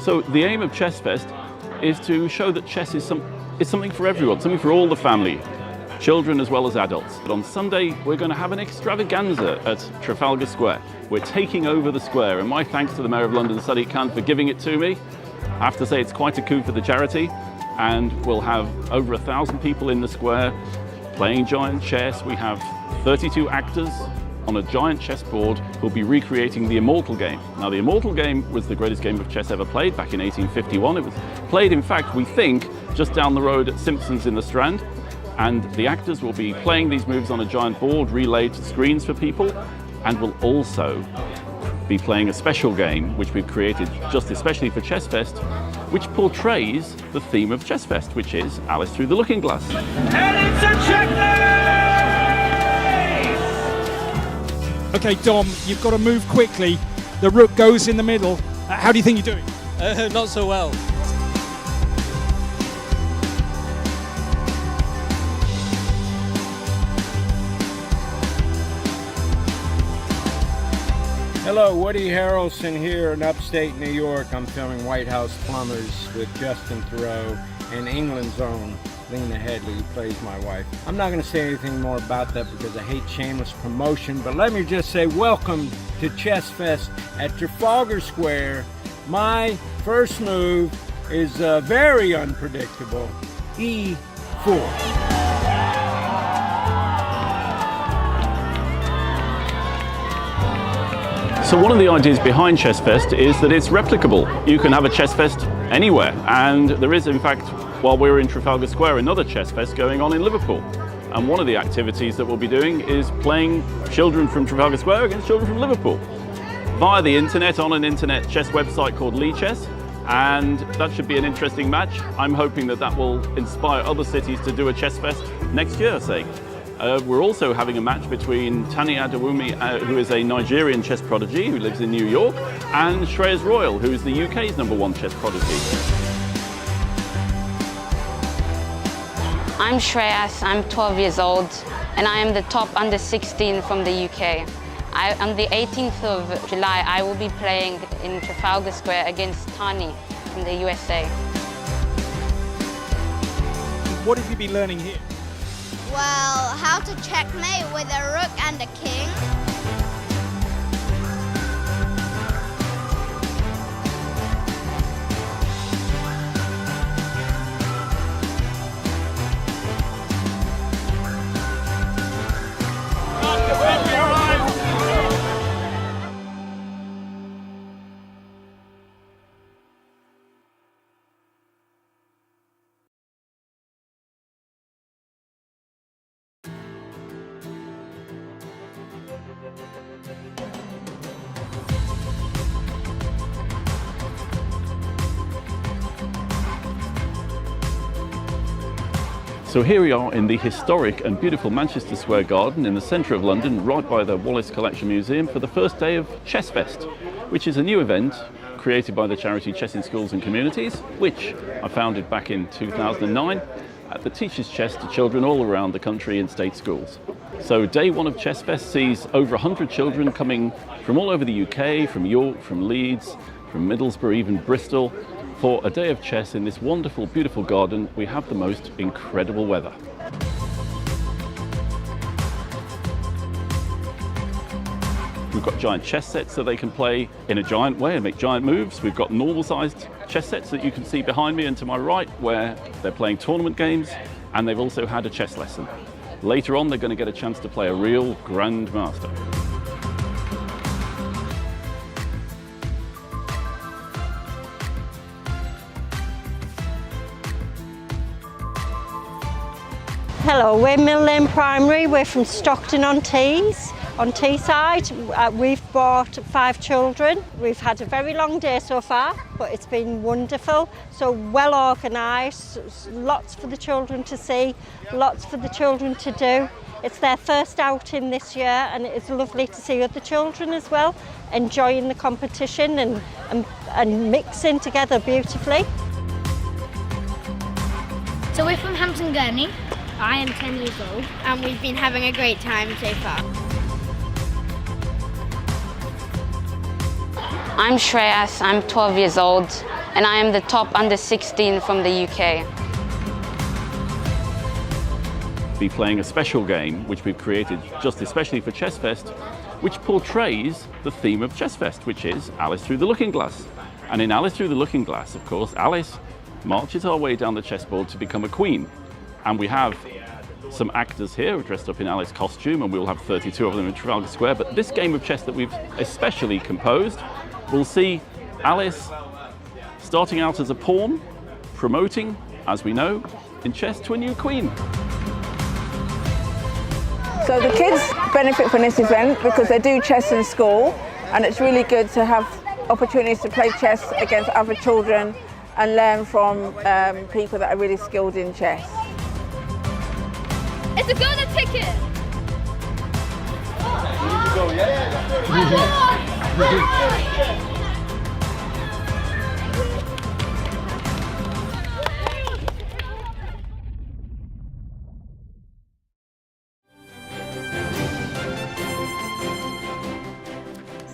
So the aim of Chess Fest is to show that chess is something for everyone, something for all the family, children as well as adults. But on Sunday, we're going to have an extravaganza at Trafalgar Square. We're taking over the square, and my thanks to the Mayor of London, Sadiq Khan, for giving it to me. I have to say it's quite a coup for the charity, and we'll have over 1,000 people in the square playing giant chess. We have 32 actors on a giant chessboard who'll be recreating the Immortal game. Now, the Immortal game was the greatest game of chess ever played back in 1851. It was played, in fact, we think, just down the road at Simpson's in the Strand. And the actors will be playing these moves on a giant board, relayed to screens for people, and will also be playing a special game which we've created just especially for Chess Fest, which portrays the theme of Chess Fest, which is Alice Through the Looking Glass. And it's a checkmate! Okay, Dom, you've got to move quickly. The rook goes in the middle. How do you think you're doing? Not so well. Hello, Woody Harrelson here in upstate New York. I'm filming White House Plumbers with Justin Theroux and England's own Lena Headley, who plays my wife. I'm not going to say anything more about that because I hate shameless promotion, but let me just say welcome to Chess Fest at Trafalgar Square. My first move is very unpredictable, E4. So one of the ideas behind Chess Fest is that it's replicable. You can have a Chess Fest anywhere, and there is, in fact, while we're in Trafalgar Square, another Chess Fest going on in Liverpool. And one of the activities that we'll be doing is playing children from Trafalgar Square against children from Liverpool via the internet on an internet chess website called Lee Chess, and that should be an interesting match. I'm hoping that that will inspire other cities to do a Chess Fest next year, say. We're also having a match between Tani Adewumi, who is a Nigerian chess prodigy who lives in New York, and Shreyas Royal, who is the UK's #1 chess prodigy. I'm Shreyas, I'm 12 years old, and I am the top under 16 from the UK. On the 18th of July, I will be playing in Trafalgar Square against Tani from the USA. What have you been learning here? Well, how to checkmate with a rook and a king. So here we are in the historic and beautiful Manchester Square Garden in the centre of London, right by the Wallace Collection Museum, for the first day of Chess Fest, which is a new event created by the charity Chess in Schools and Communities, which I founded back in 2009, that teaches chess to children all around the country in state schools. So day one of Chess Fest sees over 100 children coming from all over the UK, from York, from Leeds, from Middlesbrough, even Bristol, for a day of chess in this wonderful, beautiful garden. We have the most incredible weather. We've got giant chess sets so they can play in a giant way and make giant moves. We've got normal-sized chess sets that you can see behind me and to my right, where they're playing tournament games, and they've also had a chess lesson. Later on, they're going to get a chance to play a real grandmaster. Hello, we're Mill Lane Primary. We're from Stockton-on-Tees. On Teesside, we've brought 5 children. We've had a very long day so far, but it's been wonderful. So well organised, lots for the children to see, lots for the children to do. It's their first outing this year, and it's lovely to see other children as well, enjoying the competition and mixing together beautifully. So we're from Hampton Gurney. I am 10 years old, and we've been having a great time so far. I'm Shreyas, I'm 12 years old, and I am the top under 16 from the UK. Be playing a special game which we've created just especially for Chess Fest, which portrays the theme of Chess Fest, which is Alice Through the Looking Glass. And in Alice Through the Looking Glass, of course, Alice marches our way down the chessboard to become a queen. And we have some actors here dressed up in Alice costume, and we'll have 32 of them in Trafalgar Square. But this game of chess that we've especially composed will see Alice starting out as a pawn, promoting, as we know, in chess to a new queen. So the kids benefit from this event because they do chess in school, and it's really good to have opportunities to play chess against other children and learn from people that are really skilled in chess. It's a golden ticket!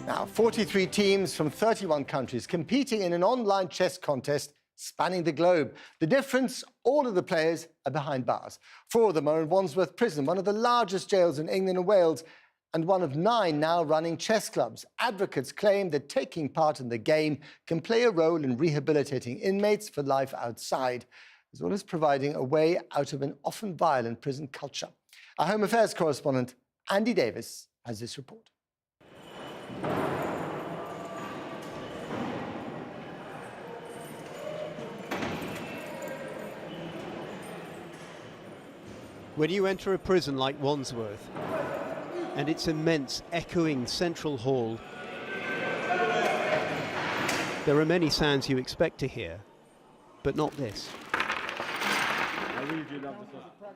Now, 43 teams from 31 countries competing in an online chess contest spanning the globe. The difference, all of the players are behind bars. 4 of them are in Wandsworth Prison, one of the largest jails in England and Wales, and one of 9 now running chess clubs. Advocates claim that taking part in the game can play a role in rehabilitating inmates for life outside, as well as providing a way out of an often violent prison culture. Our Home Affairs correspondent, Andy Davis, has this report. When you enter a prison like Wandsworth and its immense echoing central hall, there are many sounds you expect to hear, but not this.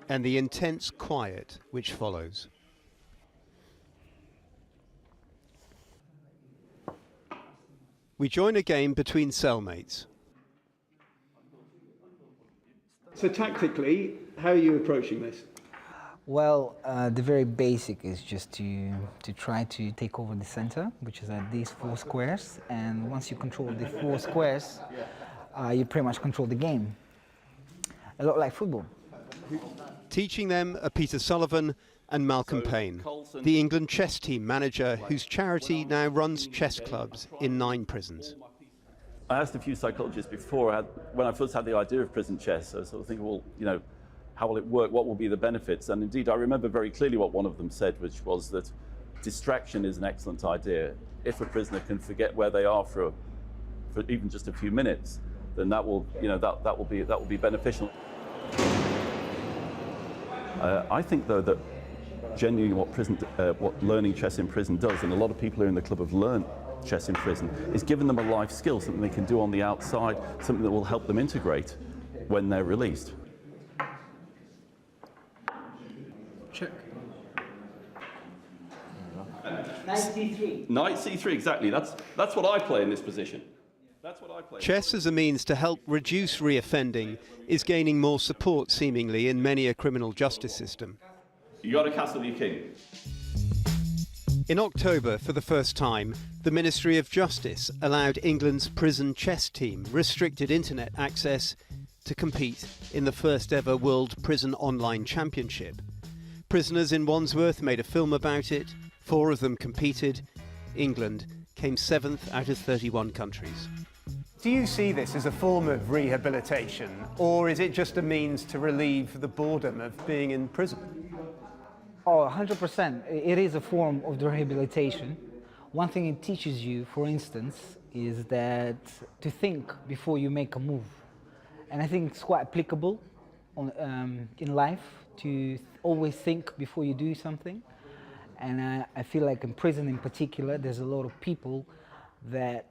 And the intense quiet which follows. We join a game between cellmates. So tactically, how are you approaching this? Well, the very basic is just to try to take over the center, which is at these 4 squares. And once you control the 4 squares, you pretty much control the game. A lot like football. Teaching them are Peter Sullivan and Malcolm Payne, the England chess team manager whose charity now runs chess clubs in 9 prisons. I asked a few psychologists before, when I first had the idea of prison chess, I was sort of thinking, well, you know, how will it work? What will be the benefits? And indeed, I remember very clearly what one of them said, which was that distraction is an excellent idea. If a prisoner can forget where they are for even just a few minutes, then that will, you know, that will be beneficial. I think, though, that genuinely what learning chess in prison does, and a lot of people who are in the club have learned chess in prison, is giving them a life skill, something they can do on the outside, something that will help them integrate when they're released. Check. Knight c3. Knight c3, exactly. That's what I play in this position. That's what I play. Chess as a means to help reduce reoffending is gaining more support, seemingly, in many a criminal justice system. You got to castle your king. In October, for the first time, the Ministry of Justice allowed England's prison chess team restricted internet access to compete in the first ever World Prison Online Championship. Prisoners in Wandsworth made a film about it. 4 of them competed. England came 7th out of 31 countries. Do you see this as a form of rehabilitation, or is it just a means to relieve the boredom of being in prison? Oh, 100%. It is a form of rehabilitation. One thing it teaches you, for instance, is that to think before you make a move. And I think it's quite applicable in life to always think before you do something. And I feel like in prison in particular, there's a lot of people that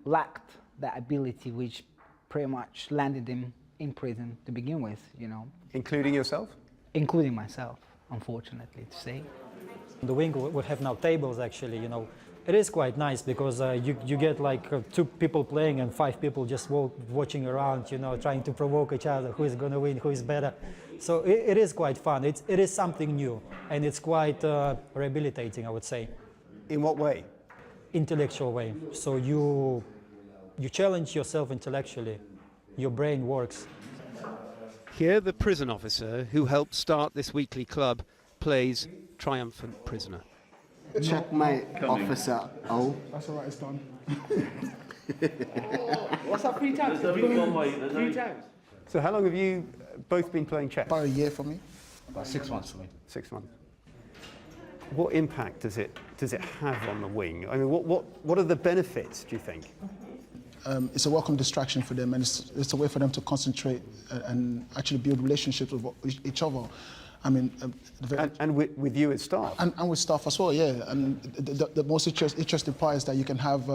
lacked that ability, which pretty much landed them in prison to begin with, you know. Including yourself? Including myself, unfortunately, to say. The wing would have now tables, actually, you know. It is quite nice because you get like 2 people playing and 5 people just watching around, you know, trying to provoke each other, who is going to win, who is better. So it is quite fun. It is something new, and it's quite rehabilitating, I would say. In what way? Intellectual way. So you you challenge yourself intellectually. Your brain works. Here, the prison officer who helped start this weekly club plays triumphant prisoner. Checkmate, officer. Oh. That's all right, it's done. What's that, 3 times? There's only one way. There's 3 times. So how long have you both been playing chess? About a year for me. About 6 months for me. 6 months. What impact does it have on the wing? I mean, what are the benefits, do you think? It's a welcome distraction for them, and it's a way for them to concentrate and actually build relationships with each other. I mean, and with you as staff, and with staff as well, yeah. And the most interesting part is that you can have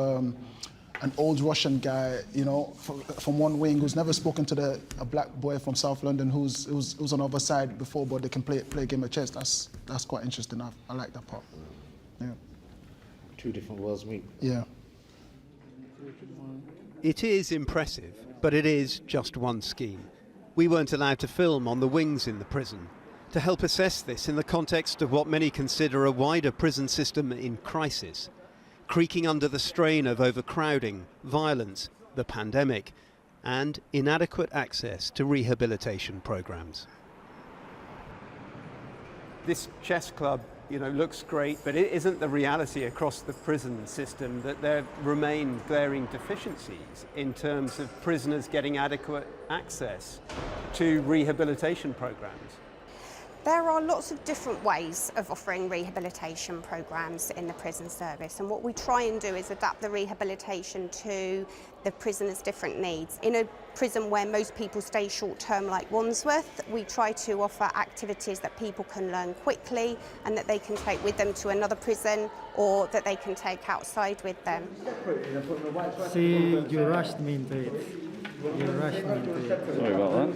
an old Russian guy, you know, from one wing who's never spoken to a black boy from South London who's on the other side before, but they can play a game of chess. That's quite interesting. I like that part. Yeah. 2 different worlds meet. Yeah. It is impressive, but it is just one scheme. We weren't allowed to film on the wings in the prison. To help assess this in the context of what many consider a wider prison system in crisis, creaking under the strain of overcrowding, violence, the pandemic, and inadequate access to rehabilitation programs. This chess club, you know, looks great, but it isn't the reality across the prison system that there remain glaring deficiencies in terms of prisoners getting adequate access to rehabilitation programs. There are lots of different ways of offering rehabilitation programs in the prison service, and what we try and do is adapt the rehabilitation to the prisoners' different needs. In a prison where most people stay short-term like Wandsworth, we try to offer activities that people can learn quickly and that they can take with them to another prison or that they can take outside with them. See, you rushed me into it. You rushed me into it. Sorry about that.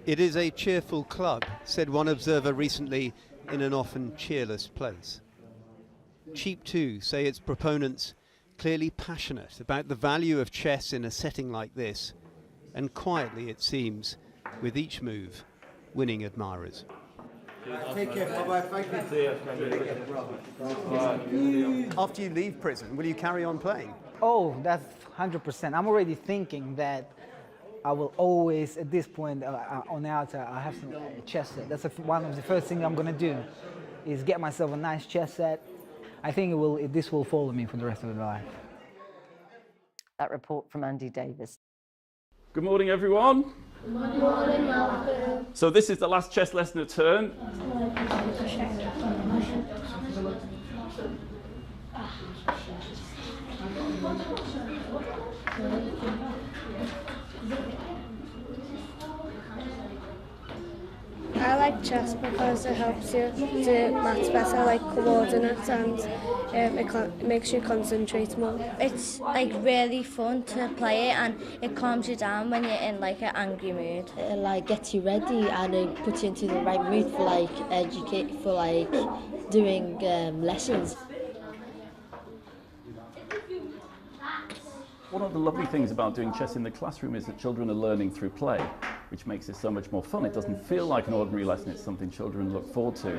It is a cheerful club, said one observer recently, in an often cheerless place. Cheap too say its proponents clearly passionate about the value of chess in a setting like this, and quietly, it seems, with each move, winning admirers. Take care. Bye-bye. Thank you. After you leave prison, will you carry on playing? Oh, that's 100%. I'm already thinking that I will always, at this point, on out, I have some chess set. That's one of the first things I'm going to do, is get myself a nice chess set. I think this will follow me for the rest of my life. That report from Andy Davis. Good morning, everyone. Good morning, Malcolm. So this is the last chess lesson of turn. I like chess because it helps you do maths better, like coordinates, and it makes you concentrate more. It's like really fun to play it, and it calms you down when you're in like an angry mood. It like gets you ready and it puts you into the right mood for like doing lessons. One of the lovely things about doing chess in the classroom is that children are learning through play, which makes it so much more fun. It doesn't feel like an ordinary lesson, it's something children look forward to.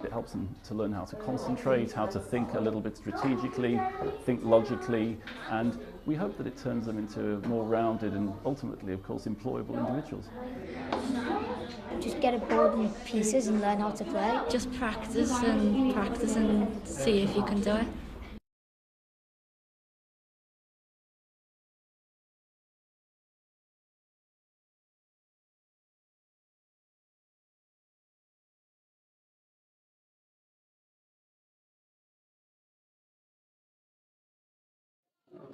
It helps them to learn how to concentrate, how to think a little bit strategically, think logically, and we hope that it turns them into more rounded and ultimately, of course, employable individuals. Just get a board in pieces and learn how to play. Just practice and see if you can do it.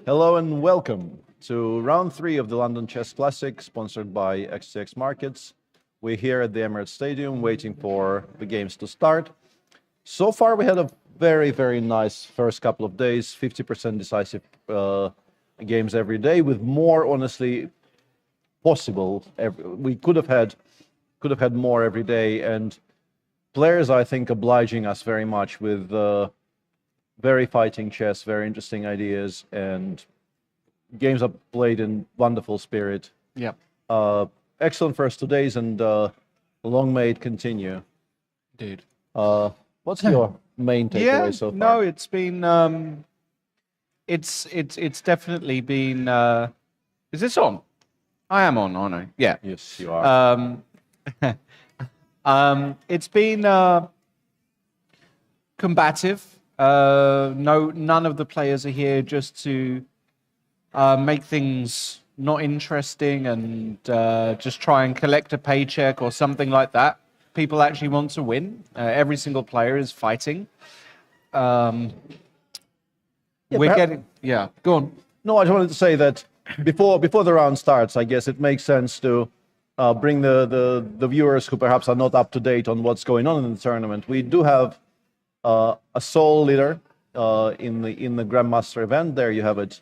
Hello and welcome to round 3 of the London Chess Classic, sponsored by XTX Markets. We're here at the Emirates Stadium waiting for the games to start. So far we had a very, very nice first couple of days, 50% decisive games every day, with more honestly possible. We could have had more every day, and players, I think, obliging us very much with very fighting chess, very interesting ideas, and games are played in wonderful spirit. Yeah. Excellent first 2 days, and long may it continue. Dude. What's your main takeaway so far? No, it's been it's definitely been. Is this on? I am on, aren't I? Yeah. Yes, you are. It's been combative. No, none of the players are here just to make things not interesting and just try and collect a paycheck or something like that. People actually want to win. Every single player is fighting. We're getting. Yeah, go on. No, I just wanted to say that before the round starts, I guess it makes sense to bring the viewers who perhaps are not up to date on what's going on in the tournament. We do have a sole leader in the Grandmaster event. There you have it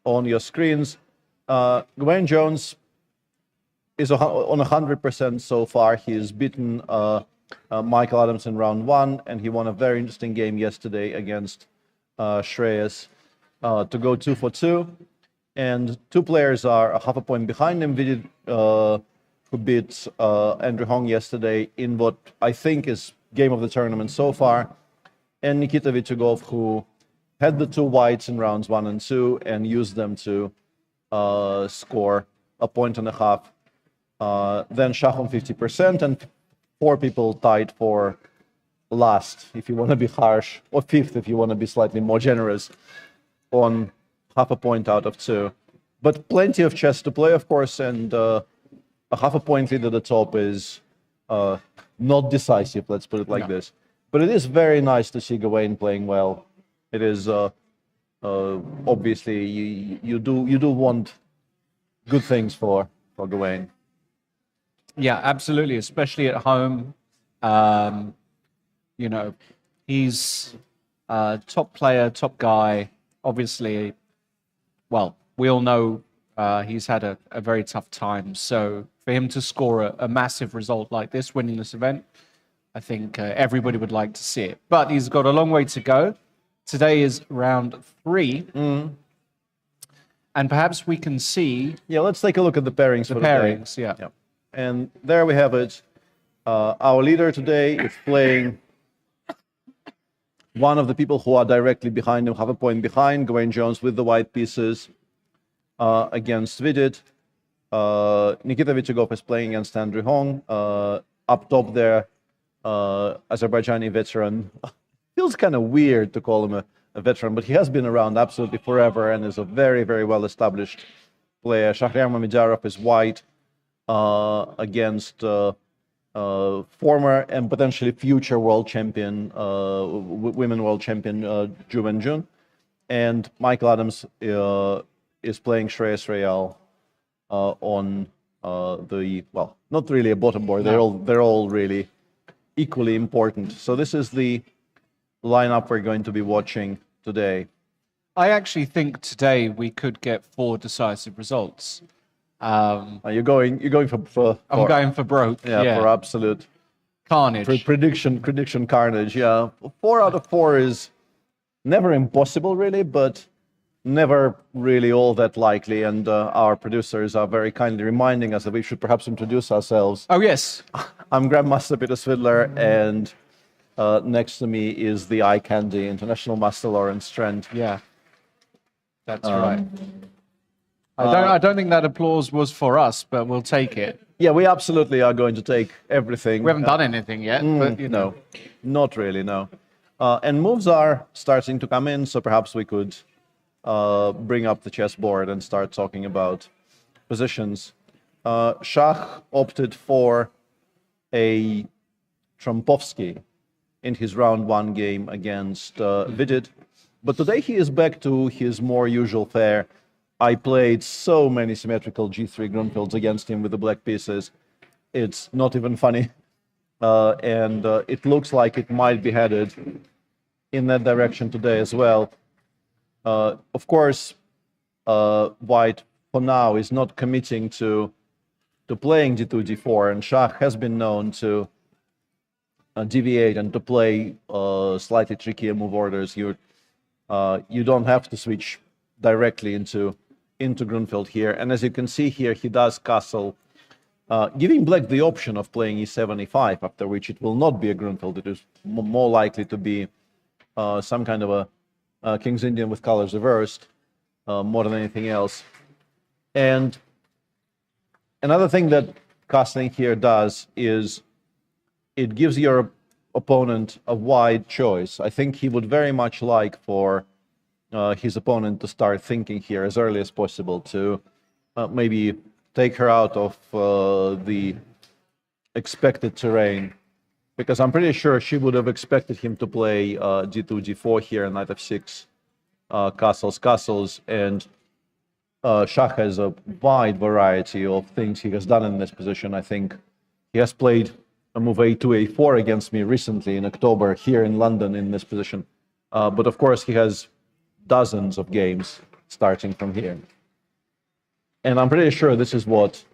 on your screens. Gawain Jones is on 100% so far. He's beaten Michael Adams in round 1, and he won a very interesting game yesterday against Shreyas to go 2 for 2. And 2 players are a half a point behind him. Vidit, who beat Andrew Hong yesterday in what I think is game of the tournament so far, and Nikita Vitugov, who had the 2 whites in rounds 1 and 2 and used them to score a point and a half. Then Shah on 50%, and 4 people tied for last, if you want to be harsh, or 5th if you want to be slightly more generous, on half a point out of 2. But plenty of chess to play, of course, and a half a point lead at the top is not decisive, let's put it like this. But it is very nice to see Gawain playing well. It is obviously you do want good things for Gawain. Yeah, absolutely, especially at home. You know, he's top player, top guy. Obviously, well, we all know he's had a very tough time. So for him to score a massive result like this, winning this event, I think everybody would like to see it. But he's got a long way to go. Today is round 3. And perhaps we can see... Yeah, let's take a look at the pairings for the pairings, day. yeah. And there we have it. Our leader today is playing one of the people who are directly behind him, half a point behind, Gawain Jones with the white pieces against Vidit. Nikita Vitugov is playing against Andrew Hong. Up top there, Azerbaijani veteran. Feels kind of weird to call him a veteran, but he has been around absolutely forever and is a very, very well-established player. Shahryar Mamidarov is white against former and potentially future world champion, women world champion Ju Wenjun. And Michael Adams is playing Shreyas Royal on the, well, not really a bottom board. They're all really equally important. So this is the lineup we're going to be watching today. I actually think today we could get 4 decisive results. You're going for I'm going for broke. Yeah, for absolute carnage. Prediction carnage. Yeah, 4 out of 4 is never impossible, really, but never really all that likely. And our producers are very kindly reminding us that we should perhaps introduce ourselves. Oh yes, I'm Grandmaster Peter Svidler, and next to me is the eye candy International Master Lawrence Trent. Yeah, that's right. I don't think that applause was for us, but we'll take it. Yeah, we absolutely are going to take everything. We haven't done anything yet, but you know. No, not really, no. And moves are starting to come in, so perhaps we could bring up the chessboard and start talking about positions. Shah opted for a Trompovsky in his round 1 game against Vidit, but today he is back to his more usual fare. I played so many symmetrical G3 Grunfelds against him with the black pieces. It's not even funny. And it looks like it might be headed in that direction today as well. Of course, White, for now, is not committing to playing D2, D4, and Shah has been known to deviate and to play slightly trickier move orders. You don't have to switch directly into Grunfeld here. And as you can see here, he does castle giving black the option of playing e7, e5, after which it will not be a Grunfeld. It is more likely to be some kind of a King's Indian with colors reversed, more than anything else. And another thing that castling here does is it gives your opponent a wide choice. I think he would very much like for his opponent to start thinking here as early as possible to maybe take her out of the expected terrain, because I'm pretty sure she would have expected him to play d2, d4 here, knight f6, castles, and Shah has a wide variety of things he has done in this position. I think he has played a move a2, a4 against me recently in October here in London in this position. But of course, he has dozens of games starting from here. And I'm pretty sure this is what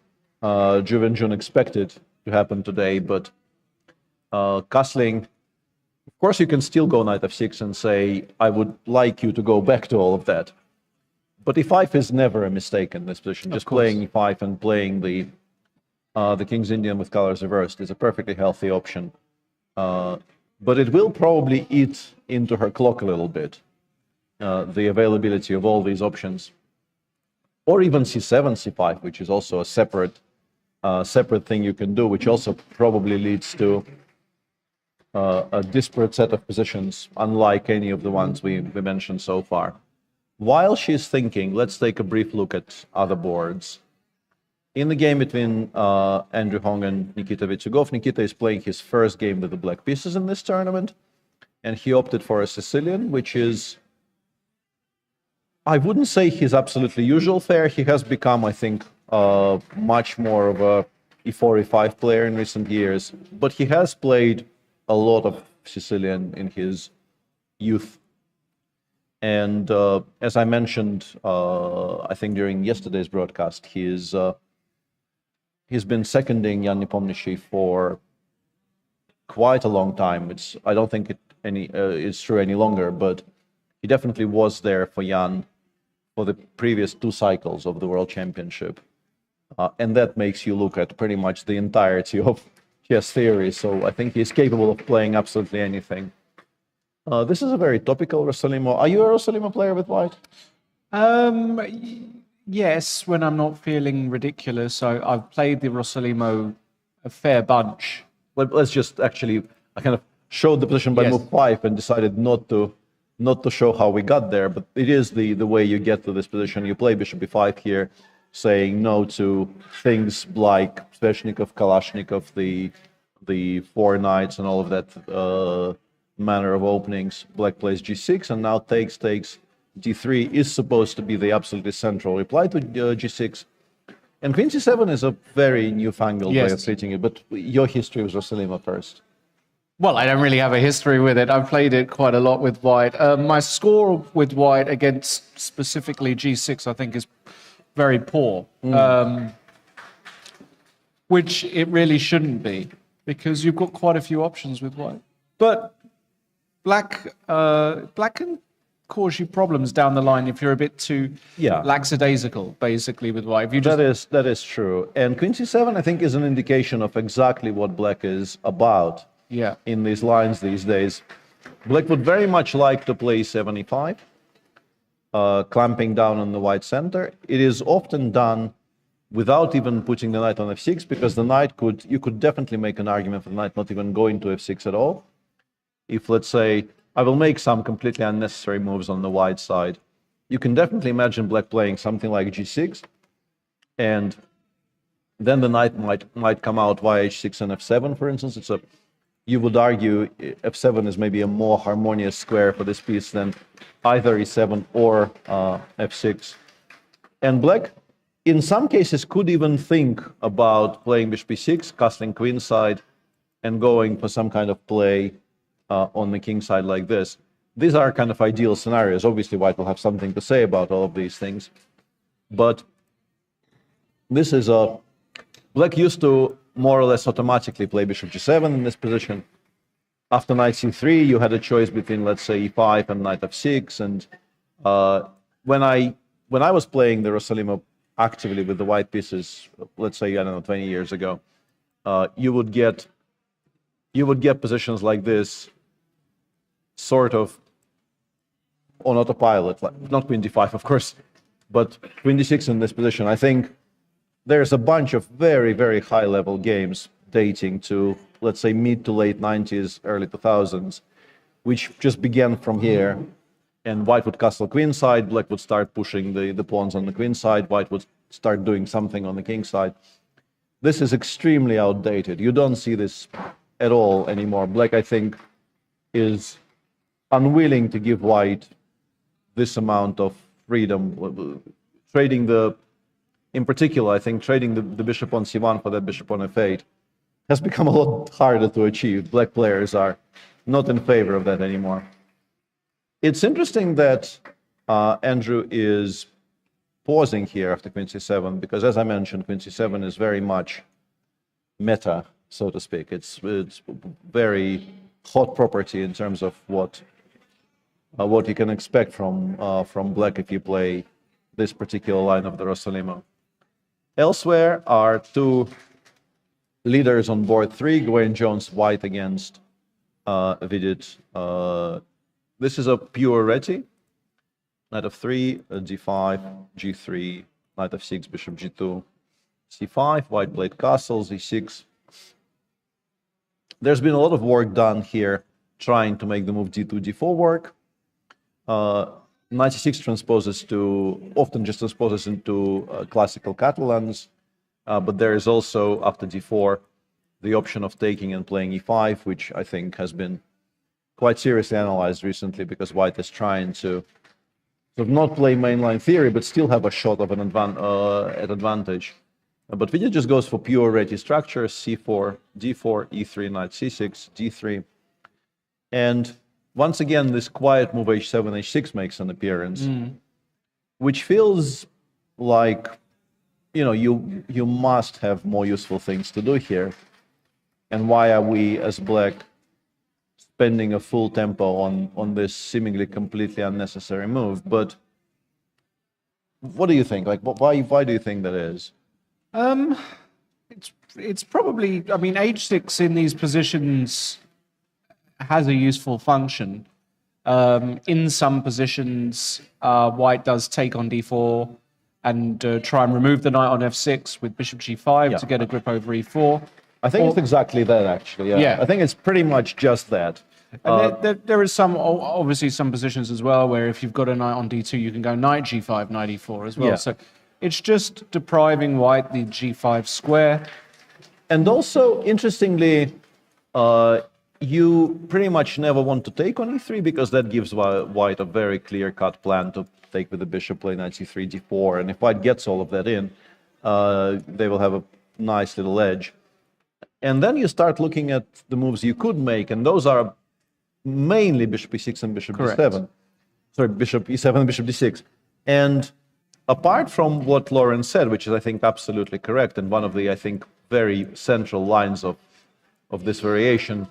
Jun expected to happen today. But castling, of course, you can still go knight f6 and say, I would like you to go back to all of that. But e5 is never a mistake in this position. Just playing e5 and playing the King's Indian with colors reversed is a perfectly healthy option. But it will probably eat into her clock a little bit, the availability of all these options. Or even c7, c5, which is also a separate thing you can do, which also probably leads to a disparate set of positions, unlike any of the ones we mentioned so far. While she's thinking, let's take a brief look at other boards. In the game between Andrew Hong and Nikita Vitsugov, Nikita is playing his first game with the black pieces in this tournament, and he opted for a Sicilian, which is, I wouldn't say his absolutely usual fare. He has become, I think, much more of a e4, e5 player in recent years, but he has played a lot of Sicilian in his youth. And as I mentioned, I think during yesterday's broadcast, he's been seconding Jan Nepomniachtchi for quite a long time. I don't think it's true any longer, but he definitely was there for Jan for the previous 2 cycles of the World Championship. And that makes you look at pretty much the entirety of chess theory. So I think he's capable of playing absolutely anything. This is a very topical Rossolimo. Are you a Rossolimo player with white? Yes, when I'm not feeling ridiculous. I've played the Rossolimo a fair bunch. Well, let's just actually, I kind of showed the position by move 5 and decided not to show how we got there, but it is the way you get to this position. You play bishop b5 here, saying no to things like Sveshnikov, Kalashnikov, the 4 knights and all of that manner of openings. Black plays g6 and now takes d3 is supposed to be the absolutely central reply to g6. And queen c7 is a very newfangled way of treating it, but your history was Rossolimo first. Well, I don't really have a history with it. I've played it quite a lot with white. My score with white against specifically g6, I think, is very poor, which it really shouldn't be, because you've got quite a few options with white. But black can cause you problems down the line if you're a bit too lackadaisical, basically, with white. If you just... That is true. And queen c7, I think, is an indication of exactly what black is about in these lines these days. Black would very much like to play 75, clamping down on the white center. It is often done without even putting the knight on f6, because the knight you could definitely make an argument for the knight not even going to f6 at all. If, let's say, I will make some completely unnecessary moves on the white side, you can definitely imagine black playing something like g6, and then the knight might come out via h6 and f7, for instance. You would argue f7 is maybe a more harmonious square for this piece than either e7 or f6. And black, in some cases, could even think about playing bishop e6, castling queenside, and going for some kind of play on the king side like this. These are kind of ideal scenarios. Obviously, white will have something to say about all of these things. But this is black used to more or less automatically play bishop g7 in this position. After knight c3, you had a choice between, let's say, e5 and knight f6. And when I was playing the Rossolimo actively with the white pieces, let's say, I don't know, 20 years ago, you would get positions like this sort of on autopilot, like not queen d5, of course, but queen d6 in this position. I think there's a bunch of very, very high-level games dating to, let's say, mid to late 90s, early 2000s, which just began from here. And white would castle queen side, black would start pushing the pawns on the queen side, white would start doing something on the king side. This is extremely outdated. You don't see this at all anymore. Black, I think, is unwilling to give white this amount of freedom. In particular, I think trading the bishop on c1 for that bishop on f8 has become a lot harder to achieve. Black players are not in favor of that anymore. It's interesting that Andrew is pausing here after queen c7, because as I mentioned, queen c7 is very much meta, so to speak. It's very hot property in terms of what you can expect from black if you play this particular line of the Rossolimo. Elsewhere are two leaders on board 3, Gawain Jones white against Vidit. This is a pure reti. Knight of 3, d5, g3, knight of 6, bishop g2, c5, white played castle, e6. There's been a lot of work done here trying to make the move d2, d4 work. Knight c6 often just transposes into classical Catalans, but there is also, after d4, the option of taking and playing e5, which I think has been quite seriously analyzed recently, because white is trying to sort of not play mainline theory, but still have a shot of an advantage. But Vidit just goes for pure reti structure, c4, d4, e3, knight c6, d3. And once again, this quiet move h7, h6 makes an appearance, which feels like, you must have more useful things to do here. And why are we, as black, spending a full tempo on this seemingly completely unnecessary move? But what do you think? Like, why do you think that is? It's probably, h6 in these positions has a useful function. In some positions, white does take on d4 and try and remove the knight on f6 with bishop g5 to get a grip over e4. I think it's exactly that, actually. Yeah. I think it's pretty much just that. And there is obviously some positions as well where if you've got a knight on d2, you can go knight g5, knight e4 as well. Yeah. So it's just depriving white the g5 square. And also, interestingly, you pretty much never want to take on e3, because that gives white a very clear-cut plan to take with the bishop, play knight c3, d4. And if white gets all of that in, they will have a nice little edge. And then you start looking at the moves you could make, and those are mainly bishop e6 and bishop d7. Sorry, bishop e7 and bishop d6. And apart from what Lauren said, which is, I think, absolutely correct, and one of the, I think, very central lines of this variation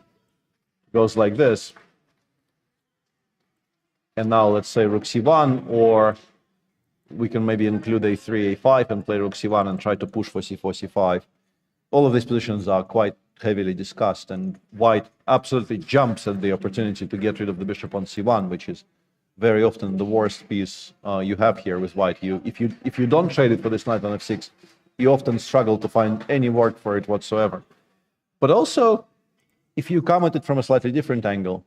goes like this. And now let's say rook c1, or we can maybe include a3, a5, and play rook c1 and try to push for c4, c5. All of these positions are quite heavily discussed, and white absolutely jumps at the opportunity to get rid of the bishop on c1, which is very often the worst piece you have here with white. If you don't trade it for this knight on f6, you often struggle to find any work for it whatsoever. But also, if you come at it from a slightly different angle,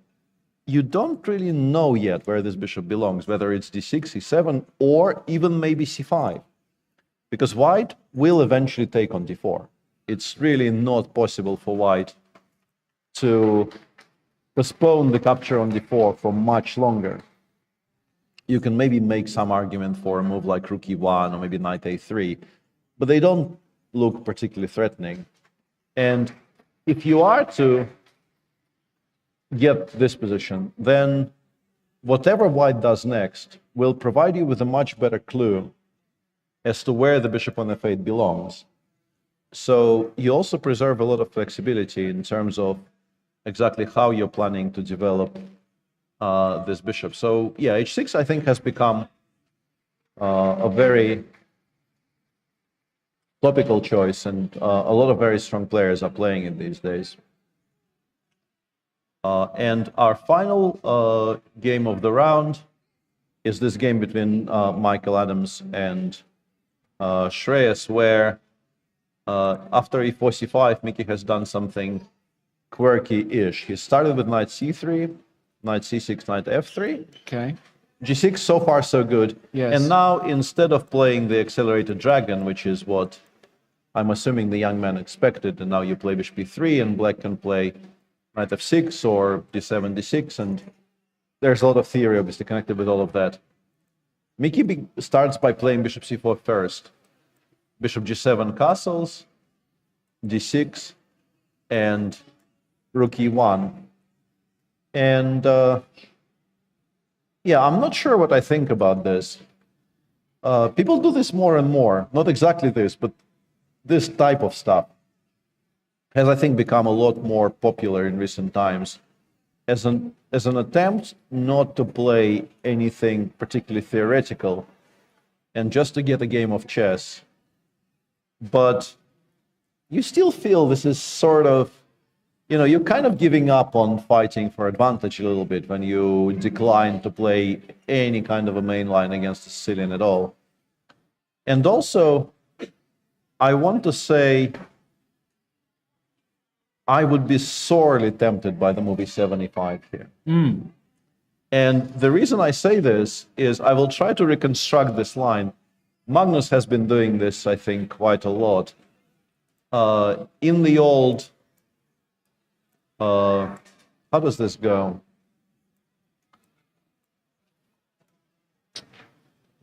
you don't really know yet where this bishop belongs, whether it's d6, e7, or even maybe c5, because white will eventually take on d4. It's really not possible for white to postpone the capture on d4 for much longer. You can maybe make some argument for a move like rook e1 or maybe knight a3, but they don't look particularly threatening. And if you are to get this position, then whatever white does next will provide you with a much better clue as to where the bishop on f8 belongs. So you also preserve a lot of flexibility in terms of exactly how you're planning to develop this bishop. So yeah, h6 I think has become a very topical choice, and a lot of very strong players are playing it these days. And our final game of the round is this game between Michael Adams and Shreyas, where after e4, c5, Mickey has done something quirky-ish. He started with knight c3, knight c6, knight f3. Okay. g6, so far so good. Yes. And now, instead of playing the accelerated dragon, which is what I'm assuming the young man expected, and now you play bishop e3, and black can play knight f6 or d7, d6, and there's a lot of theory obviously connected with all of that. Mickey starts by playing bishop c4 first. Bishop g7 castles, d6, and rook e1. And yeah, I'm not sure what I think about this. People do this more and more. Not exactly this, but this type of stuff has, I think, become a lot more popular in recent times as an attempt not to play anything particularly theoretical and just to get a game of chess. But you still feel this is sort of, you know, you're kind of giving up on fighting for advantage a little bit when you decline to play any kind of a main line against a Sicilian at all. And also, I want to say I would be sorely tempted by the movie 75 here. And the reason I say this is I will try to reconstruct this line. Magnus has been doing this, I think, quite a lot. In the old, how does this go?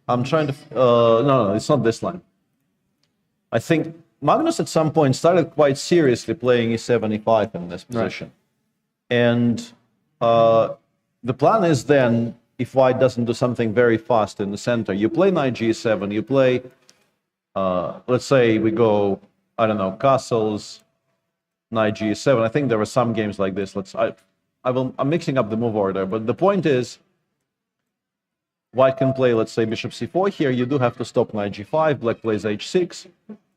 I'm trying to, no, it's not this line. I think Magnus at some point started quite seriously playing e75 in this position. Right. And the plan is then, if white doesn't do something very fast in the center, you play knight g7, you play, let's say we go, I don't know, castles, knight g7. I think there were some games like this. I'm mixing up the move order, but the point is, white can play, let's say, bishop c4 here. You do have to stop knight g5, black plays h6,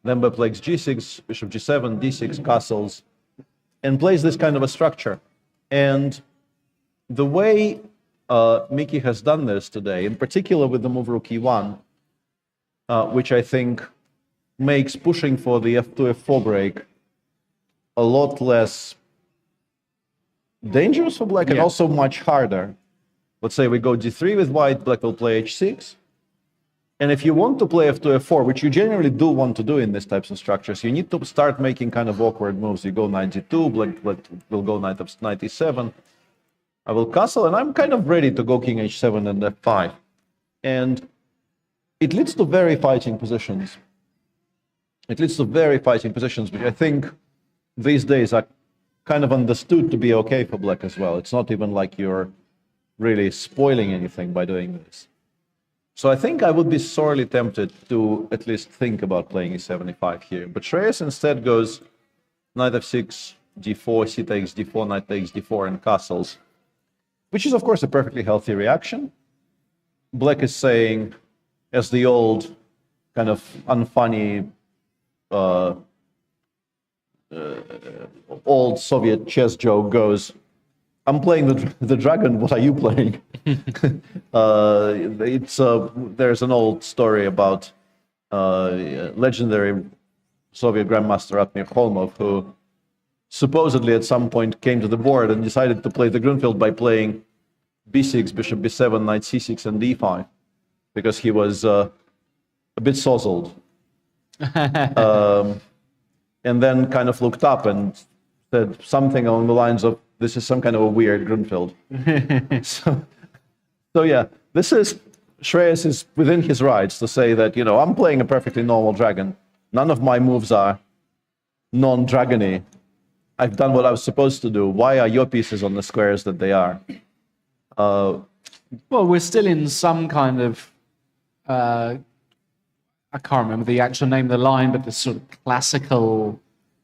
then black plays g6, bishop g7, d6, castles, and plays this kind of a structure. And the way Mickey has done this today, in particular with the move rook e1, which I think makes pushing for the f2, f4 break a lot less dangerous for black, and also much harder. Let's say we go d3 with white, black will play h6. And if you want to play f2, f4, which you generally do want to do in these types of structures, you need to start making kind of awkward moves. You go knight d2, black will go knight e7. I will castle, and I'm kind of ready to go king h7 and f5. And it leads to very fighting positions. It leads to very fighting positions, which I think these days are kind of understood to be okay for black as well. It's not even like you're really spoiling anything by doing this. So I think I would be sorely tempted to at least think about playing e75 here. But Shreyas instead goes knight f6, d4, c takes d4, knight takes d4, and castles, which is, of course, a perfectly healthy reaction. Black is saying, as the old kind of unfunny old Soviet chess joke goes, I'm playing the dragon, what are you playing? There's an old story about legendary Soviet grandmaster Atmir Kholmov, who supposedly at some point came to the board and decided to play the Grunfeld by playing b6, bishop b7, knight c6, and d5, because he was a bit sozzled. And then kind of looked up and said something along the lines of, this is some kind of a weird Grunfeld. So yeah, Shreyas is within his rights to say that, you know, I'm playing a perfectly normal dragon. None of my moves are non-dragony. I've done what I was supposed to do. Why are your pieces on the squares that they are? Well, we're still in some kind of, I can't remember the actual name of the line, but the sort of classical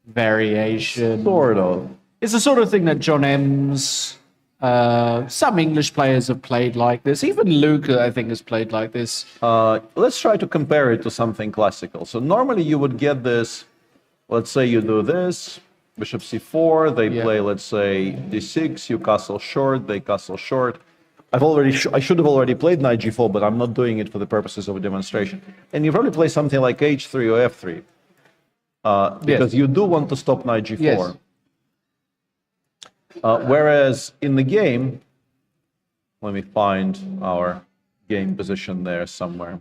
variation. Sort of. It's the sort of thing that John Ems Some English players have played like this. Even Luca, I think, has played like this. Let's try to compare it to something classical. So normally you would get this, let's say you do this, bishop c4, they play, let's say, d6, you castle short, they castle short. I should have already played knight g4, but I'm not doing it for the purposes of a demonstration. And you probably play something like h3 or f3, because you do want to stop knight g4. Yes. Whereas in the game, let me find our game position there somewhere.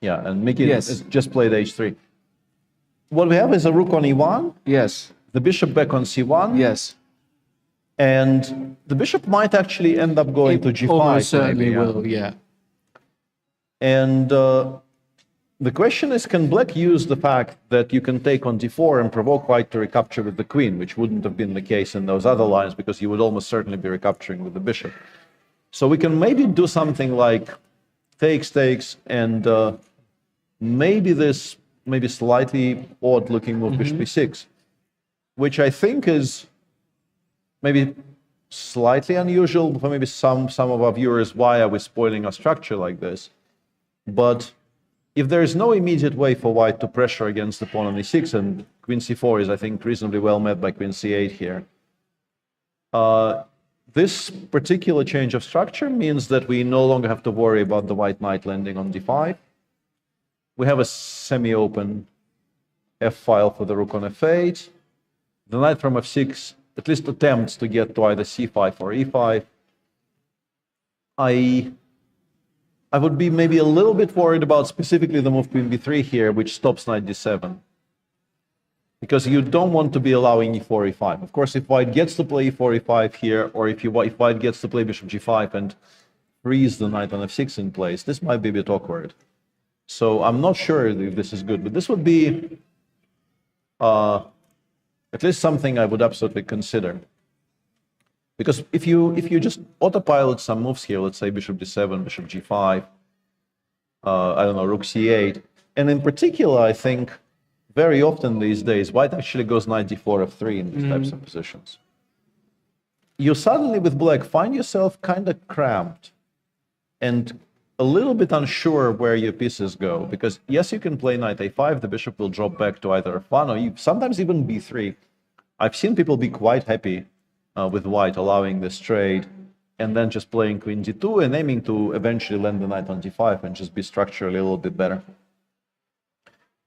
Yeah, and Mickey has just played h3. What we have is a rook on e1. Yes. The bishop back on c1. Yes. And the bishop might actually end up going to g5. Almost certainly maybe, will, yeah. And the question is, can black use the fact that you can take on d4 and provoke white to recapture with the queen, which wouldn't have been the case in those other lines because you would almost certainly be recapturing with the bishop. So we can maybe do something like takes, and maybe this slightly odd-looking move, bishop b6, which I think is maybe slightly unusual for maybe some of our viewers. Why are we spoiling a structure like this? But if there is no immediate way for white to pressure against the pawn on e6, and queen c4 is, I think, reasonably well met by queen c8 here, this particular change of structure means that we no longer have to worry about the white knight landing on d5. We have a semi-open f-file for the rook on f8. The knight from f6 at least attempts to get to either c5 or e5. I would be maybe a little bit worried about specifically the move queen b3 here, which stops knight d7. Because you don't want to be allowing e4, e5. Of course, if white gets to play e4, e5 here, or if white gets to play bishop g5 and freeze the knight on f6 in place, this might be a bit awkward. So I'm not sure if this is good, but this would be at least something I would absolutely consider. Because if you just autopilot some moves here, let's say bishop d7, bishop g5, I don't know, rook c8, and in particular, I think very often these days, white actually goes knight d4, f3 in these types of positions. You suddenly, with black, find yourself kind of cramped and a little bit unsure where your pieces go. Because yes, you can play knight a5, the bishop will drop back to either f1 or sometimes even b3. I've seen people be quite happy with white allowing this trade and then just playing queen d2 and aiming to eventually land the knight on d5 and just be structurally a little bit better.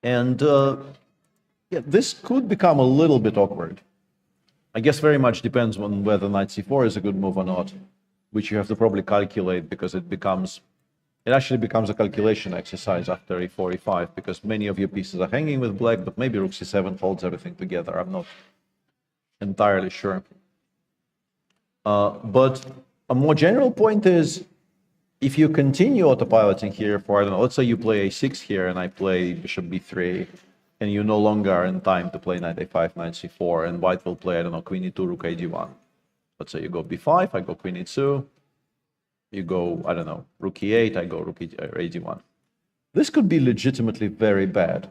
And yeah, this could become a little bit awkward. I guess very much depends on whether knight c4 is a good move or not, which you have to probably calculate because it actually becomes a calculation exercise after e4, e5, because many of your pieces are hanging with black, but maybe rook c7 holds everything together. I'm not entirely sure. But a more general point is, if you continue autopiloting here for, I don't know, let's say you play a6 here and I play bishop b3, and you no longer are in time to play knight a5, knight c4, and white will play, I don't know, queen e2, rook a d1. Let's say you go b5, I go queen e2, you go, I don't know, rook e8, I go rook a d1. This could be legitimately very bad.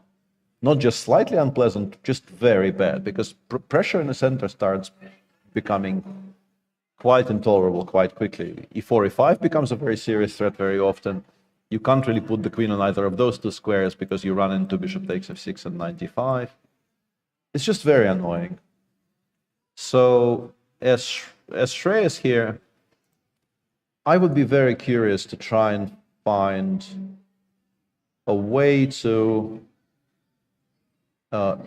Not just slightly unpleasant, just very bad, because pressure in the center starts becoming quite intolerable quite quickly. e4, e5 becomes a very serious threat very often. You can't really put the queen on either of those two squares because you run into bishop takes f6 and knight d5. It's just very annoying. So, as Shreyas here, I would be very curious to try and find a way to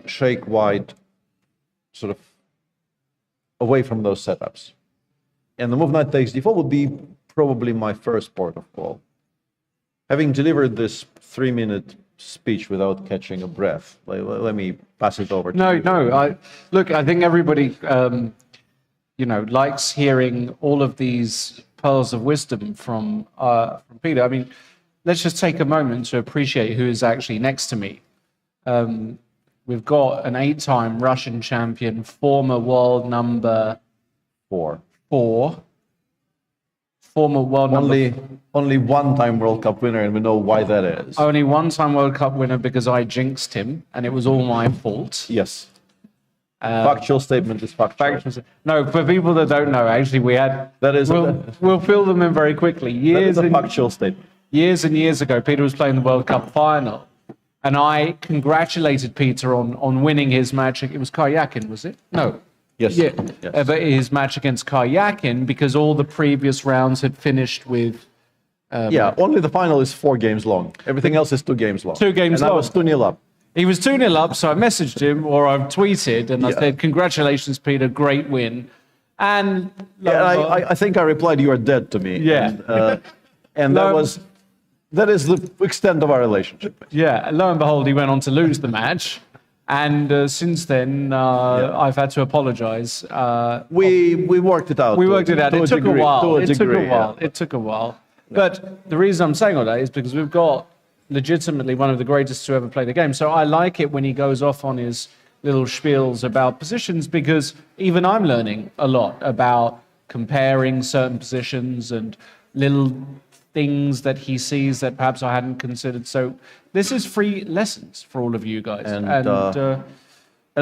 shake white sort of away from those setups. And the move knight takes d4 would be probably my first port of call. Having delivered this 3-minute speech without catching a breath, let me pass it over to you. Look, I think everybody, likes hearing all of these pearls of wisdom from Peter. I mean, let's just take a moment to appreciate who is actually next to me. We've got an 8-time Russian champion, former world number 4. Former world only one-time World Cup winner, and we know why that is. Only one-time World Cup winner because I jinxed him, and it was all my fault. Yes. Factual statement is factual. No, for people that don't know, actually, we had. That is. We'll fill them in very quickly. That is a factual statement. Years and years ago, Peter was playing the World Cup final, and I congratulated Peter on winning his match. It was Karyakin, was it? No. Yes. Yeah. Yes. His match against Karyakin, because all the previous rounds had finished with. Only the final is 4 games long. Everything else is 2 games long. 2 games and long. I was 2-0 up. He was 2-0 up, so I messaged him, or I tweeted, and I said, "Congratulations, Peter, great win." And I think I replied, "You are dead" to me. Yeah. And that is the extent of our relationship. Yeah, lo and behold, he went on to lose the match. And since then, I've had to apologise. We worked it out. We worked it out. It took a while. It took a while. But the reason I'm saying all that is because we've got legitimately one of the greatest to ever play the game. So I like it when he goes off on his little spiels about positions, because even I'm learning a lot about comparing certain positions and little things that he sees that perhaps I hadn't considered. So this is free lessons for all of you guys. And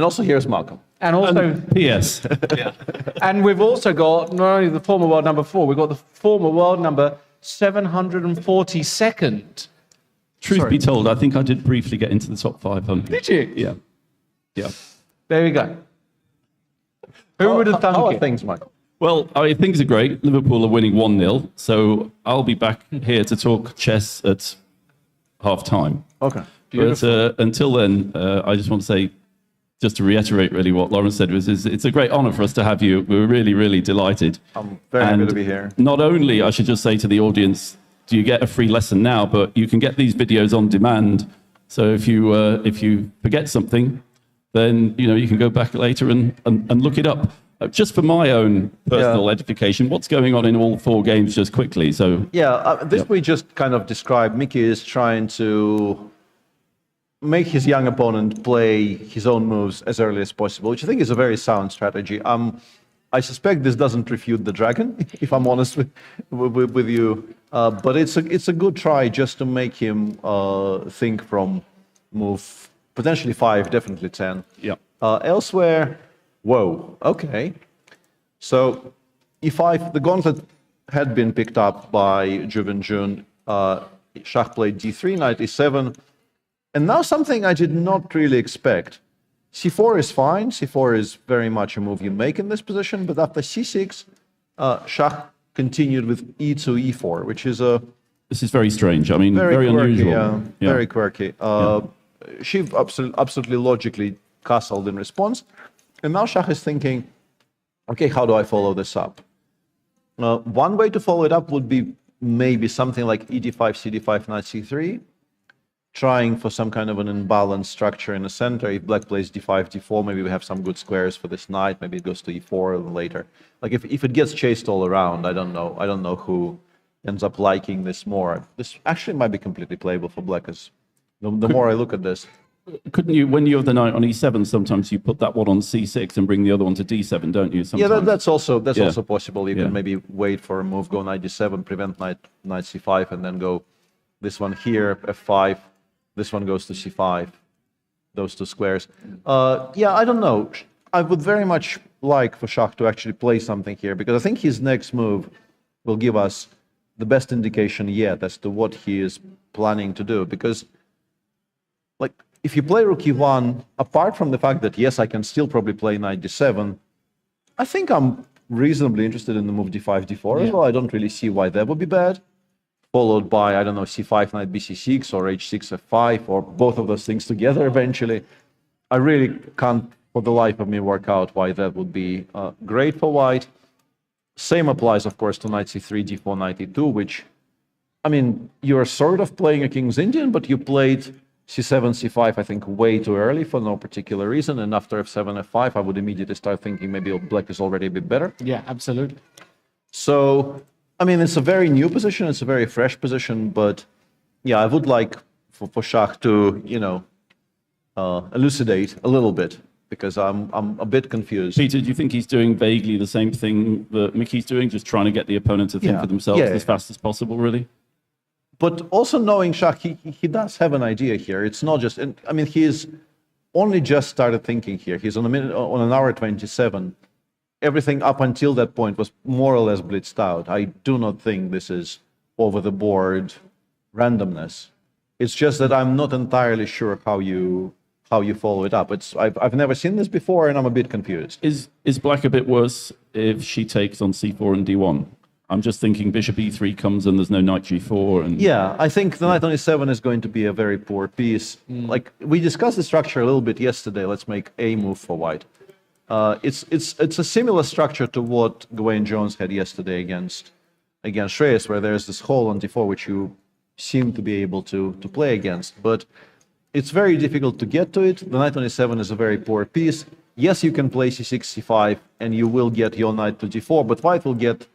also here's Malcolm. And also PS. And we've also got not only the former world number 4, we've got the former world number 742nd. Truth be told, I think I did briefly get into the top 500. Did you? Yeah. Yeah. There we go. Who would have thunk How are it? things, Michael? Well, things are great. Liverpool are winning 1-0, so I'll be back here to talk chess at half-time. Okay. But until then, I just want to say, just to reiterate really what Lauren said, it's a great honour for us to have you. We're really, really delighted. I'm very happy to be here. Not only, I should just say to the audience, do you get a free lesson now, but you can get these videos on demand. So if you forget something, then you can go back later and look it up. Just for my own personal edification, what's going on in all 4 games just quickly? So we just kind of described. Mickey is trying to make his young opponent play his own moves as early as possible, which I think is a very sound strategy. I suspect this doesn't refute the dragon, if I'm honest with you. But it's a good try just to make him think from move potentially 5, definitely 10. Yeah. Elsewhere, whoa, okay. So if the gauntlet had been picked up by Juven Jun, Shah played d3, knight e7, and now something I did not really expect. c4 is fine. c4 is very much a move you make in this position, but after c6, Shah continued with e2, e4, which is This is very strange. I mean, very quirky, unusual. Very quirky. She absolutely logically castled in response. And now Shah is thinking, okay, how do I follow this up? One way to follow it up would be maybe something like ed5, cd5, knight c3, trying for some kind of an imbalanced structure in the center. If black plays d5, d4, maybe we have some good squares for this knight. Maybe it goes to e4 later. Like if it gets chased all around, I don't know who ends up liking this more. This actually might be completely playable for black. As the more I look at this. Couldn't you, when you have the knight on e7, sometimes you put that one on c6 and bring the other one to d7, don't you? Sometimes? Yeah, that's also possible. You can maybe wait for a move, go knight d7, prevent knight c5, and then go this one here, f5. This one goes to c5. Those 2 squares. I don't know. I would very much like for Shah to actually play something here, because I think his next move will give us the best indication yet as to what he is planning to do. Because, like, if you play rook e1, apart from the fact that, yes, I can still probably play knight d7, I think I'm reasonably interested in the move d5, d4 as well. I don't really see why that would be bad. Followed by, I don't know, c5, knight bc6, or h6, f5, or both of those things together eventually. I really can't, for the life of me, work out why that would be great for white. Same applies, of course, to knight c3, d4, knight e2, which, I mean, you're sort of playing a King's Indian, but you played c7, c5, I think, way too early for no particular reason. And after f7, f5, I would immediately start thinking maybe black is already a bit better. Yeah, absolutely. So, I mean, it's a very new position. It's a very fresh position. But, yeah, I would like for Shah to, elucidate a little bit, because I'm a bit confused. Peter, do you think he's doing vaguely the same thing that Mickey's doing, just trying to get the opponent to think for themselves as fast as possible, really? But also knowing Shah, he does have an idea here. It's not just, I mean, he is only just started thinking here. He's on an hour 27. Everything up until that point was more or less blitzed out. I do not think this is over the board randomness. It's just that I'm not entirely sure how you follow it up. I've never seen this before, and I'm a bit confused. Is black a bit worse if she takes on c4 and d1? I'm just thinking bishop e3 comes and there's no knight g4. And yeah, I think the knight on e7 is going to be a very poor piece. Like we discussed the structure a little bit yesterday. Let's make a move for white. It's a similar structure to what Gawain Jones had yesterday against Reyes, where there's this hole on d4 which you seem to be able to play against, but it's very difficult to get to it. The knight on e7 is a very poor piece. Yes, you can play c6, c5, and you will get your knight to d4, but white will get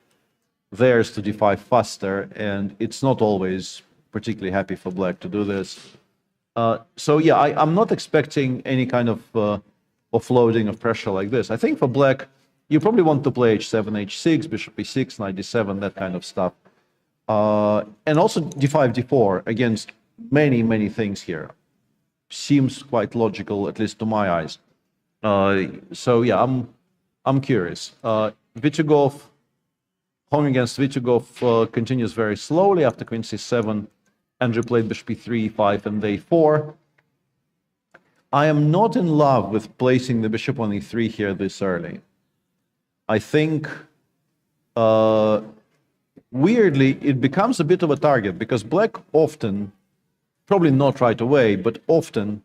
theirs to d5 faster, and it's not always particularly happy for black to do this. So yeah, I'm not expecting any kind of offloading of pressure like this. I think for black, you probably want to play h7, h6, bishop e6, knight d7, that kind of stuff. And also d5, d4 against many things here. Seems quite logical, at least to my eyes. So yeah, I'm curious. Vichugov, Hong against Vichugov continues very slowly after queen c7. Andrew played bishop e3, e5, and a4. I am not in love with placing the bishop on e3 here this early. I think, weirdly, it becomes a bit of a target because black often, probably not right away, but often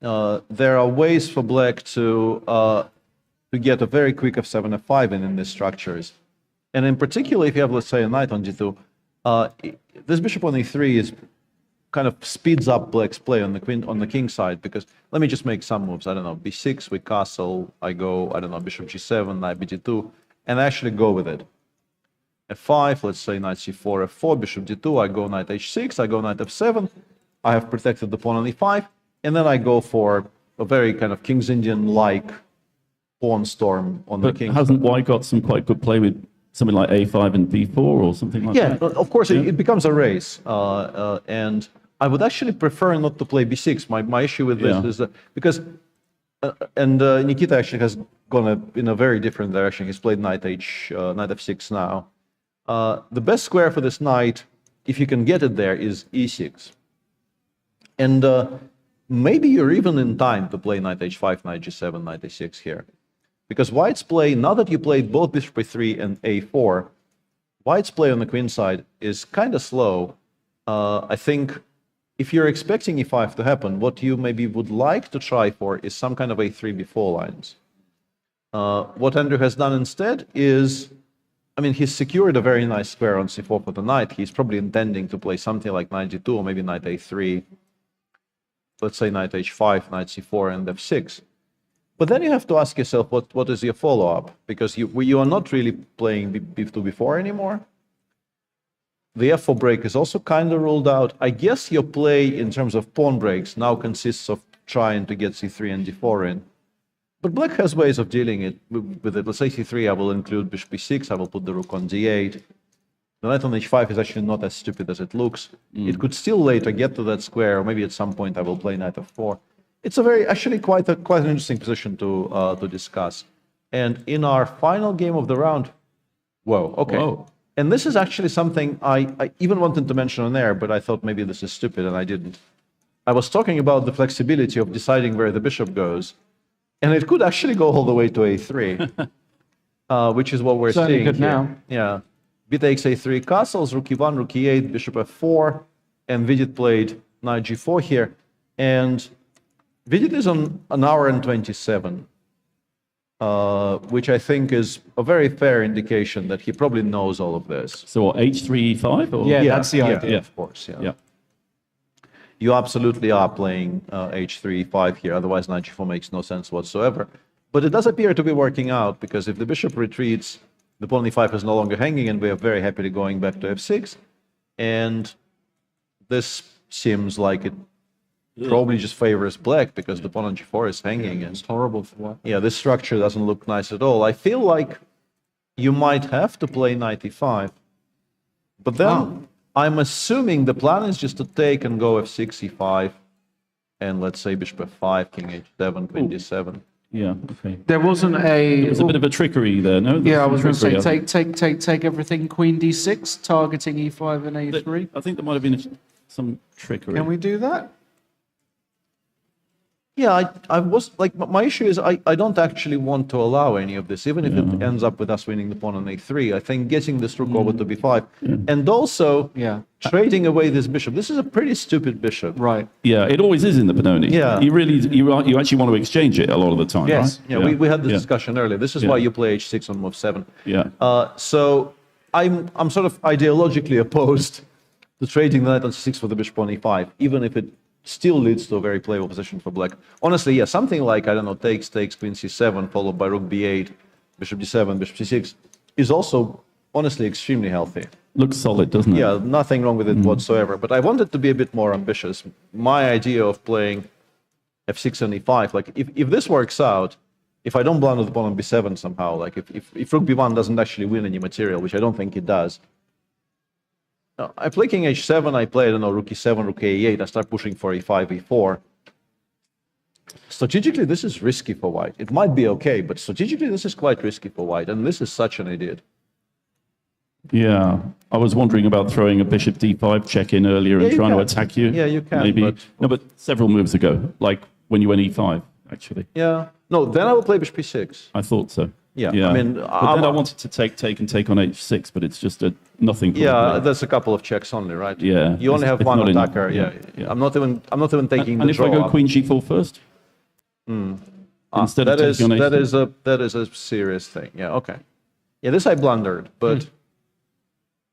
there are ways for black to get a very quick f7, f5 in these structures. And in particular, if you have, let's say, a knight on d2, this bishop on e3 is kind of speeds up black's play on the king side, because let me just make some moves. I don't know, b6 with castle, I go, I don't know, bishop g7, knight b2, and I actually go with it. f5, let's say knight c4, f4, bishop d2, I go knight h6, I go knight f7, I have protected the pawn on e5, and then I go for a very kind of King's Indian-like pawn storm on the king. Hasn't white got some quite good play with something like a5 and b4 or something like that? Yeah, of course, it becomes a race. And I would actually prefer not to play b6. My issue with this is that, because, Nikita actually has gone in a very different direction. He's played knight f6 now. The best square for this knight, if you can get it there, is e6. And maybe you're even in time to play knight h5, knight g7, knight a6 here. Because white's play, now that you played both bishop e3 and a4, white's play on the queen side is kind of slow. I think if you're expecting e5 to happen, what you maybe would like to try for is some kind of a3 b4 lines. What Andrew has done instead is, I mean, he's secured a very nice square on c4 for the knight. He's probably intending to play something like knight g2 or maybe knight a3. Let's say knight h5, knight c4, and f6. But then you have to ask yourself, what is your follow-up? Because you are not really playing b2, b4 anymore. The f4 break is also kind of ruled out. I guess your play in terms of pawn breaks now consists of trying to get c3 and d4 in. But black has ways of dealing with it. Let's say c3, I will include bishop b6, I will put the rook on d8. The knight on h5 is actually not as stupid as it looks. It could still later get to that square, or maybe at some point I will play knight f4. It's actually quite an interesting position to discuss. And in our final game of the round, whoa, okay. Whoa. And this is actually something I even wanted to mention on air, but I thought maybe this is stupid and I didn't. I was talking about the flexibility of deciding where the bishop goes, and it could actually go all the way to a3, which is what we're seeing here. Now. Yeah, b takes a3 castles, rook e1, rook e8, bishop f4, and Vidit played knight g4 here, and Vidit is on an hour and 27, which I think is a very fair indication that he probably knows all of this. So what, h3, e5? Or? Yeah, that's the idea, of course. Yeah. You absolutely are playing h3, e5 here, otherwise knight g4 makes no sense whatsoever. But it does appear to be working out, because if the bishop retreats, the pawn e5 is no longer hanging, and we are very happily going back to f6. And this seems like it probably just favors black, because the pawn on g4 is hanging. And it's horrible for black. Yeah, this structure doesn't look nice at all. I feel like you might have to play knight e5. But then I'm assuming the plan is just to take and go f6, e5, and let's say bishop f5, king h7, queen d7. Yeah, okay. There wasn't a. There was a bit of a trickery there, no? Yeah, I was going to say, Trickery, take everything, queen d6, targeting e5 and a3. I think there might have been some trickery. Can we do that? Yeah, I was like, my issue is I don't actually want to allow any of this, even if it ends up with us winning the pawn on a3. I think getting this rook over to b5 and also trading away this bishop. This is a pretty stupid bishop. Right. Yeah, it always is in the Benoni. Yeah. You actually want to exchange it a lot of the time, Yes. right? Yeah, we had this discussion earlier. This is why you play h6 on move 7. Yeah. So I'm sort of ideologically opposed to trading the knight on c6 for the bishop on e5, even if it still leads to a very playable position for black. Honestly, yeah, something like, I don't know, takes, queen c7, followed by rook b8, bishop d7, bishop c6, is also, honestly, extremely healthy. Looks solid, doesn't it? Yeah, nothing wrong with it whatsoever. But I wanted to be a bit more ambitious. My idea of playing f6 and e5, like, if this works out, if I don't blunder the pawn on b7 somehow, like, if rook b1 doesn't actually win any material, which I don't think it does, I play king h7, I play, I don't know, rook e7, rook a8, I start pushing for e5, e4. Strategically, this is risky for white. It might be okay, but strategically, this is quite risky for white, and this is such an idiot. Yeah, I was wondering about throwing a bishop d5 check in earlier and trying to attack you. Yeah, you can. Maybe. But several moves ago, like when you went e5, actually. Yeah. No, then I will play bishop e6. I thought so. Yeah. I mean, but then I wanted to take on h6, but it's just nothing. Yeah, there's a couple of checks only, right? Yeah. You only have It's one not attacker. enough. Yeah. I'm not even taking And the if draw. I go queen g4 first? Instead of taking on h6? that is a serious thing. Yeah. Okay. Yeah, this I blundered, but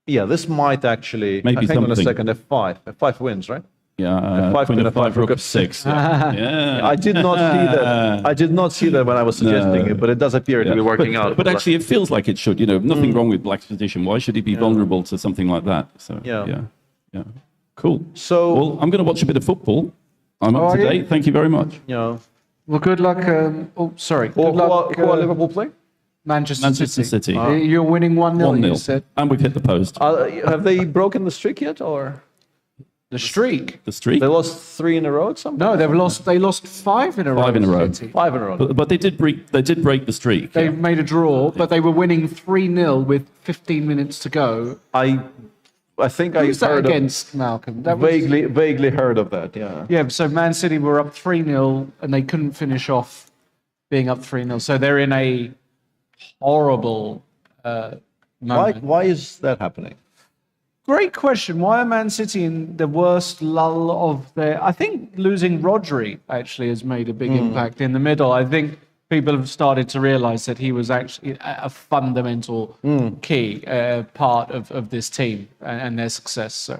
yeah, this might actually. Maybe hang on a something. second. F5. F5 wins, right? Yeah, F5 queen to f5, F5, rook rook f6. Yeah. Yeah. I did not see that. I did not see that when I was suggesting it, but it does appear to be working out. But actually, it feels like it should. Nothing wrong with black's position. Why should he be vulnerable to something like that? So yeah. Cool. So well, I'm going to watch a bit of football. I'm up to date. Thank you very much. Yeah. Well, good luck. Sorry. Good luck. Who are Liverpool playing? Manchester City. You're winning 1-0, you said. And we've hit the post. Have they broken the streak yet, or the streak? The streak? They lost 3 in a row. No, they lost 5 in a row. 5 in a row. City. 5 in a row. But they did break the streak. They made a draw, but they were winning 3-0 with 15 minutes to go. I think I Who's that heard against, Malcolm? That was... vaguely heard of that. Yeah. Yeah. So Man City were up 3-0 and they couldn't finish off being up 3-0. So they're in a horrible moment. Why is that happening? Great question. Why are Man City in the worst lull of their... I think losing Rodri actually has made a big impact in the middle. I think people have started to realise that he was actually a fundamental key part of this team and their success.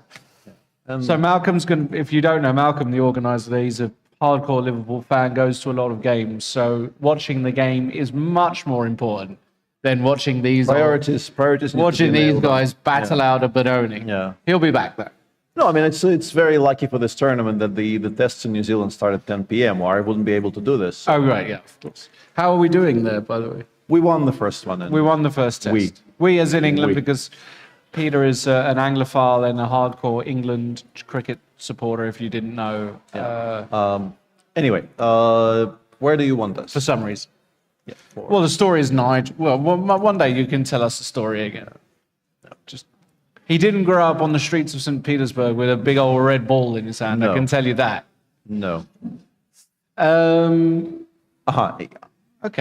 So Malcolm's going to... If you don't know Malcolm, the organiser, he's a hardcore Liverpool fan, goes to a lot of games. So watching the game is much more important than watching these priorities. Watching these guys battle out a Benoni. Yeah, he'll be back there. No, I mean it's very lucky for this tournament that the tests in New Zealand start at 10 p.m. or I wouldn't be able to do this. Oh right, yeah, of course. How are we doing there, by the way? We won the first one. We won the first test. We as in England, because Peter is an Anglophile and a hardcore England cricket supporter. If you didn't know. Anyway, where do you want us? For some reason. Yeah, well, the story is Nigel. Well, one day you can tell us the story again. He didn't grow up on the streets of St. Petersburg with a big old red ball in his hand. No. I can tell you that. No. Okay.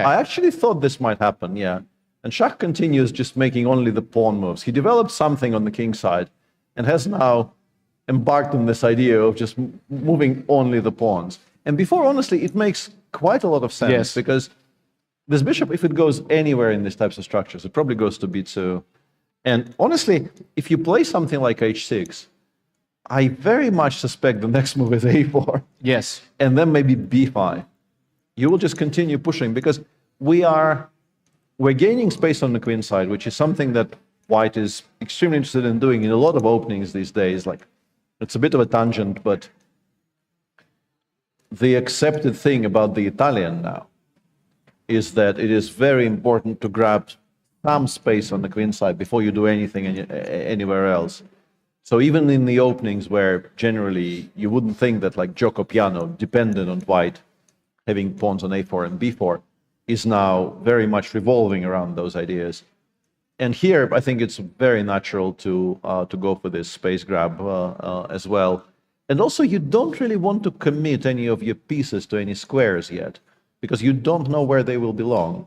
I actually thought this might happen, yeah. And Shah continues just making only the pawn moves. He developed something on the king side and has now embarked on this idea of just moving only the pawns. And before, honestly, it makes quite a lot of sense because this bishop, if it goes anywhere in these types of structures, it probably goes to b2. And honestly, if you play something like h6, I very much suspect the next move is a4. Yes. And then maybe b5. You will just continue pushing because we're gaining space on the queen side, which is something that white is extremely interested in doing in a lot of openings these days. Like, it's a bit of a tangent, but the accepted thing about the Italian now is that it is very important to grab some space on the queen side before you do anything anywhere else. So even in the openings where generally you wouldn't think that like gioco piano depended on white having pawns on a4 and b4 is now very much revolving around those ideas. And here, I think it's very natural to go for this space grab as well. And also, you don't really want to commit any of your pieces to any squares yet, because you don't know where they will belong.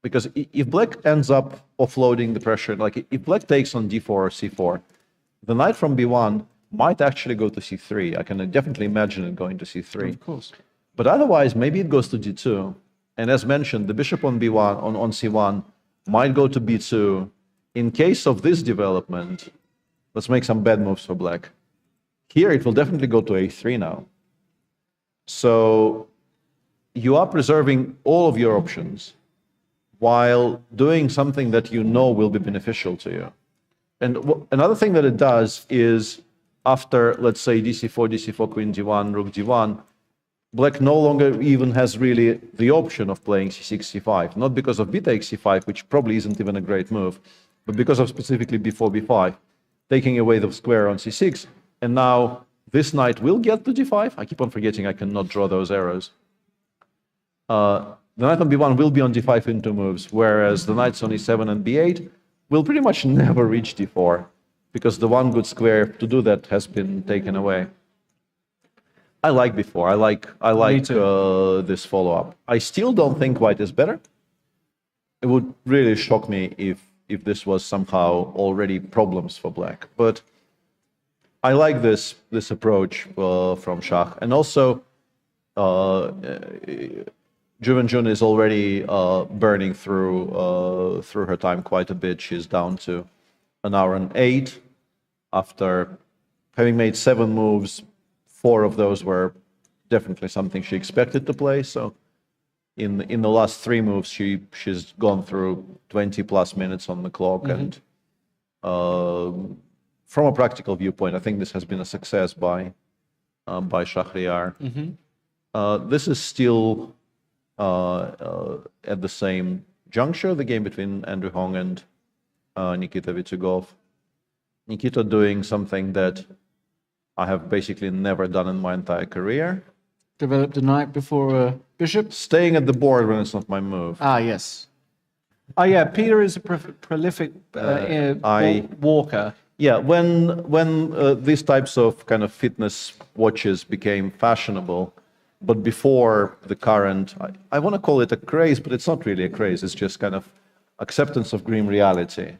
Because if black ends up offloading the pressure, like if black takes on d4 or c4, the knight from b1 might actually go to c3. I can definitely imagine it going to c3. Of course. But otherwise, maybe it goes to d2. And as mentioned, the bishop on b1, on c1, might go to b2. In case of this development, let's make some bad moves for black. Here, it will definitely go to a3 now. So you are preserving all of your options while doing something that you know will be beneficial to you. And another thing that it does is after, let's say, dc4, dc4, queen d1, rook d1, black no longer even has really the option of playing c6, c5, not because of b takes c5, which probably isn't even a great move, but because of specifically b4, b5, taking away the square on c6, and now this knight will get to d5. I keep on forgetting I cannot draw those arrows. The knight on b1 will be on d5 in 2 moves, whereas the knights on e7 and b8 will pretty much never reach d4, because the one good square to do that has been taken away. I like b4. I like this follow-up. I still don't think white is better. It would really shock me if this was somehow already problems for black. But I like this approach from Shah. And also, Juvenjun is already burning through her time quite a bit. She's down to an hour and 8 after having made 7 moves. 4 of those were definitely something she expected to play. So in the last 3 moves, she's gone through 20 plus minutes on the clock. And from a practical viewpoint, I think this has been a success by Shahryar. This is still at the same juncture, the game between Andrew Hong and Nikita Vitsugov. Nikita doing something that I have basically never done in my entire career. Developed a knight before a bishop? Staying at the board when it's not my move. Ah, yes. Oh, yeah, Peter is a prolific walker. Yeah, when these types of kind of fitness watches became fashionable, but before the current, I want to call it a craze, but it's not really a craze. It's just kind of acceptance of grim reality.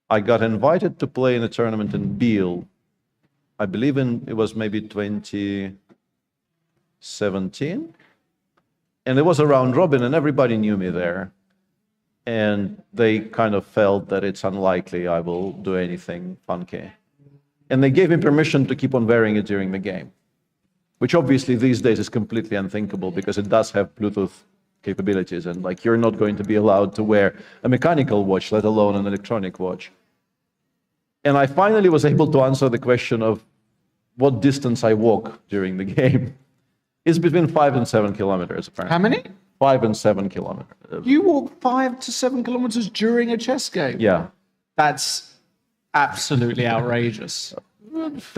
I got invited to play in a tournament in Biel. I believe it was maybe 2017. And it was a round robin and everybody knew me there. And they kind of felt that it's unlikely I will do anything funky. And they gave me permission to keep on wearing it during the game, which obviously these days is completely unthinkable because it does have Bluetooth capabilities. And like you're not going to be allowed to wear a mechanical watch, let alone an electronic watch. And I finally was able to answer the question of what distance I walk during the game. It's between 5 and 7 kilometers, apparently. How many? 5 and 7 kilometers. You walk 5 to 7 kilometers during a chess game? Yeah. That's absolutely outrageous.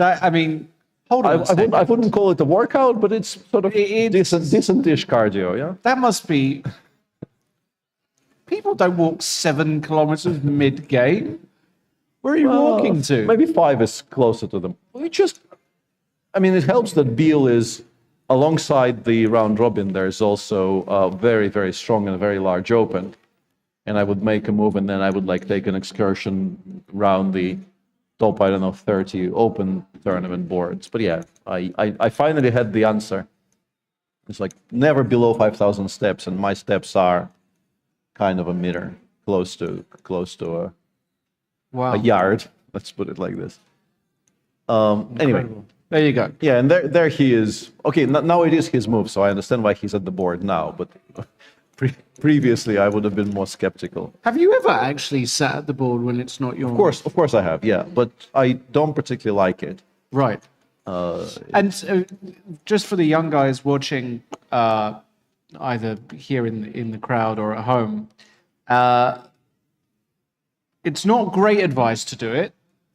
I mean, hold on I wouldn't call it a workout, but it's sort of decent-ish cardio, yeah? That must be... People don't walk 7 kilometers mid-game. Where are you walking to? Maybe 5 is closer to them. It helps that Biel is, alongside the round robin, there's also a very, very strong and very large open. And I would make a move and then I would take an excursion around the top, 30 open tournament boards. But yeah, I finally had the answer. It's never below 5,000 steps, and my steps are kind of a meter, close to a yard. Let's put it like this. Anyway, there you go. Yeah, and there he is. Okay, now it is his move, so I understand why he's at the board now. But previously, I would have been more skeptical. Have you ever actually sat at the board when it's not your? Of course, I have. Yeah, but I don't particularly like it. Right. And just for the young guys watching, either here in the crowd or at home, it's not great advice to do it,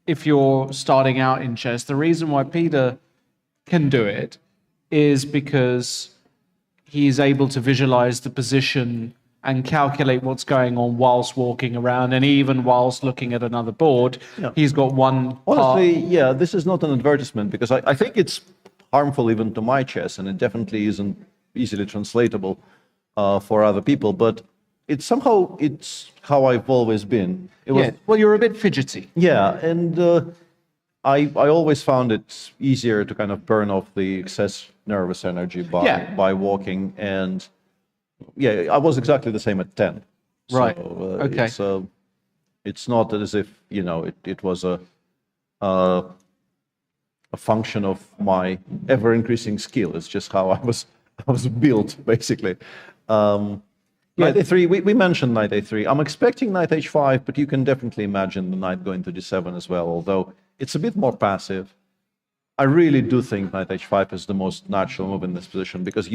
if you're starting out in chess. The reason why Peter can do it is because he's able to visualize the position and calculate what's going on whilst walking around, and even whilst looking at another board. Yeah. He's got one Honestly, yeah, this is not an advertisement, because I think it's harmful even to my chess, and it definitely isn't easily translatable for other people, but it's how I've always been. Well, you're a bit fidgety. Yeah, and I always found it easier to kind of burn off the excess nervous energy by walking, and yeah, I was exactly the same at 10. Right. So, Okay. It's not as if, you know, it was a function of my ever-increasing skill. It's just how I was built, basically. Knight a3, we mentioned knight a3. I'm expecting knight h5, but you can definitely imagine the knight going to d7 as well, although it's a bit more passive. I really do think knight h5 is the most natural move in this position, because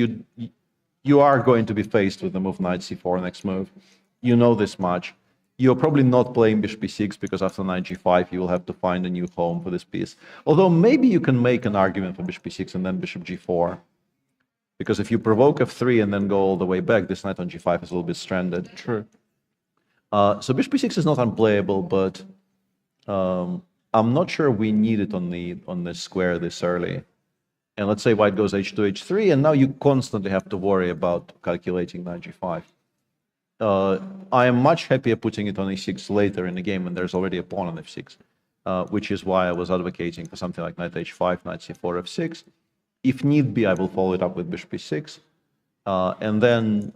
you are going to be faced with the move knight c4 next move. You know this much. You're probably not playing bishop b6, because after knight g5 you will have to find a new home for this piece. Although maybe you can make an argument for bishop b6 and then bishop g4. Because if you provoke f3 and then go all the way back, this knight on g5 is a little bit stranded. True. So bishop b6 is not unplayable, but I'm not sure we need it on this square this early. And let's say white goes h2, h3, and now you constantly have to worry about calculating knight g5. I am much happier putting it on e6 later in the game when there's already a pawn on f6, which is why I was advocating for something like knight h5, knight c4, f6. If need be, I will follow it up with bishop e6. And then,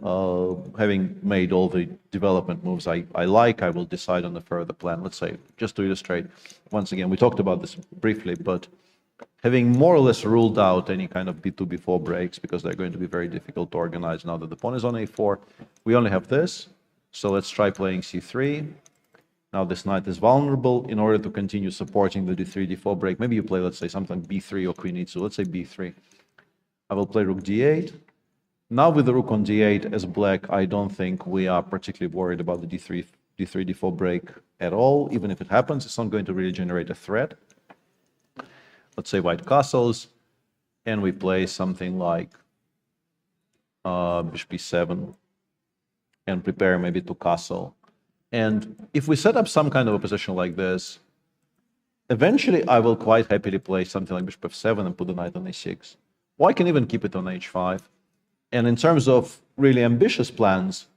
having made all the development moves I like, I will decide on the further plan. Let's say, just to illustrate, once again, we talked about this briefly, but having more or less ruled out any kind of b2, b4 breaks, because they're going to be very difficult to organize now that the pawn is on a4, we only have this. So let's try playing c3. Now this knight is vulnerable. In order to continue supporting the d3, d4 break, maybe you play, let's say, something b3 or queen e2. Let's say b3. I will play rook d8. Now with the rook on d8 as black, I don't think we are particularly worried about the d3, d4 break at all. Even if it happens, it's not going to really generate a threat. Let's say white castles, and we play something like bishop b7 and prepare maybe to castle. And if we set up some kind of a position like this, eventually I will quite happily play something like bishop f7 and put the knight on a6. Or I can even keep it on h5. And in terms of really ambitious plans,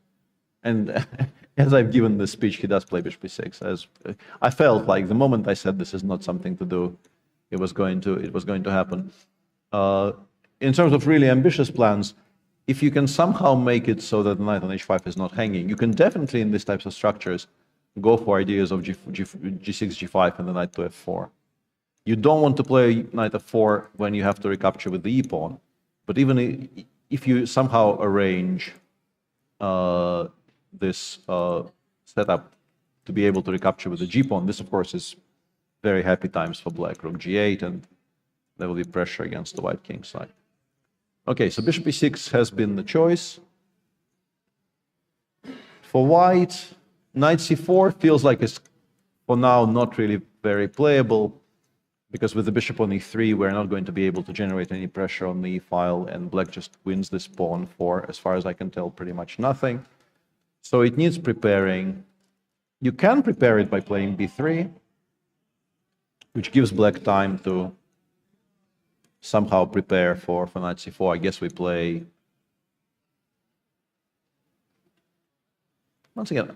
and as I've given the speech, he does play bishop b6. As I felt like the moment I said this is not something to do, it was going to happen. In terms of really ambitious plans, if you can somehow make it so that the knight on h5 is not hanging, you can definitely, in these types of structures, go for ideas of g6, g5, and the knight to f4. You don't want to play knight f4 when you have to recapture with the e-pawn. But even if you somehow arrange this setup to be able to recapture with the g-pawn, this, of course, is very happy times for black. Rook g8, and there will be pressure against the white king side. Okay, so bishop e6 has been the choice. For white, knight c4 feels like it's, for now, not really very playable, because with the bishop on e3, we're not going to be able to generate any pressure on the e-file, and black just wins this pawn for, as far as I can tell, pretty much nothing. So it needs preparing. You can prepare it by playing b3, which gives black time to somehow prepare for knight c4. I guess we play... Once again,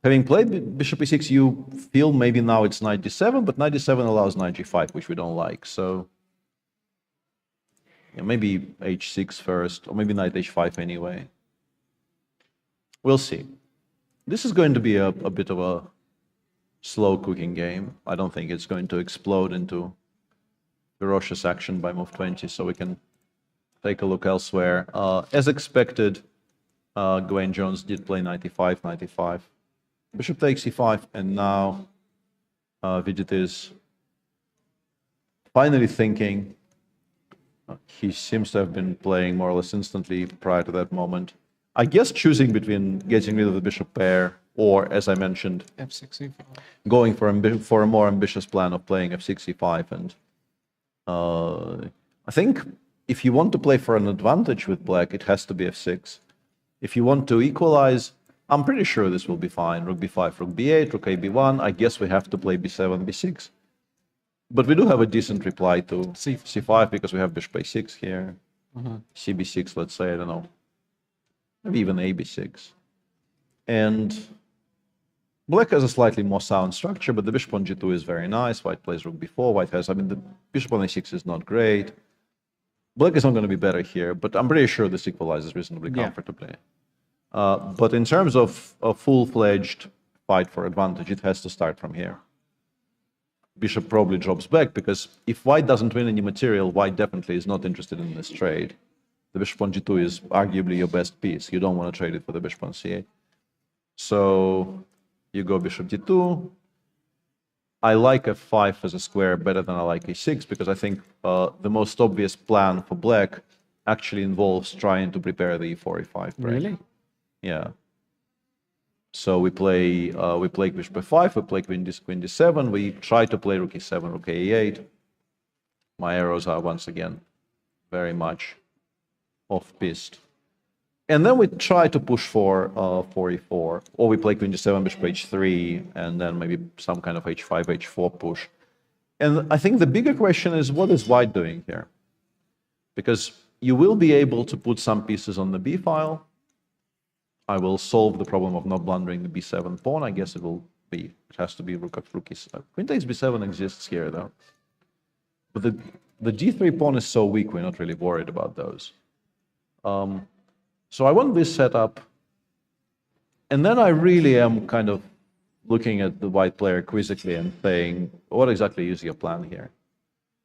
having played bishop e6, you feel maybe now it's knight d7, but knight d7 allows knight g5, which we don't like. So yeah, maybe h6 first, or maybe knight h5 anyway. We'll see. This is going to be a bit of a slow cooking game. I don't think it's going to explode into ferocious action by move 20, so we can take a look elsewhere. As expected, Gawain Jones did play knight e5, knight e5. Bishop takes e5, and now Vidit is finally thinking. He seems to have been playing more or less instantly prior to that moment. I guess choosing between getting rid of the bishop pair or, as I mentioned, F6, going for a more ambitious plan of playing f6, e5. And I think if you want to play for an advantage with black, it has to be f6. If you want to equalize, I'm pretty sure this will be fine. Rook b5, rook b8, rook a b1. I guess we have to play b7, b6. But we do have a decent reply to c5 because we have bishop a6 here. cb6, let's say, I don't know. Maybe even a b6. And black has a slightly more sound structure, but the bishop on g2 is very nice. White plays rook b4. White has, I mean, the bishop on a6 is not great. Black is not going to be better here, but I'm pretty sure this equalizes reasonably comfortably. But in terms of a full-fledged fight for advantage, it has to start from here. Bishop probably drops back, because if white doesn't win any material, white definitely is not interested in this trade. The bishop on g2 is arguably your best piece. You don't want to trade it for the bishop on c8. So you go bishop d2. I like f5 as a square better than I like a6, because I think the most obvious plan for black actually involves trying to prepare the e4, e5 break. Really? Yeah. So we play bishop f5, we play queen d7, we try to play rook e7, rook a8. My arrows are once again very much off-piste. And then we try to push for e4, or we play queen d7, bishop h3, and then maybe some kind of h5, h4 push. And I think the bigger question is, what is white doing here? Because you will be able to put some pieces on the b file. I will solve the problem of not blundering the b7 pawn. I guess it has to be rook e7. Queen takes b7 exists here, though. But the d3 pawn is so weak, we're not really worried about those. So I want this setup, and then I really am kind of looking at the white player quizzically and saying, what exactly is your plan here?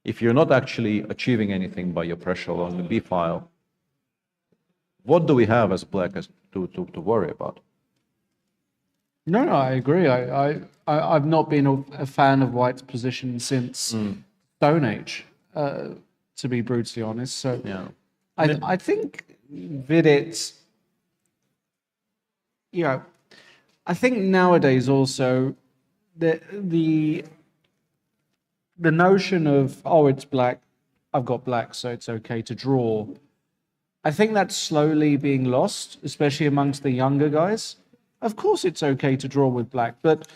If you're not actually achieving anything by your pressure along the b file, what do we have as black to worry about? No, I agree. I've not been a fan of white's position since Stone Age, to be brutally honest. So yeah. I think Vidit, I think nowadays also the notion of, oh, it's black, I've got black, so it's okay to draw. I think that's slowly being lost, especially amongst the younger guys. Of course it's okay to draw with black, but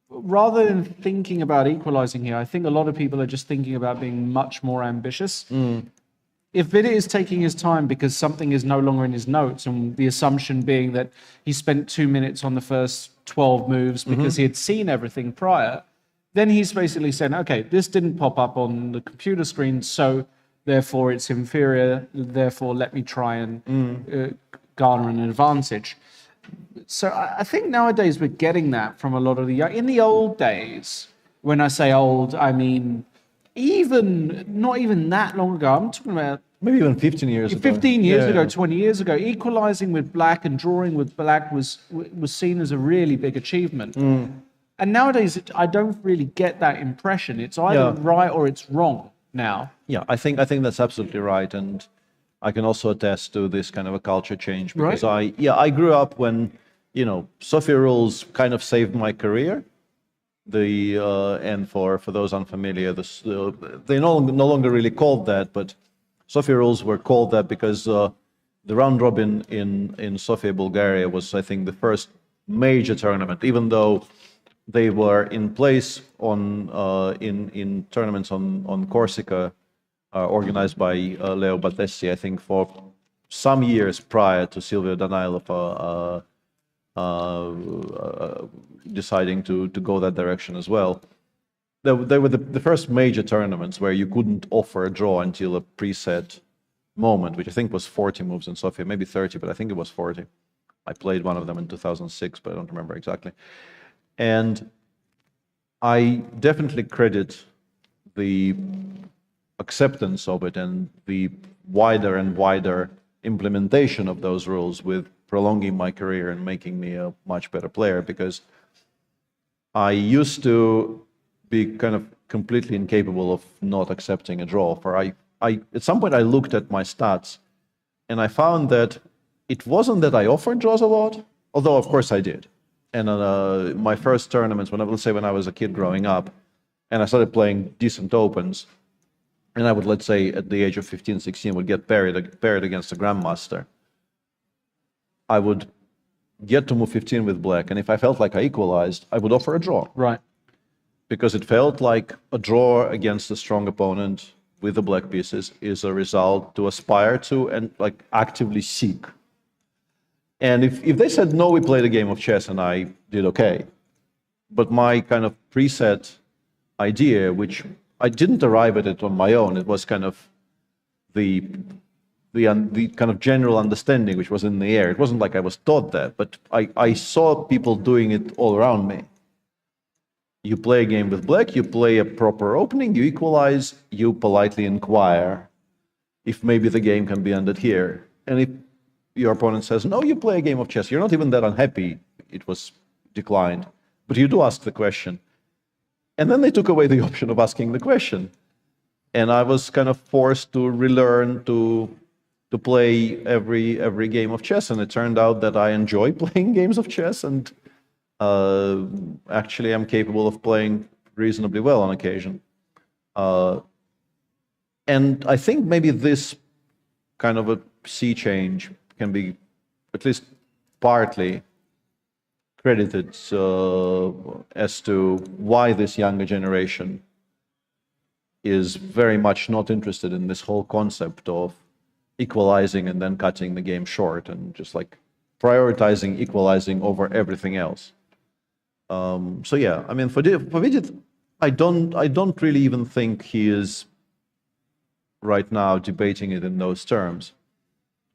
rather than thinking about equalizing here, I think a lot of people are just thinking about being much more ambitious. If Vidit is taking his time because something is no longer in his notes, and the assumption being that he spent 2 minutes on the first 12 moves because he had seen everything prior, then he's basically saying, okay, this didn't pop up on the computer screen, so therefore it's inferior, therefore let me try and garner an advantage. So I think nowadays we're getting that from a lot of the young. In the old days, when I say old, I mean not even that long ago, I'm talking about maybe even 15 years ago. 15 years ago, 20 years ago, equalizing with black and drawing with black was seen as a really big achievement. And nowadays, I don't really get that impression. It's either right or it's wrong now. Yeah, I think that's absolutely right, and I can also attest to this kind of a culture change, because I grew up when, Sophia rules kind of saved my career. And for those unfamiliar, they no longer really called that, but Sophia rules were called that because the round robin in Sofia, Bulgaria was, I think, the first major tournament, even though they were in place in tournaments on Corsica, organized by Leo Battesi, I think, for some years prior to Silvio Danailov deciding to go that direction as well. They were the first major tournaments where you couldn't offer a draw until a preset moment, which I think was 40 moves in Sofia, maybe 30, but I think it was 40. I played one of them in 2006, but I don't remember exactly. And I definitely credit the acceptance of it and the wider and wider implementation of those rules with prolonging my career and making me a much better player, because I used to be kind of completely incapable of not accepting a draw. At some point I looked at my stats and I found that it wasn't that I offered draws a lot, although of course I did. And my first tournaments, let's say when I was a kid growing up, and I started playing decent opens, and I would, let's say, at the age of 15, 16, would get paired against a grandmaster. I would get to move 15 with black, and if I felt like I equalized, I would offer a draw. Right. Because it felt like a draw against a strong opponent with the black pieces is a result to aspire to and like actively seek. And if they said, no, we played a game of chess and I did okay. But my kind of preset idea, which I didn't arrive at it on my own, it was kind of the kind of general understanding which was in the air. It wasn't like I was taught that, but I saw people doing it all around me. You play a game with black, you play a proper opening, you equalize, you politely inquire if maybe the game can be ended here. And if your opponent says, no, you play a game of chess, you're not even that unhappy it was declined, but you do ask the question. And then they took away the option of asking the question. And I was kind of forced to relearn to play every game of chess. And it turned out that I enjoy playing games of chess, and actually I'm capable of playing reasonably well on occasion. And I think maybe this kind of a sea change can be at least partly credited as to why this younger generation is very much not interested in this whole concept of equalizing and then cutting the game short and just like prioritizing equalizing over everything else. So yeah, I mean, for Vidit, I don't really even think he is right now debating it in those terms.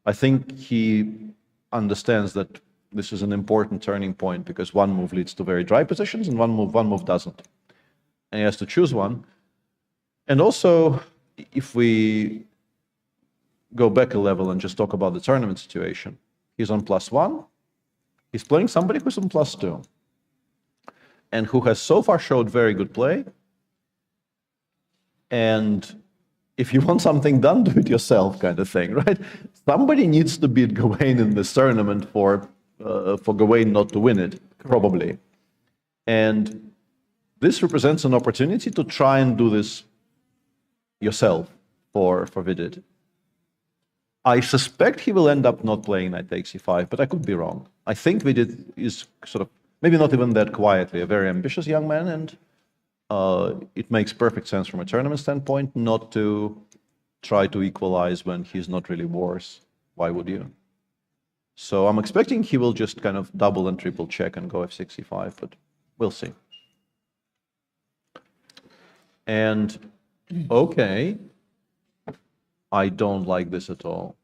I think he understands that this is an important turning point because one move leads to very dry positions and one move doesn't. And he has to choose one. And also, if we go back a level and just talk about the tournament situation, he's on +1. He's playing somebody who's on +2. And who has so far showed very good play. And if you want something done, do it yourself kind of thing, right? Somebody needs to beat Gawain in this tournament for Gawain not to win it, probably. And this represents an opportunity to try and do this yourself for Vidit. I suspect he will end up not playing knight takes e5, but I could be wrong. I think Vidit is sort of, maybe not even that quietly, a very ambitious young man, and it makes perfect sense from a tournament standpoint not to try to equalize when he's not really worse. Why would you? So I'm expecting he will just kind of double and triple check and go f6, e5, but we'll see. And okay, I don't like this at all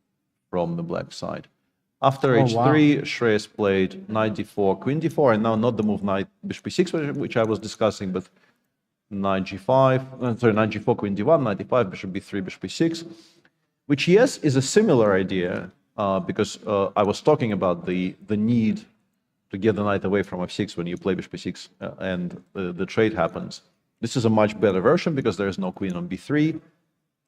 from the black side. After h3, Shreyas played knight d4, queen d4, and now not the move knight bishop b6, which I was discussing, but knight g5, sorry, knight g4, queen d1, knight d5, bishop b3, bishop b6, which, yes, is a similar idea, because I was talking about the need to get the knight away from f6 when you play bishop b6 and the trade happens. This is a much better version because there is no queen on b3.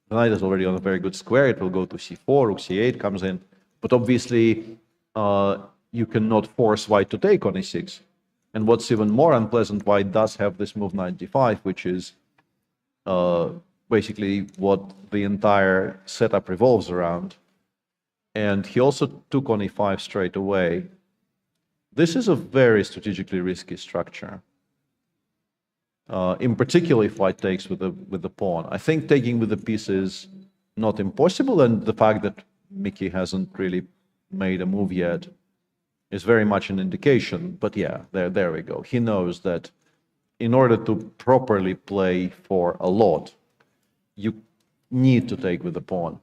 The knight is already on a very good square. It will go to c4, rook c8 comes in. But obviously, you cannot force white to take on e6. And what's even more unpleasant, white does have this move knight d5, which is basically what the entire setup revolves around. And he also took on e5 straight away. This is a very strategically risky structure. In particular, if white takes with the pawn. I think taking with the piece is not impossible, and the fact that Mickey hasn't really made a move yet is very much an indication. But yeah, there we go. He knows that in order to properly play for a lot, you need to take with the pawn.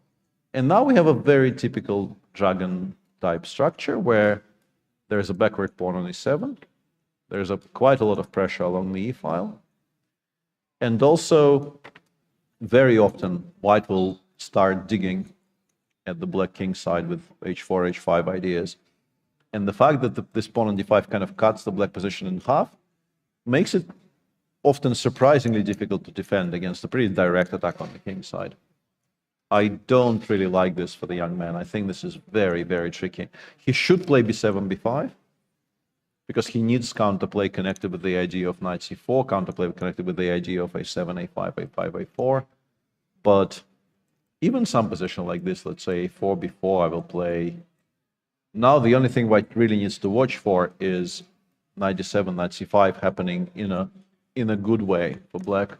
And now we have a very typical dragon type structure where there's a backward pawn on e7. There's quite a lot of pressure along the e-file. And also, very often, white will start digging at the black king side with h4, h5 ideas. And the fact that this pawn on d5 kind of cuts the black position in half makes it often surprisingly difficult to defend against a pretty direct attack on the king side. I don't really like this for the young man. I think this is very, very tricky. He should play b7, b5, because he needs counterplay connected with the idea of knight c4, counterplay connected with the idea of a7, a5, a5, a4. But even some position like this, let's say a4, b4, I will play. Now the only thing White really needs to watch for is knight d7, knight c5 happening in a good way for Black.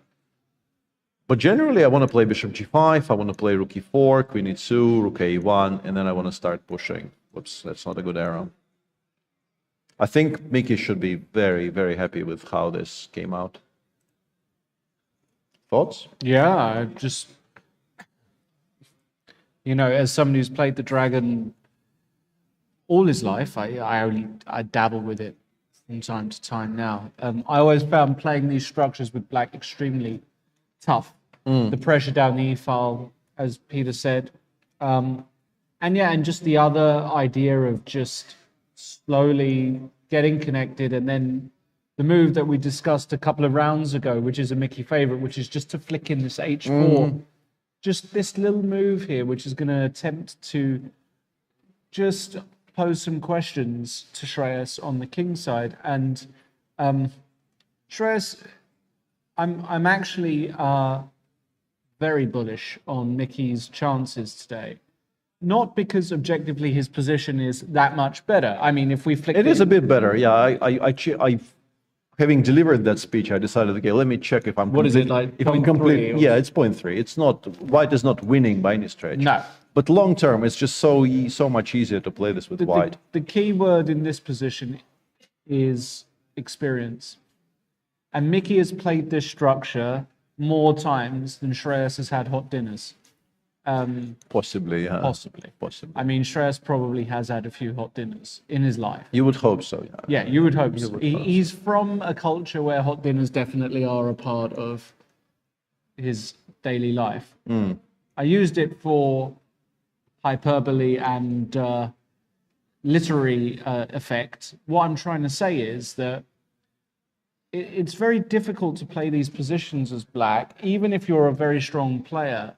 But generally, I want to play bishop g5, I want to play rook e4, queen e2, rook a1, and then I want to start pushing. Whoops, that's not a good arrow. I think Mickey should be very, very happy with how this came out. Thoughts? Yeah, I just, you know, as somebody who's played the Dragon all his life, I dabble with it from time to time now. I always found playing these structures with Black extremely tough. The pressure down the e-file, as Peter said. And just the other idea of just slowly getting connected, and then the move that we discussed a couple of rounds ago, which is a Mickey favorite, which is just to flick in this h4. Just this little move here, which is going to attempt to just pose some questions to Shreyas on the king side. And Shreyas, I'm actually very bullish on Mickey's chances today. Not because objectively his position is that much better. I mean, if we flick it is a bit better. Yeah, I having delivered that speech, I decided, okay, let me check if I'm. What is it like? If I'm complete, yeah, it's 0.3. It's not White is not winning by any stretch. No. But long term, it's just so much easier to play this with White. The key word in this position is experience. And Mickey has played this structure more times than Shreyas has had hot dinners. Possibly, yeah. Possibly. Possibly. I mean, Shreyas probably has had a few hot dinners in his life. You would hope so, yeah. Yeah, you would hope so. He's from a culture where hot dinners definitely are a part of his daily life. I used it for hyperbole and literary effect. What I'm trying to say is that it's very difficult to play these positions as Black, even if you're a very strong player,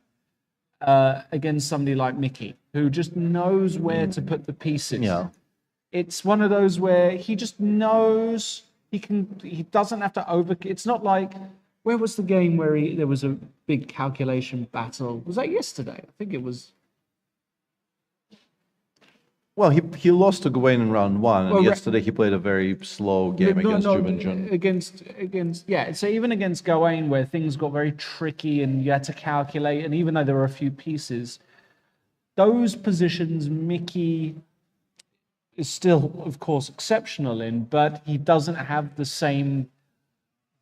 against somebody like Mickey, who just knows where to put the pieces. Yeah. It's one of those where he just knows he doesn't have to it's not like, where was the game where there was a big calculation battle? Was that yesterday? I think it was. Well, he lost to Gawain in round 1, and yesterday he played a very slow game against Juvenjun. Against, so even against Gawain, where things got very tricky and you had to calculate, and even though there were a few pieces, those positions Mickey is still, of course, exceptional in, but he doesn't have the same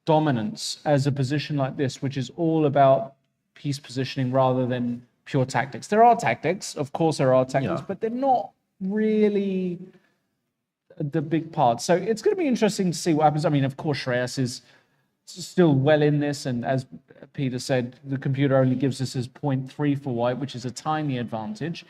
dominance as a position like this, which is all about piece positioning rather than pure tactics. There are tactics, of course there are tactics, but they're not really the big part. So it's going to be interesting to see what happens. I mean, of course, Shreyas is still well in this, and as Peter said, the computer only gives us as 0.3 for White, which is a tiny advantage.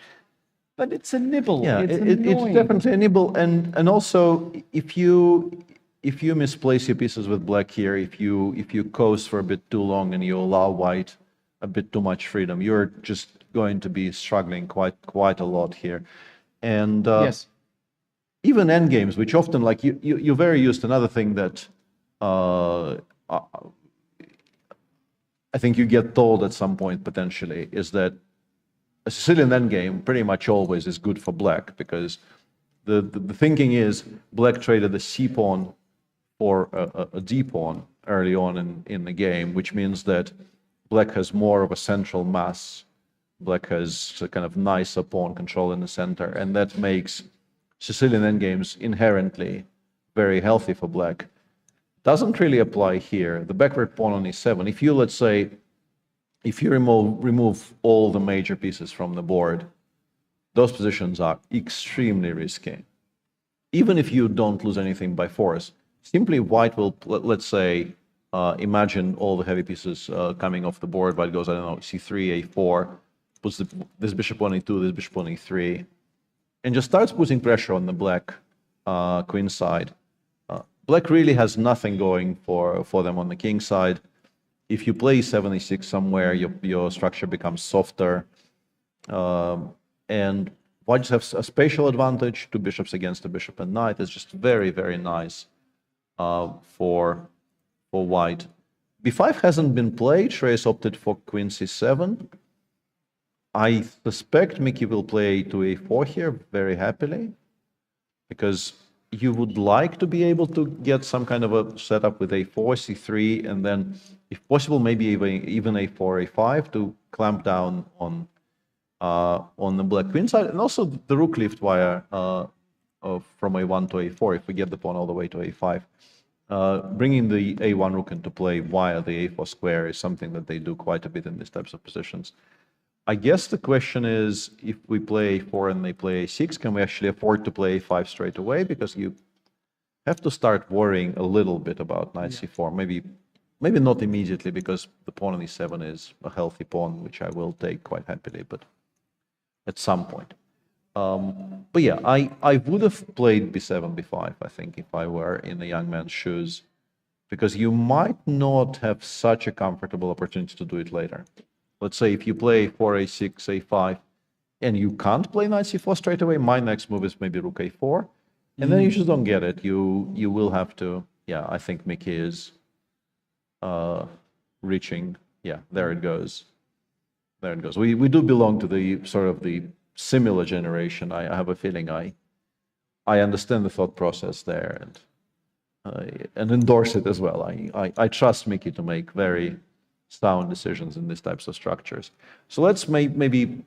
But it's a nibble. Yeah, it's definitely a nibble, and also if you misplace your pieces with Black here, if you coast for a bit too long and you allow White a bit too much freedom, you're just going to be struggling quite a lot here. And yes. Even endgames, which often, like you're very used to another thing that I think you get told at some point potentially, is that a Sicilian endgame pretty much always is good for Black, because the thinking is Black traded the C pawn for a D pawn early on in the game, which means that Black has more of a central mass. Black has a kind of nicer pawn control in the center, and that makes Sicilian endgames inherently very healthy for Black. Doesn't really apply here. The backward pawn on e7, if you, let's say, if you remove all the major pieces from the board, those positions are extremely risky. Even if you don't lose anything by force, simply White will, let's say, imagine all the heavy pieces coming off the board. White goes, I don't know, c3, a4, puts this bishop on e2, this bishop on e3, and just starts putting pressure on the Black queen side. Black really has nothing going for them on the king side. If you play 76 somewhere, your structure becomes softer. And white just have a spatial advantage, two bishops against a bishop and knight is just very, very nice for white. b5 hasn't been played. Shreyas opted for queen c7. I suspect Mickey will play to a4 here very happily, because you would like to be able to get some kind of a setup with a4, c3, and then, if possible, maybe even a4, a5 to clamp down on the black queen side, and also the rook lift via from a1 to a4 if we get the pawn all the way to a5. Bringing the a1 rook into play via the a4 square is something that they do quite a bit in these types of positions. I guess the question is, if we play a4 and they play a6, can we actually afford to play a5 straight away? Because you have to start worrying a little bit about knight c4. Maybe not immediately, because the pawn on e7 is a healthy pawn, which I will take quite happily, but at some point. But yeah, I would have played b7, b5, I think, if I were in the young man's shoes, because you might not have such a comfortable opportunity to do it later. Let's say if you play a4, a6, a5, and you can't play knight c4 straight away, my next move is maybe rook a4, and then you just don't get it. You will have to, yeah, I think Mickey is reaching, yeah, there it goes. There it goes. We do belong to the sort of the similar generation. I have a feeling I understand the thought process there and endorse it as well. I trust Mickey to make very sound decisions in these types of structures. So let's maybe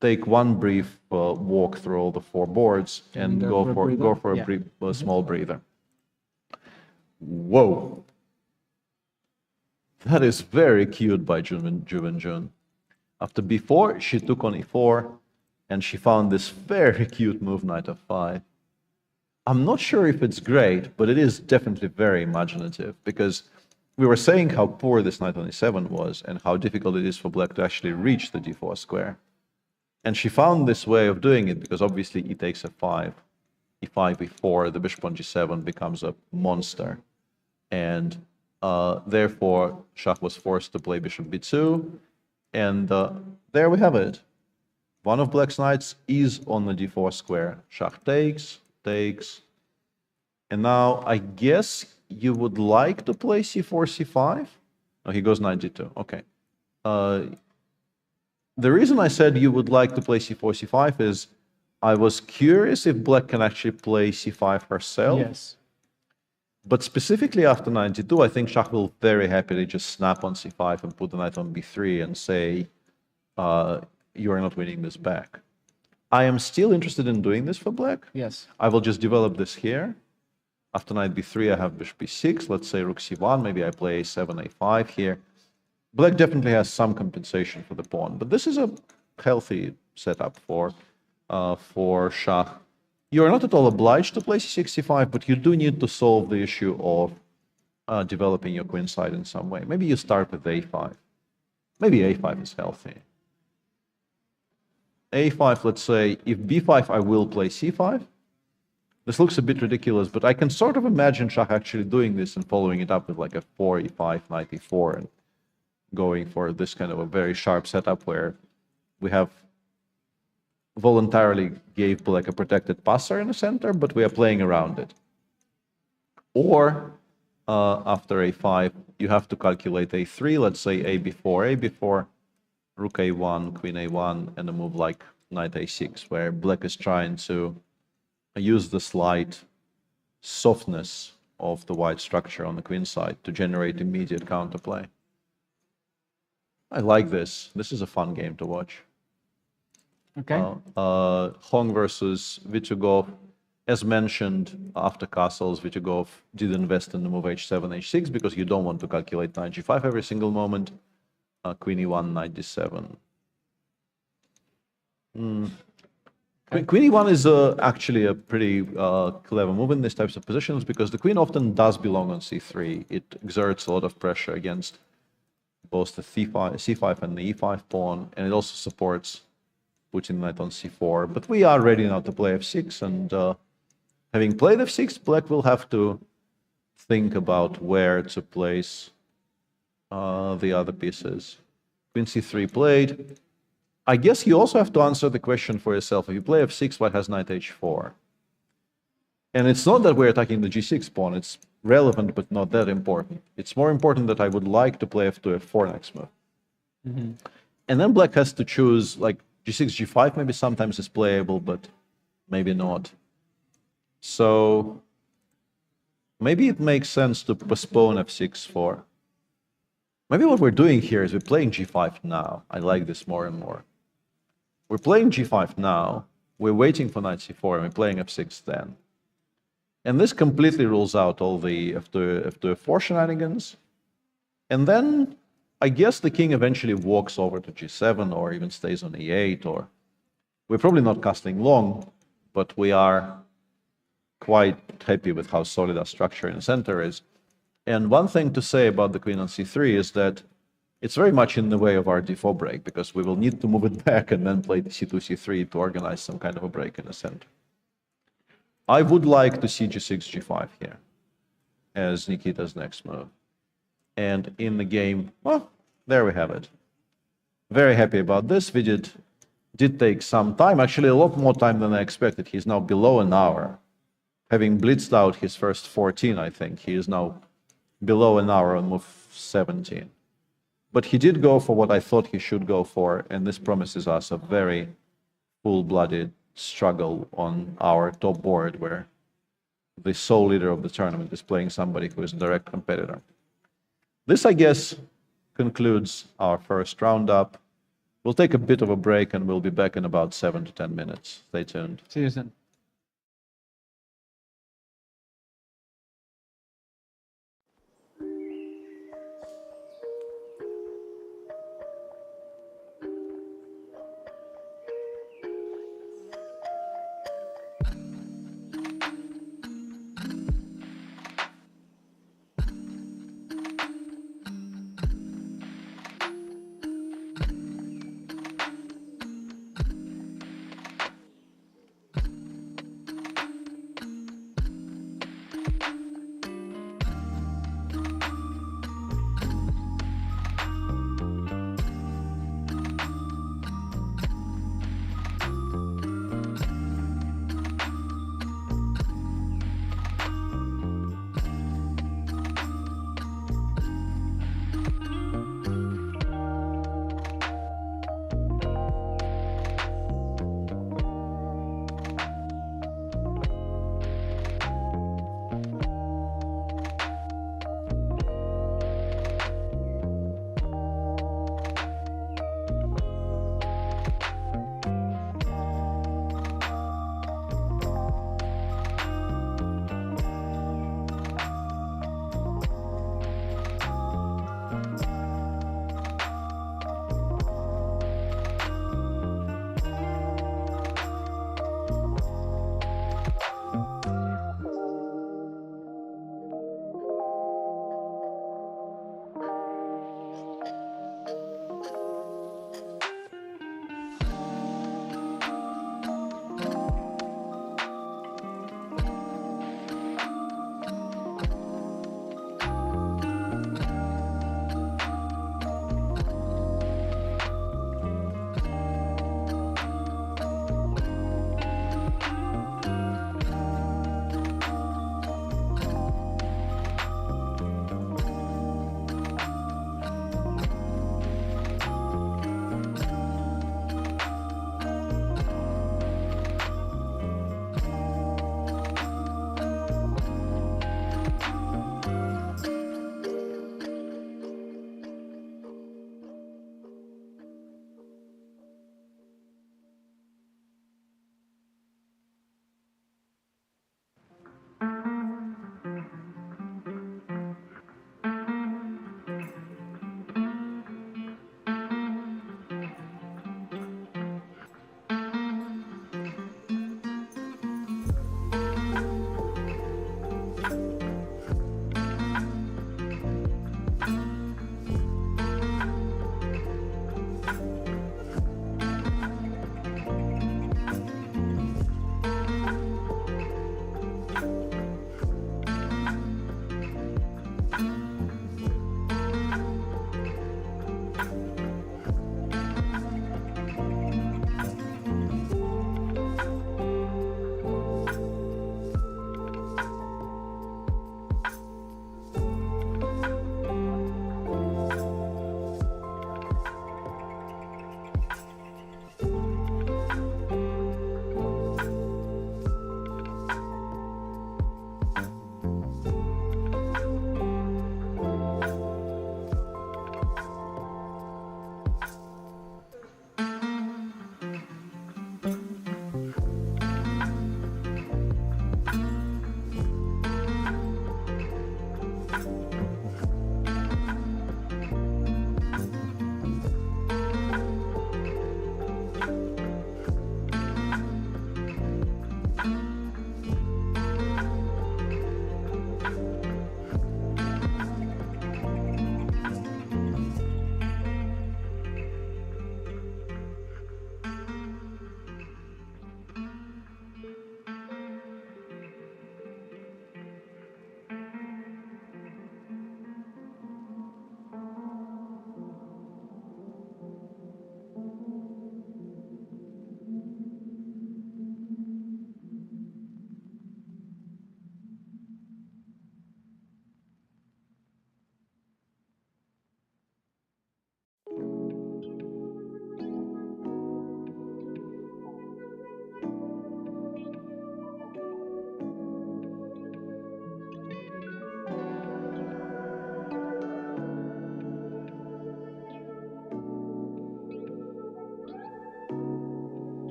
take one brief walk through all the four boards and go for a small breather. Whoa, that is very cute by June. After b4, she took on e4, and she found this very cute move, knight f5. I'm not sure if it's great, but it is definitely very imaginative, because we were saying how poor this knight on e7 was and how difficult it is for black to actually reach the d4 square. And she found this way of doing it, because obviously e takes f5, e5, e4, the bishop on g7 becomes a monster. And therefore, Shah was forced to play bishop b2, and there we have it. One of black's knights is on the d4 square. Shah takes, and now I guess you would like to play c4, c5? No, he goes knight d2, okay. The reason I said you would like to play c4, c5 is I was curious if black can actually play c5 herself. Yes. But specifically after knight d2, I think Shah will very happily just snap on c5 and put the knight on b3 and say, you are not winning this back. I am still interested in doing this for black. Yes. I will just develop this here. After knight b3, I have bishop b6. Let's say rook c1. Maybe I play a7, a5 here. Black definitely has some compensation for the pawn, but this is a healthy setup for Shah. You are not at all obliged to play c6, c5, but you do need to solve the issue of developing your queen side in some way. Maybe you start with a5. Maybe a5 is healthy. a5, let's say, if b5, I will play c5. This looks a bit ridiculous, but I can sort of imagine Shah actually doing this and following it up with like a 4, e5, knight e4, and going for this kind of a very sharp setup where we have voluntarily gave black a protected passer in the center, but we are playing around it. Or after a5, you have to calculate a3, let's say a b4, rook a1, queen a1, and a move like knight a6, where black is trying to use the slight softness of the white structure on the queen side to generate immediate counterplay. I like this. This is a fun game to watch. Okay. Hong versus Vitugov. As mentioned, after castles, Vitugov did invest in the move h7, h6, because you don't want to calculate knight g5 every single moment. Queen e1, knight d7. Queen e1 is actually a pretty clever move in these types of positions, because the queen often does belong on c3. It exerts a lot of pressure against both the c5 and the e5 pawn, and it also supports putting knight on c4. But we are ready now to play f6, and having played f6, black will have to think about where to place the other pieces. Queen c3 played. I guess you also have to answer the question for yourself. If you play f6, white has knight h4. And it's not that we're attacking the g6 pawn. It's relevant, but not that important. It's more important that I would like to play f2, f4 next move. And then black has to choose, like, g6, g5 maybe sometimes is playable, but maybe not. So maybe it makes sense to postpone f6 for. Maybe what we're doing here is we're playing g5 now. I like this more and more. We're playing g5 now. We're waiting for knight c4, and we're playing f6 then. And this completely rules out all the f2, f4 shenanigans. And then I guess the king eventually walks over to g7 or even stays on e8. Or we're probably not castling long, but we are quite happy with how solid our structure in the center is. And one thing to say about the queen on c3 is that it's very much in the way of our d4 break, because we will need to move it back and then play the c2, c3 to organize some kind of a break in the center. I would like to see g6, g5 here as Nikita's next move. And in the game, well, there we have it. Very happy about this. We did take some time, actually a lot more time than I expected. He's now below an hour. Having blitzed out his first 14, I think, he is now below an hour on move 17. But he did go for what I thought he should go for, and this promises us a very full-blooded struggle on our top board, where the sole leader of the tournament is playing somebody who is a direct competitor. This, I guess, concludes our first roundup. We'll take a bit of a break, and we'll be back in about 7 to 10 minutes. Stay tuned. See you soon.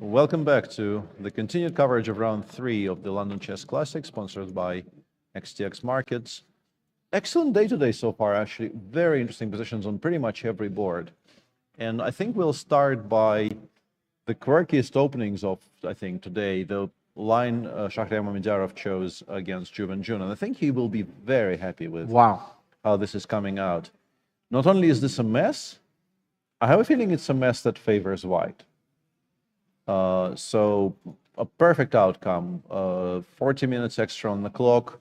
Welcome back to the continued coverage of round 3 of the London Chess Classic, sponsored by XTX Markets. Excellent day today so far, actually. Very interesting positions on pretty much every board. And I think we'll start by the quirkiest openings of, I think, today. The line Shahryar Mamedyarov chose against Juven Jun. And I think he will be very happy with how this is coming out. Not only is this a mess, I have a feeling it's a mess that favors white. So a perfect outcome, 40 minutes extra on the clock,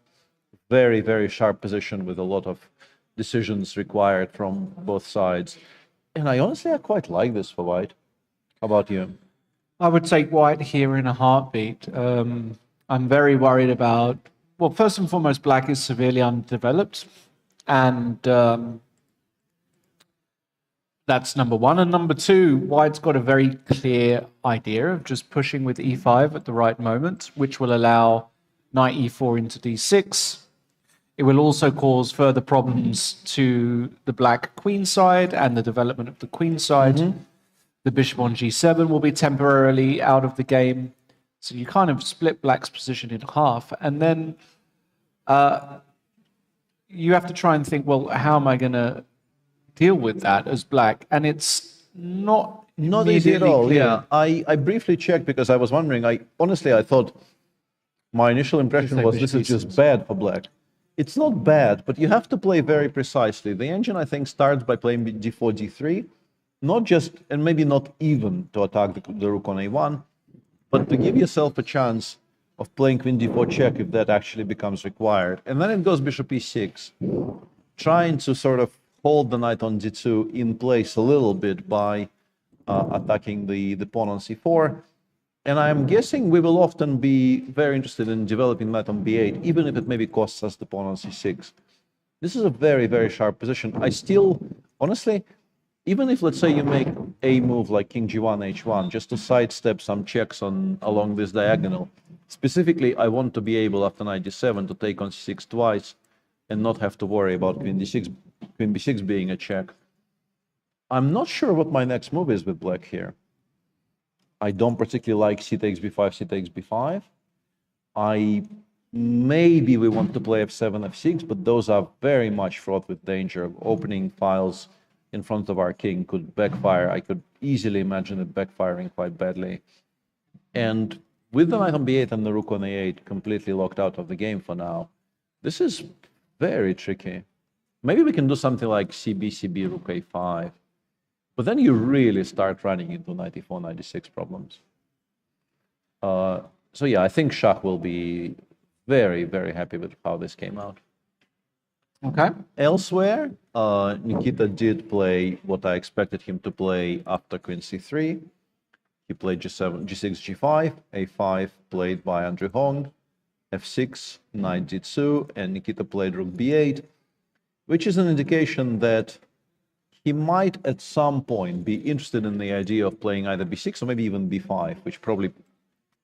very, very sharp position with a lot of decisions required from both sides. And I quite like this for white. How about you? I would take white here in a heartbeat. I'm very worried about, well, first and foremost, black is severely underdeveloped. And that's number one. And number two, white's got a very clear idea of just pushing with e5 at the right moment, which will allow knight e4 into d6. It will also cause further problems to the black queen side and the development of the queen side. The bishop on g7 will be temporarily out of the game. So you kind of split black's position in half. And then you have to try and think, well, how am I going to deal with that as black? And it's not easy at all. clear. Yeah, I briefly checked because I was wondering. I thought my initial impression was this is just bad for black. It's not bad, but you have to play very precisely. The engine, I think, starts by playing d4, d3, not just, and maybe not even to attack the rook on a1, but to give yourself a chance of playing queen d4 check if that actually becomes required. And then it goes bishop e6, trying to sort of hold the knight on d2 in place a little bit by attacking the pawn on c4. And I'm guessing we will often be very interested in developing knight on b8, even if it maybe costs us the pawn on c6. This is a very, very sharp position. I still, honestly, even if, let's say, you make a move like king g1, h1, just to sidestep some checks along this diagonal, specifically, I want to be able, after knight d7, to take on c6 twice and not have to worry about queen b6 being a check. I'm not sure what my next move is with black here. I don't particularly like c takes b5, c takes b5. Maybe we want to play f7, f6, but those are very much fraught with danger. Opening files in front of our king could backfire. I could easily imagine it backfiring quite badly. And with the knight on b8 and the rook on a8 completely locked out of the game for now, this is very tricky. Maybe we can do something like cb, cb, rook a5. But then you really start running into 94, 96 problems. So yeah, I think Shah will be very, very happy with how this came out. Okay. Elsewhere, Nikita did play what I expected him to play after queen c3. He played g7, g6, g5, a5 played by Andrew Hong, f6, knight d2, and Nikita played rook b8, which is an indication that he might at some point be interested in the idea of playing either b6 or maybe even b5, which probably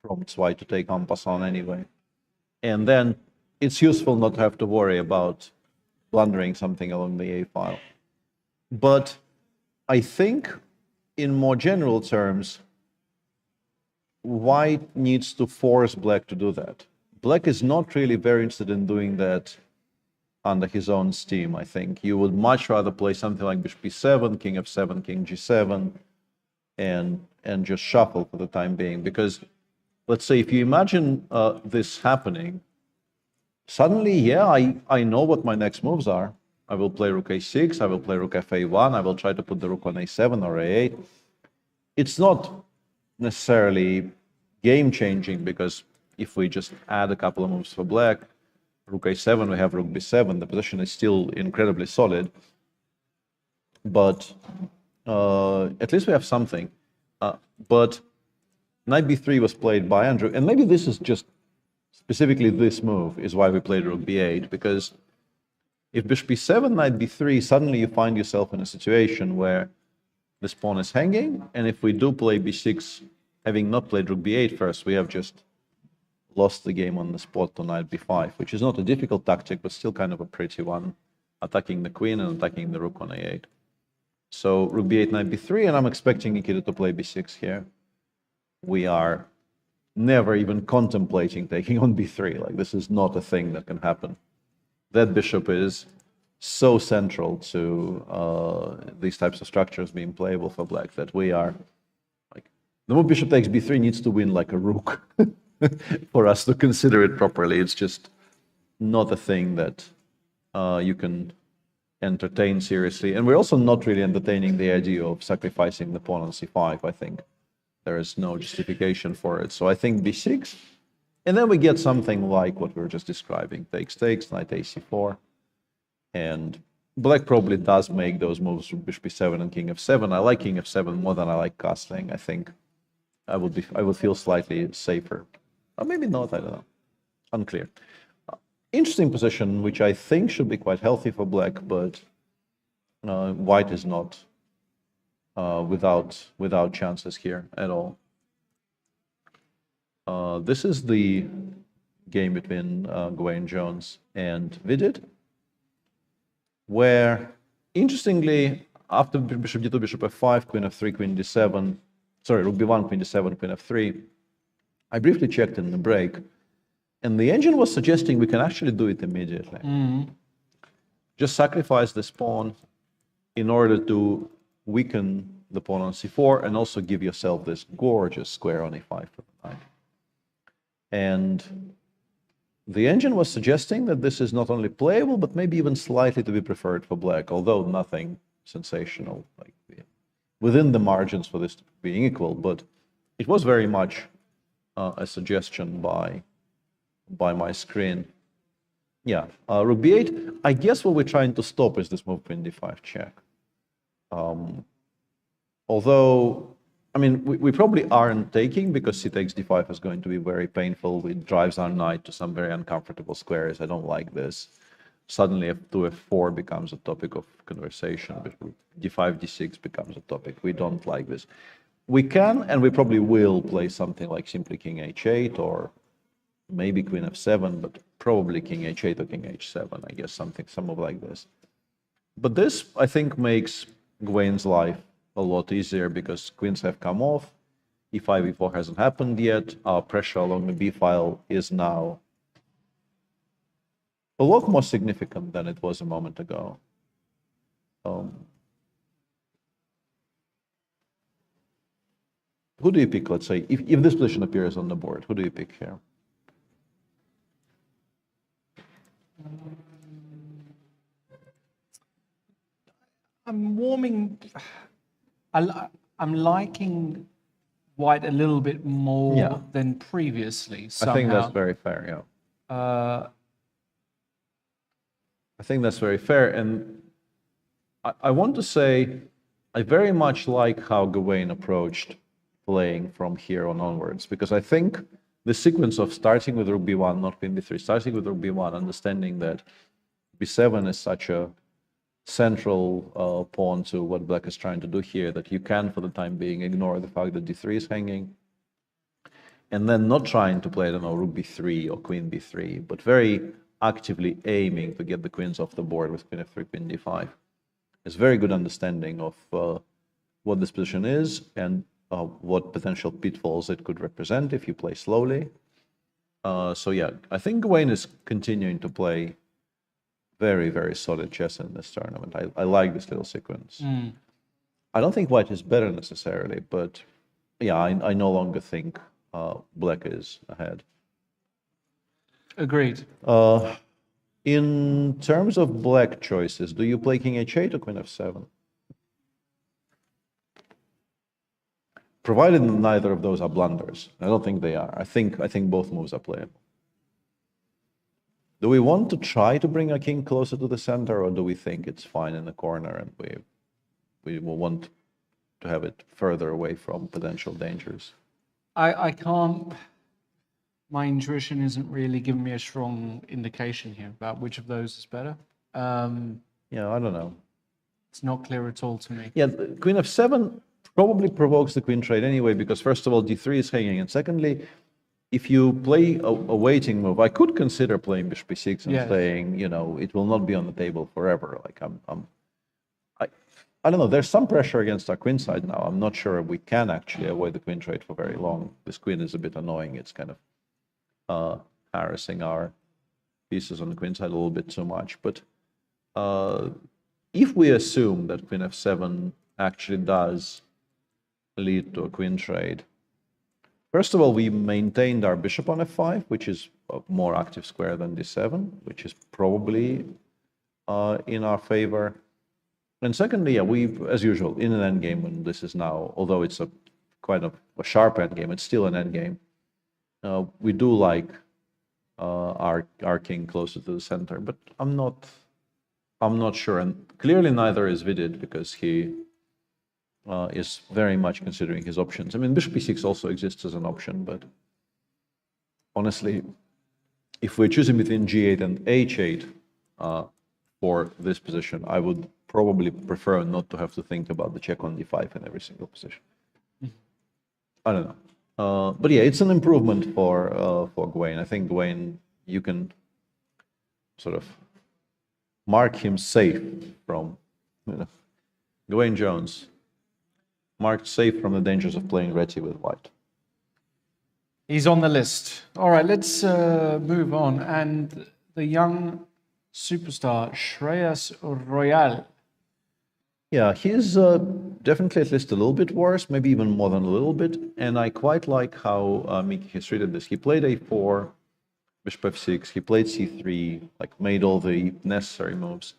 prompts white to take en passant anyway. And then it's useful not to have to worry about blundering something along the a file. But I think, in more general terms, white needs to force black to do that. Black is not really very interested in doing that under his own steam, I think. You would much rather play something like bishop b7, king f7, king g7, and just shuffle for the time being. Because, let's say, if you imagine this happening, suddenly, yeah, I know what my next moves are. I will play rook a6, I will play rook fa1, I will try to put the rook on a7 or a8. It's not necessarily game-changing, because if we just add a couple of moves for black, rook a7, we have rook b7, the position is still incredibly solid. But at least we have something. But knight b3 was played by Andrew, and maybe this is just specifically this move is why we played rook b8, because if bishop b7, knight b3, suddenly you find yourself in a situation where this pawn is hanging, and if we do play b6, having not played rook b8 first, we have just lost the game on the spot to knight b5, which is not a difficult tactic, but still kind of a pretty one, attacking the queen and attacking the rook on a8. So rook b8, knight b3, and I'm expecting Nikita to play b6 here. we are never even contemplating taking on b3. Like, this is not a thing that can happen. That bishop is so central to these types of structures being playable for black that we are, like, the move bishop takes b3 needs to win like a rook for us to consider it properly. It's just not a thing that you can entertain seriously. And we're also not really entertaining the idea of sacrificing the pawn on c5, I think. There is no justification for it. So I think b6, and then we get something like what we were just describing. Takes, knight ac4. And black probably does make those moves with bishop b7 and king f7. I like king f7 more than I like castling. I think I would feel slightly safer. Or maybe not, I don't know. Unclear. Interesting position, which I think should be quite healthy for black, but white is not without chances here at all. This is the game between Gawain Jones and Vidit, where, interestingly, after bishop d2, bishop f5, queen f3, queen d7, sorry, rook b1, queen d7, queen f3, I briefly checked in the break, and the engine was suggesting we can actually do it immediately. Just sacrifice this pawn in order to weaken the pawn on c4 and also give yourself this gorgeous square on e5 for the knight. And the engine was suggesting that this is not only playable, but maybe even slightly to be preferred for black, although nothing sensational, like within the margins for this being equal, but it was very much a suggestion by my screen. Yeah, rook b8. I guess what we're trying to stop is this move queen d5 check. Although, I mean, we probably aren't taking, because c takes d5 is going to be very painful. It drives our knight to some very uncomfortable squares. I don't like this. Suddenly f2, f4 becomes a topic of conversation. d5, d6 becomes a topic. We don't like this. We can, and we probably will, play something like simply king h8 or maybe queen f7, but probably king h8 or king h7, I guess, something like this. But this, I think, makes Gawain's life a lot easier, because queens have come off, e5, e4 hasn't happened yet, our pressure along the b file is now a lot more significant than it was a moment ago. Who do you pick, let's say, if this position appears on the board, who do you pick here? I'm warming. I'm liking white a little bit more than previously. Somehow. I think that's very fair, yeah. I think that's very fair. And I want to say, I very much like how Gawain approached playing from here on onwards, because I think the sequence of starting with rook b1, not queen b3, starting with rook b1, understanding that b7 is such a central pawn to what black is trying to do here, that you can, for the time being, ignore the fact that d3 is hanging, and then not trying to play, I don't know, rook b3 or queen b3, but very actively aiming to get the queens off the board with queen f3, queen d5. It's very good understanding of what this position is and what potential pitfalls it could represent if you play slowly. So yeah, I think Gawain is continuing to play very, very solid chess in this tournament. I like this little sequence. I don't think white is better necessarily, but yeah, I no longer think black is ahead. Agreed. In terms of black choices, do you play king h8 or queen f7? Provided neither of those are blunders. I don't think they are. I think both moves are playable. Do we want to try to bring a king closer to the center, or do we think it's fine in the corner and we will want to have it further away from potential dangers? I can't. My intuition isn't really giving me a strong indication here about which of those is better. Yeah, I don't know. It's not clear at all to me. Yeah, queen f7 probably provokes the queen trade anyway, because first of all, d3 is hanging, and secondly, if you play a waiting move, I could consider playing bishop b6 and saying, you know, it will not be on the table forever. Like I don't know, there's some pressure against our queen side now. I'm not sure we can actually avoid the queen trade for very long. This queen is a bit annoying. It's kind of harassing our pieces on the queen side a little bit too much. But if we assume that queen f7 actually does lead to a queen trade, first of all, we maintained our bishop on f5, which is a more active square than d7, which is probably in our favor. And secondly, yeah, we, as usual, in an endgame, and this is now, although it's quite a sharp endgame, it's still an endgame. We do like our king closer to the center, but I'm not sure, and clearly neither is Vidit, because he is very much considering his options. I mean, bishop e6 also exists as an option, but honestly, if we're choosing between g8 and h8 for this position, I would probably prefer not to have to think about the check on d5 in every single position. I don't know. But yeah, it's an improvement for Gawain. I think Gawain, you can sort of mark him safe from, Gawain Jones, marked safe from the dangers of playing Reti with white. He's on the list. All right, let's move on. And the young superstar, Shreyas Royal. Yeah, he's definitely at least a little bit worse, maybe even more than a little bit. And I quite like how Miki has treated this. He played a4, bishop f6, he played c3, like made all the necessary moves.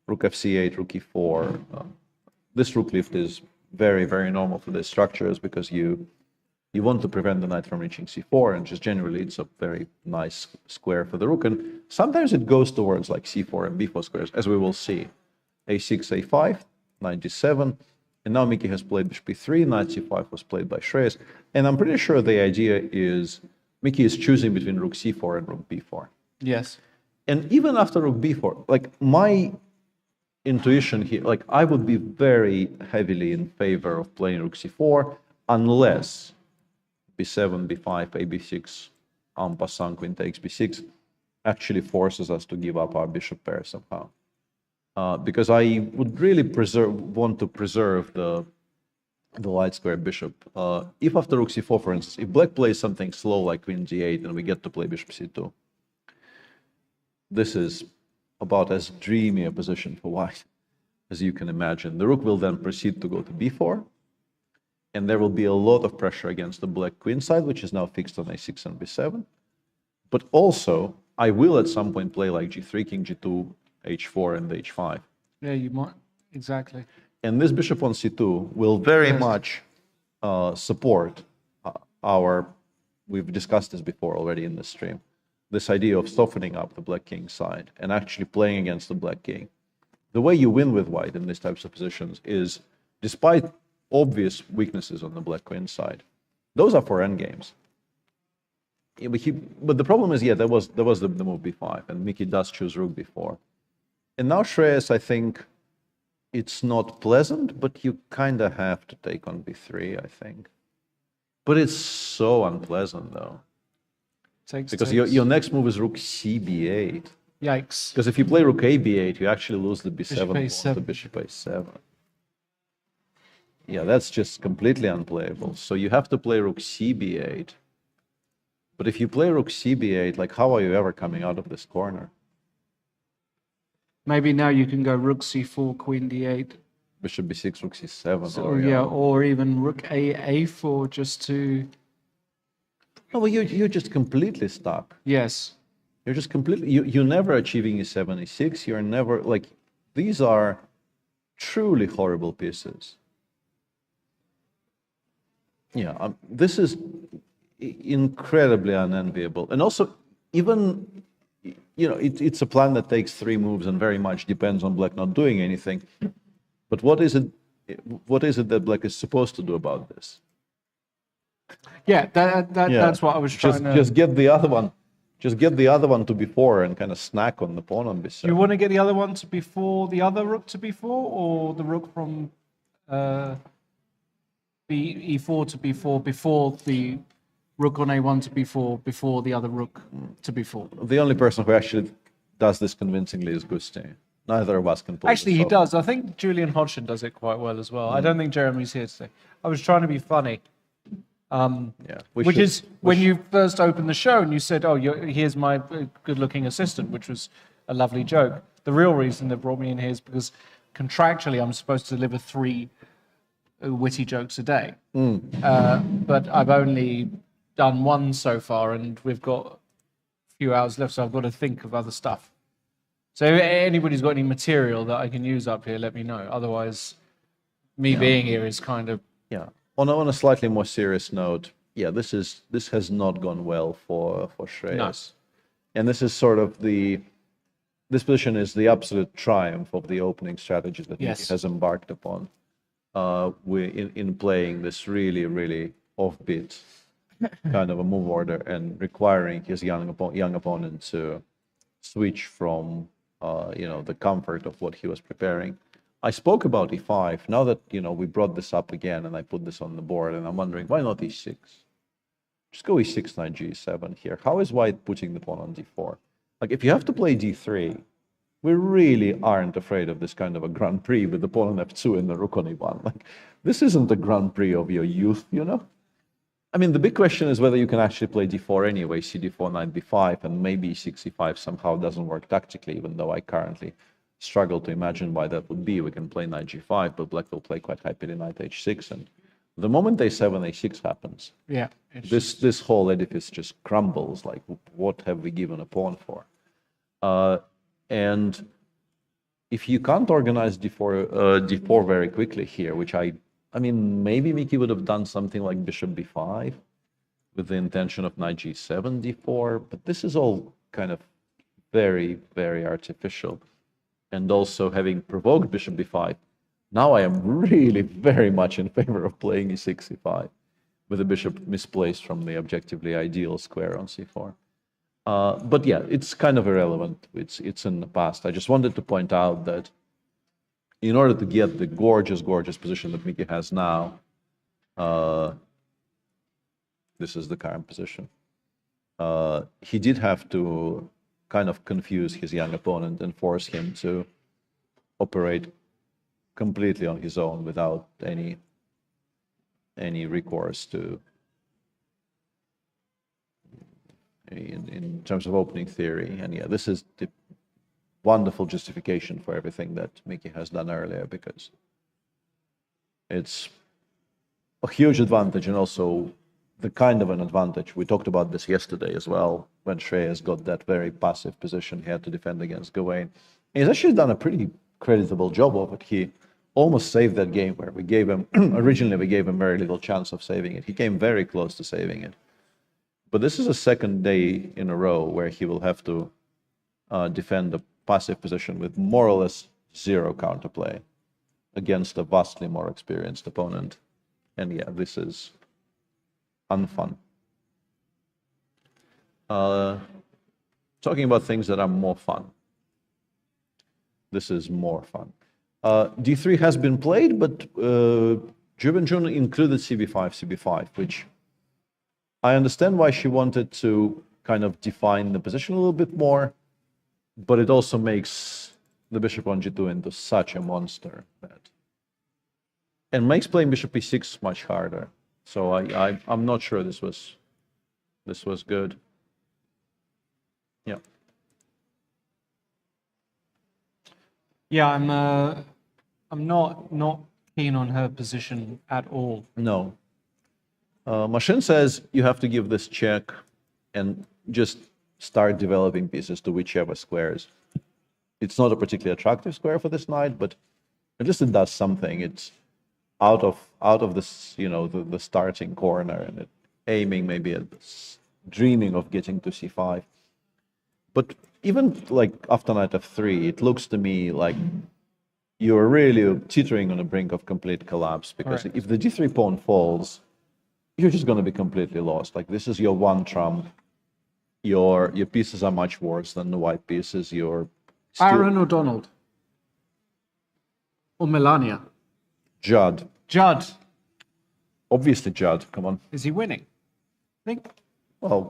Rook fc8, rook e4. This rook lift is very, very normal for these structures because you want to prevent the knight from reaching c4, and just generally it's a very nice square for the rook. And sometimes it goes towards like c4 and b4 squares, as we will see. a6, a5, knight g7, and now Miki has played bishop e3, knight c5 was played by Shreyas, and I'm pretty sure the idea is Miki is choosing between rook c4 and rook b4. Yes. And even after rook b4, like my intuition here, like I would be very heavily in favor of playing rook c4 unless b7, b5, a b6, en passant, queen takes b6 actually forces us to give up our bishop pair somehow. Because I would really want to preserve the light square bishop. If after rook c4, for instance, if black plays something slow like queen g8 and we get to play bishop c2, this is about as dreamy a position for white as you can imagine. The rook will then proceed to go to b4, and there will be a lot of pressure against the black queen side, which is now fixed on a6 and b7. But also, I will at some point play like g3, king g2, h4, and h5. Yeah, you might. Exactly. And this bishop on c2 will very much support we've discussed this before already in this stream, this idea of softening up the black king side and actually playing against the black king. The way you win with white in these types of positions is, despite obvious weaknesses on the black queen side, those are for endgames. Yeah, but the problem is, yeah, there was the move b5, and Miki does choose rook b4. And now Shreyas, I think, it's not pleasant, but you kind of have to take on b3, I think. But it's so unpleasant, though. Because your next move is rook cb8. Yikes. Because if you play rook ab8, you actually lose the b7 bishop a7. to bishop a7. Yeah, that's just completely unplayable. So you have to play rook cb8. But if you play rook cb8, like, how are you ever coming out of this corner? Maybe now you can go rook c4, queen d8. Bishop b6, rook c7. So, or even rook a4 just to... No, well, you're just completely stuck. Yes. You're just completely... You're never achieving e7, e6. You're never... Like, these are truly horrible pieces. Yeah, this is incredibly unenviable. And also, even... You know, it's a plan that takes 3 moves and very much depends on black not doing anything. But what is it that black is supposed to do about this? Yeah, that's what I was trying to... Just get the other one. Just get the other one to b4 and kind of snack on the pawn on b7. You want to get the other one to b4, the other rook to b4, or the rook from e4 to b4 before the rook on a1 to b4 before the other rook to b4? The only person who actually does this convincingly is Gusti. Neither of us can pull Actually, this he off. does. I think Julian Hodgson does it quite well as well. I don't think Jeremy's here today. I was trying to be funny. Which is when you first opened the show and you said, "Oh, here's my good-looking assistant," which was a lovely joke. The real reason they brought me in here is because contractually I'm supposed to deliver 3 witty jokes a day, but I've only done 1 so far, and we've got a few hours left, so I've got to think of other stuff. So if anybody's got any material that I can use up here, let me know. Otherwise, me being here is kind of... Yeah. On a slightly more serious note, this has not gone well for Shreyas. No. And this is sort of this position is the absolute triumph of the opening strategy that he has embarked upon. In playing this really, really offbeat kind of a move order and requiring his young opponent to switch from the comfort of what he was preparing. I spoke about e5. Now that we brought this up again and I put this on the board, and I'm wondering why not e6? Just go e6, knight g7 here. How is white putting the pawn on d4? Like, if you have to play d3, we really aren't afraid of this kind of a Grand Prix with the pawn on f2 and the rook on e1. Like, this isn't the Grand Prix of your youth, I mean, the big question is whether you can actually play d4 anyway, cd4, knight b5, and maybe e6, e5 somehow doesn't work tactically, even though I currently struggle to imagine why that would be. We can play knight g5, but black will play quite happily knight h6, and the moment a7, a6 happens, this whole edifice just crumbles. Like, what have we given a pawn for? And if you can't organize d4 very quickly here, which I mean, maybe Mickey would have done something like bishop b5 with the intention of knight g7, d4, but this is all kind of very, very artificial. And also, having provoked bishop b5, now I am really very much in favor of playing e6, e5, with the bishop misplaced from the objectively ideal square on c4. But yeah, it's kind of irrelevant. It's in the past. I just wanted to point out that in order to get the gorgeous, gorgeous position that Mickey has now, this is the current position. He did have to kind of confuse his young opponent and force him to operate completely on his own without any recourse to in terms of opening theory. And yeah, this is the wonderful justification for everything that Mickey has done earlier, because it's a huge advantage, and also the kind of an advantage. We talked about this yesterday as well, when Shreyas got that very passive position he had to defend against Gawain. He's actually done a pretty creditable job of it. He almost saved that game where we gave him, originally we gave him very little chance of saving it. He came very close to saving it. But this is a second day in a row where he will have to defend a passive position with more or less zero counterplay against a vastly more experienced opponent. And yeah, this is unfun. Talking about things that are more fun. This is more fun. D3 has been played, but Juvenjun included cb5, which I understand why she wanted to kind of define the position a little bit more, but it also makes the bishop on g2 into such a monster and makes playing bishop e6 much harder. So I'm not sure this was good. Yeah. Yeah, I'm not keen on her position at all. No. Machine says you have to give this check and just start developing pieces to whichever squares. It's not a particularly attractive square for this knight, but at least it does something. It's out of this, the starting corner, and it aiming maybe at this, dreaming of getting to c5. But even like after knight f3, it looks to me like you're really teetering on the brink of complete collapse, because if the d3 pawn falls, you're just going to be completely lost. Like, this is your one trump. Your pieces are much worse than the white pieces. Aaron or Donald? Or Melania? Judd. Obviously Judd, come on. Is he winning? I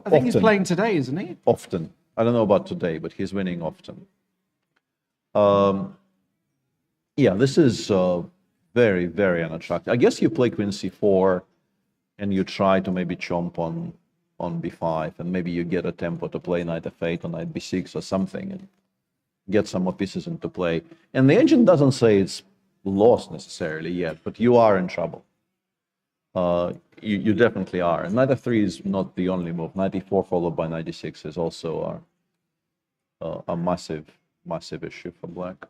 think he's playing today, isn't he? Often. I don't know about today, but he's winning often. Yeah, this is very, very unattractive. I guess you play queen c4 and you try to maybe chomp on b5, and maybe you get a tempo to play knight f8 or knight b6 or something and get some more pieces into play. And the engine doesn't say it's lost necessarily yet, but you are in trouble. You definitely are. And knight f3 is not the only move. Knight e4 followed by knight e6 is also a massive, massive issue for black.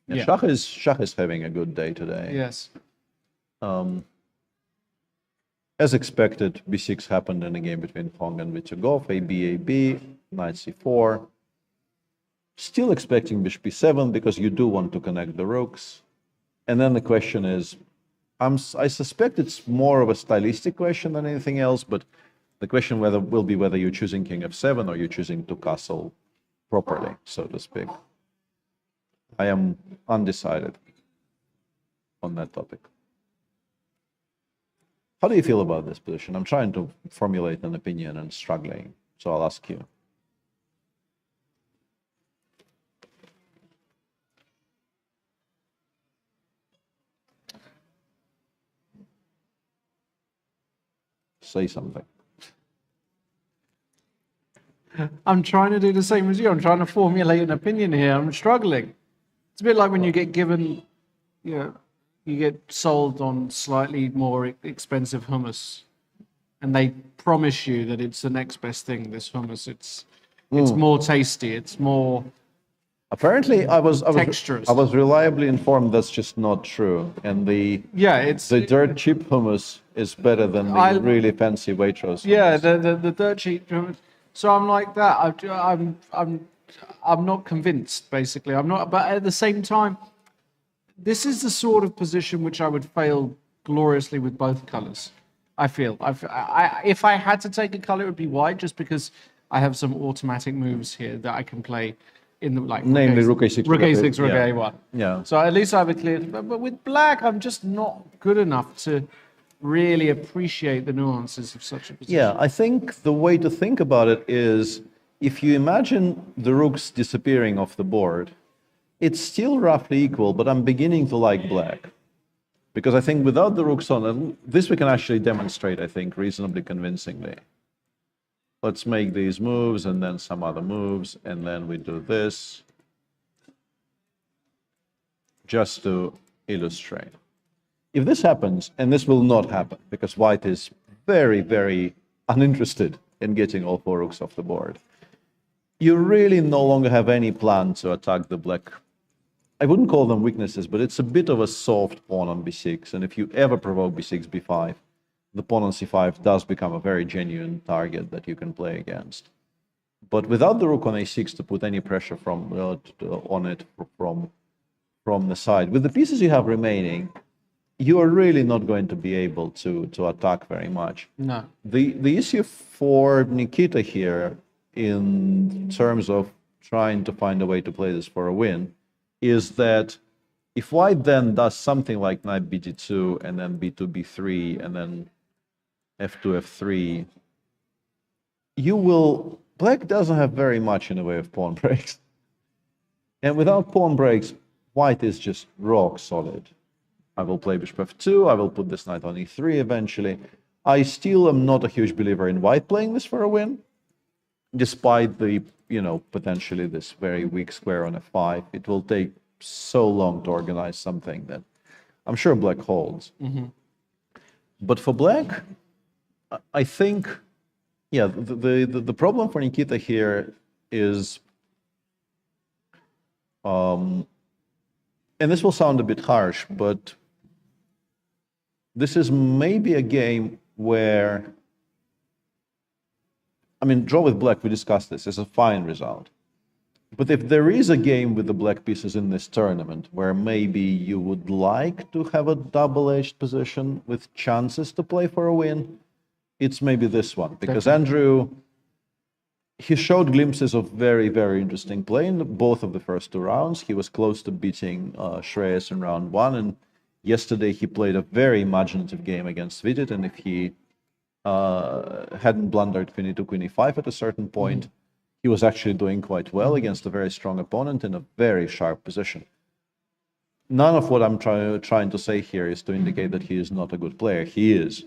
And Yeah. Shah is having a good day today. Yes. As expected, b6 happened in a game between Hong and Vitugov. AB, knight c4. Still expecting bishop b7 because you do want to connect the rooks. And then the question is, I suspect it's more of a stylistic question than anything else, but the question will be whether you're choosing king f7 or you're choosing to castle properly, so to speak. I am undecided on that topic. How do you feel about this position? I'm trying to formulate an opinion and struggling, so I'll ask you. Say something. I'm trying to do the same as you. I'm trying to formulate an opinion here. I'm struggling. It's a bit like when you get given, you get sold on slightly more expensive hummus, and they promise you that it's the next best thing. This hummus, it's more tasty. It's more. Apparently, I was texturous. I was reliably informed that's just not true, and the dirt cheap hummus is better than the really fancy Waitrose. Yeah, the dirt cheap. So I'm like that. I'm not convinced. Basically, I'm not. But at the same time, this is the sort of position which I would fail gloriously with both colours. I feel. If I had to take a colour, it would be white, just because I have some automatic moves here that I can play in the namely rook a6, rook a6, rook yeah. a1. Yeah. So at least I have a clear. But with black, I'm just not good enough to really appreciate the nuances of such a position. Yeah, I think the way to think about it is, if you imagine the rooks disappearing off the board, it's still roughly equal, but I'm beginning to like black. Because I think without the rooks on, this we can actually demonstrate, I think, reasonably convincingly. Let's make these moves and then some other moves, and then we do this, just to illustrate. If this happens, and this will not happen, because white is very, very uninterested in getting all four rooks off the board, you really no longer have any plan to attack the black. I wouldn't call them weaknesses, but it's a bit of a soft pawn on b6, and if you ever provoke b6, b5, the pawn on c5 does become a very genuine target that you can play against. But without the rook on a6 to put any pressure on it from the side, with the pieces you have remaining, you are really not going to be able to attack very much. No. The issue for Nikita here, in terms of trying to find a way to play this for a win, is that if white then does something like knight bd2 and then b2 b3 and then f2 f3, black doesn't have very much in the way of pawn breaks. And without pawn breaks, white is just rock solid. I will play bishop f2, I will put this knight on e3 eventually. I still am not a huge believer in white playing this for a win, despite the, potentially this very weak square on f5. It will take so long to organize something that I'm sure black holds. Mm-hmm. But for black, I think, the problem for Nikita here is, and this will sound a bit harsh, but this is maybe a game where, draw with black, we discussed this, is a fine result. But if there is a game with the black pieces in this tournament where maybe you would like to have a double-edged position with chances to play for a win, it's maybe this one. Because Andrew, he showed glimpses of very, very interesting play in both of the first two rounds. He was close to beating Shreyas in round one, and yesterday he played a very imaginative game against Vidit, and if he hadn't blundered queen e2, queen e5 at a certain point, he was actually doing quite well against a very strong opponent in a very sharp position. None of what I'm trying to say here is to indicate that he is not a good player. He is.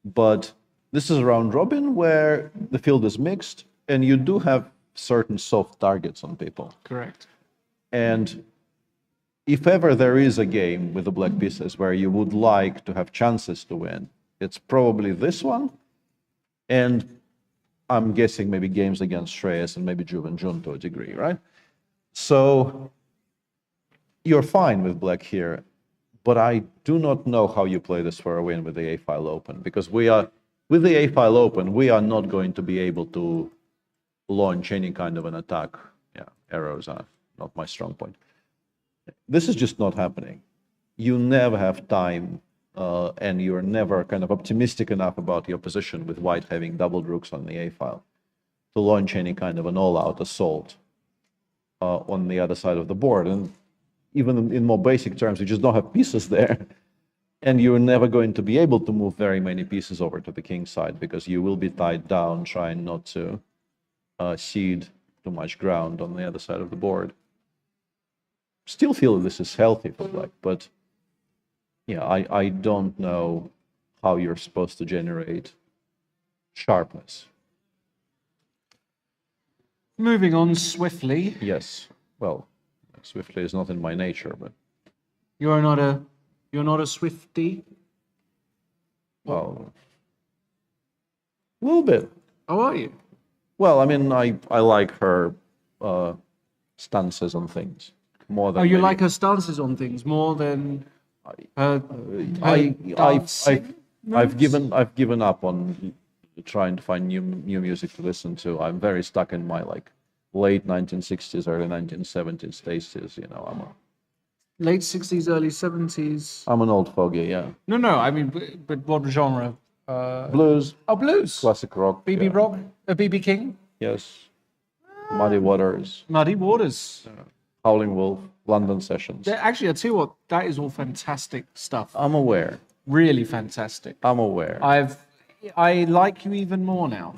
But this is a round robin where the field is mixed, and you do have certain soft targets on people. Correct. And if ever there is a game with the black pieces where you would like to have chances to win, it's probably this one. And I'm guessing maybe games against Shreyas and maybe Juve and Jun to a degree, right? So you're fine with black here, but I do not know how you play this for a win with the A-file open, because with the A-file open, we are not going to be able to launch any kind of an attack. Yeah, arrows are not my strong point. This is just not happening. You never have time, and you're never kind of optimistic enough about your position with white having doubled rooks on the A-file to launch any kind of an all-out assault on the other side of the board. And even in more basic terms, you just don't have pieces there. And you're never going to be able to move very many pieces over to the king side, because you will be tied down trying not to cede too much ground on the other side of the board. Still feel this is healthy for black, but yeah, I don't know how you're supposed to generate sharpness. Moving on swiftly. Yes, well, swiftly is not in my nature, but You're not a Swiftie? well, a little bit. How are you? Well, I mean, I like her stances on things more than. Oh, you maybe- like her stances on things more than I've given up on trying to find new music to listen to. I'm very stuck in my like late 1960s, early 1970s stages. You know, late 60s, early 70s? I'm an old fogey. Yeah. No. I mean, but what genre? Blues. Oh, blues. Classic rock. BB yeah. rock. BB King. Yes. Muddy Waters. Muddy Waters. Howling Wolf. London Sessions. Actually, I tell you what, that is all fantastic stuff. I'm aware. Really fantastic. I'm aware. I like you even more now.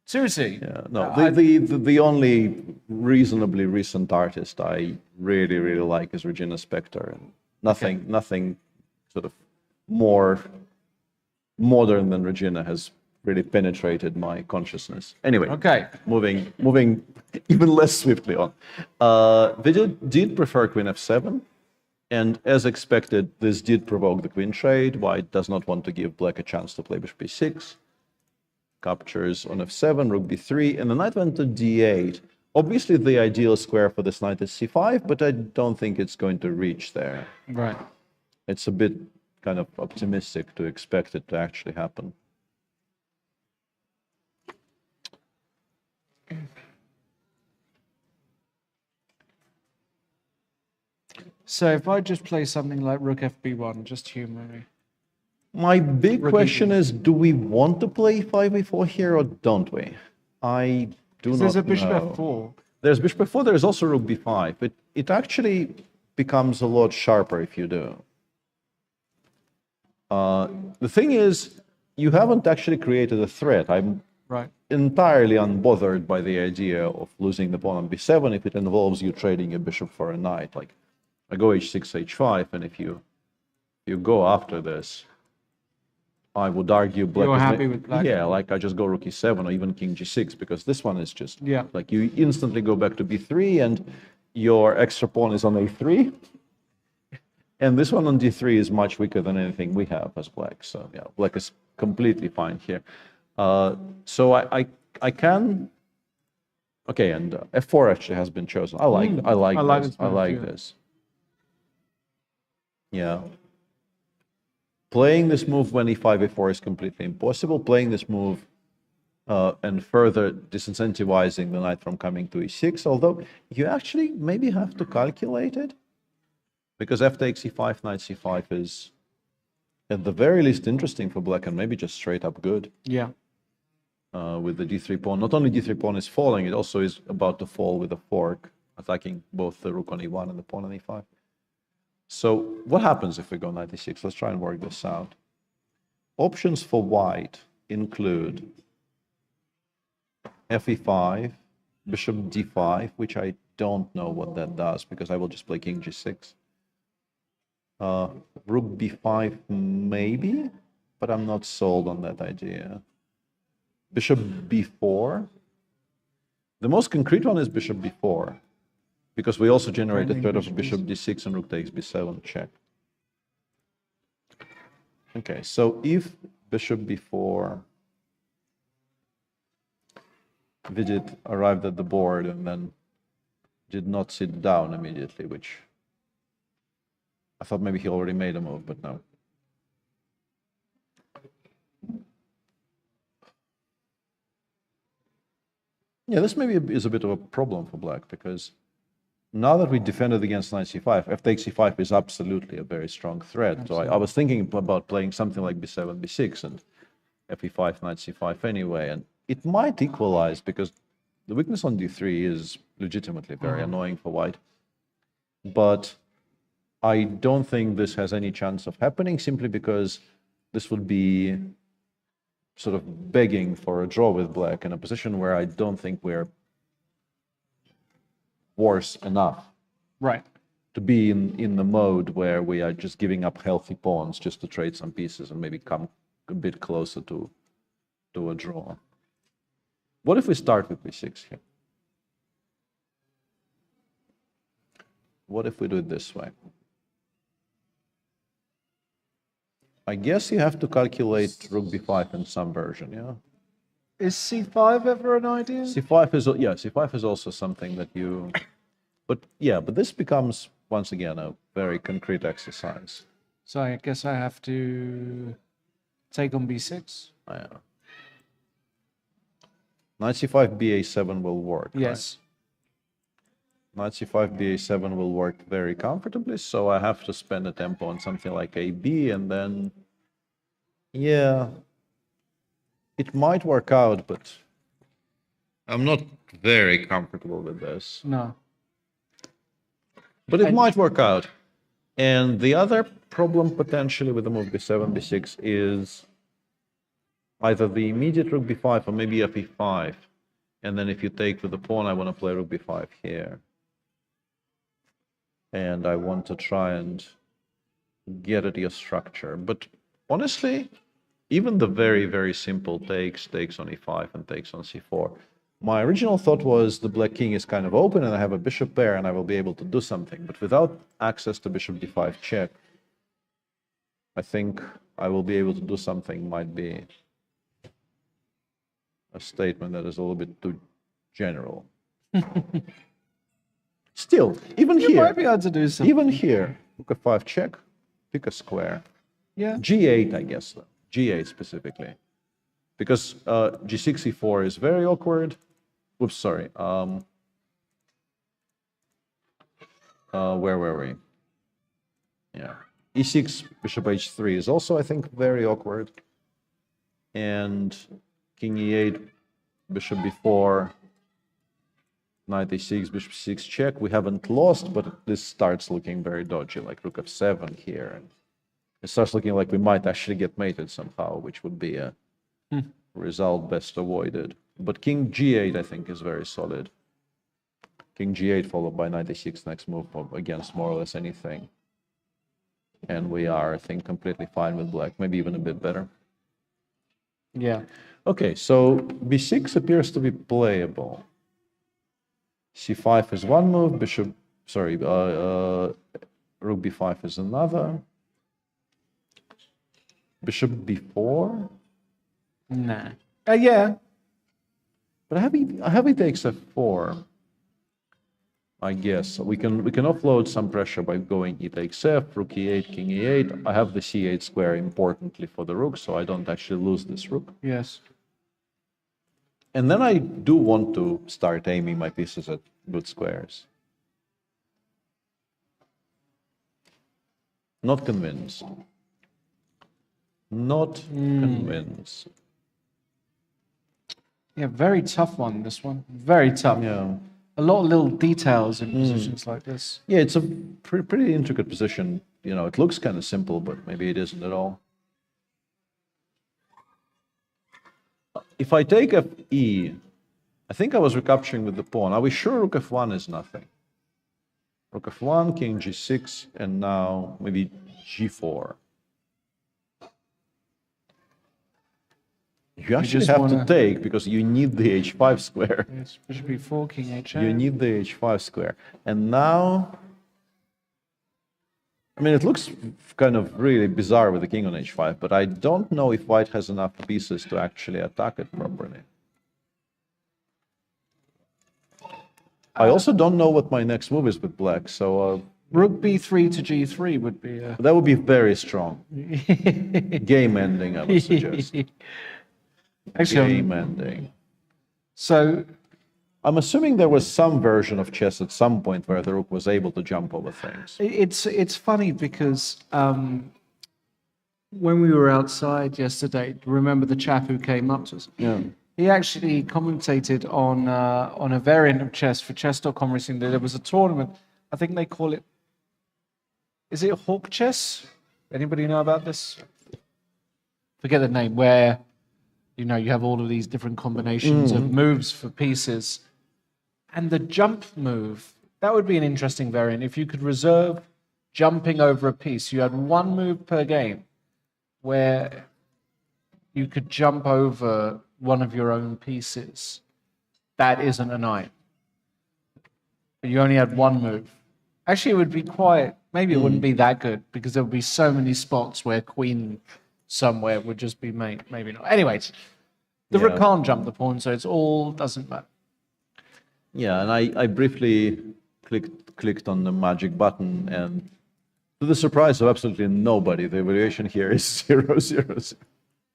Seriously. Yeah, no. The only reasonably recent artist I really like is Regina Spektor, and nothing sort of more modern than Regina has really penetrated my consciousness. Anyway, okay. Moving even less swiftly on. Video did prefer Queen F7, and as expected, this did provoke the queen trade. White does not want to give black a chance to play bishop b6. Captures on f7, rook b3, and the knight went to d8. Obviously, the ideal square for this knight is c5, but I don't think it's going to reach there. Right. It's a bit kind of optimistic to expect it to actually happen. So if I just play something like rook fb1, just humor me. My big question is, do we want to play 5b4 here or don't we? I do not know. There's a bishop f4. There's bishop f4, there's also rook b5, but it actually becomes a lot sharper if you do. The thing is, you haven't actually created a threat. I'm entirely unbothered by the idea of losing the pawn on b7 if it involves you trading a bishop for a knight. Like, I go h6, h5, and if you go after this, I would argue black You're is happy with black? Yeah, like I just go rook e7 or even king g6, because this one is just like you instantly go back to b3 and your extra pawn is on a3. And this one on d3 is much weaker than anything we have as black. So yeah, black is completely fine here. So I can. Okay, and f4 actually has been chosen. I like this. Yeah. Playing this move when e5, e4 is completely impossible. Playing this move and further disincentivizing the knight from coming to e6, although you actually maybe have to calculate it, because f takes e5, knight c5 is at the very least interesting for black, and maybe just straight up good. Yeah. With the d3 pawn. Not only d3 pawn is falling, it also is about to fall with a fork, attacking both the rook on e1 and the pawn on e5. So what happens if we go knight e6? Let's try and work this out. Options for white include fe5, bishop d5, which I don't know what that does because I will just play king g6. Rook b5 maybe, but I'm not sold on that idea. Bishop b4. The most concrete one is bishop b4, because we also generate a threat of bishop d6 and rook takes b7 check. Okay, so if bishop b4, Vidit arrived at the board and then did not sit down immediately, which I thought maybe he already made a move, but no. Yeah, this maybe is a bit of a problem for black, because now that we defended against knight c5, f takes c5 is absolutely a very strong threat. Absolutely. So I was thinking about playing something like b7, b6, and fe5, knight c5 anyway, and it might equalize, because the weakness on d3 is legitimately very annoying for white. But I don't think this has any chance of happening, simply because this would be sort of begging for a draw with black in a position where I don't think we're worse enough, right, to be in the mode where we are just giving up healthy pawns just to trade some pieces and maybe come a bit closer to a draw. What if we start with b6 here? What if we do it this way? I guess you have to calculate rook b5 in some version, yeah? Is c5 ever an idea? C5 is also something that you... But this becomes, once again, a very concrete exercise. So I guess I have to take on b6? Yeah. Knight c5, ba7 will work, yes. Right? Knight c5, ba7 will work very comfortably, so I have to spend a tempo on something like ab, and then... Yeah... It might work out, but I'm not very comfortable with this. No. But it might work out. And the other problem potentially with the move b7, b6 is either the immediate rook b5 or maybe fe5. And then if you take with the pawn, I want to play rook b5 here. And I want to try and get at your structure. But honestly, even the very, very simple takes on e5 and takes on c4. My original thought was the black king is kind of open and I have a bishop pair and I will be able to do something. But without access to bishop d5 check, I think I will be able to do something. Might be a statement that is a little bit too general. Still, even you here, might be able to do something. Even here, rook f5 check, pick a square. Yeah. g8, I guess, though. G8 specifically, because g6, e4 is very awkward. Oops, sorry. Where were we? Yeah, e6, bishop h3 is also, I think, very awkward. And king e8, bishop b4, knight a6, bishop c6 check. We haven't lost, but this starts looking very dodgy, like rook f7 here. And it starts looking like we might actually get mated somehow, which would be a result best avoided. But king g8, I think, is very solid. King g8 followed by knight a6 next move against more or less anything. And we are, I think, completely fine with black, maybe even a bit better. Yeah. Okay, so b6 appears to be playable. c5 is one move, rook b5 is another. Bishop b4? Nah. Yeah. But heavy takes f4. I guess we can offload some pressure by going e takes f, rook e8, king e8. I have the c8 square importantly for the rook, so I don't actually lose this rook. Yes. And then I do want to start aiming my pieces at good squares. Not convinced. Not convinced. Yeah, very tough one, this one. Very tough. Yeah. A lot of little details in positions like this. Yeah, it's a pretty intricate position. You know, it looks kind of simple, but maybe it isn't at all. If I take fe, I think I was recapturing with the pawn. Are we sure rook f1 is nothing? Rook f1, king g6, and now maybe g4. You actually have to take because you need the h5 square. Yes, bishop e4, king h8. You need the h5 square. And now, I mean, it looks kind of really bizarre with the king on h5, but I don't know if white has enough pieces to actually attack it properly. I also don't know what my next move is with black, so... Rook b3 to g3 would be... That would be very strong. Game ending, I would suggest. Actually, game ending. So... I'm assuming there was some version of chess at some point where the rook was able to jump over things. It's funny because when we were outside yesterday, remember the chap who came up to us? Yeah. He actually commentated on a variant of chess for chess.com recently. There was a tournament, I think they call it, is it Hawk Chess? Anybody know about this? Forget the name, where you have all of these different combinations of moves for pieces. And the jump move, that would be an interesting variant. If you could reserve jumping over a piece, you had one move per game where you could jump over one of your own pieces. That isn't a knight. But you only had one move. Actually, it would be maybe it wouldn't be that good because there would be so many spots where queen somewhere would just be made. Maybe not. Anyways, the rook can't jump the pawn, so it's all doesn't matter. Yeah, and I briefly clicked on the magic button, and to the surprise of absolutely nobody, the evaluation here is 0-0-0.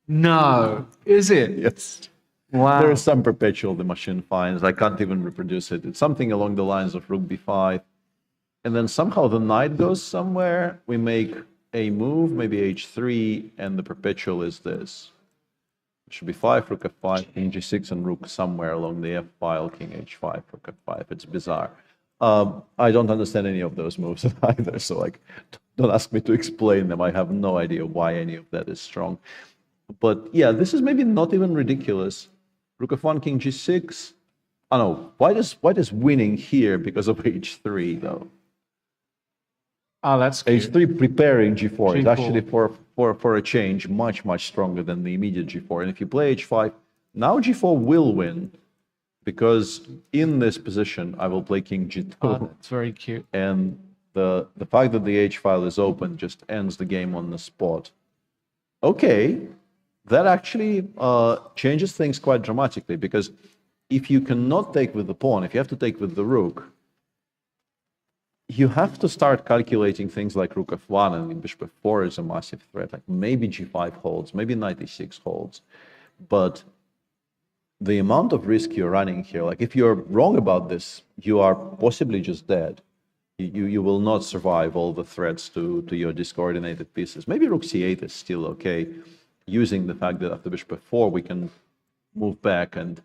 No, is it? Yes. Wow. There is some perpetual the machine finds. I can't even reproduce it. It's something along the lines of rook b5. And then somehow the knight goes somewhere. We make a move, maybe h3, and the perpetual is this. Should be 5, rook f5, king g6, and rook somewhere along the f file, king h5, rook f5. It's bizarre. I don't understand any of those moves either, so don't ask me to explain them. I have no idea why any of that is strong. But yeah, this is maybe not even ridiculous. Rook f1, king g6. Oh no, white is winning here because of h3 though. Oh, that's cute. h3 preparing g4 is actually for a change much stronger than the immediate g4. And if you play h5, now g4 will win because in this position I will play king g2. Oh, that's very cute. And the fact that the h file is open just ends the game on the spot. Okay, that actually changes things quite dramatically because if you cannot take with the pawn, if you have to take with the rook, you have to start calculating things like rook f1 and bishop f4 is a massive threat. Like maybe g5 holds, maybe knight e6 holds. But the amount of risk you're running here, like if you're wrong about this, you are possibly just dead. You will not survive all the threats to your discoordinated pieces. Maybe rook c8 is still okay, using the fact that after bishop f4 we can move back and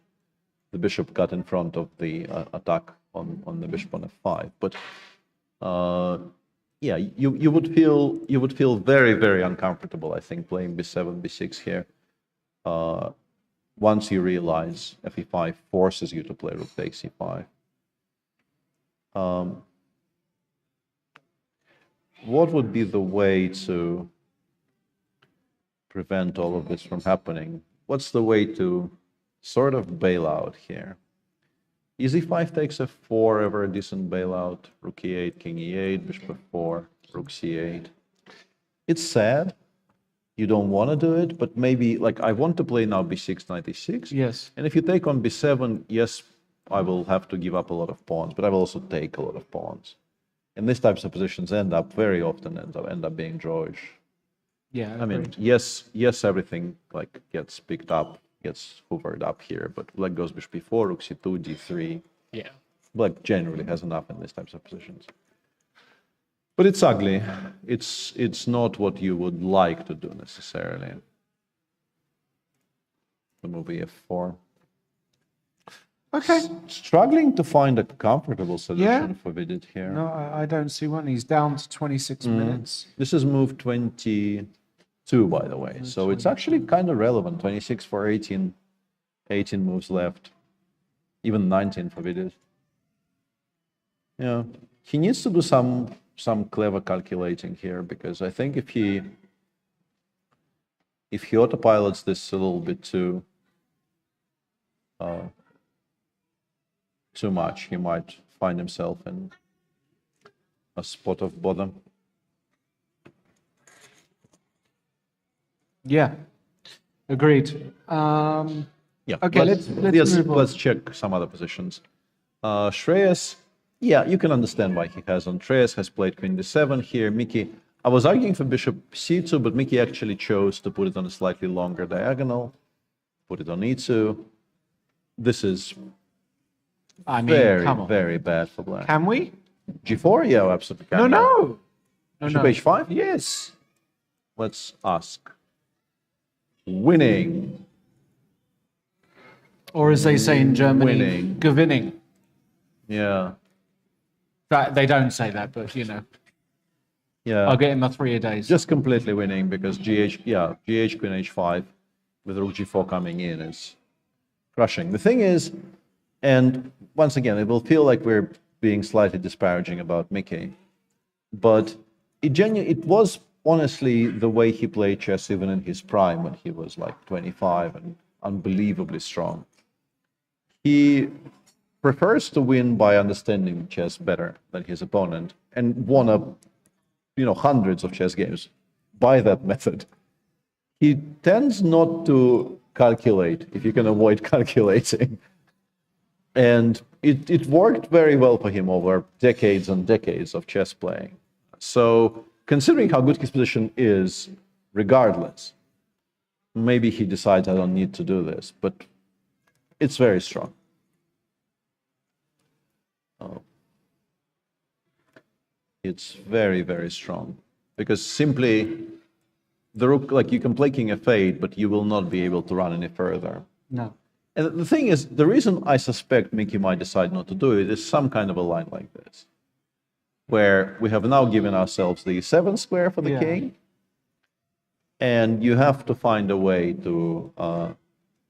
the bishop got in front of the attack on the bishop on f5. But yeah, you would feel very uncomfortable, I think, playing b7, b6 here. Once you realize fe5 forces you to play rook takes e5. What would be the way to prevent all of this from happening? What's the way to sort of bail out here? Is e5 takes f4 ever a decent bailout? Rook e8, king e8, bishop f4, rook c8. It's sad. You don't want to do it, but maybe, like, I want to play now b6, knight e6. Yes. And if you take on b7, yes, I will have to give up a lot of pawns, but I will also take a lot of pawns. And these types of positions very often end up being drawish. Yeah, I mean, yes, everything like gets picked up, gets hoovered up here, but black goes bishop b4, rook c2, d3. Yeah. Black generally has enough in these types of positions. But it's ugly. It's not what you would like to do necessarily. The move f4. Okay. Struggling to find a comfortable solution for Vidit here. No, I don't see one. He's down to 26 minutes. This is move 22, by the way. So it's actually kind of relevant. 26 for 18 moves left. even 19 forbid it. Yeah, he needs to do some clever calculating here, because I think if he autopilots this a little bit too much, he might find himself in a spot of bother. Yeah, agreed. Yeah. Okay, let's check some other positions. Shreyas, yeah, you can understand why he hasn't. Shreyas has played queen d7 here. Mickey, I was arguing for bishop c2, but Mickey actually chose to put it on a slightly longer diagonal. Put it on e2. This is very bad for black. Can we? g4? Yeah, absolutely can. No. Bishop h5? Yes. Let's ask. Winning. Or as they say in Germany, Winning. gewinning. Yeah. They don't say that, but you know. Yeah. I'll get him a 3 a days. Just completely winning, because GH queen h5 with rook g4 coming in is crushing. The thing is, and once again, it will feel like we're being slightly disparaging about Mickey, but it was honestly the way he played chess even in his prime, when he was like 25 and unbelievably strong. He prefers to win by understanding chess better than his opponent, and won hundreds of chess games by that method. He tends not to calculate if you can avoid calculating. And it worked very well for him over decades and decades of chess playing. So considering how good his position is, regardless, maybe he decides, I don't need to do this, but it's very strong. It's very, very strong, because simply the rook, like, you can play king f8, but you will not be able to run any further. No. And the thing is, the reason I suspect Mickey might decide not to do it is some kind of a line like this, where we have now given ourselves the e7 square for the king, and you have to find a way to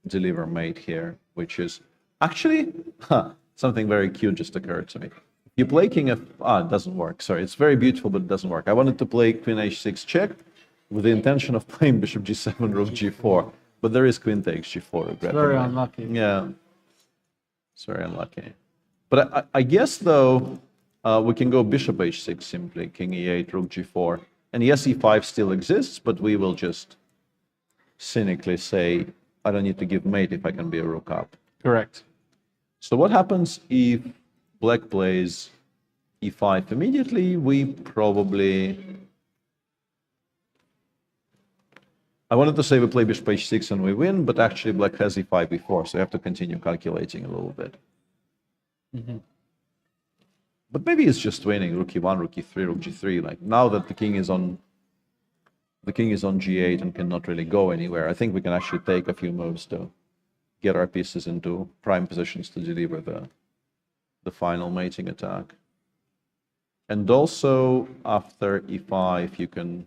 deliver mate here, which is actually something very cute just occurred to me. You play king f... it doesn't work. Sorry, it's very beautiful, but it doesn't work. I wanted to play queen h6 check with the intention of playing bishop g7, rook g4, but there is queen takes g4. It's very unlucky. Yeah, it's very unlucky. But I guess, though, we can go bishop h6 simply, king e8, rook g4. And yes, e5 still exists, but we will just cynically say, I don't need to give mate if I can be a rook up. Correct. So what happens if black plays e5 immediately? We probably... I wanted to say we play bishop h6 and we win, but actually black has e5 before, so I have to continue calculating a little bit. Mm-hmm. But maybe it's just winning, rook e1, rook e3, rook g3. Like, now that the king is on g8 and cannot really go anywhere, I think we can actually take a few moves to get our pieces into prime positions to deliver the final mating attack. And also, after e5, you can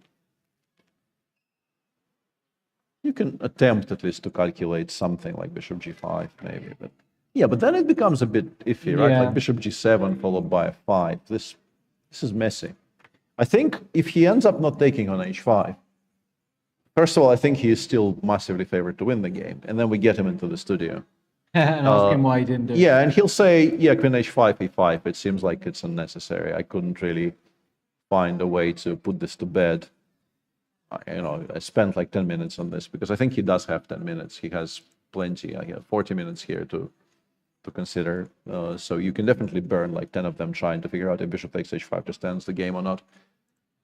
attempt at least to calculate something like bishop g5, maybe. But yeah, but then it becomes a bit iffy, right? Yeah. Like bishop g7 followed by f5. This is messy. I think if he ends up not taking on h5, first of all, I think he is still massively favored to win the game, and then we get him into the studio. And ask him why he didn't do it. Yeah, and he'll say, yeah, queen h5, e5. It seems like it's unnecessary. I couldn't really find a way to put this to bed. I spent like 10 minutes on this, because I think he does have 10 minutes. He has plenty. I have 40 minutes here to consider. So you can definitely burn like 10 of them trying to figure out if bishop takes h5 just ends the game or not.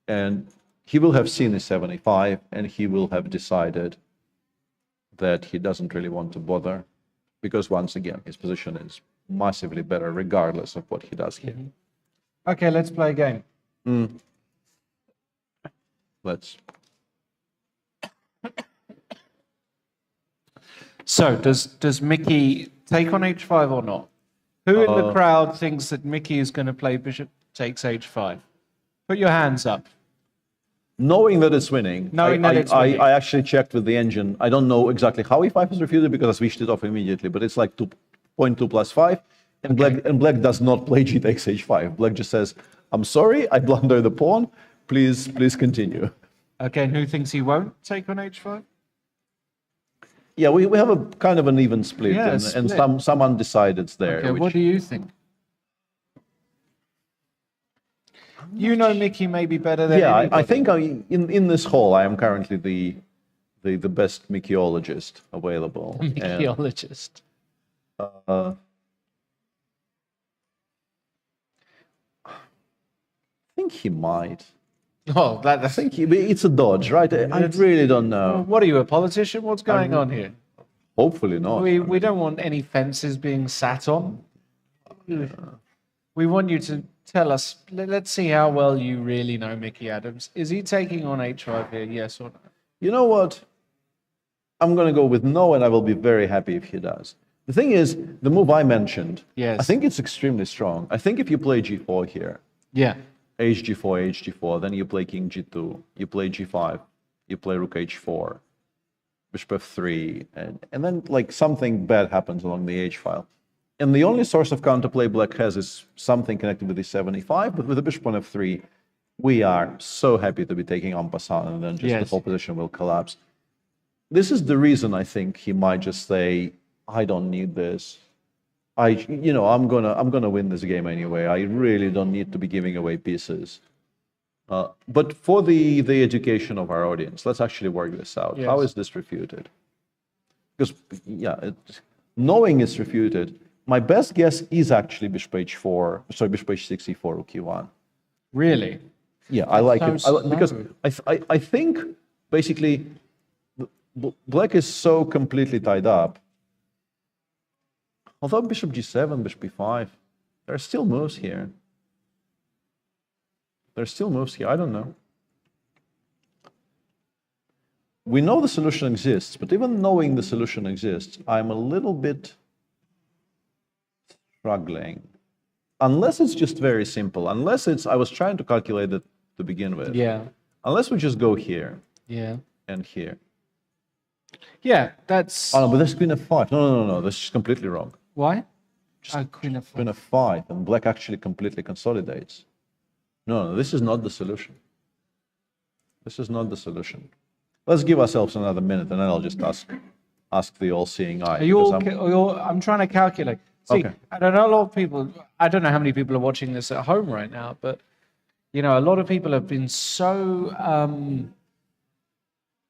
And he will have seen e7, e5, and he will have decided that he doesn't really want to bother, because once again, his position is massively better regardless of what he does here. Mm-hmm. Okay, let's play a game. Let's. So, does Mickey take on h5 or not? Who in the crowd thinks that Mickey is going to play bishop takes h5? Put your hands up. Knowing that it's winning, I actually checked with the engine. I don't know exactly how e5 is refuted, because I switched it off immediately, but it's like pawn 2 plus 5, and black does not play g takes h5. Black just says, I'm sorry, I blunder the pawn, please continue. Okay, and who thinks he won't take on h5? Yeah, we have a kind of an even split, Yeah, and some undecideds there. Okay, what do you think? You know Mickey maybe better than Yeah, anybody. I think in this hall, I am currently the best Mickeyologist available. Mickeyologist. I think he might. Oh, I think it's a dodge, right? I really don't know. What are you, a politician? What's going on here? Hopefully not. We don't want any fences being sat on. We want you to tell us. Let's see how well you really know Mickey Adams. Is he taking on h5 here? Yes or no? You know what? I'm going to go with no, and I will be very happy if he does. The thing is, the move I mentioned, yes. I think it's extremely strong. I think if you play g4 here, yeah, hg4, then you play king g2, you play g5, you play rook h4, bishop f3, and then like something bad happens along the h file. And the only source of counterplay black has is something connected with e7, e5, but with the bishop on f3, we are so happy to be taking en passant, and then just the whole position will collapse. This is the reason I think he might just say, I don't need this. I'm gonna win this game anyway. I really don't need to be giving away pieces. But for the education of our audience, let's actually work this out. Yes. How is this refuted? Because knowing it's refuted, my best guess is actually bishop h4. Sorry, bishop h6, e4, rook e1. Really? Yeah, I like it because I think basically black is so completely tied up. Although bishop g7, bishop b5, there are still moves here. There's still moves here. I don't know. We know the solution exists, but even knowing the solution exists, I'm a little bit struggling. Unless it's just very simple. Unless it's, I was trying to calculate it to begin with. Yeah. Unless we just go here. Yeah. And here. Yeah, that's... Oh, no, but there's queen f5. No. This is completely wrong. Why? Queen f5. Queen f5, and black actually completely consolidates. No, this is not the solution. This is not the solution. Let's give ourselves another minute, and then I'll just ask the all-seeing eye. I'm trying to calculate. See, okay. I don't know a lot of people. I don't know how many people are watching this at home right now, but a lot of people have been so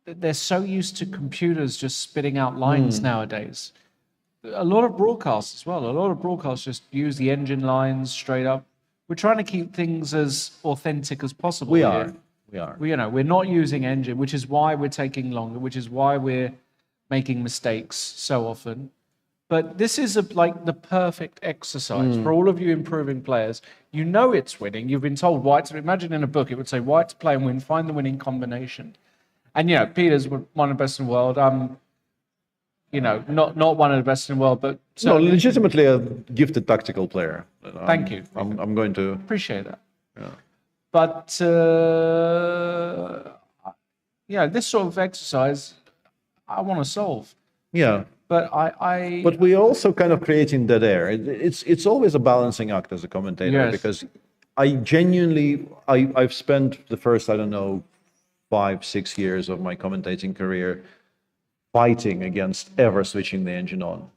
they're so used to computers just spitting out lines nowadays. A lot of broadcasts as well. A lot of broadcasts just use the engine lines straight up. We're trying to keep things as authentic as possible. We are. We're not using engine, which is why we're taking longer, which is why we're making mistakes so often. But this is like the perfect exercise for all of you improving players. You know it's winning. You've been told white to imagine in a book it would say white to play and win, find the winning combination. And Peter's one of the best in the world. Not one of the best in the world, but legitimately a gifted tactical player. Thank you. I'm going to appreciate that. Yeah. But this sort of exercise, I want to solve. Yeah. But But we're also kind of creating dead air. It's always a balancing act as a commentator because I've spent the first 5-6 years of my commentating career fighting against ever switching the engine on.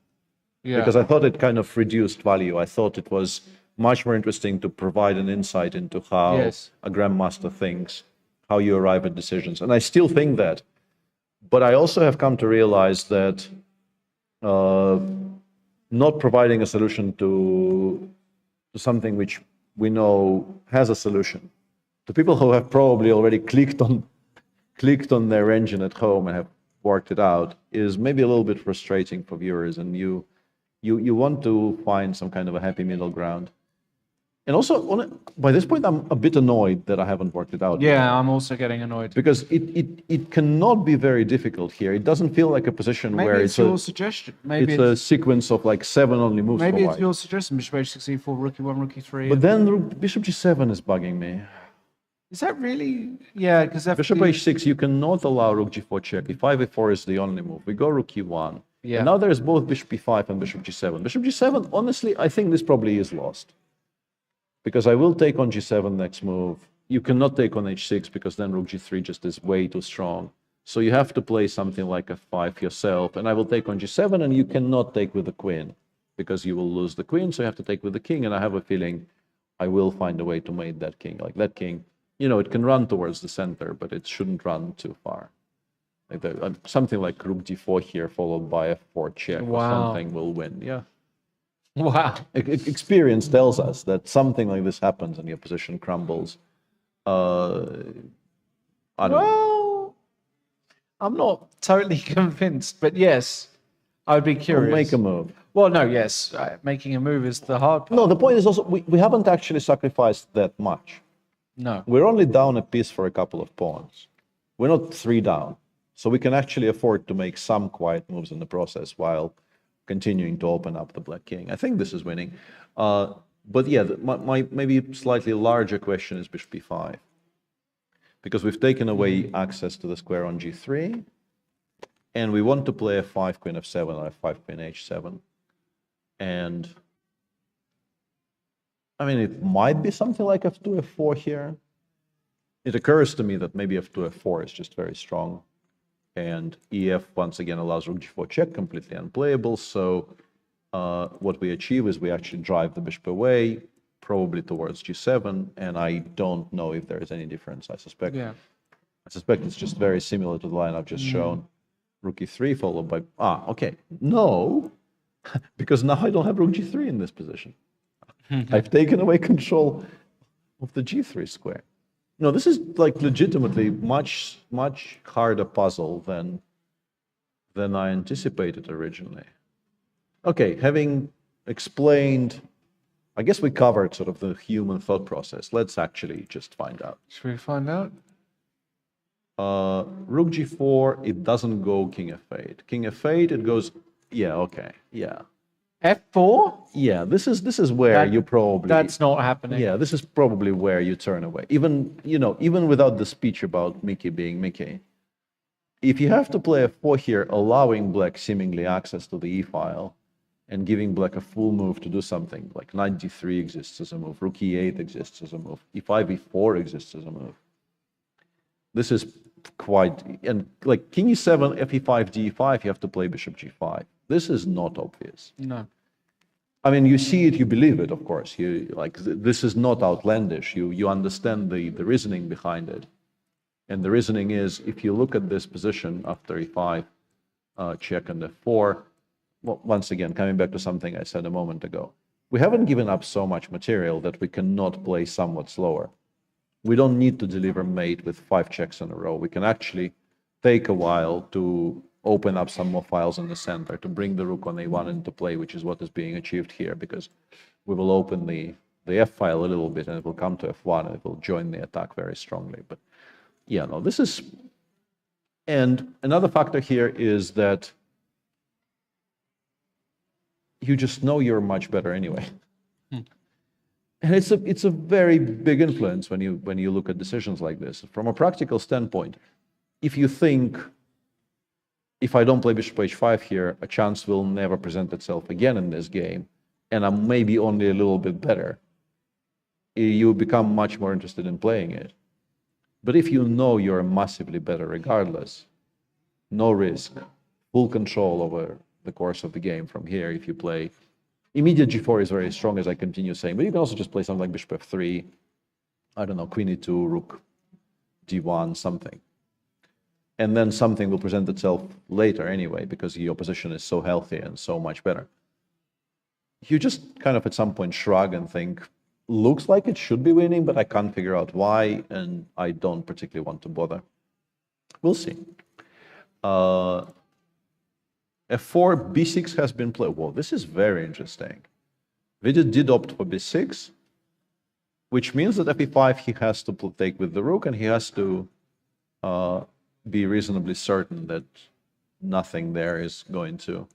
Yeah. Because I thought it kind of reduced value. I thought it was much more interesting to provide an insight into how a grandmaster thinks, how you arrive at decisions. And I still think that. But I also have come to realize that not providing a solution to something which we know has a solution. The people who have probably already clicked on their engine at home and have worked it out is maybe a little bit frustrating for viewers, and you want to find some kind of a happy middle ground. And also, by this point, I'm a bit annoyed that I haven't worked it out. Yeah, I'm also getting annoyed. Because it cannot be very difficult here. It doesn't feel like a position where it's your suggestion. Maybe it's a sequence of like 7 only moves. Maybe it's your suggestion. Bishop h6, e4, rook e1, rook e3. But then bishop g7 is bugging me. Is that really? Yeah, because bishop h6, you cannot allow rook g4 check. If 5 e4 is the only move. We go rook e1. Yeah. And now there's both bishop b5 and bishop g7. Bishop g7, honestly, I think this probably is lost. Because I will take on g7 next move. You cannot take on h6 because then rook g3 just is way too strong. So you have to play something like f5 yourself. And I will take on g7, and you cannot take with the queen because you will lose the queen. So you have to take with the king. And I have a feeling I will find a way to mate that king. Like that king, you know, it can run towards the center, but it shouldn't run too far. Like something like rook d4 here, followed by f4 check or something will win. Yeah. Wow. Experience tells us that something like this happens and your position crumbles. I don't know. I'm not totally convinced, but yes, I would be curious. Make a move. Well, no, yes, making a move is the hard part. No, the point is also we haven't actually sacrificed that much. No. We're only down a piece for a couple of pawns. We're not 3 down. So we can actually afford to make some quiet moves in the process while continuing to open up the black king. I think this is winning. But yeah, my maybe slightly larger question is bishop b5. Because we've taken away access to the square on g3. And we want to play f5, queen f7, or f5, queen h7. And I mean, it might be something like f2, f4 here. It occurs to me that maybe f2, f4 is just very strong. And ef, once again, allows rook g4 check, completely unplayable. So what we achieve is we actually drive the bishop away, probably towards g7. And I don't know if there is any difference, I suspect. Yeah. I suspect it's just very similar to the line I've just shown. Rook e3 followed by... okay. No, because now I don't have rook g3 in this position. I've taken away control of the g3 square. No, this is like legitimately much harder puzzle than I anticipated originally. Okay, having explained, I guess we covered sort of the human thought process. Let's actually just find out. Should we find out? Rook g4, it doesn't go king f8. King f8, it goes, yeah, okay, yeah. f4? Yeah, this is where you probably... That's not happening. Yeah, this is probably where you turn away. Even, you know, even without the speech about Mickey being Mickey, if you have to play f4 here, allowing black seemingly access to the e-file and giving black a full move to do something, like knight d3 exists as a move, rook e8 exists as a move, e5, e4 exists as a move. This is quite... And like king e7, fe5, d5, you have to play bishop g5. This is not obvious. No. I mean, you see it, you believe it, of course. You like this is not outlandish. You understand the reasoning behind it. And the reasoning is, if you look at this position after e5, check and f4, well, once again, coming back to something I said a moment ago, we haven't given up so much material that we cannot play somewhat slower. We don't need to deliver mate with 5 checks in a row. We can actually take a while to open up some more files in the center, to bring the rook on a1 into play, which is what is being achieved here, because we will open the f file a little bit and it will come to f1 and it will join the attack very strongly. But yeah, no, this is... And another factor here is that you just know you're much better anyway. And it's a very big influence when you look at decisions like this. From a practical standpoint, if you think, if I don't play bishop h5 here, a chance will never present itself again in this game, and I'm maybe only a little bit better, you become much more interested in playing it. But if you know you're massively better regardless, no risk, full control over the course of the game from here, if you play... Immediate g4 is very strong, as I continue saying, but you can also just play something like bishop f3, I don't know, queen e2, rook d1, something. And then something will present itself later anyway, because your position is so healthy and so much better. You just kind of at some point shrug and think, looks like it should be winning, but I can't figure out why, and I don't particularly want to bother. We'll see. f4, b6 has been played. Whoa, this is very interesting. Vidit did opt for b6, which means that f5 he has to take with the rook, and he has to be reasonably certain that nothing there is going to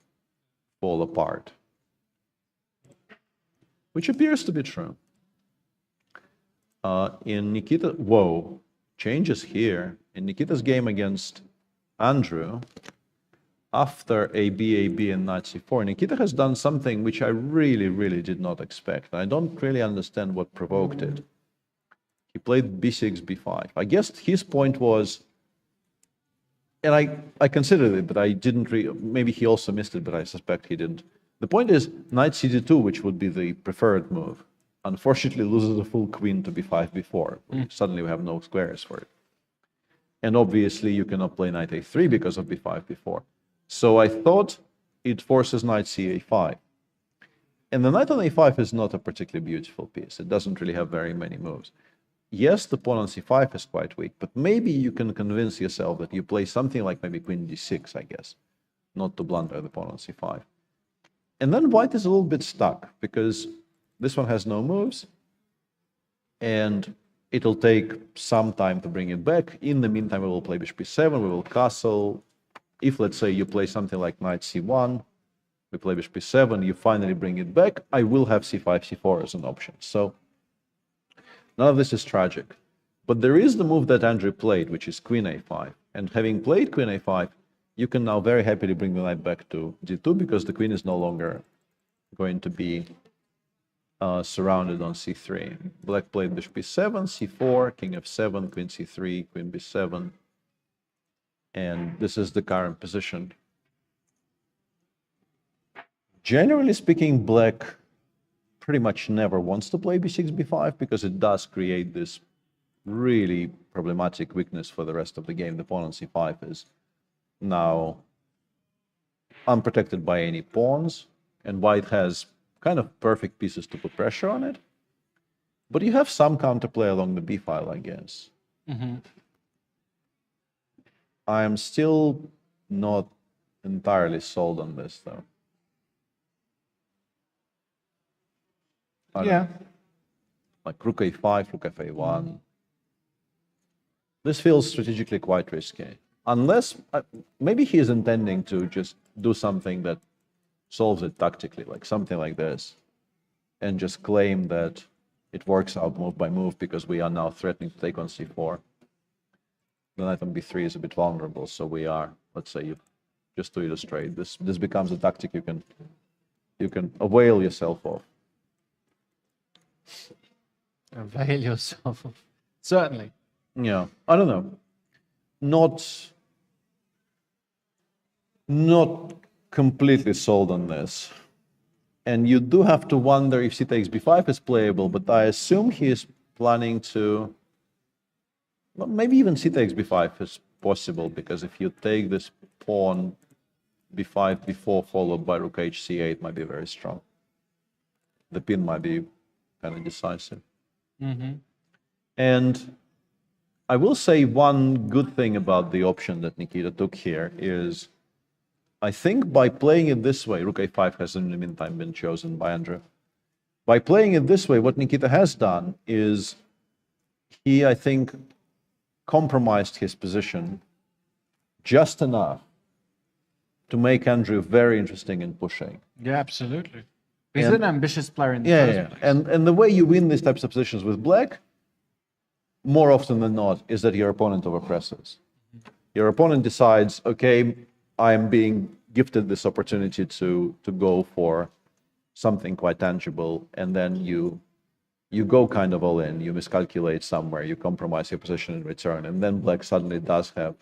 fall apart, which appears to be true. In Nikita, whoa, changes here. In Nikita's game against Andrew, after AB, and knight c4, Nikita has done something which I really, really did not expect. I don't really understand what provoked it. He played b6, b5. I guess his point was, and I considered it, but I didn't maybe he also missed it, but I suspect he didn't. The point is, knight cd2, which would be the preferred move, unfortunately loses a full queen to b5, b4. Suddenly we have no squares for it. And obviously you cannot play knight a3 because of b5, b4. So I thought it forces knight ca5. And the knight on a5 is not a particularly beautiful piece. It doesn't really have very many moves. Yes, the pawn on c5 is quite weak, but maybe you can convince yourself that you play something like maybe queen d6, I guess, not to blunder the pawn on c5. And then white is a little bit stuck, because this one has no moves, and it'll take some time to bring it back. In the meantime, we will play bishop b7, we will castle. If, let's say, you play something like knight c1, we play bishop b7, you finally bring it back, I will have c5, c4 as an option. So none of this is tragic. But there is the move that Andrew played, which is queen a5. And having played queen a5, you can now very happily bring the knight back to d2, because the queen is no longer going to be surrounded on c3. Black played bishop b7, c4, king f7, queen c3, queen b7. And this is the current position. Generally speaking, black pretty much never wants to play b6, b5, because it does create this really problematic weakness for the rest of the game. The pawn on c5 is now unprotected by any pawns, and white has kind of perfect pieces to put pressure on it. But you have some counterplay along the b file, I guess. I am still not entirely sold on this, though. Yeah. Like rook a5, rook fa1. This feels strategically quite risky. Unless, maybe he is intending to just do something that solves it tactically, like something like this, and just claim that it works out move by move because we are now threatening to take on c4. The knight on b3 is a bit vulnerable, so we are, let's say, just to illustrate, this becomes a tactic you can avail yourself of. Avail yourself of. Certainly. Yeah, I don't know. Not completely sold on this. And you do have to wonder if c takes b5 is playable, but I assume he is planning to... Well, maybe even c takes b5 is possible, because if you take this pawn b5, b4, followed by rook h, c8 might be very strong. The pin might be kind of decisive. And I will say one good thing about the option that Nikita took here is, I think by playing it this way, rook a5 has in the meantime been chosen by Andrew. By playing it this way, what Nikita has done is he, I think, compromised his position just enough to make Andrew very interesting in pushing. Yeah, absolutely. He's an ambitious player in the first place. And the way you win these types of positions with black, more often than not, is that your opponent overpresses. Your opponent decides, okay, I am being gifted this opportunity to go for something quite tangible, and then you go kind of all in, you miscalculate somewhere, you compromise your position in return, and then black suddenly does have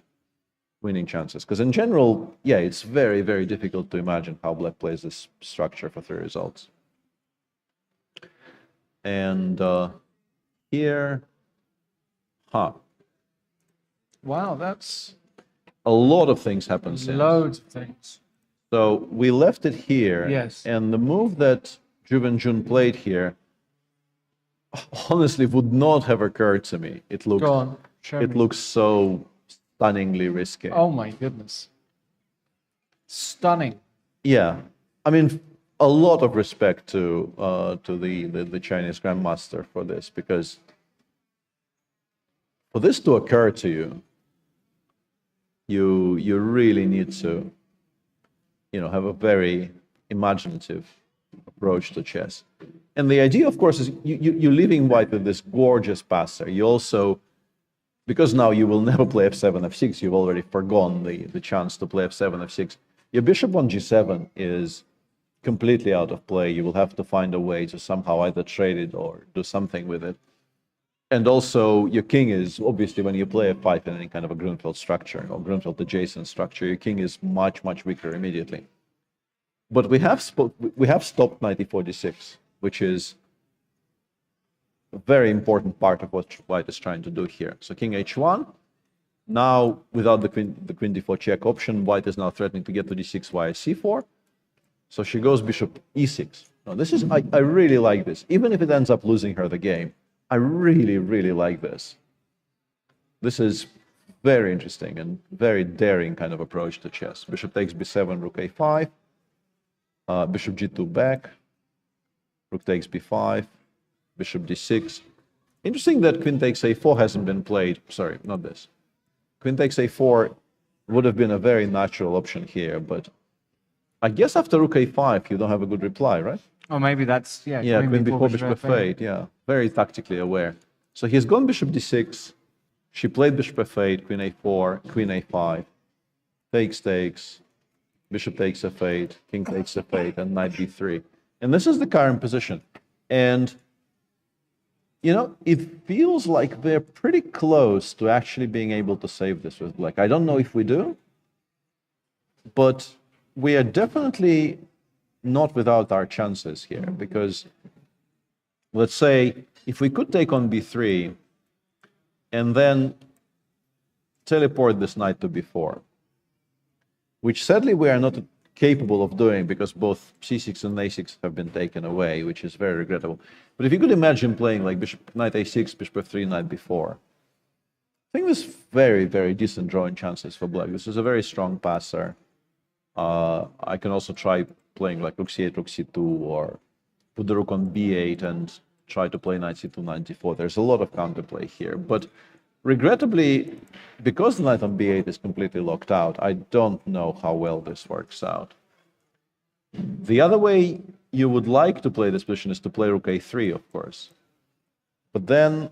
winning chances. Because in general, yeah, it's very, very difficult to imagine how black plays this structure for 3 results. And here, Wow, that's... A lot of things happen since. Loads of things. So we left it here. Yes. And the move that Juven Jun played here, honestly, would not have occurred to me. It looks, Go on, show me. looks so stunningly risky. Oh my goodness. Stunning. Yeah. I mean, a lot of respect to the Chinese Grandmaster for this, because for this to occur to you, you really need to, have a very imaginative approach to chess. And the idea, of course, is you're leaving white with this gorgeous passer. You also, because now you will never play f7, f6, you've already forgone the chance to play f7, f6. Your bishop on g7 is completely out of play. You will have to find a way to somehow either trade it or do something with it. And also, your king is, obviously, when you play f5 in any kind of a Grunfeld structure or Grunfeld adjacent structure, your king is much, much weaker immediately. But we have stopped knight e4 which is a very important part of what white is trying to do here. So king h1. Now, without the queen d4 check option, white is now threatening to get to d6 via c4. So she goes bishop e6. Now, this is, I really like this. Even if it ends up losing her the game, I really, really like this. This is very interesting and very daring kind of approach to chess. Bishop takes b7, rook a5, bishop g2 back, rook takes b5, bishop d6. Interesting that queen takes a4 hasn't been played. Sorry, not this. Queen takes a4 would have been a very natural option here, but I guess after rook a5, you don't have a good reply, right? Or maybe that's, yeah. Yeah, queen before bishop f8, yeah. Very tactically aware. So he's gone bishop d6. She played bishop f8, queen a4, queen a5, takes, bishop takes f8, king takes f8, and knight b3. And this is the current position. And, you know, it feels like we're pretty close to actually being able to save this with black. I don't know if we do, but we are definitely not without our chances here, because let's say if we could take on b3 and then teleport this knight to b4, which sadly we are not capable of doing because both c6 and a6 have been taken away, which is very regrettable. But if you could imagine playing like bishop knight a6, bishop f3, knight b4, I think there's very, very decent drawing chances for black. This is a very strong passer. I can also try playing like rook c8, rook c2, or put the rook on b8 and try to play knight c2, knight d4. There's a lot of counterplay here, but regrettably, because the knight on b8 is completely locked out, I don't know how well this works out. The other way you would like to play this position is to play rook a3, of course, but then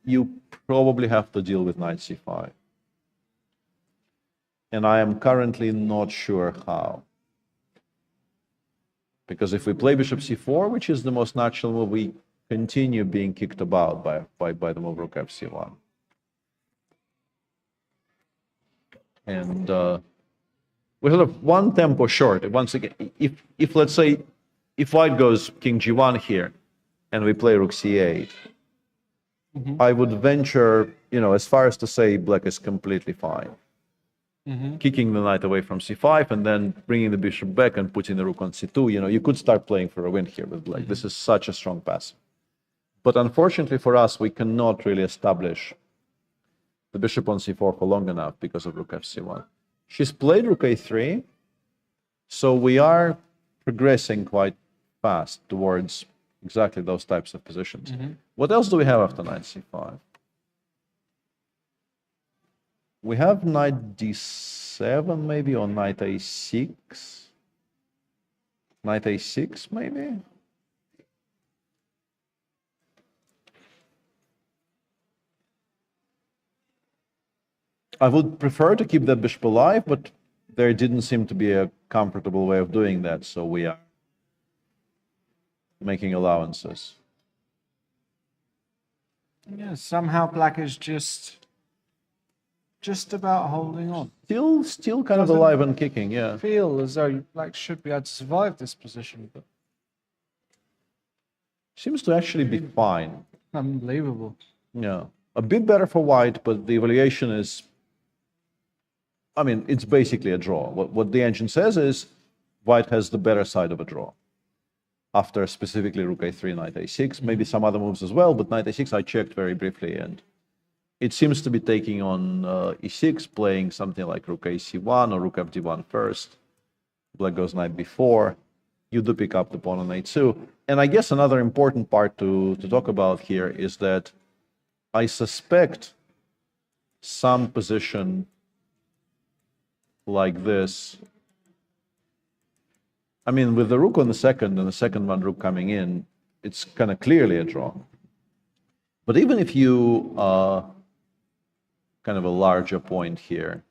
you probably have to deal with knight c5. And I am currently not sure how. Because if we play bishop c4, which is the most natural move, we continue being kicked about by the move rook f1. And we're sort of one tempo short. Once again, if let's say, if white goes king g1 here, and we play rook c8, I would venture, you know, as far as to say black is completely fine. Kicking the knight away from c5 and then bringing the bishop back and putting the rook on c2, you know, you could start playing for a win here with black. This is such a strong pass. But unfortunately for us, we cannot really establish the bishop on c4 for long enough because of rook fc1. She's played rook a3, so we are progressing quite fast towards exactly those types of positions. What else do we have after knight c5? We have knight d7 maybe, or knight a6. Knight a6 maybe? I would prefer to keep that bishop alive, but there didn't seem to be a comfortable way of doing that, so we are making allowances. Yeah, somehow black is just about holding on. Still kind of alive and kicking, yeah. Feel as though black should be able to survive this position, but seems to actually be fine. Unbelievable. Yeah, a bit better for white, but the evaluation is, I mean, it's basically a draw. What the engine says is white has the better side of a draw. After specifically rook a3, knight a6, maybe some other moves as well, but knight a6 I checked very briefly, and it seems to be taking on e6, playing something like rook ac1 or rook fd1 first. Black goes knight b4. You do pick up the pawn on a2. And I guess another important part to talk about here is that I suspect some position like this. I mean, with the rook on the second and the second one rook coming in, it's kind of clearly a draw. But even if you kind of a larger point here,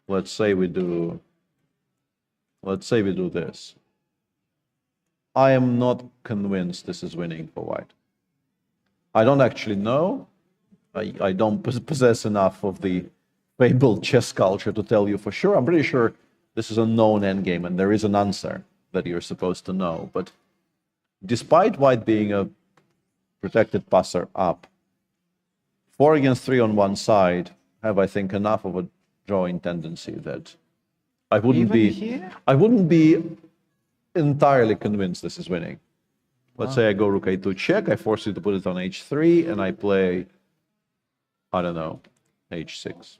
let's say we do let's say we do this. I am not convinced this is winning for white. I don't actually know. I don't possess enough of the fabled chess culture to tell you for sure. I'm pretty sure this is a known endgame and there is an answer that you're supposed to know. But despite white being a protected passer up, 4 against 3 on one side have, I think, enough of a drawing tendency that I wouldn't be entirely convinced this is winning. Let's say I go rook a2 check, I force you to put it on h3, and I play, I don't know, h6.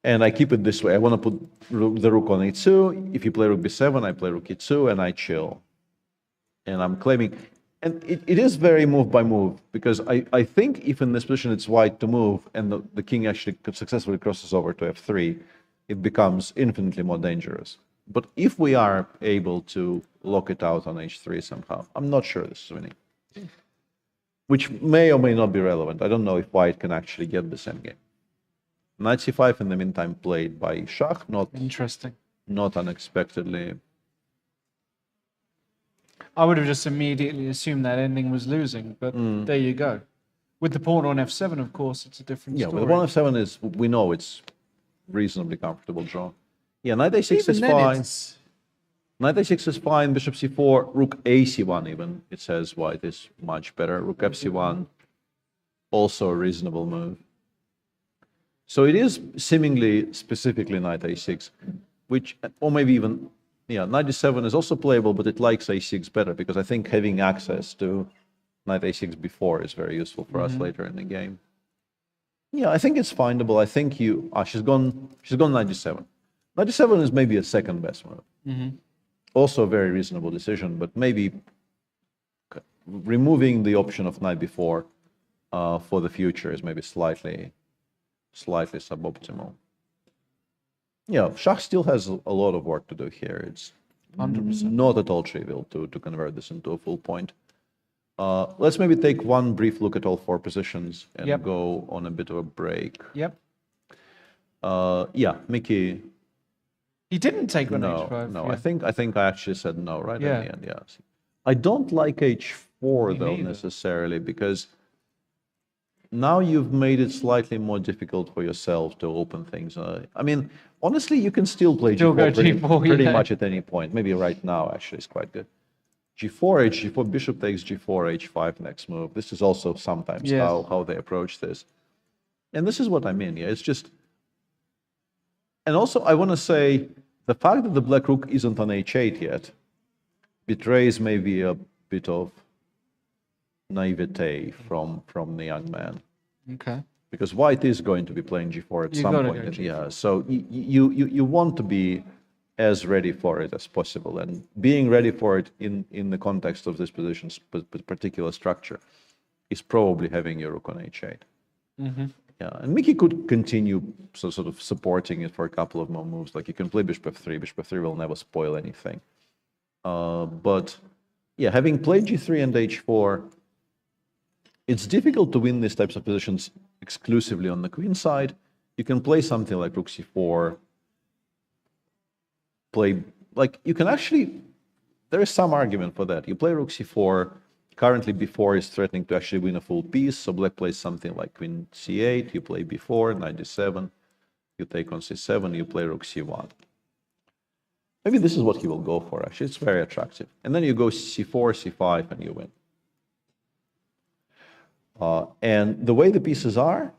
And I keep it this way. I want to put the rook on a2. If you play rook b7, I play rook e2, and I chill. And I'm claiming... And it is very move by move, because I think if in this position it's white to move, and the king actually successfully crosses over to f3, it becomes infinitely more dangerous. But if we are able to lock it out on h3 somehow, I'm not sure this is winning. Which may or may not be relevant. I don't know if white can actually get this endgame. Knight c5 in the meantime played by Shah, not unexpectedly. I would have just immediately assumed that ending was losing, but there you go. With the pawn on f7, of course, it's a different story. Yeah, with the pawn f7 is, we know it's reasonably comfortable draw. Yeah, knight a6 is fine. Knight a6 is fine, bishop c4, rook a c1 even. It says white is much better. Rook fc1, also a reasonable move. So it is seemingly specifically knight a6, which, or maybe even, yeah, knight d7 is also playable, but it likes a6 better, because I think having access to knight a6 before is very useful for us later in the game. Yeah, I think it's findable. I think she's gone knight d7. Knight d7 is maybe a second best move. Also a very reasonable decision, but maybe removing the option of knight b4 for the future is maybe slightly suboptimal. Yeah, Shah still has a lot of work to do here. It's 100%. Not at all trivial to convert this into a full point. Let's maybe take one brief look at all 4 positions and go on a bit of a break. Yep. Yeah, Mickey. He didn't take on no, h5. No, yeah. I think I actually said no right Yeah. in the end. Yeah. I don't like h4 though neither. necessarily, because now you've made it slightly more difficult for yourself to open things. I mean, honestly, you can still play Still g4 go G4, pretty yeah. much at any point. Maybe right now, actually, is quite good. g4, h4, bishop takes g4, h5 next move. This is also sometimes Yes. how they approach this. And this is what I mean, yeah. It's just... And also, I want to say, the fact that the black rook isn't on h8 yet betrays maybe a bit of naivete from the young man. Okay. Because white is going to be playing g4 at some point. Go G4. Yeah, so you want to be as ready for it as possible, and being ready for it in the context of this position's particular structure is probably having your rook on h8. Yeah, and Mickey could continue sort of supporting it for a couple of more moves. Like you can play bishop f3. Bishop f3 will never spoil anything. But yeah, having played g3 and h4, it's difficult to win these types of positions exclusively on the queen side. You can play something like rook c4. You can actually, there is some argument for that. You play rook c4. Currently, b4 is threatening to actually win a full piece, so black plays something like queen c8, you play b4, knight d7, you take on c7, you play rook c1. Maybe this is what he will go for, actually. It's very attractive. And then you go c4, c5, and you win. And the way the pieces are,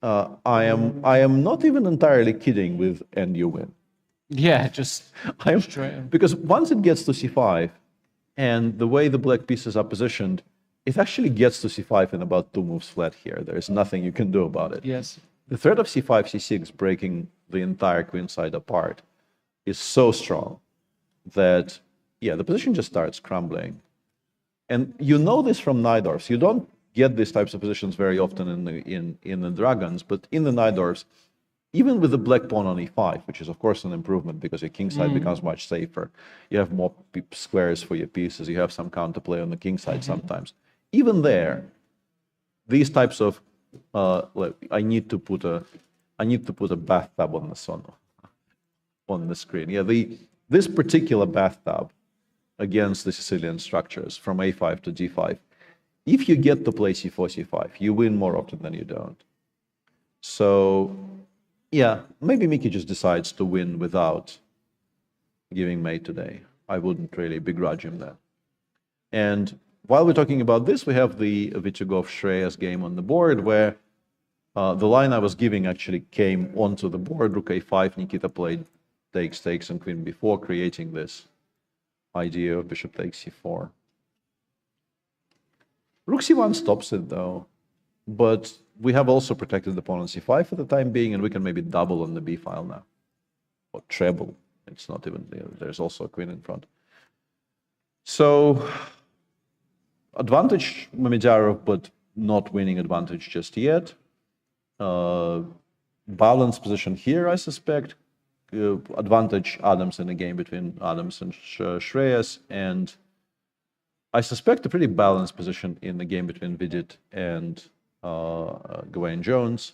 I am not even entirely kidding with and you win. Yeah, just because once it gets to c5, and the way the black pieces are positioned, it actually gets to c5 in about 2 moves flat here. There is nothing you can do about it. Yes. The threat of c5, c6 breaking the entire queen side apart is so strong that, yeah, the position just starts crumbling. And you know this from Najdorfs. You don't get these types of positions very often in the dragons, but in the Najdorfs, even with the black pawn on e5, which is of course an improvement because your king side becomes much safer. You have more squares for your pieces. You have some counterplay on the king side sometimes. Even there, these types of I need to put a bathtub on the sun. on the screen. Yeah, this particular bathtub against the Sicilian structures from a5 to d5, if you get to play c4, c5, you win more often than you don't. So, yeah, maybe Mickey just decides to win without giving mate today. I wouldn't really begrudge him that. And while we're talking about this, we have the Vitugov-Shreyas game on the board, where the line I was giving actually came onto the board. Rook a5, Nikita played takes, and queen b4, creating this idea of bishop takes c4. Rook c1 stops it, though. But we have also protected the pawn on c5 for the time being, and we can maybe double on the b file now. Or treble. It's not even there. There's also a queen in front. So, advantage Mamedyarov, but not winning advantage just yet. Balanced position here, I suspect. Advantage Adams in a game between Adams and Shreyas, and I suspect a pretty balanced position in the game between Vidit and Gawain Jones.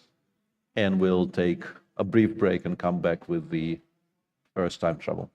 And we'll take a brief break and come back with the first time trouble.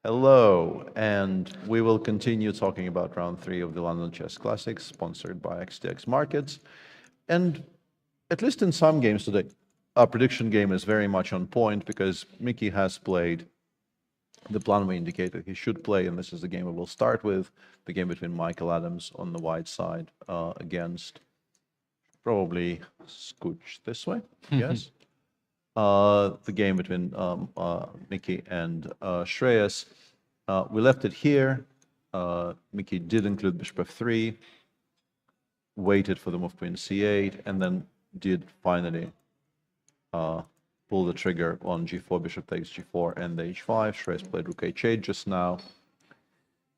Hello, and we will continue talking about round 3 of the London Chess Classics, sponsored by XTX Markets. And at least in some games today, our prediction game is very much on point because Mickey has played the plan we indicated he should play, and this is the game we will start with, the game between Michael Adams on the white side against probably scooch this way, yes. The game between Mickey and Shreyas. We left it here. Mickey did include bishop f3, waited for the move queen c8, and then did finally pull the trigger on g4, bishop takes g4, and h5. Shreyas played rook h8 just now.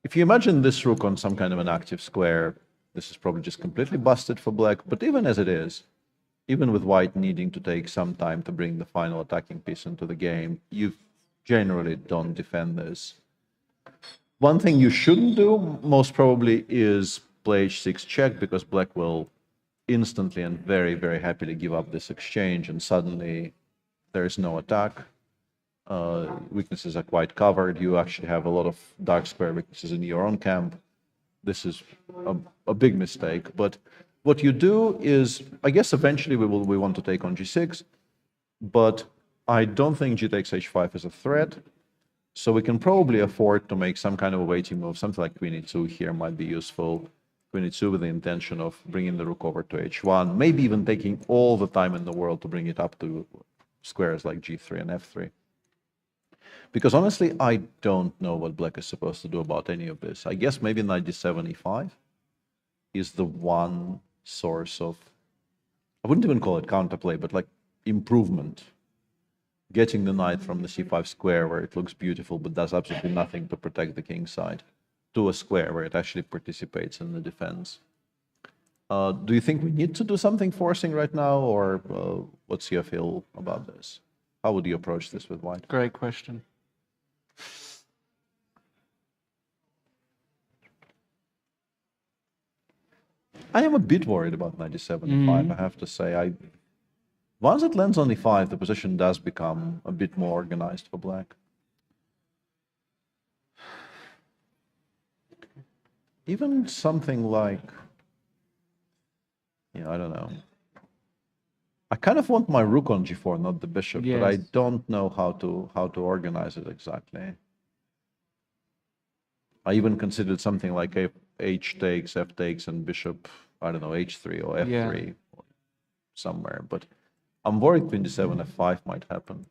If you imagine this rook on some kind of an active square, this is probably just completely busted for black, but even as it is, even with white needing to take some time to bring the final attacking piece into the game, you generally don't defend this. One thing you shouldn't do, most probably, is play h6 check, because black will instantly and very, very happily give up this exchange, and suddenly there is no attack. Weaknesses are quite covered. You actually have a lot of dark square weaknesses in your own camp. This is a big mistake, but what you do is, I guess eventually we want to take on g6, but I don't think g takes h5 is a threat, so we can probably afford to make some kind of a waiting move. Something like queen e2 here might be useful. Queen e2 with the intention of bringing the rook over to h1, maybe even taking all the time in the world to bring it up to squares like g3 and f3. Because honestly, I don't know what black is supposed to do about any of this. I guess maybe knight d7 e5 is the one source of, I wouldn't even call it counterplay, but like improvement. Getting the knight from the c5 square where it looks beautiful but does absolutely nothing to protect the king side to a square where it actually participates in the defense. Do you think we need to do something forcing right now, or what's your feel about this? How would you approach this with white? Great question. I am a bit worried about 97 e5, I have to say. Once it lands on e5, the position does become a bit more organized for black. Even something like, I don't know. I kind of want my rook on g4, not the bishop, but I don't know how to organize it exactly. I even considered something like h takes, f takes, and bishop, I don't know, h3 or f3 somewhere. But I'm worried queen d7, f5 might happen.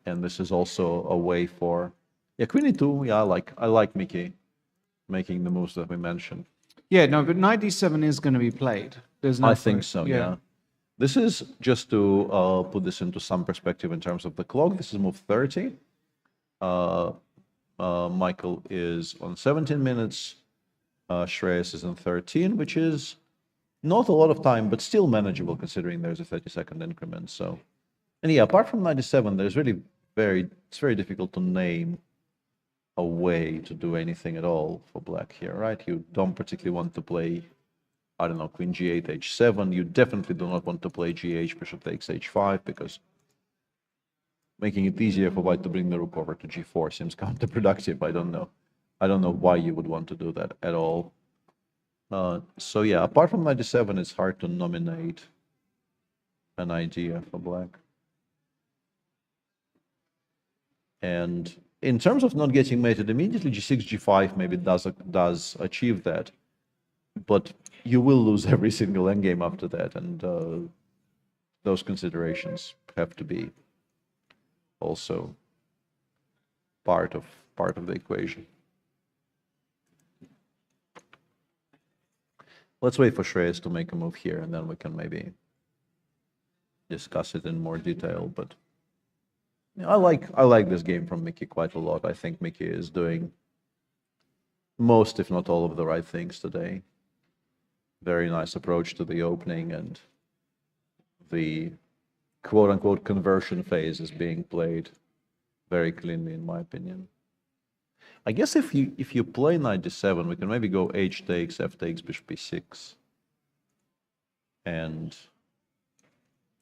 And this is also a way for, queen e2. I like Mickey making the moves that we mentioned. Yeah, no, but knight d7 is going to be played. There's no. I think so. Yeah. This is just to put this into some perspective in terms of the clock. This is move 30. Michael is on 17 minutes. Shreyas is on 13, which is not a lot of time, but still manageable considering there's a 30-second increment. So, and yeah, apart from 97, there's really it's very difficult to name a way to do anything at all for black here, right? You don't particularly want to play, I don't know, queen g8, h7. You definitely do not want to play gh, bishop takes h5, because making it easier for white to bring the rook over to g4 seems counterproductive. I don't know why you would want to do that at all. So yeah, apart from 97, it's hard to nominate an idea for black. And in terms of not getting mated immediately, g6, g5 maybe does achieve that, but you will lose every single endgame after that, and those considerations have to be also part of the equation. Let's wait for Shreyas to make a move here, and then we can maybe discuss it in more detail. But I like this game from Mickey quite a lot. I think Mickey is doing most, if not all, of the right things today. Very nice approach to the opening, and the quote-unquote conversion phase is being played very cleanly, in my opinion. I guess if you play knight d7, we can maybe go h takes, f takes, bishop e6, and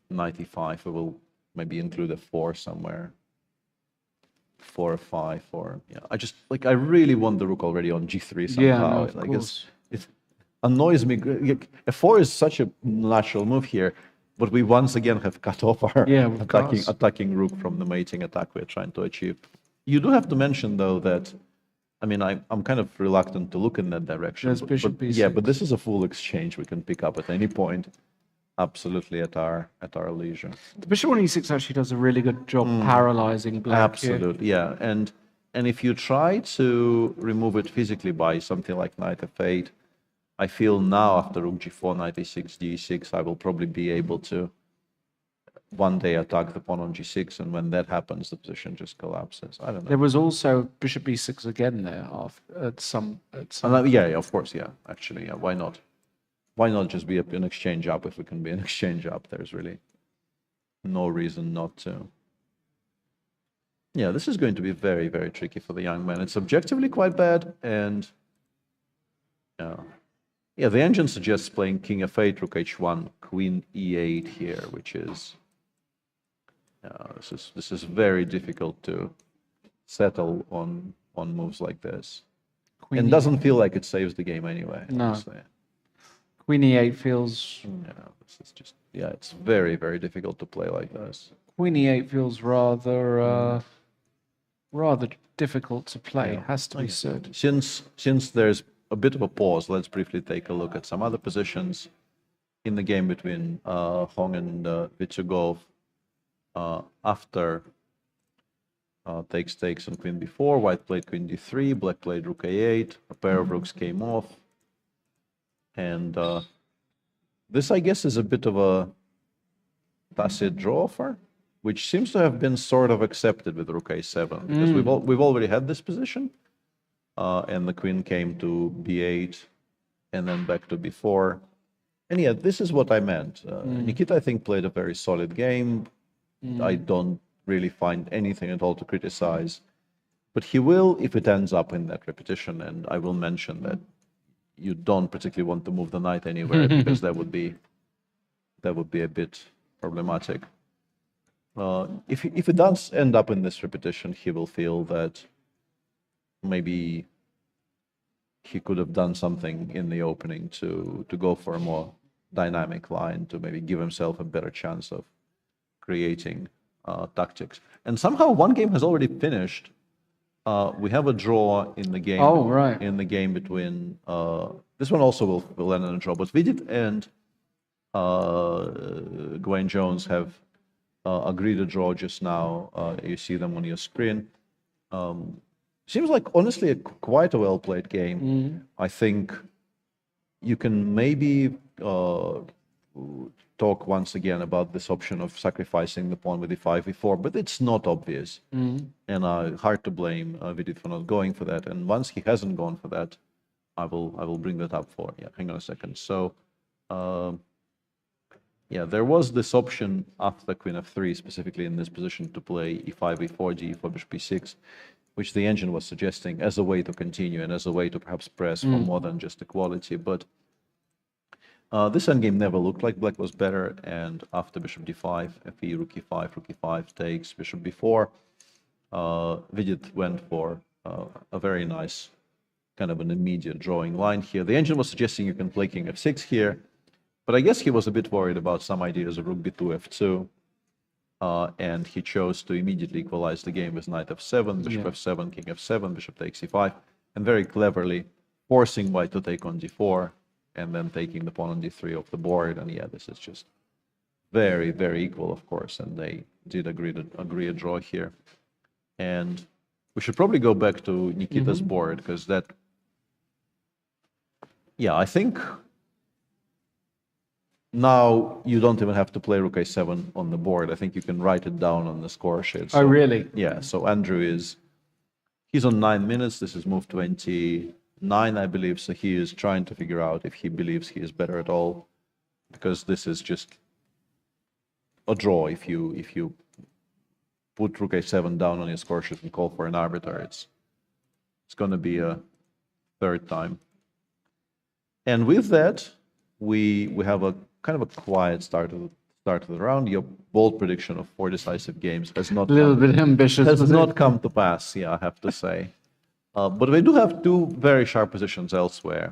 knight e5. We will maybe include a 4 somewhere. 4 or 5 or I just I really want the rook already on g3 somehow. Yeah, no, of course. It annoys me. F4 is such a natural move here, but we once again have cut off our attacking rook from the mating attack we're trying to achieve. You do have to mention though that I'm kind of reluctant to look in that direction. There's bishop b6. Yeah, but this is a full exchange we can pick up at any point. Absolutely at our leisure. The bishop on e6 actually does a really good job paralyzing black. Absolutely, yeah. And if you try to remove it physically by something like knight f8, I feel now after rook g4, knight e6, d6, I will probably be able to one day attack the pawn on g6, and when that happens, the position just collapses. I don't know. There was also bishop b6 again there at some. Yeah, of course, yeah. Actually, yeah. Why not? Why not just be an exchange up if we can be an exchange up? There's really no reason not to. Yeah, this is going to be very, very tricky for the young man. It's objectively quite bad, and yeah, the engine suggests playing king f8, rook h1, queen e8 here, which is this is very difficult to settle on moves like this. And doesn't feel like it saves the game anyway. No. Honestly. Queen e8 feels. This is just it's very, very difficult to play like this. Queen e8 feels rather difficult to play. Has to be said. Since there's a bit of a pause, let's briefly take a look at some other positions in the game between Hong and Vitsugov. After takes on queen b4, white played queen d3, black played rook a8, a pair of rooks came off. And this, I guess, is a bit of a tacit draw offer, which seems to have been sort of accepted with rook a7, because we've already had this position, and the queen came to b8, and then back to b4. And yeah, this is what I meant. Nikita, I think, played a very solid game. I don't really find anything at all to criticize, but he will if it ends up in that repetition, and I will mention that you don't particularly want to move the knight anywhere because that would be a bit problematic. If it does end up in this repetition, he will feel that maybe he could have done something in the opening to go for a more dynamic line, to maybe give himself a better chance of creating tactics. And somehow one game has already finished. We have a draw in the game. Oh, right. In the game between this one also will end in a draw. But Vidit and Gwen Jones have agreed a draw just now. You see them on your screen. Seems like honestly quite a well played game. I think you can maybe talk once again about this option of sacrificing the pawn with e5, e4, but it's not obvious. And hard to blame Vidit for not going for that. And once he hasn't gone for that, I will bring that up for. Yeah, hang on a second. So, yeah, there was this option after queen f3, specifically in this position, to play e5, e4, g4, bishop b6, which the engine was suggesting as a way to continue and as a way to perhaps press for more than just equality. But this endgame never looked like black was better, and after bishop d5, fe, rook e5 takes, bishop b4, Vidit went for a very nice kind of an immediate drawing line here. The engine was suggesting you can play king f6 here, but I guess he was a bit worried about some ideas of rook b2, f2, and he chose to immediately equalize the game with knight f7, bishop f7, king f7, bishop takes e5, and very cleverly forcing white to take on d4, and then taking the pawn on d3 off the board. And yeah, this is just very, very equal, of course, and they did agree a draw here. And we should probably go back to Nikita's board, because that, yeah, I think now you don't even have to play rook a7 on the board. I think you can write it down on the score sheet. So, oh, really? Yeah, so Andrew he's on 9 minutes. This is move 29, I believe. So he is trying to figure out if he believes he is better at all, because this is just a draw. If you put rook a7 down on your score sheet and call for an arbiter, it's going to be a third time. And with that, we have a kind of a quiet start start of the round. Your bold prediction of 4 decisive games has not A little bit ambitious. has was not it? come to pass. Yeah, I have to say. But we do have 2 very sharp positions elsewhere.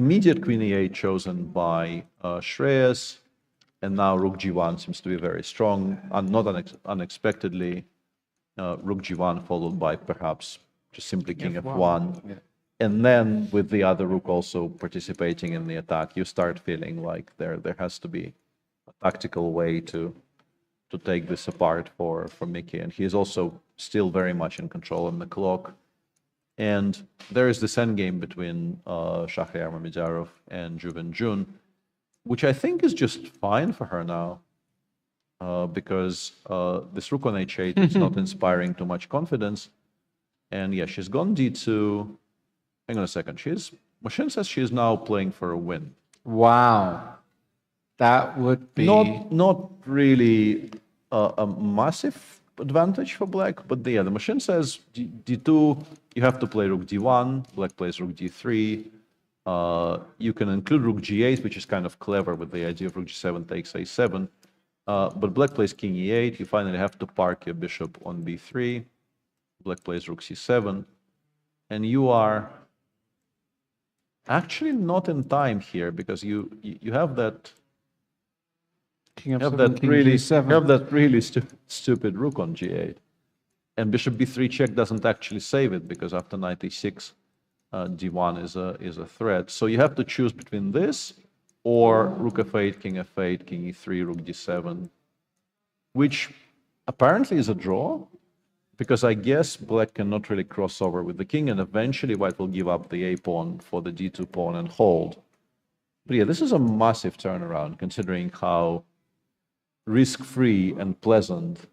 Immediate Queen E8 chosen by Shreyas, and now Rook G1 seems to be very strong, and not unexpectedly, Rook G1 followed by perhaps just simply King F1. Yeah. And then with the other rook also participating in the attack, you start feeling like there has to be a tactical way to take this apart for Mickey. And he is also still very much in control of the clock. And there is this endgame between Shahryar Mamedjarov and Juven Jun, which I think is just fine for her now, because this rook on h8 is not inspiring too much confidence. And yeah, she's gone d2. Hang on a second. Machine says she is now playing for a win. Wow. That would be... Not really a massive advantage for black, but the machine says d2, you have to play rook d1, black plays rook d3. You can include rook g8, which is kind of clever with the idea of rook g7 takes a7. But black plays king e8, you finally have to park your bishop on b3. Black plays rook c7. And you are actually not in time here, because you have that... King F7, have that King really G7. have that really stupid rook on g8, and bishop b3 check doesn't actually save it, because after knight e6, d1 is a threat. So you have to choose between this or rook f8, king f8, king e3, rook d7, which apparently is a draw, because I guess black cannot really cross over with the king, and eventually white will give up the a pawn for the d2 pawn and hold. But yeah, this is a massive turnaround considering how risk-free and pleasant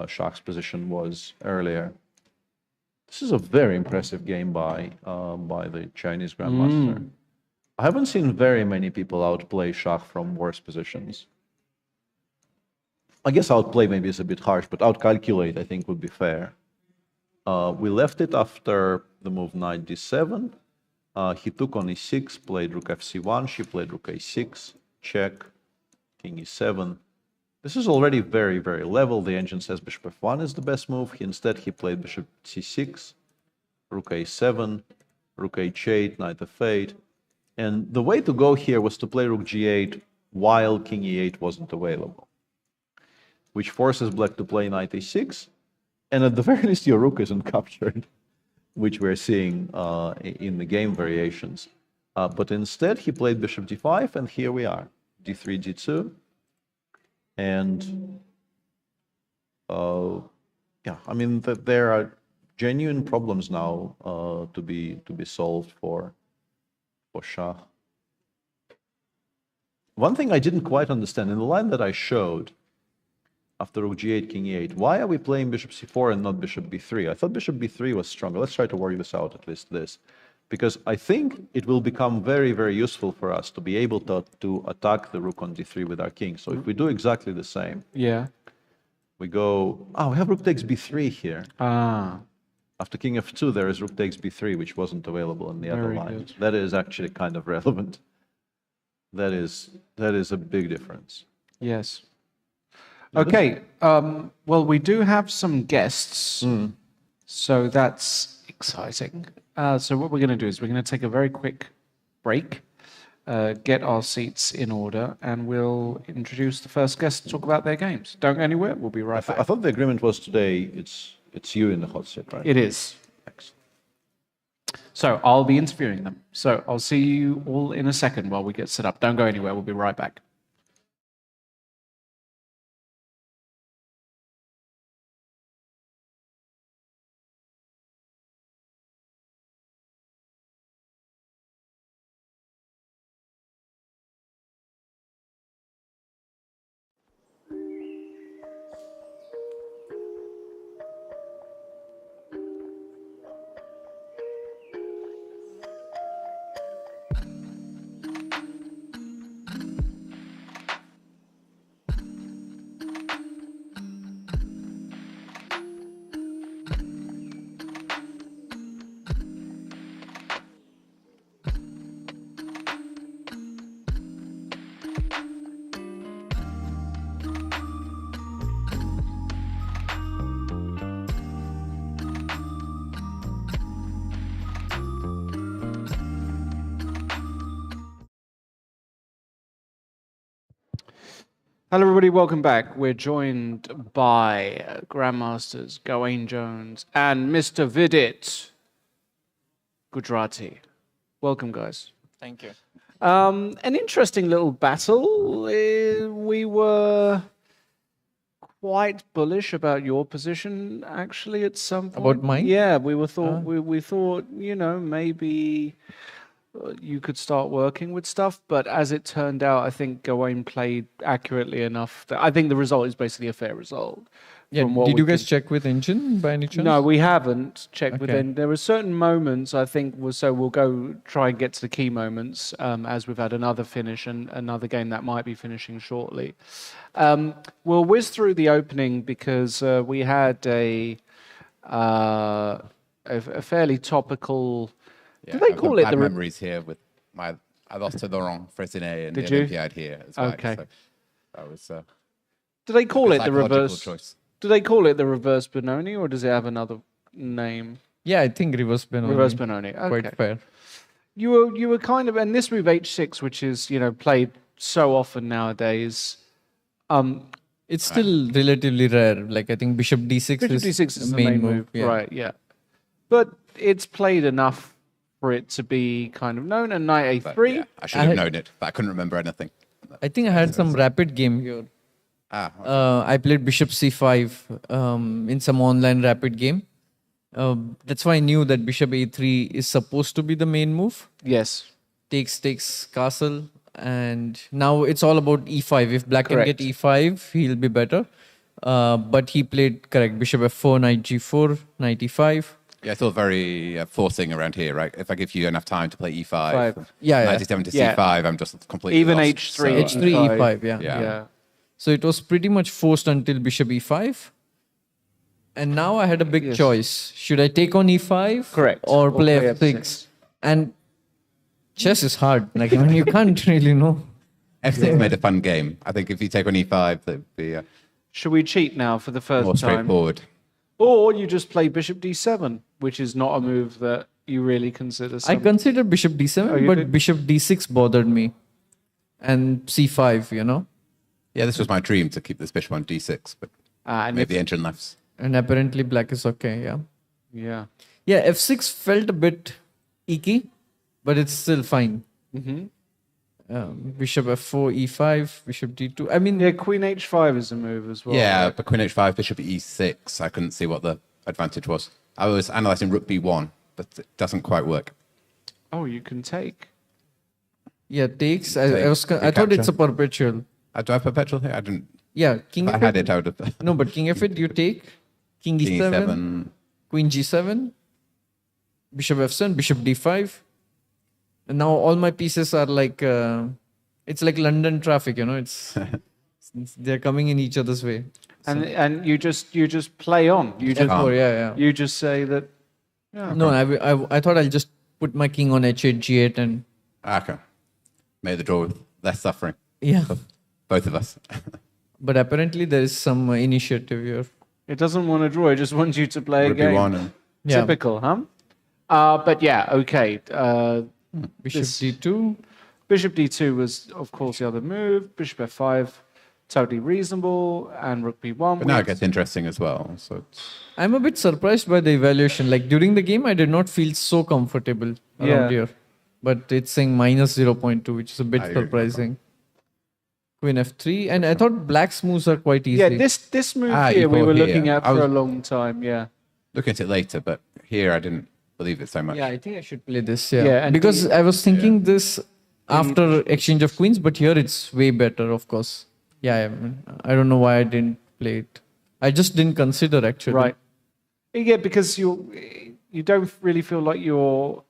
Shah's position was earlier. This is a very impressive game by the Chinese grandmaster. I haven't seen very many people outplay Shah from worse positions. I guess outplay maybe is a bit harsh, but outcalculate I think would be fair. We left it after the move knight d7. He took on e6, played rook fc1, she played rook a6, check, king e7. This is already very, very level. The engine says bishop f1 is the best move. Instead, he played bishop c6, rook a7, rook h8, knight f8. And the way to go here was to play rook g8 while king e8 wasn't available, which forces black to play knight a6. And at the very least, your rook isn't captured, which we're seeing in the game variations. But instead, he played bishop d5, and here we are, d3, d2. And yeah, I mean, there are genuine problems now to be solved for Shah. One thing I didn't quite understand in the line that I showed after rook g8, king e8, why are we playing bishop c4 and not bishop b3? I thought bishop b3 was stronger. Let's try to work this out, at least this. Because I think it will become very, very useful for us to be able to attack the rook on d3 with our king. So if we do exactly the same, we go, we have rook takes b3 here. After king f2, there is rook takes b3, which wasn't available in the other line. Good. That is actually kind of relevant. That is a big difference. Yes. Okay. Well, we do have some guests, so that's exciting. So what we're going to do is we're going to take a very quick break, get our seats in order, and we'll introduce the first guest to talk about their games. Don't go anywhere. We'll be right back. I thought the agreement was today it's you in the hot seat, right? It is. Excellent. So I'll be interviewing them. So I'll see you all in a second while we get set up. Don't go anywhere. We'll be right back. Hello, everybody. Welcome back. We're joined by Grandmasters Gawain Jones and Mr. Vidit Gujarati. Welcome, guys. Thank you. An interesting little battle. We were quite bullish about your position, actually, at some point. About mine? Yeah, we thought, maybe you could start working with stuff, but as it turned out, I think Gawain played accurately enough that I think the result is basically a fair result. Yeah, did you guys check with engine by any chance? No, we haven't checked with Okay. engine. There were certain moments, I think, so we'll go try and get to the key moments as we've had another finish and another game that might be finishing shortly. We'll whiz through the opening because we had a fairly topical... Yeah, do they I've call got it bad the... memories here with I lost to Laurent Fressinet in Did the you? Olympiad here as well. Okay. So that was Do they call like it a the psychological reverse? choice. Do they call it the reverse Benoni, or does it have another name? Yeah, I think reverse Benoni. Reverse Benoni. Okay. Quite fair. You were kind of, and this move H6, which is played so often nowadays. It's still relatively rare. Like I think Bishop D6 Bishop D6 is the main move, yeah. right? Yeah, but it's played enough for it to be kind of known. And Knight A3. Yeah, I should have known it, but I couldn't remember anything. I think I had some rapid game here. I played Bishop C5 in some online rapid game. That's why I knew that Bishop A3 is supposed to be the main move. Yes. Takes castle, and now it's all about E5. If Black Correct. can get E5, he'll be better. But he played correct. Bishop F4, Knight G4, Knight E5. Yeah, it's all very forcing around here, right? If I give you enough time to play E5, Five. Yeah, yeah. 97 to Yeah. C5, I'm just completely Even lost. H3, H3, E5, yeah. Yeah. So it was pretty much forced until Bishop E5. And now I had a big choice. Should I take on E5? Correct. Or play play F6? F6. And chess is hard. Like, I mean, you can't really know. F6 made a fun game. I think if you take on E5, that'd be Should we cheat now for the first more time? straightforward. Or you just play Bishop D7, which is not a move that you really consider. I considered Bishop D7, Oh, you but did? Bishop D6 bothered me. And C5, Yeah, this was my dream to keep this bishop on D6, but and maybe if- the engine left. And apparently black is okay, yeah. Yeah. Yeah, F6 felt a bit icky, but it's still fine. Bishop F4, E5, Bishop D2. I mean, yeah, Queen H5 is a move as well. Yeah, right? but Queen H5, Bishop E6, I couldn't see what the advantage was. I was analysing Rook B1, but it doesn't quite work. Oh, you can take. yeah, takes. Take, I thought it's capture. a perpetual. Do I have perpetual here? I didn't. Yeah, King If I F8. had it, I would have. No, but King F8 you take. King King E7, E7. Queen G7, Bishop F7, Bishop D5. And now all my pieces are like, it's like London traffic, it's they're coming in each other's way. And you just play on. You just F4, yeah. You just say that. Yeah. No, I thought I'll just put my king on H8, G8 and... Okay. Made the draw with less suffering. Yeah. For both of us. But apparently there is some initiative here. It doesn't want to draw. It just wants you to play Rook a game. B1 and- Yeah. Typical, huh? But yeah, okay. Bishop D2. Bishop D2 was, of course, the other move. Bishop F5, totally reasonable. And Rook B1. But now it gets interesting as well. So it's... I'm a bit surprised by the evaluation. Like during the game, I did not feel so comfortable around Yeah. here. But it's saying minus 0.2, which is a bit I agree. surprising. Queen F3. And I thought black's moves are quite easy. Yeah, this move you here we bought were here. looking at I for a was- long time, yeah. Looking at it later, but here I didn't believe it so much. Yeah, I think I should play this. Yeah, Yeah, and because the- I was thinking this after exchange of queens, but here it's way better, of course. Yeah, I don't know why I didn't play it. I just didn't consider actually. Right. Yeah, because you don't really feel like you're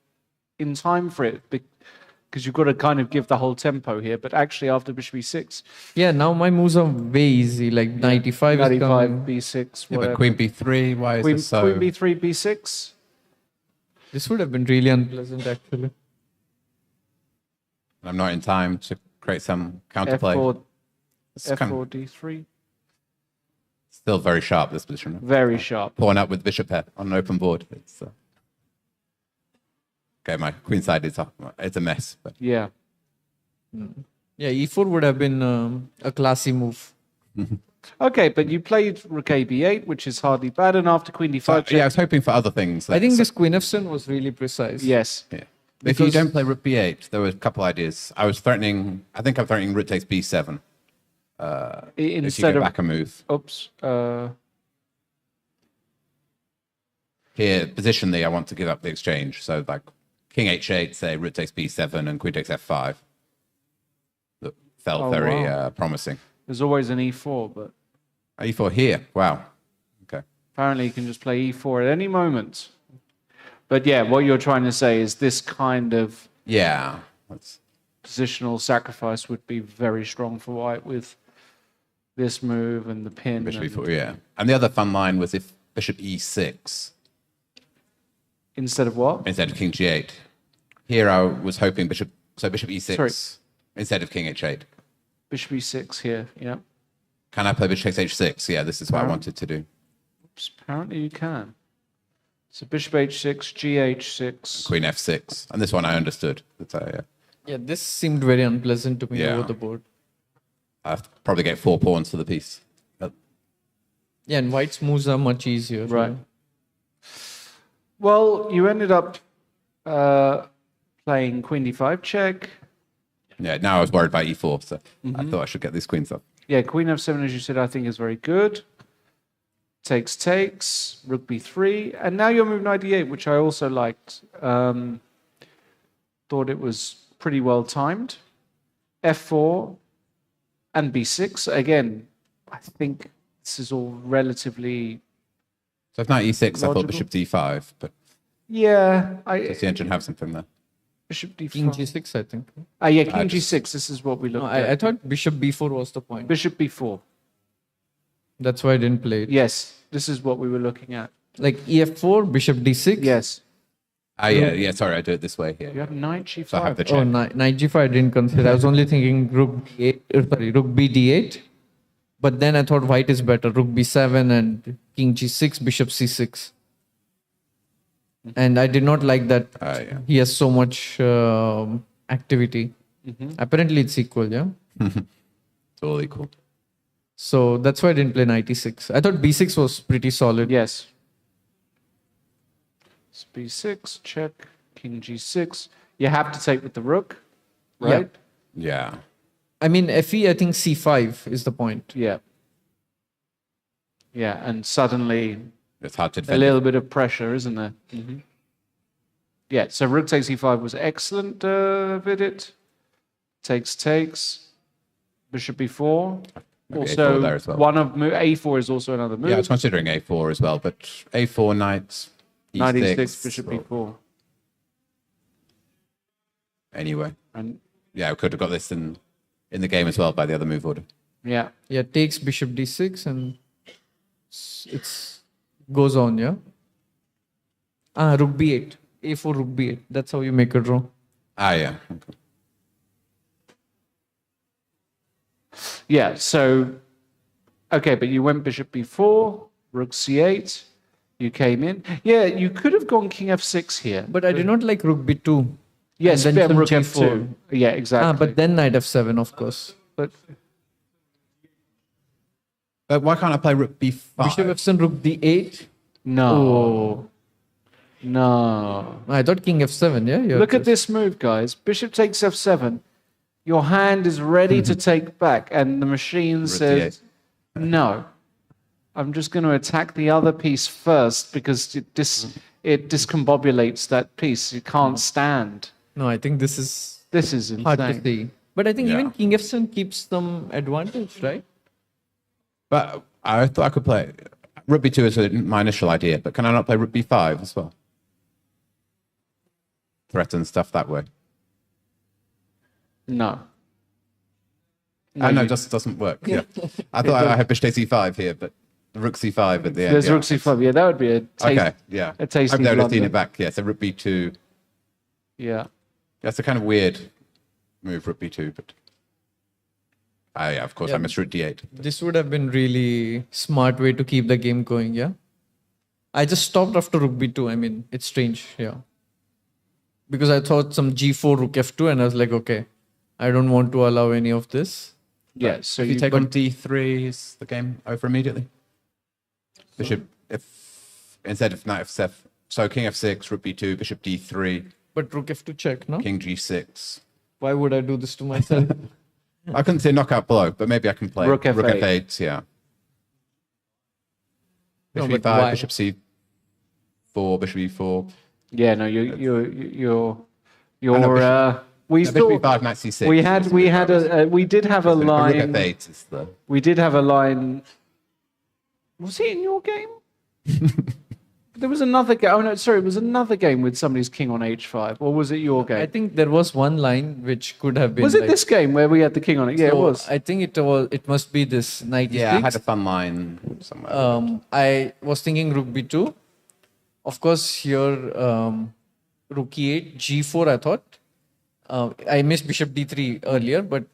in time for it because you've got to kind of give the whole tempo here. But actually, after Bishop E6, Yeah, now my moves are way easy. Like 95 is 95, coming. B6, Yeah, whatever. but Queen B3, why is Queen, this so... Queen B3, B6. This would have been really unpleasant actually. I'm not in time to create some counterplay. F4, It's kind F4, of D3. still very sharp, this position. Very sharp. Pawn up with bishop here on an open board. It's, okay, my queen side is up. It's a mess. But Yeah. Yeah, e4 would have been a classy move. Okay, but you played rook a b8, which is hardly bad, and after queen d5 So, check. yeah, I was hoping for other things. I think this queen f7 was really precise. Yes. Yeah. If you don't play rook b8, there were a couple ideas. I was threatening. I think I'm threatening rook takes b7. If you Instead go of back a move. Oops. Here, positionally, I want to give up the exchange. So, like, king h8, say, rook takes b7, and queen takes f5. That felt Oh, very wow. promising. There's always an e4, but e4 here. Wow. Okay. apparently you can just play e4 at any moment. But yeah, what you're trying to say is this kind of Yeah. That's... positional sacrifice would be very strong for white with this move and the pin. Bishop and e4, yeah. And the other fun line was if bishop e6 instead of what? instead of king g8. Here I was hoping bishop e6 Sorry. instead of king h8. Bishop e6 here, yeah. Can I play bishop takes h6? Yeah, this is what I wanted to do. Oops, apparently you can. So bishop h6, gh6. Queen f6. And this one I understood. That's, Yeah, this seemed very unpleasant to me Yeah. over the board. I have to probably get 4 pawns for the piece. But Yeah, and white's moves are much easier. Right. Well, you ended up playing queen d5 check. yeah, now I was worried about e4, so I Mhm. thought I should get these queens up. Yeah, queen f7, as you said, I think is very good. Takes, rook b3, and now you're move knight e8, which I also liked. Thought it was pretty well timed. f4 and b6. Again, I think this is all relatively... So if knight e6, I Logical. thought bishop d5, but Yeah, does the engine have something there? Bishop d5. King g6, I think. Yeah, king just- Uh, g6, this is what we looked No, at. I thought bishop b4 was the point. Bishop b4. That's why I didn't play it. Yes, this is what we were looking at. Like ef4, bishop d6. Yes. Yeah, sorry, I do it this way here. You have knight g5. So I have the check. Oh, knight g5 I didn't consider. I was only thinking rook d8, rook b d8. But then I thought white is better. Rook b7 and king g6, bishop c6. And I did not like that yeah. he has so much activity. Mhm. Apparently it's equal, yeah? It's all equal. So that's why I didn't play knight e6. I thought b6 was pretty solid. Yes. So b6, check, king g6. You have to take with the rook, right? Yeah. I mean, fe, I think c5 is the point. Yeah. Yeah, and suddenly It's hard to a defend. little bit of pressure, isn't there? Yeah, so rook takes e5 was excellent, Vidit. Takes. Bishop b4. Maybe Also, A4 there as well. one of a4 is also another move. Yeah, I was considering a4 as well, but a4, knight e6. Knight e6, bishop or- b4. Anyway. And Yeah, I could have got this in the game as well by the other move order. yeah. Yeah, takes bishop d6 and it's goes on, yeah? Rook b8. a4, rook b8. That's how you make a draw. Yeah. Okay. Yeah, so, okay, but you went bishop b4, rook c8, you came in. Yeah, you could have gone king f6 here. But I did not like rook b2. Yes, and then then rook some f2. Yeah, exactly. But then knight f7, of course. But Why can't I play rook b5? bishop f7, rook d8. no. Oh. No. I thought king f7, yeah? Look at this move, guys. Bishop takes f7. Your hand is ready to take back, and the machine Rook says, no. I'm just going to attack the other piece first because it discombobulates that piece. You can't stand. No, I think this is insane. hard to see. But I think Yeah. even king f7 keeps them advantage, right? But I thought I could play... Rook b2 is my initial idea, but can I not play rook b5 as well? Threaten stuff that way. No. No, you- it just doesn't work. Yeah. I thought I had bishop takes e5 here, but rook c5 at the end. There's yeah. rook c5. Yeah, that would be a Okay, yeah. a tasty Hope they would have seen blunder. it back. Yeah, so rook b2. Yeah. That's a kind of weird move, rook b2, but... yeah, of course, Yeah. I missed rook d8. This would have been really smart way to keep the game going, yeah? I just stopped after rook b2. I mean, it's strange, yeah. Because I thought some g4, rook f2, and I was like, okay, I don't want to allow any of this. Yeah, so if you you've take got- on d3, is the game over immediately? Bishop, if instead of knight f7, so king f6, rook b2, bishop d3, But rook f2 check, no? king g6. Why would I do this to myself? I couldn't say knockout blow, but maybe I can play Rook f8. f8, yeah. No, Bishop but e5, why? bishop c4, bishop e4. Yeah, no, you're no, bishop- we no, bishop thought e5, knight c6. Bishop we did have a Rook line. f8 is the... We did have a line. Was it in your game? There was another game. Oh no, sorry, it was another game with somebody's king on h5, or was it your game? I think there was one line which could have been. Was it like, this game where we had the king on it? Yeah, so it was. I think it was. It must be this knight Yeah, I e6. had a fun line somewhere. I was thinking rook b2. Of course, here rook e8, g4. I thought. I missed bishop d3 earlier, but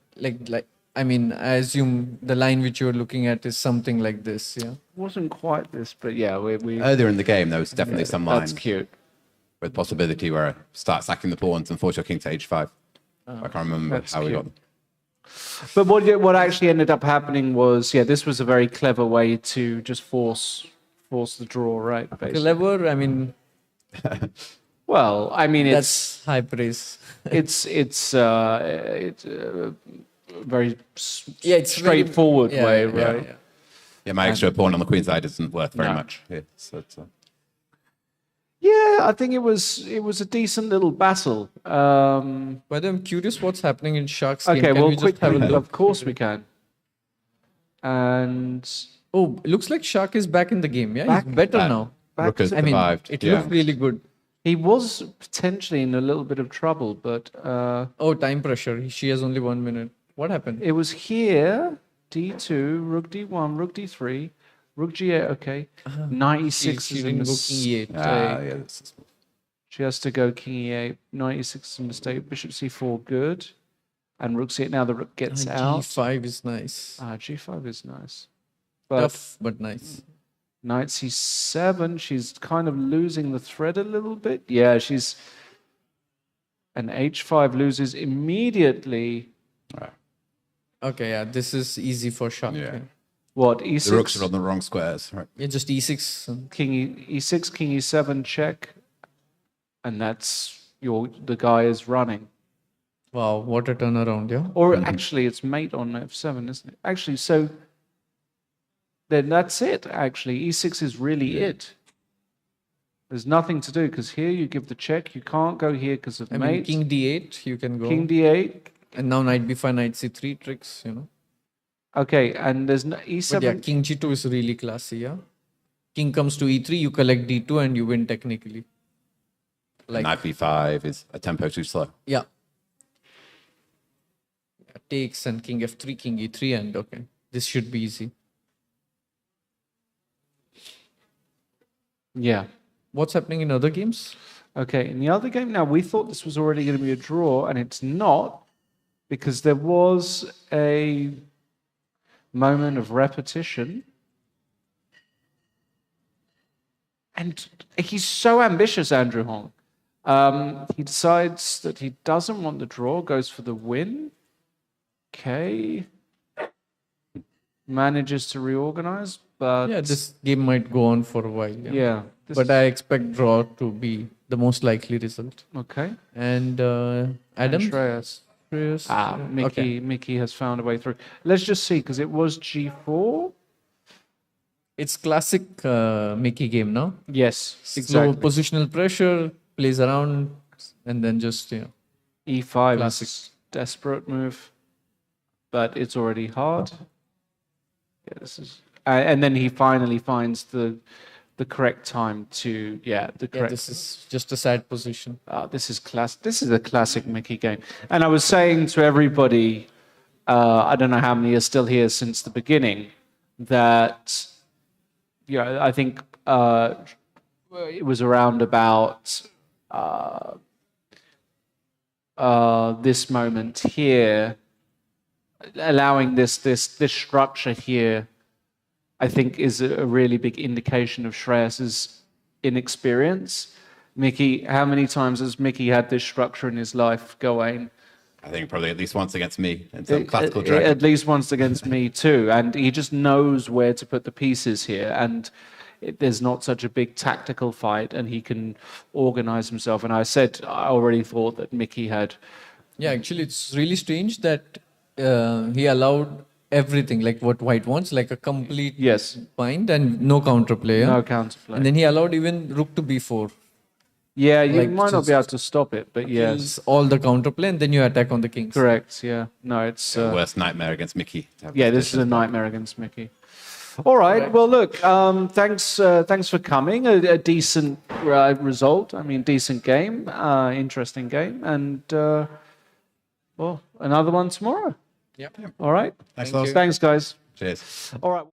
I mean, I assume the line which you're looking at is something like this. Yeah. Wasn't quite this, but yeah, we Earlier in the game, there was definitely some lines. That's cute. With possibility where I start sacking the pawns and force your king to h5. I can't remember That's how we cute. got them. But what actually ended up happening was, yeah, this was a very clever way to just force the draw, right? Basically. Clever. I mean, Well, I mean, that's high praise. it's very it's straightforward very- way, yeah, right? yeah. Yeah, my extra pawn on the queen side isn't worth very No. much here. So it's, Yeah, I think it was a decent little battle. But I'm curious what's happening in Shark's game. Okay, Can well, we just have a quickly, look? of course we can. And Oh, it looks like Shark is back in the game. Yeah, Back- he's better back- now. Rook has I mean, survived. it Yeah. looked really good. he was potentially in a little bit of trouble, but Oh, time pressure. She has only 1 minute. What happened? it was here, d2, rook d1, rook d3, rook g8, okay. Knight e6 She is a didn't go mistake. king e8. yeah, this is- She has to go king e8, knight e6 is a mistake, bishop c4, good. And rook c8, now the rook gets out. G5 is nice. G5 is nice. But Tough, but nice. knight c7, she's kind of losing the thread a little bit. Yeah, she's... And h5 loses immediately. Okay, yeah, this is easy for Shark. Yeah. What, e6? The rooks are on the wrong squares, right? Yeah, just e6. and- King e6, king e7, check. And that's the guy is running. Wow, what a turnaround, yeah. Or actually, it's mate on f7, isn't it? Actually, so then that's it, actually. e6 is really it. There's nothing to do, because here you give the check. You can't go here because of I mean, mate. king d8, you can go. King d8. And now knight b5, knight c3 tricks, you know. Okay, and there's no e7. But yeah, king g2 is really classy, yeah. King comes to e3, you collect d2 and you win technically. Like, Knight b5 is a tempo too slow. yeah. Takes and king f3, king e3, and okay. This should be easy. Yeah. What's happening in other games? Okay, in the other game now, we thought this was already going to be a draw, and it's not, because there was a moment of repetition. And he's so ambitious, Andrew Hong. He decides that he doesn't want the draw, goes for the win. Okay. Manages to reorganize, but... Yeah, this game might go on for a while. Yeah. But I expect draw to be the most likely result. Okay. And Adam? Shreyas. Shreyas, Mickey has found a way through. Let's just see, because it was G4. It's classic Mickey game now. Yes, Slow exactly. positional pressure, plays around, and then just, E5 Classic. is a desperate move, but it's already hard. Yeah, this is, and then he finally finds the correct time to the correct. this is just a sad position. This is This is a classic Mickey game. And I was saying to everybody, I don't know how many are still here since the beginning, that I think it was around about this moment here, allowing this structure here, I think is a really big indication of Shreyas's inexperience. Mickey, how many times has Mickey had this structure in his life going, I think probably at least once against me in some classical dragon. At least once against me too, and he just knows where to put the pieces here, and there's not such a big tactical fight, and he can organize himself. And I said I already thought that Mickey had. Yeah, actually, it's really strange that he allowed everything, like what white wants, like a complete bind and no counterplay. Yeah? No counterplay. And then he allowed even rook to b4. Yeah, you Like, might not just be able to stop it, but yes. kills all the counterplay, and then you attack on the kings. Correct, yeah. No, it's... worst nightmare against Mickey. Yeah, this is a nightmare against Mickey. All right, well, look, thanks for coming. A decent result. I mean, decent game, interesting game, and, well, another one tomorrow. Yep. All right. Thanks, guys. Cheers. All right.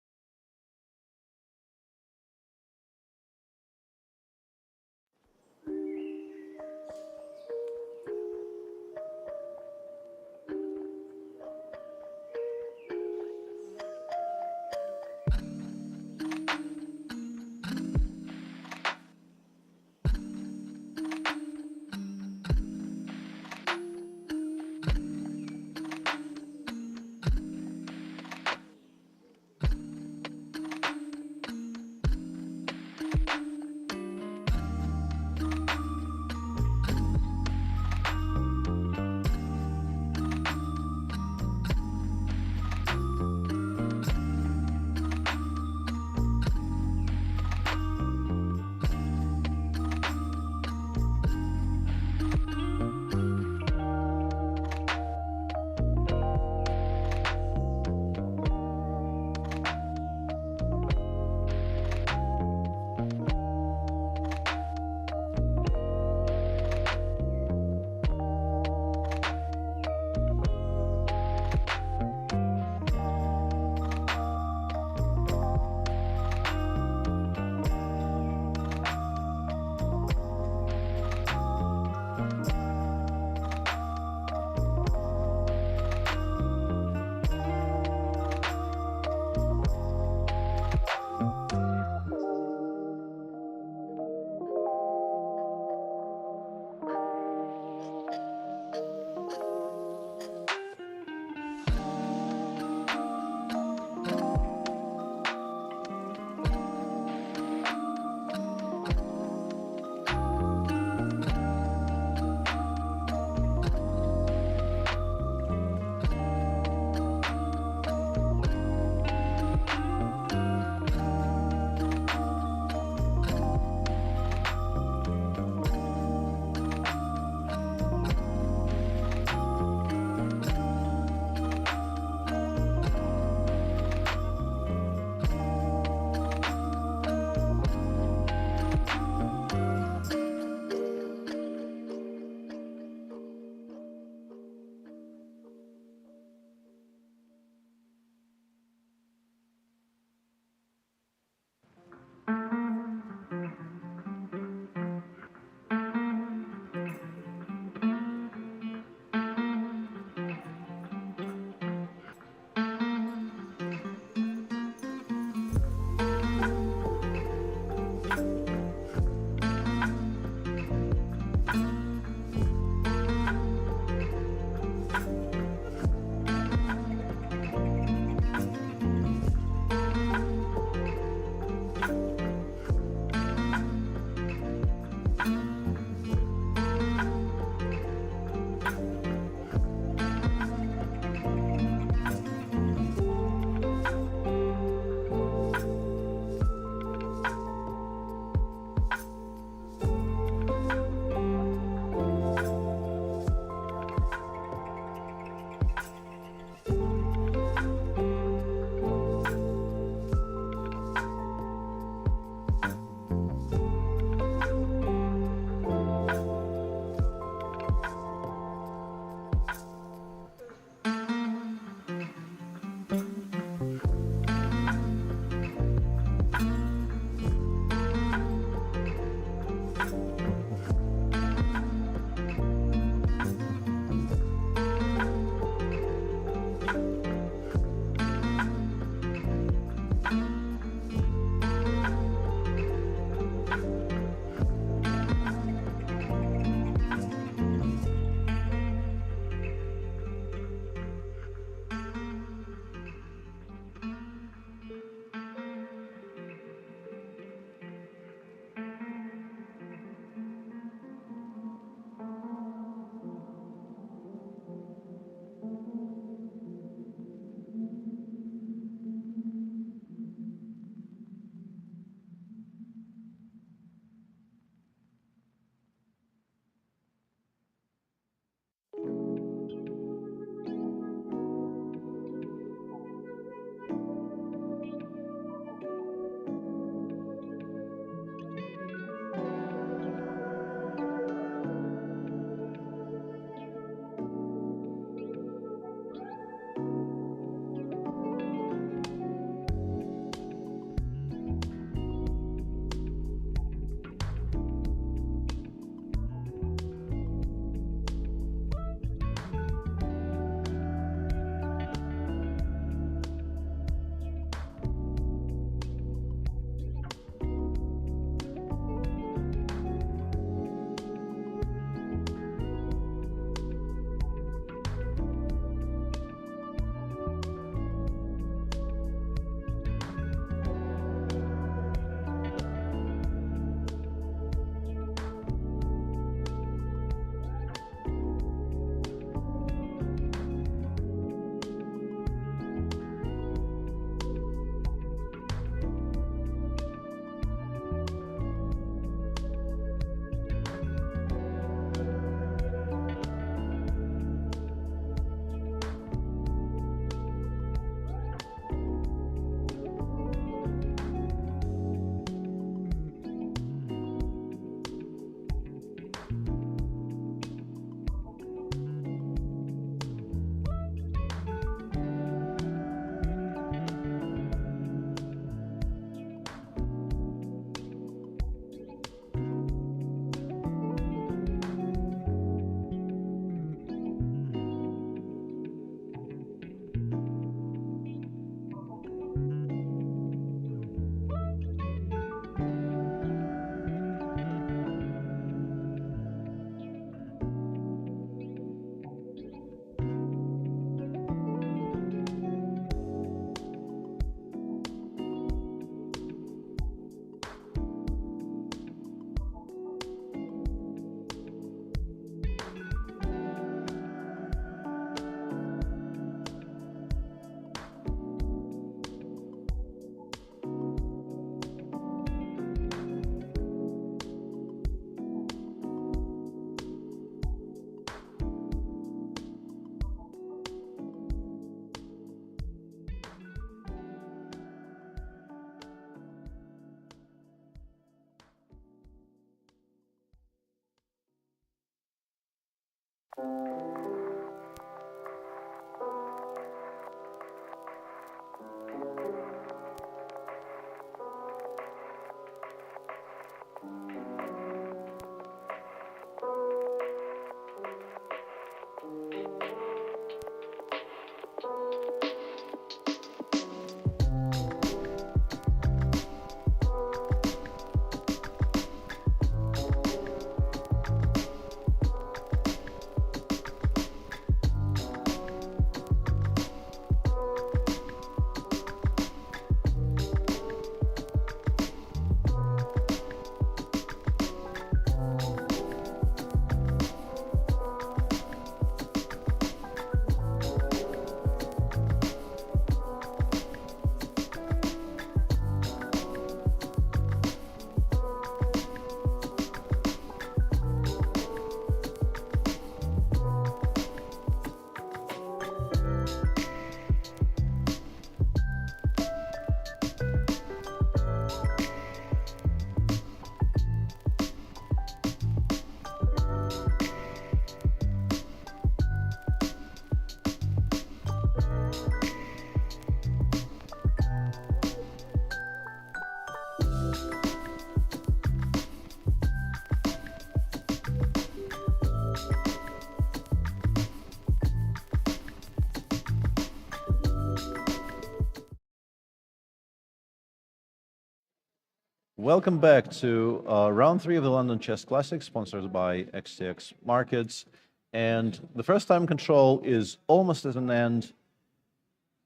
Welcome back to round 3 of the London Chess Classic, sponsored by XTX Markets. And the first time control is almost at an end.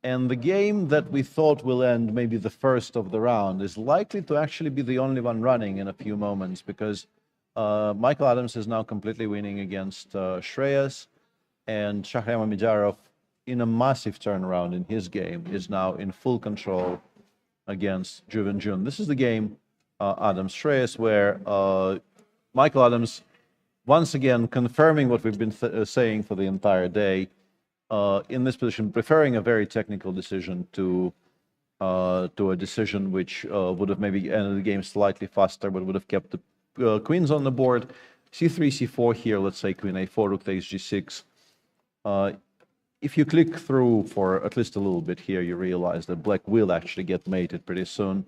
And the game that we thought will end maybe the first of the round is likely to actually be the only one running in a few moments, because Michael Adams is now completely winning against Shreyas, and Shahriar Mamedov, in a massive turnaround in his game, is now in full control against Juven Jun. This is the game Adams Shreyas, where Michael Adams, once again confirming what we've been saying for the entire day, in this position, preferring a very technical decision to a decision which would have maybe ended the game slightly faster, but would have kept the queens on the board. C3, C4 here, let's say Queen A4, Rook takes G6. If you click through for at least a little bit here, you realize that Black will actually get mated pretty soon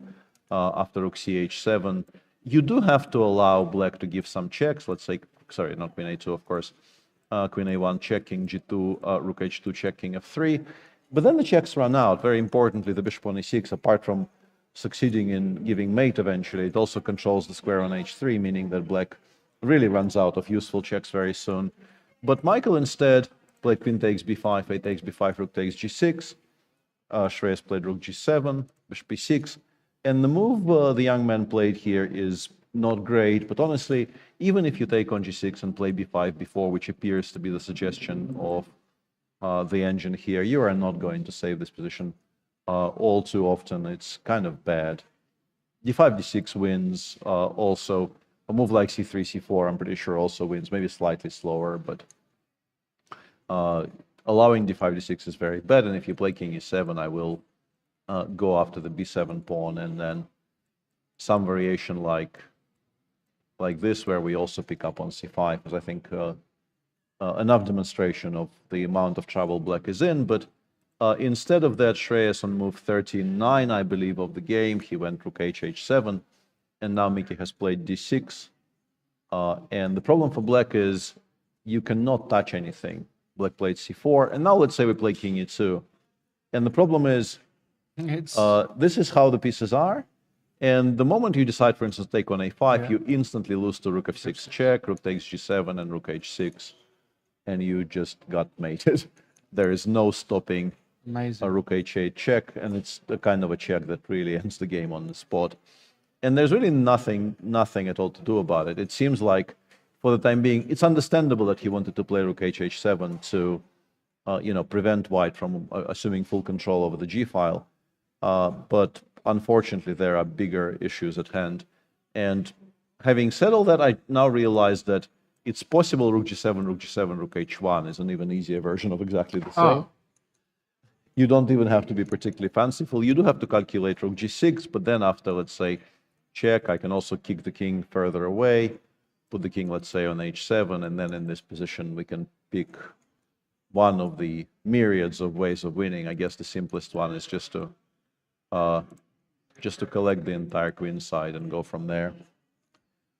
after Rook CH7. You do have to allow Black to give some checks, let's say, sorry, not Queen A2, of course. Queen A1 checking, G2, Rook H2 checking, F3. But then the checks run out. Very importantly, the bishop on E6, apart from succeeding in giving mate eventually, it also controls the square on H3, meaning that Black really runs out of useful checks very soon. But Michael instead played Queen takes B5, A takes B5, Rook takes G6. Shreyas played Rook G7, Bishop B6. And the move the young man played here is not great, but honestly, even if you take on G6 and play B5 before, which appears to be the suggestion of the engine here, you are not going to save this position all too often. It's kind of bad. D5, D6 wins. Also, a move like C3, C4, I'm pretty sure also wins, maybe slightly slower, but allowing D5, D6 is very bad. And if you play King E7, I will go after the B7 pawn, and then some variation like this, where we also pick up on C5, because I think enough demonstration of the amount of trouble Black is in. But instead of that, Shreyas on move 39, I believe, of the game, he went Rook H7, and now Mickey has played D6. And the problem for Black is you cannot touch anything. Black played C4, and now let's say we play King E2. And the problem is, this is how the pieces are. And the moment you decide, for instance, take on A5, you instantly lose to Rook F6 check, Rook takes G7, and Rook H6. And you just got mated. There is no stopping a Rook H8 check, and it's the kind of a check that really ends the game on the spot. And there's really nothing at all to do about it. It seems like, for the time being, it's understandable that he wanted to play Rook H7 to, prevent White from assuming full control over the G file. But unfortunately, there are bigger issues at hand. And having said all that, I now realize that it's possible Rook G7, Rook G7, Rook H1 is an even easier version of exactly the same. You don't even have to be particularly fanciful. You do have to calculate Rook G6, but then after, let's say, check, I can also kick the king further away, put the king, let's say, on H7, and then in this position, we can pick one of the myriads of ways of winning. I guess the simplest one is just to collect the entire queen side and go from there.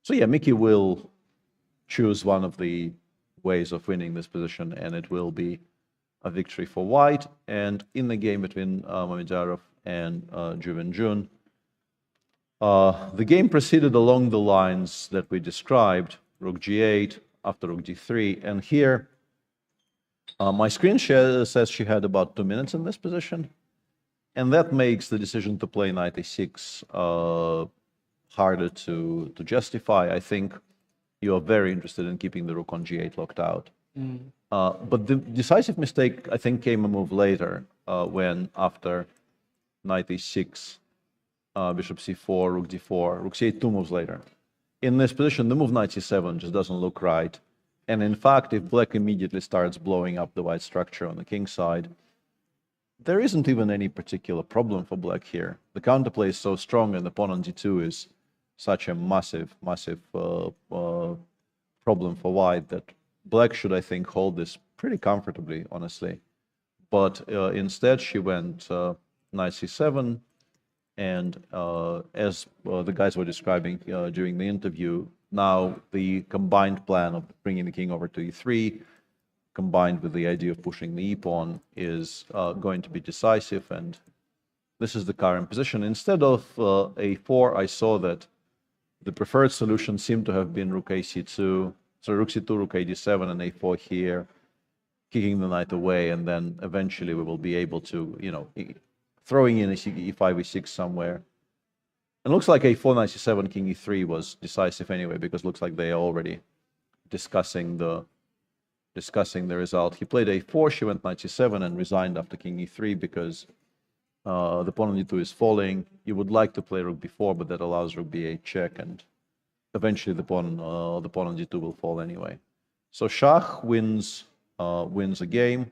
So yeah, Mickey will choose one of the ways of winning this position, and it will be a victory for White. And in the game between Mamedov and Juven Jun, the game proceeded along the lines that we described: Rook G8 after Rook D3, and here my screen share says she had about 2 minutes in this position. And that makes the decision to play Knight A6 harder to justify. I think you are very interested in keeping the Rook on G8 locked out. But the decisive mistake, I think, came a move later, when after Knight A6, Bishop C4, Rook D4, Rook C8, 2 moves later. In this position, the move Knight C7 just doesn't look right. And in fact, if Black immediately starts blowing up the White structure on the king side, there isn't even any particular problem for Black here. The counterplay is so strong, and the pawn on D2 is such a massive problem for White that Black should, I think, hold this pretty comfortably, honestly. But instead, she went Knight C7, And as the guys were describing during the interview, now the combined plan of bringing the king over to e3, combined with the idea of pushing the e-pawn, is going to be decisive, and this is the current position. Instead of a4, I saw that the preferred solution seemed to have been rook ac2, so rook c2, rook ad7, and a4 here, kicking the knight away, and then eventually we will be able to, you know, throwing in e5, e6 somewhere. And looks like a4, knight c7, king e3 was decisive anyway, because looks like they are already discussing the result. He played a4, she went knight c7 and resigned after king e3 because the pawn on e2 is falling. You would like to play rook b4, but that allows rook b8 check, and eventually the pawn on g2 will fall anyway. So Shah wins a game,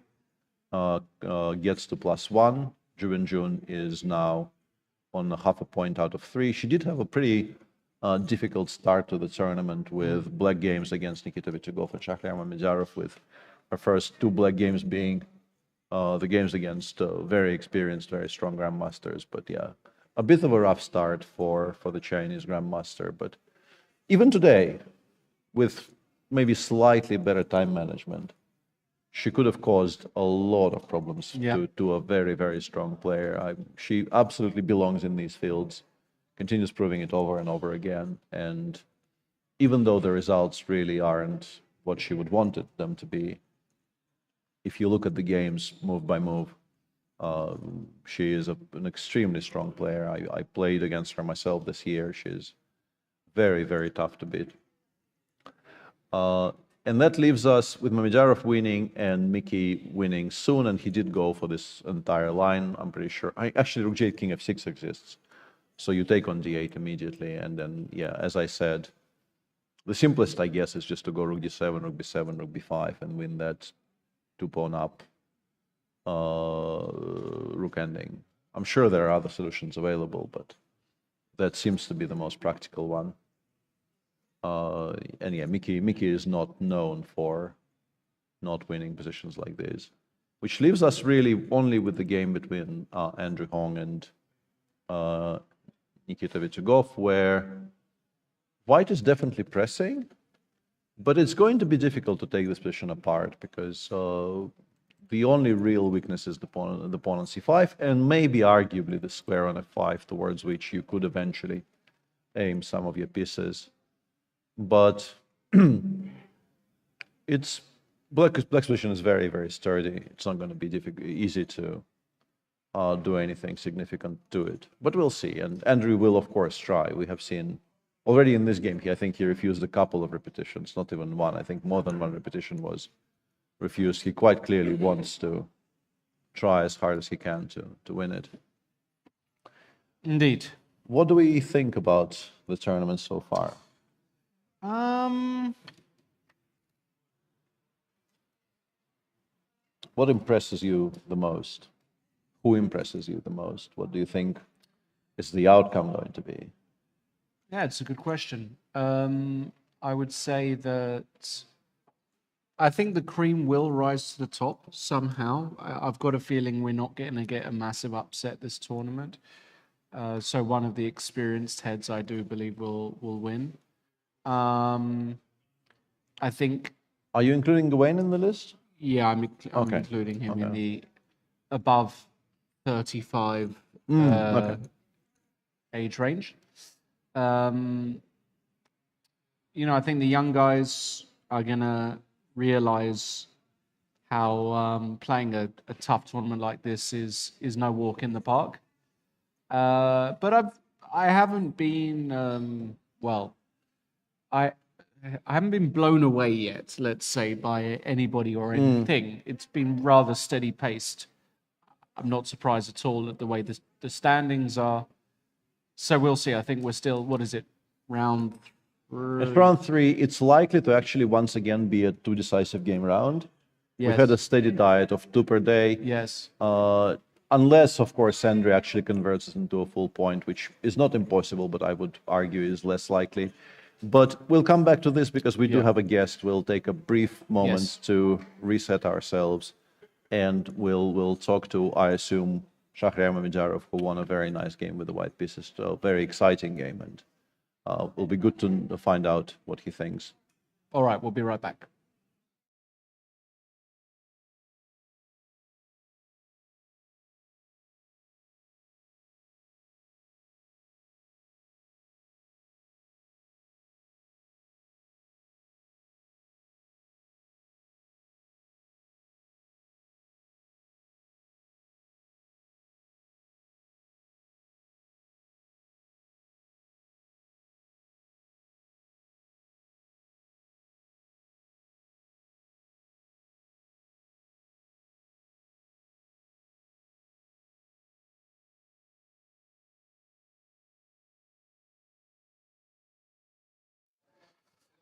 gets to +1. Jun is now on half a point out of 3. She did have a pretty difficult start to the tournament with black games against Nikita Vichugov and Shahryar Mamedjarov, with her first 2 black games being the games against very experienced, very strong grandmasters. But yeah, a bit of a rough start for the Chinese grandmaster. But even today, with maybe slightly better time management, she could have caused a lot of problems to a very, very strong player. She absolutely belongs in these fields, continues proving it over and over again. And even though the results really aren't what she would want them to be, if you look at the games move by move, she is an extremely strong player. I played against her myself this year. She's very, very tough to beat. And that leaves us with Mamedjarov winning and Miki winning soon, and he did go for this entire line, I'm pretty sure. Actually, rook j8, king f6 exists. So you take on d8 immediately, and then, yeah, as I said, the simplest, I guess, is just to go rook d7, rook b7, rook b5, and win that 2-pawn up rook ending. I'm sure there are other solutions available, but that seems to be the most practical one. And yeah, Miki is not known for not winning positions like this, which leaves us really only with the game between Andrew Hong and Nikita Vichugov, where white is definitely pressing, but it's going to be difficult to take this position apart because the only real weakness is the pawn on c5, and maybe arguably the square on f5, towards which you could eventually aim some of your pieces. But it's black's position is very, very sturdy. It's not going to be easy to do anything significant to it, but we'll see. And Andrew will, of course, try. We have seen already in this game. I think he refused a couple of repetitions, not even one. I think more than one repetition was refused. He quite clearly wants to try as hard as he can to win it. Indeed. What do we think about the tournament so far? What impresses you the most? Who impresses you the most? What do you think is the outcome going to be? Yeah, it's a good question. I would say that I think the cream will rise to the top somehow. I've got a feeling we're not going to get a massive upset this tournament. So one of the experienced heads, I do believe, will win. I think. Are you including Gawain in the list? Yeah, I'm including him in the above 35 age range. You know, I think the young guys are gonna realize how playing a tough tournament like this is no walk in the park. But I haven't been I haven't been blown away yet, let's say, by anybody or anything. It's been rather steady paced. I'm not surprised at all at the way the standings are. So we'll see. I think we're still, what is it, round 3? At round 3, it's likely to actually once again be a 2 decisive game round. Yes. We've had a steady diet of 2 per day. Yes. Unless, of course, Sandri actually converts it into a full point, which is not impossible, but I would argue is less likely. But we'll come back to this because we do have a guest. We'll take a brief moment to reset ourselves, and we'll talk to, I assume, Shahryar Mamedov, who won a very nice game with the white pieces. So very exciting game, and it'll be good to find out what he thinks. All right, we'll be right back.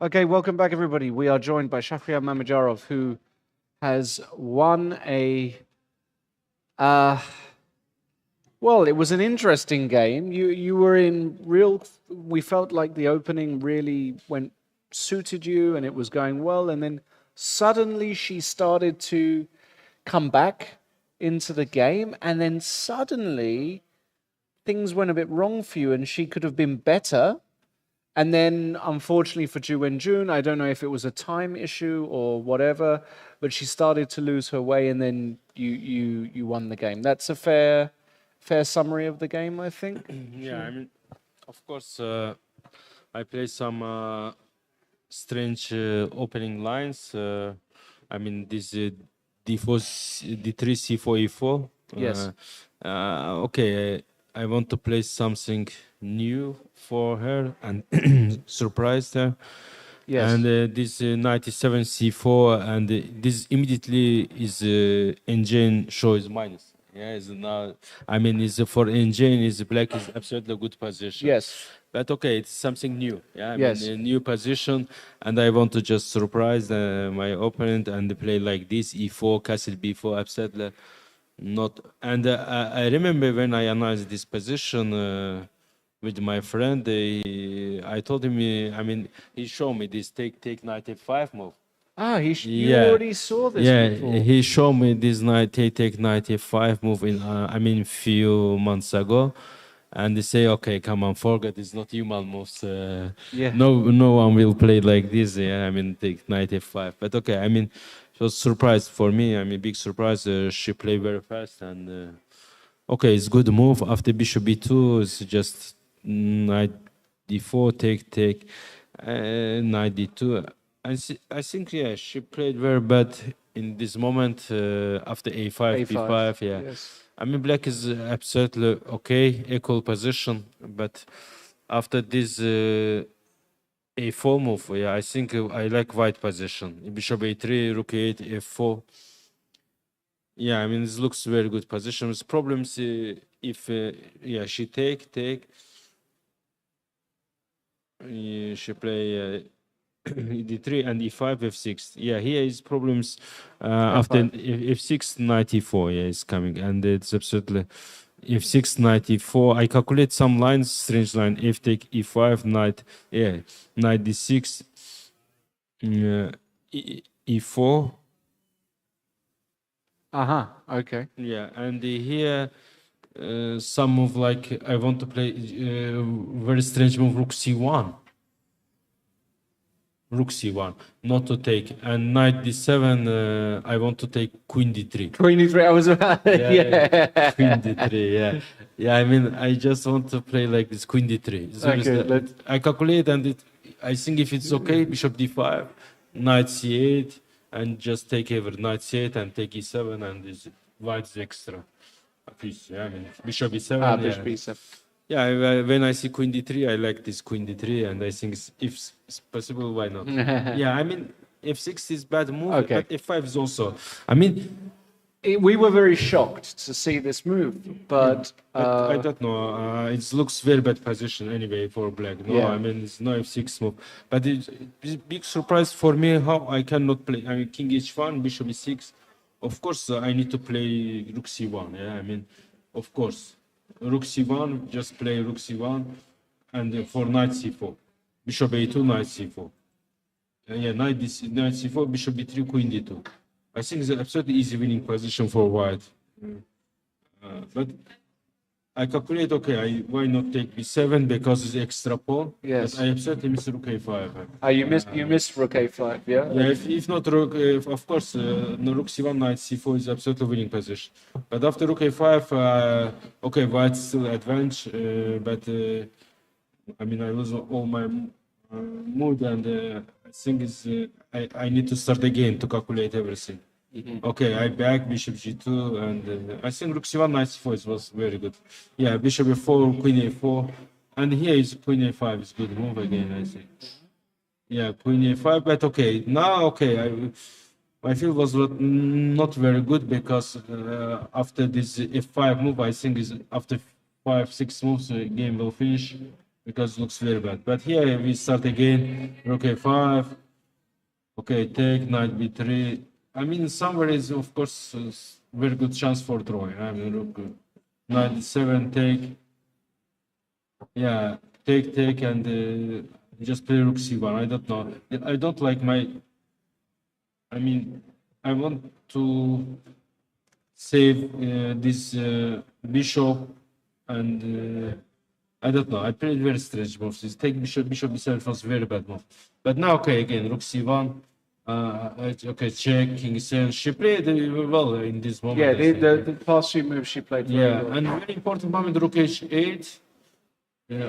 Okay, welcome back, everybody. We are joined by Shahryar Mamedov, who has won a. Well, it was an interesting game. You were in real. We felt like the opening really suited you, and it was going well. And then suddenly she started to come back into the game, and then suddenly things went a bit wrong for you, and she could have been better. And then, unfortunately for Ju Wenjun, I don't know if it was a time issue or whatever, but she started to lose her way, and then you won the game. That's a fair summary of the game, I think. Yeah, I mean, of course, I played some strange opening lines. I mean, this D4, D3, C4, E4. Yes. Okay, I want to play something new for her and surprise her. Yes. And this 97 C4, and this immediately is engine show is minus. Yeah, is now. I mean, is for engine is black is absolutely good position. Yes. But okay, it's something new. Yeah, I Yes. mean, a new position, and I want to just surprise my opponent and play like this E4, castle B4, absolutely not. And I remember when I announced this position with my friend, I told him, I mean, he showed me this take 95 move. Ah, you already saw this before. Yeah, he showed me this take 95 move in, I mean, few months ago. And they say, okay, come on, forget, it's not human moves. Yeah. No one will play like this. Yeah, I mean, take 95. But okay, I mean, it was surprise for me. I mean, big surprise. She played very fast. And okay, it's good move. After bishop b2, it's just knight d4, take, knight d2. I think, yeah, she played very bad in this moment after a5, b5. Yeah. Yes. I mean, black is absolutely okay, equal position, but after this a4 move, yeah, I think I like white position. Bishop a3, rook a8, f4. Yeah, I mean, this looks very good position. There's problems if, yeah, she take. She play d3 and e5, f6. Yeah, here is problems after f6, knight e4. Yeah, is coming, and it's absolutely f6, knight e4. I calculate some lines, strange line. F take e5, knight, yeah, knight d6, e4. Okay. Yeah, and here some move like I want to play very strange move, rook c1. Rook c1, not to take, and knight d7. I want to take queen d3. Queen d3. I was about. Yeah. Queen d3. Yeah. I mean, I just want to play like this, queen d3. So Okay, I calculate, and I think if it's okay, bishop d5, knight c8, and just take over knight c8 and take e7, and this white's extra piece. Yeah, I mean, bishop e7. Bishop e7. Yeah, when I see queen d3, I like this queen d3, and I think if it's possible, why not? Yeah, I mean, f6 is bad move, Okay. but f5 is also. I mean, we were very shocked to see this move, but I don't know. It looks very bad position anyway for black. No, Yeah. I mean, it's no f6 move, but it's a big surprise for me how I cannot play. I mean, king h1, bishop e6. Of course, I need to play rook c1. Yeah, I mean, of course. Rook c1, just play rook c1, and for knight c4, bishop a2, knight c4. Yeah, knight c4, bishop b3, queen d2. I think it's an absolutely easy winning position for white. But I calculate, okay, why not take b7 because it's extra pawn? Yes. But I absolutely miss rook a5. You missed rook a5, yeah? Yeah, if not rook, of course, no rook c1, knight c4 is absolutely winning position. But after rook a5, okay, white's still advantage, but I mean, I lose all my mood, and I think I need to start again to calculate everything. Okay, I back bishop g2, and I think rook c1, knight c4 was very good. Yeah, bishop e4, queen a4, and here is queen a5 is good move again, I think. Yeah, queen a5, but okay, now okay, I feel was not very good because after this f5 move, I think is after 5-6 moves, the game will finish because it looks very bad. But here we start again, rook a5, okay, take, knight b3. I mean, somewhere is, of course, very good chance for drawing. I mean, rook, knight d7, take. Yeah, take, and just play rook c1. I don't know. I don't like my. I mean, I want to save this bishop, and I don't know. I played very strange moves. This take bishop b7 was very bad move. But now, okay, again, rook c1. Okay, check, king e7. She played well in this moment. Yeah, the past few moves she played very Yeah, well. and very important moment, rook h8.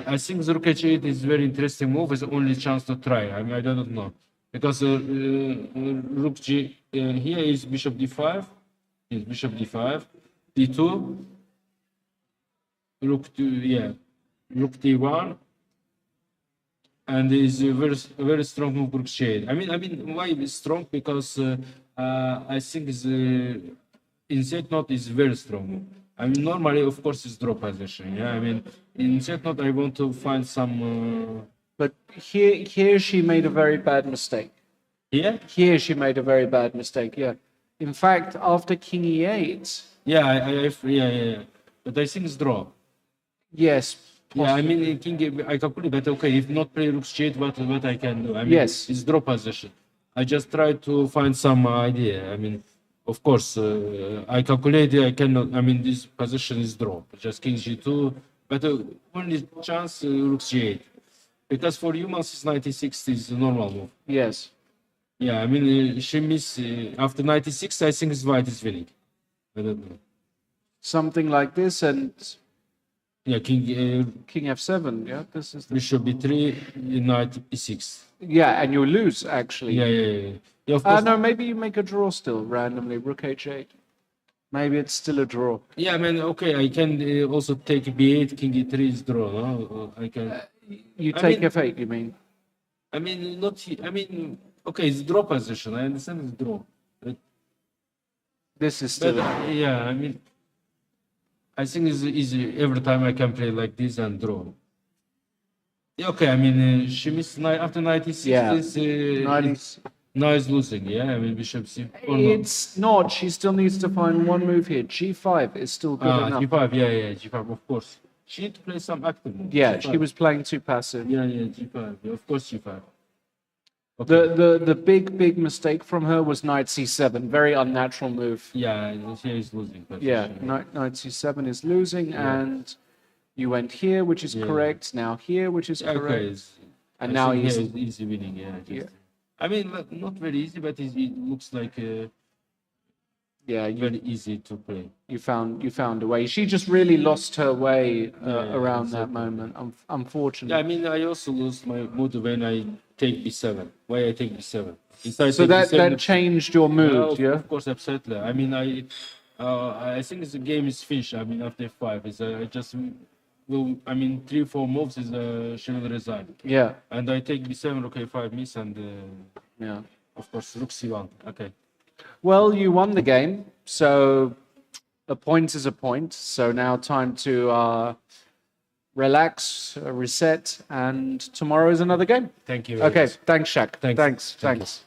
I think the rook h8 is very interesting move. It's the only chance to try. I mean, I don't know. Because rook g, here is bishop d5. Is bishop d5. d2. Rook 2, yeah. Rook d1. And is a very strong move, rook g8. I mean, why is strong? Because I think in set knot is very strong move. I mean, normally, of course, it's draw position. Yeah, I mean, in set knot, I want to find some. But here she made a very bad mistake. Here? Here she made a very bad mistake, yeah. In fact, after king e8... Yeah, yeah. But I think it's draw. Yes. Yeah, I mean, king, I calculate, but okay, if not play rook g8, what I can do? I mean, Yes. It's draw position. I just try to find some idea. I mean, of course, I calculate, I cannot, I mean, this position is draw. Just king g2, but only chance rook g8. Because for humans, it's 96 is a normal move. Yes. Yeah, I mean, she missed, after 96, I think white is winning. I don't know. Something like this, and... Yeah, king f7, yeah, this is the... Bishop b3, knight e6. Yeah, and you lose, actually. Yeah, of course. No, maybe you make a draw still, randomly, rook h8. Maybe it's still a draw. Yeah, I mean, okay, I can also take b8, king e3 is draw, no? I can... You take f8, you mean? I mean, okay, it's draw position, I understand it's draw. This is still... yeah, I mean... I think it's easy. Every time I can play like this and draw. Yeah, okay, I mean, she missed after 96. Yeah. Now is losing, yeah? I mean, bishop c. It's not. She still needs to find one move here. G5 is still good enough. G5, yeah, G5, of course. She need to play some active moves. Yeah, G5. she was playing too passive. Yeah, G5. Yeah, of course, G5. Okay. The big mistake from her was knight c7. Very unnatural move. Yeah, here is losing. Yeah, knight c7 is losing, and you went here, which is correct. Now here, which is correct. Okay, and now he's easy winning. Yeah, I mean, not very easy, but it looks like very easy to play. You found a way. She just really lost her way around that moment. Unfortunately. Yeah, I mean, I also lose my mood when I take b7. Why I take b7? So that changed your mood, yeah? Of course, absolutely. I mean, I think the game is finished. I mean, after 5, I just will. I mean, 3-4 moves is she will resign. Yeah. And I take b7, rook a5 miss, and yeah, of course, rook c1. Okay. Well, you won the game, so a point is a point. So now time to relax, reset, and tomorrow is another game. Thank you. Okay, thanks, Shaq. Thanks. Thanks.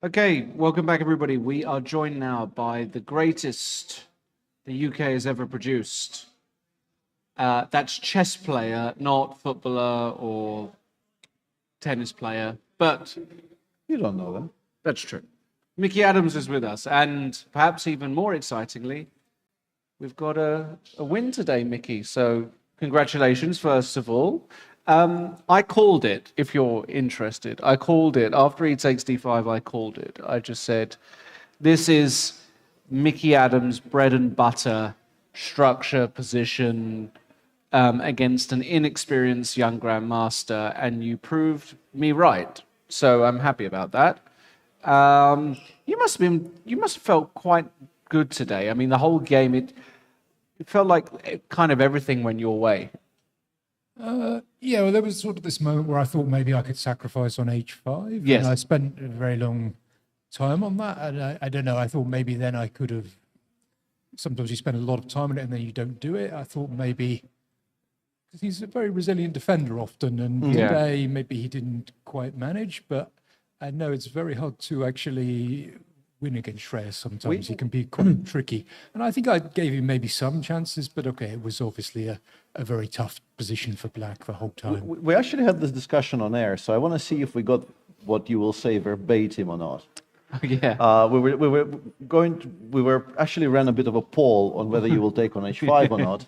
Okay, welcome back, everybody. We are joined now by the greatest the UK has ever produced. That's chess player, not footballer or tennis player, but you don't know them. That's true. Mickey Adams is with us, and perhaps even more excitingly, we've got a win today, Mickey. So congratulations, first of all. I called it, if you're interested. I called it. After he takes d5, I called it. I just said, this is Mickey Adams' bread and butter structure, position against an inexperienced young grandmaster, and you proved me right. So I'm happy about that. You must have felt quite good today. I mean, the whole game, it felt like kind of everything went your way. Yeah, well, there was sort of this moment where I thought maybe I could sacrifice on h5. Yes. And I spent a very long time on that. And I don't know, I thought maybe then I could have... Sometimes you spend a lot of time on it and then you don't do it. I thought maybe... Because he's a very resilient defender often, and today maybe he didn't quite manage, but I know it's very hard to actually win against Shreyas sometimes. He can be quite tricky. And I think I gave him maybe some chances, but okay, it was obviously a very tough position for Black the whole time. We actually had this discussion on air, so I want to see if we got what you will say verbatim or not. Yeah. We were actually ran a bit of a poll on whether you will take on h5 or not.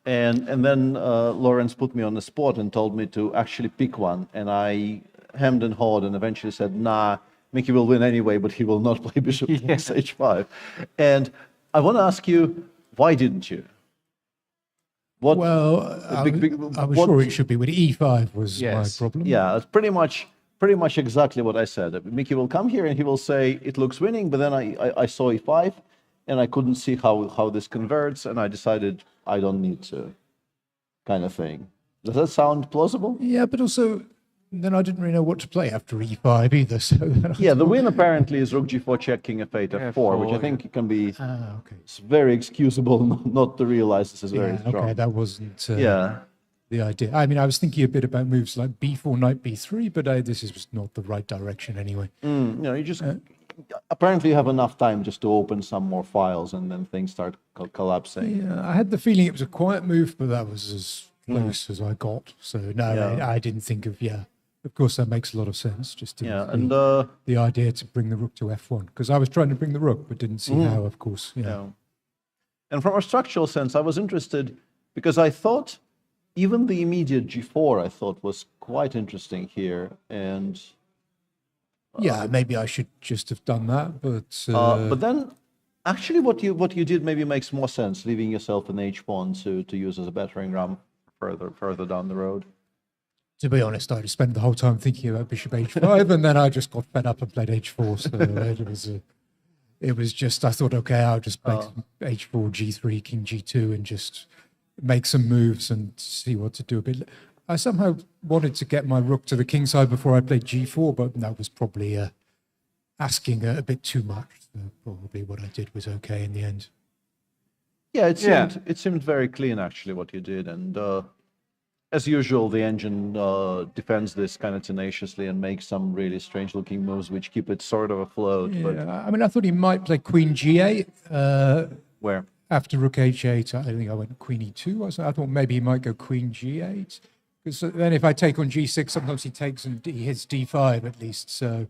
And then Lawrence put me on the spot and told me to actually pick one. And I hemmed and hawed and eventually said, nah, Mickey will win anyway, but he will not play bishop takes h5. And I want to ask you, why didn't you? I was sure it should be with e5 was my problem. Yeah, it's pretty much exactly what I said. Mickey will come here and he will say, it looks winning, but then I saw e5 and I couldn't see how this converts, and I decided I don't need to, kind of thing. Does that sound plausible? Yeah, but also then I didn't really know what to play after e5 either. So yeah, the win apparently is rook g4 check, king f8 f4, which I think can be it's very excusable not to realize this is very strong. Okay, that wasn't the idea. I mean, I was thinking a bit about moves like b4, knight b3, but this is not the right direction anyway. You just apparently you have enough time just to open some more files and then things start collapsing. Yeah, I had the feeling it was a quiet move, but that was as close as I got. So no, I didn't think of Of course, that makes a lot of sense. Just to the idea to bring the rook to f1, because I was trying to bring the rook, but didn't see how. Of course, And from a structural sense, I was interested because I thought even the immediate g4 I thought was quite interesting here, and maybe I should just have done that, but then actually what you did maybe makes more sense, leaving yourself an h pawn to use as a battering ram further down the road. To be honest, I just spent the whole time thinking about bishop h5, and then I just got fed up and played h4. So it was just, I thought, okay, I'll just play h4, g3, king g2, and just make some moves and see what to do a bit. I somehow wanted to get my rook to the king side before I played g4, but that was probably asking a bit too much. So probably what I did was okay in the end. Yeah, it seemed very clean actually what you did, and as usual, the engine defends this kind of tenaciously and makes some really strange-looking moves which keep it sort of afloat. Yeah, But I mean, I thought he might play queen g8. Where? After rook h8, I think I went queen e2. I thought maybe he might go queen g8. Because then if I take on g6, sometimes he takes and he hits d5 at least. So,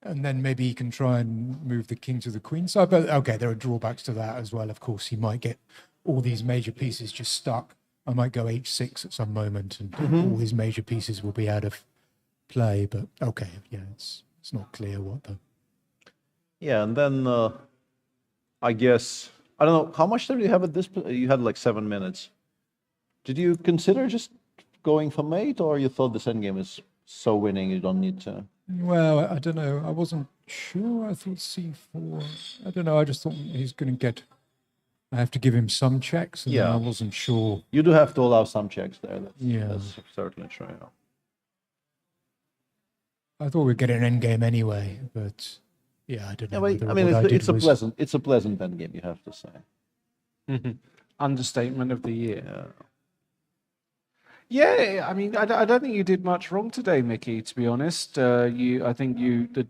and then maybe he can try and move the king to the queen side. But okay, there are drawbacks to that as well. Of course, he might get all these major pieces just stuck. I might go h6 at some moment, and all his major pieces will be out of play. But okay, it's not clear what the. Yeah, and then I guess I don't know how much time do you have at this. You had like 7 minutes. Did you consider just going for mate, or you thought this endgame is so winning you don't need to? Well, I don't know. I wasn't sure. I thought c4. I don't know. I just thought he's going to get. I have to give him some checks, and then I wasn't sure. You do have to allow some checks there. That's certainly true. I thought we'd get an endgame anyway, but I don't know. I mean, it's a pleasant endgame, you have to say. Understatement of the year. Yeah, I mean, I don't think you did much wrong today, Mickey. To be honest, I think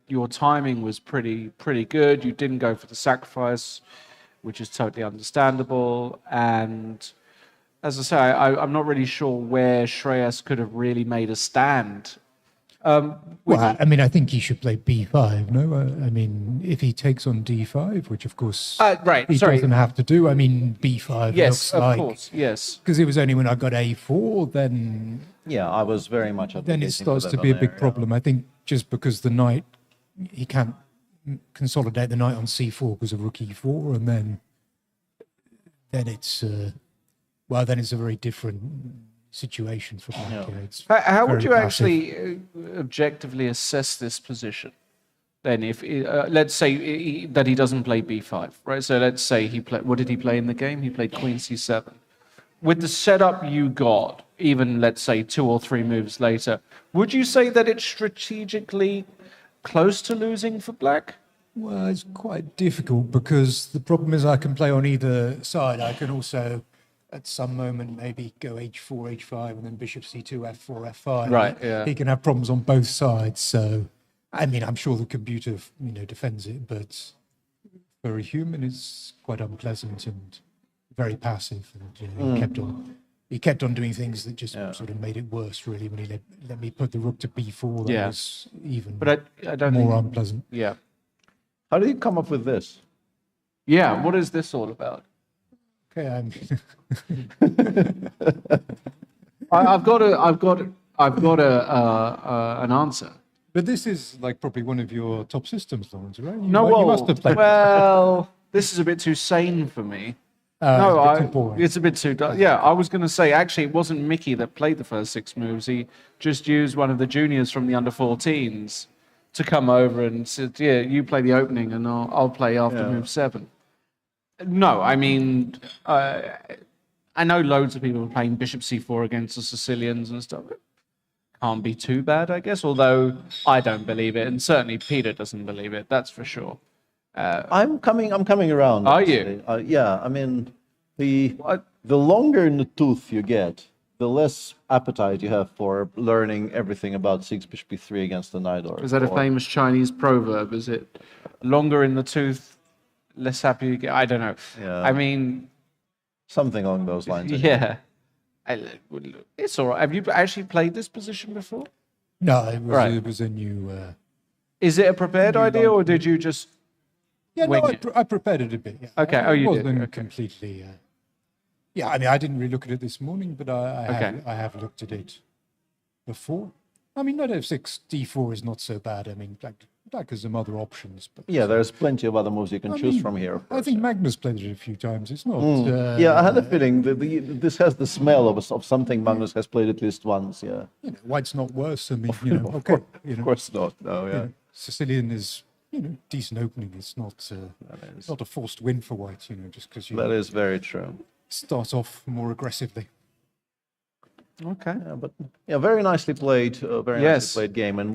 your timing was pretty good. You didn't go for the sacrifice, which is totally understandable. And as I say, I'm not really sure where Shreyas could have really made a stand. Well, I mean, I think he should play b5, no? I mean, if he takes on d5, which of course right, he sorry. doesn't have to do, I mean, b5 Yes, looks of like... course, yes. Because it was only when I got a4, then... Yeah, I was very much Then it advocating for starts that to be a on big there, problem. I think just because the knight, he can't consolidate the knight on c4 because of rook e4, and then it's... well, then it's a very different situation for black. Yeah. It's How would very you passive. actually objectively assess this position? Then, if let's say that he doesn't play b5, right? So let's say he played. What did he play in the game? He played queen c7. With the setup you got, even let's say 2 or 3 moves later, would you say that it's strategically close to losing for black? Well, it's quite difficult because the problem is I can play on either side. I can also, at some moment, maybe go h4, h5, and then bishop c2, f4, f5. Right, yeah. He can have problems on both sides. So, I mean, I'm sure the computer, defends it, but for a human, it's quite unpleasant and very passive. And he kept on doing things that just sort of made it worse, really, when he let me put the rook to b4. That was even But I don't more think, unpleasant. Yeah. How did you come up with this? Yeah, what is this all about? Okay, I've got an answer. But this is like probably one of your top systems, Lawrence, right? You No, you must have played. well, this is a bit too sane for me. No, it's a bit too boring. it's a bit too. Yeah, I was going to say actually, it wasn't Mickey that played the first 6 moves. He just used one of the juniors from the under-14s to come over and said, "Yeah, you play the opening, and I'll play after move 7." No, I mean, I know loads of people are playing bishop c4 against the Sicilians and stuff. It can't be too bad, I guess. Although I don't believe it, and certainly Peter doesn't believe it. That's for sure. I'm coming around. Are actually. Yeah, I mean, the longer in the tooth you get, the less appetite you have for learning everything about 6 bishop b3 against the knight. Or Is that a famous Chinese proverb? Is it longer in the tooth, less happy you get? I don't know. Yeah. I mean, something along those lines. Yeah. It's all right. Have you actually played this position before? No, it was a new. Is it a prepared idea, or did you just? Yeah, no, wing it? I prepared it a bit. Yeah. Okay. Oh, you it wasn't did. Okay. completely. Yeah, I mean, I didn't really look at it this morning, but I have looked at it before. I mean, knight f6, d4 is not so bad. I mean, black has some other options. But Yeah, there's plenty of other moves you can choose from here. I think Magnus played it a few times. It's not. Yeah, I had a feeling that this has the smell of something Magnus has played at least once. Yeah. White's not worse. I mean, Okay. Of course not. No, yeah. Sicilian is, decent opening. It's not not a forced win for White. Just because you. That is very true. Start off more aggressively. Okay. Yeah, very nicely played. Very nicely played game, and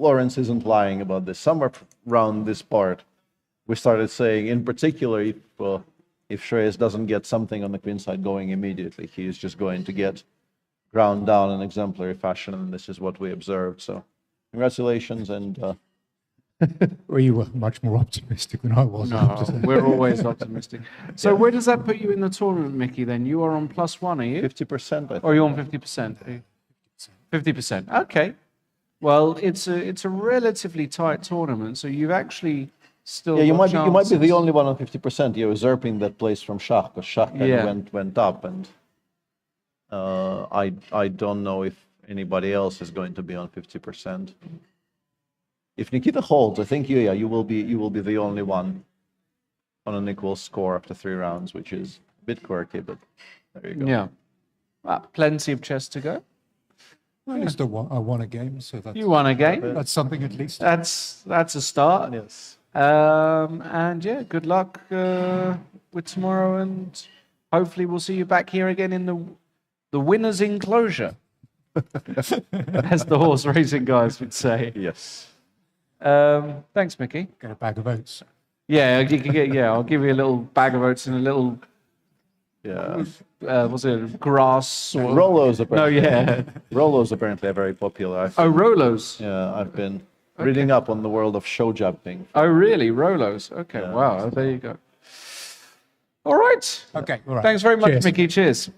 Lawrence isn't lying about this. Somewhere around this part, we started saying, in particular, if Shreyas doesn't get something on the queen side going immediately, he is just going to get ground down in exemplary fashion, and this is what we observed. So, congratulations, and. Well, you were much more optimistic than I was. No, we're always optimistic. So where does that put you in the tournament, Mickey? Then you are on +1, are you? 50%. I think. Or are you on 50%? 50%. Okay. Well, it's a relatively tight tournament, so you've actually still. Yeah, you got might be the chances. only one on 50%. You're usurping that place from Shah, because Shah kind of went up, and I don't know if anybody else is going to be on 50%. If Nikita holds, I think you will be the only one on an equal score after 3 rounds, which is a bit quirky, but there you go. Yeah, plenty of chess to go. Well, at least I won a game, so that's You won a game. That's something at least. That's a start. Yes. And yeah, good luck with tomorrow, and hopefully we'll see you back here again in the winner's enclosure, as the horse racing guys would say. Yes. Thanks, Mickey. Get a bag of oats. Yeah, you can get. Yeah, I'll give you a little bag of oats and a little Yeah. Was it grass or Rolos No, apparently. yeah. Rolos apparently are very popular. Oh, Rolos. Yeah, I've been reading up on the world of show jumping. Oh, really? Rolos. Okay. Yeah. Wow. There you go. All right. Okay. All right. Thanks very much, Cheers. Mickey. Cheers.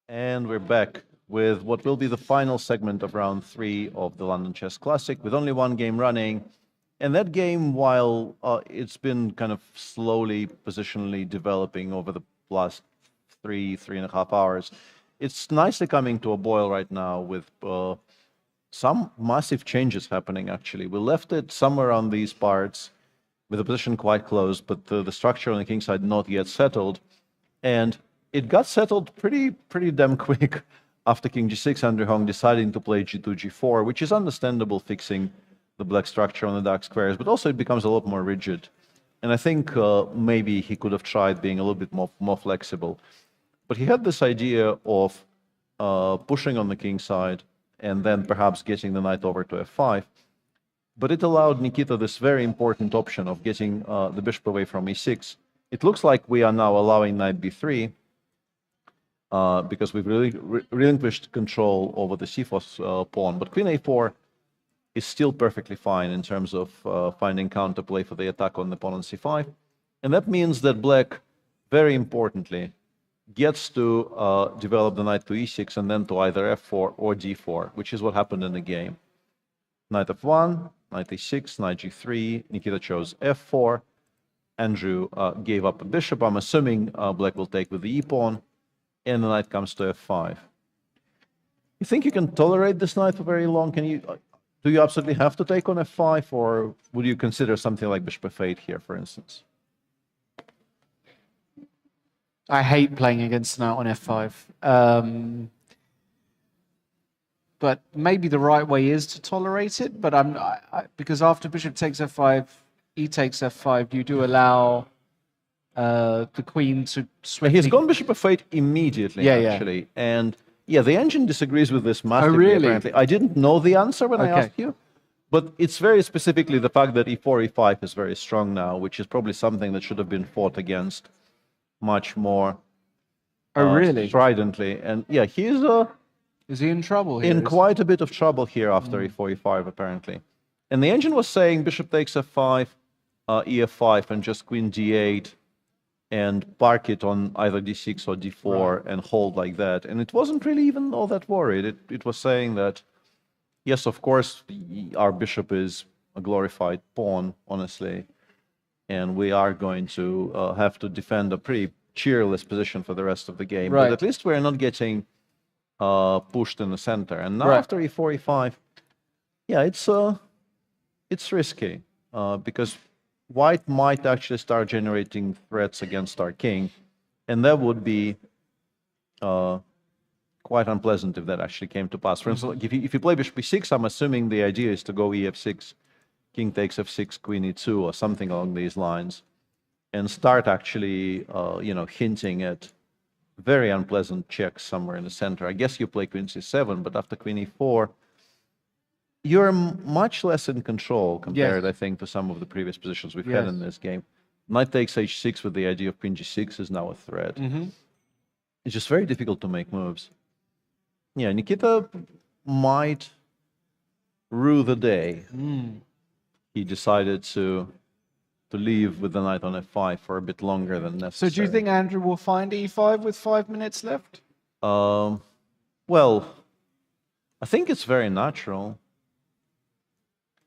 And we're back with what will be the final segment of round 3 of the London Chess Classic, with only one game running. And that game, while it's been kind of slowly, positionally developing over the last 3.5 hours, it's nicely coming to a boil right now with some massive changes happening, actually. We left it somewhere on these parts with the position quite close, but the structure on the king side not yet settled. And it got settled pretty damn quick after king g6, Andrew Hong deciding to play g2, g4, which is understandable, fixing the black structure on the dark squares, but also it becomes a lot more rigid. And I think maybe he could have tried being a little bit more flexible. But he had this idea of pushing on the king side and then perhaps getting the knight over to f5. But it allowed Nikita this very important option of getting the bishop away from e6. It looks like we are now allowing knight b3 because we've really relinquished control over the c4 pawn. But queen a4 is still perfectly fine in terms of finding counterplay for the attack on the pawn on c5. And that means that black, very importantly, gets to develop the knight to e6 and then to either f4 or d4, which is what happened in the game. Knight f1, knight e6, knight g3, Nikita chose f4. Andrew gave up a bishop. I'm assuming black will take with the e-pawn, and the knight comes to f5. You think you can tolerate this knight for very long? Do you absolutely have to take on f5, or would you consider something like bishop f8 here, for instance? I hate playing against the knight on f5. But maybe the right way is to tolerate it. But because after bishop takes f5, e takes f5, you do allow the queen to swing. He's gone bishop f8 immediately, actually. And yeah, the engine disagrees with this massively, really? apparently. I didn't know the answer when I asked you. But it's very specifically the fact that e4, e5 is very strong now, which is probably something that should have been fought against much more stridently. And yeah, is he in trouble here? In quite a bit of trouble here after e4, e5, apparently. And the engine was saying bishop takes f5, ef5, and just queen d8, and park it on either d6 or d4 and hold like that. And it wasn't really even all that worried. It was saying that, yes, of course, our bishop is a glorified pawn, honestly, and we are going to have to defend a pretty cheerless position for the rest of the game. But at least we're not getting pushed in the center. And now after e4, e5, yeah, it's risky because white might actually start generating threats against our king, and that would be quite unpleasant if that actually came to pass. For instance, if you play bishop e6, I'm assuming the idea is to go ef6, king takes f6, queen e2, or something along these lines, and start actually, hinting at very unpleasant checks somewhere in the center. I guess you play queen c7, but after queen e4, you're much less in control compared, I think, to some of the previous positions we've had in this game. Knight takes h6 with the idea of queen g6 is now a threat. It's just very difficult to make moves. Yeah, Nikita might rue the day he decided to leave with the knight on f5 for a bit longer than necessary. So do you think Andrew will find e5 with 5 minutes left? Well, I think it's very natural.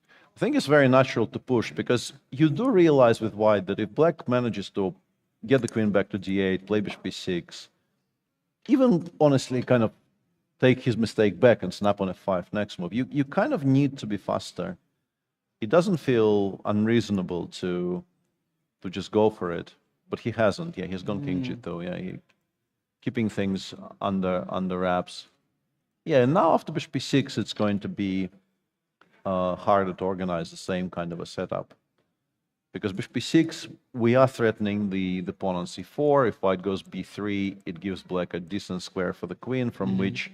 I think it's very natural to push, because you do realize with white that if black manages to get the queen back to d8, play bishop e6, even honestly kind of take his mistake back and snap on f5 next move, you kind of need to be faster. It doesn't feel unreasonable to just go for it, but he hasn't. Yeah, he's gone king g2. Yeah, keeping things under wraps. Yeah, and now after bishop e6, it's going to be harder to organize the same kind of a setup, because bishop e6, we are threatening the pawn on c4. If white goes b3, it gives black a decent square for the queen, from which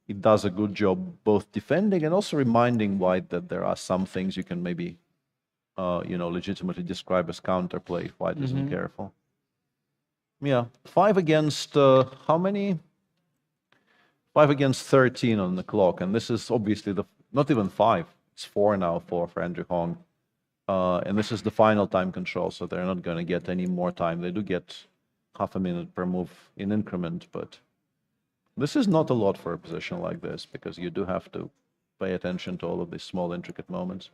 it does a good job both defending and also reminding white that there are some things you can maybe, legitimately describe as counterplay if white isn't careful. Yeah, 5 against how many? 5 against 13 on the clock, and this is obviously not even 5. It's 4 now for Andrew Hong, and this is the final time control, so they're not going to get any more time. They do get half a minute per move in increment, but This is not a lot for a position like this, because you do have to pay attention to all of these small, intricate moments.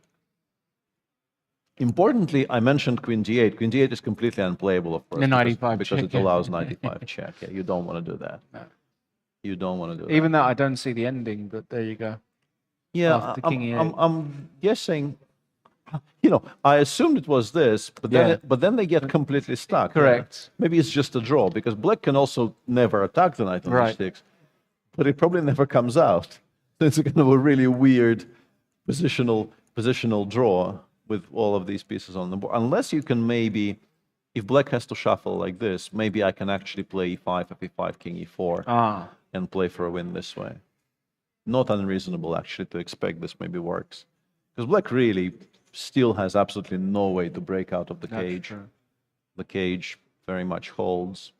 Importantly, I mentioned queen d8. Queen d8 is completely unplayable, of course, The 95 because check, it yeah. allows 95 check. Yeah, you don't want to do that. No. You don't want to do that. Even though I don't see the ending, but there you go. Yeah, After king e8. I'm guessing. You know, I assumed it was this, but then Yeah. but then they get completely stuck. Correct. Maybe it's just a draw, because black can also never attack the knight on Right. h6, but it probably never comes out. So it's kind of a really weird positional draw with all of these pieces on the board. Unless you can maybe, if black has to shuffle like this, maybe I can actually play e5, f5, king e4, and play for a win this way. Not unreasonable, actually, to expect this maybe works. Because black really still has absolutely no way to break out of the That's cage. true. The cage very much holds.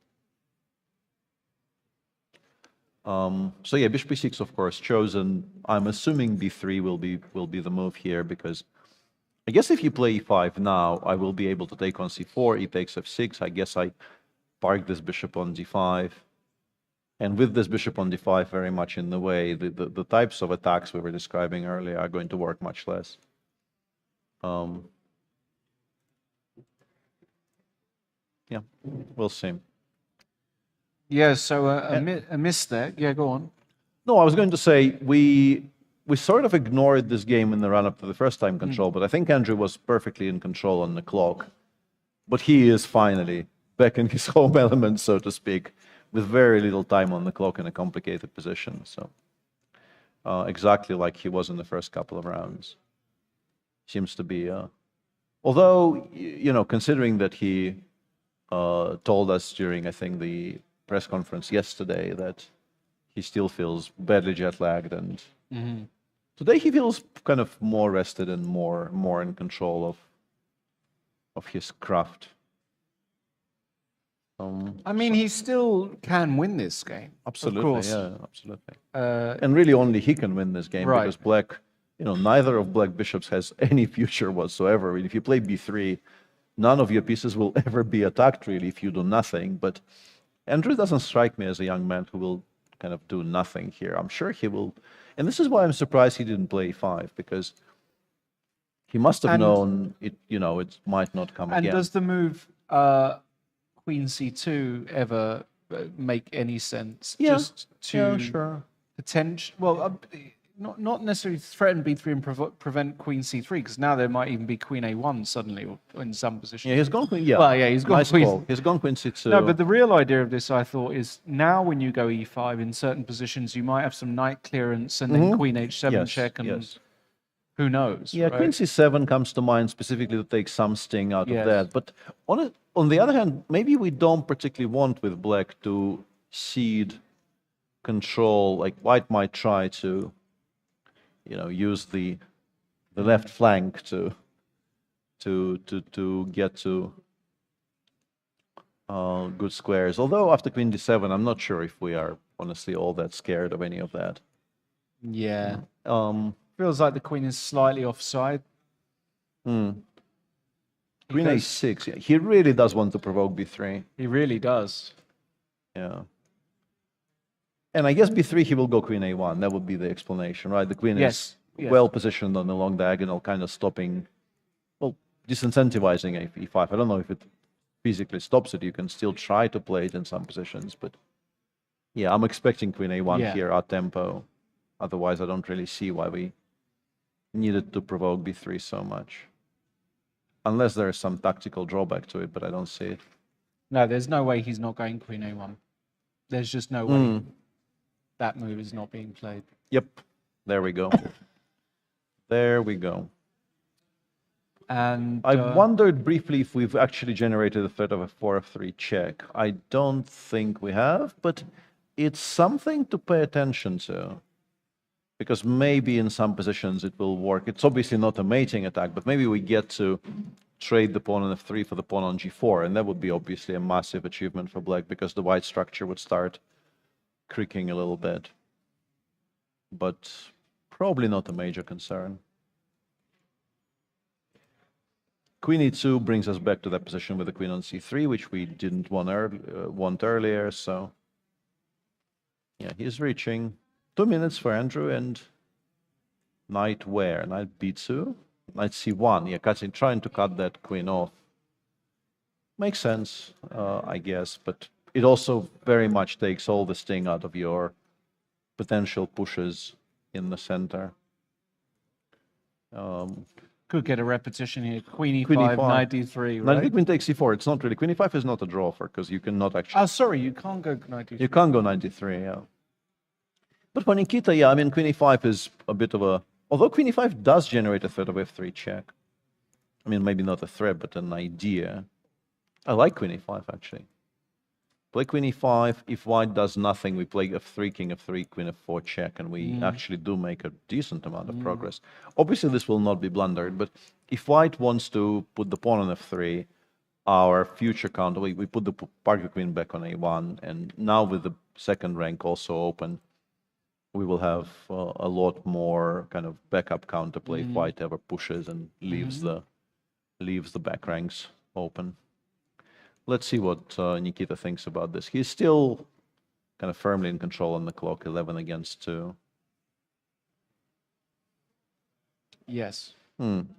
So yeah, bishop e6, of course, chosen. I'm assuming b3 will be the move here, because I guess if you play e5 now, I will be able to take on c4, e takes f6. I guess I park this bishop on d5. And with this bishop on d5 very much in the way, the types of attacks we were describing earlier are going to work much less. Yeah, we'll see. Yeah, so a miss there. Yeah, go on. No, I was going to say we sort of ignored this game in the run-up to the first time control, but I think Andrew was perfectly in control on the clock. But he is finally back in his home element, so to speak, with very little time on the clock in a complicated position. So exactly like he was in the first couple of rounds. Seems to be, although, you know, considering that he told us during, I think, the press conference yesterday that he still feels badly jet-lagged, and today he feels kind of more rested and more in control of his craft. I mean, he still can win this game. Absolutely, of course. yeah, absolutely. And really, only he can win this game, Right. because black, you know, neither of black bishops has any future whatsoever. If you play b3, none of your pieces will ever be attacked, really, if you do nothing. But Andrew doesn't strike me as a young man who will kind of do nothing here. I'm sure he will. And this is why I'm surprised he didn't play e5, because he must have known it, you know, it might not come And again. does the move Queen C2 ever make any sense? Yeah, Just to yeah, sure. potential, well, not necessarily threaten B3 and prevent Queen C3, because now there might even be Queen A1 suddenly, or in some position. Yeah, he's gone Queen. Yeah, Well, yeah, he's gone nice Queen. call. He's gone Queen C2. No, but the real idea of this, I thought, is now when you go E5 in certain positions, you might have some knight clearance and then Queen H7 Yes, check, and yes. who knows? Yeah, right? Queen C7 comes to mind specifically to take some sting out Yes. of that. But on the other hand, maybe we don't particularly want with black to cede control. Like white might try to, you know, use the left flank to get to good squares. Although after Queen D7, I'm not sure if we are honestly all that scared of any of that. Yeah. Feels like the queen is slightly offside. Queen Because- A6. Yeah, he really does want to provoke B3. He really does. Yeah. And I guess B3 he will go Queen A1. That would be the explanation, right? The queen Yes, is yes. well positioned on the long diagonal, kind of stopping, well, disincentivizing E5. I don't know if it physically stops it. You can still try to play it in some positions, but yeah, I'm expecting Queen A1 Yeah. here at tempo. Otherwise, I don't really see why we needed to provoke B3 so much. Unless there is some tactical drawback to it, but I don't see it. No, there's no way he's not going Queen A1. There's just no way that move is not being played. Yep. There we go. There we go. And I wondered briefly if we've actually generated a threat of a 4f3 check. I don't think we have, but it's something to pay attention to. Because maybe in some positions it will work. It's obviously not a mating attack, but maybe we get to trade the pawn on f3 for the pawn on g4, and that would be obviously a massive achievement for black, because the white structure would start creaking a little bit. But probably not a major concern. Queen e2 brings us back to that position with the queen on c3, which we didn't want earlier, so Yeah, he's reaching 2 minutes for Andrew and knight where? Knight b2, knight c1. Yeah, trying to cut that queen off. Makes sense, I guess, but it also very much takes all the sting out of your potential pushes in the center. Could get a repetition here. Queen Queen e5, e5. knight d3, Knight right? queen takes e4. It's not really. Queen e5 is not a draw for because you cannot actually. Oh, sorry, you can't go knight d3. You can't go knight d3, yeah. But for Nikita, yeah, I mean, queen e5 is a bit of a. Although queen e5 does generate a threat of f3 check. I mean, maybe not a threat, but an idea. I like queen e5 actually. Play queen e5. If white does nothing, we play f3, king f3, queen f4 check, and we actually do make a decent amount of progress. Obviously, this will not be blundered, but if white wants to put the pawn on f3, our future counter, we put the park the queen back on a1, and now with the second rank also open, we will have a lot more kind of backup counterplay if white ever pushes and leaves the back ranks open. Let's see what Nikita thinks about this. He's still kind of firmly in control on the clock, 11 against 2. Yes. Did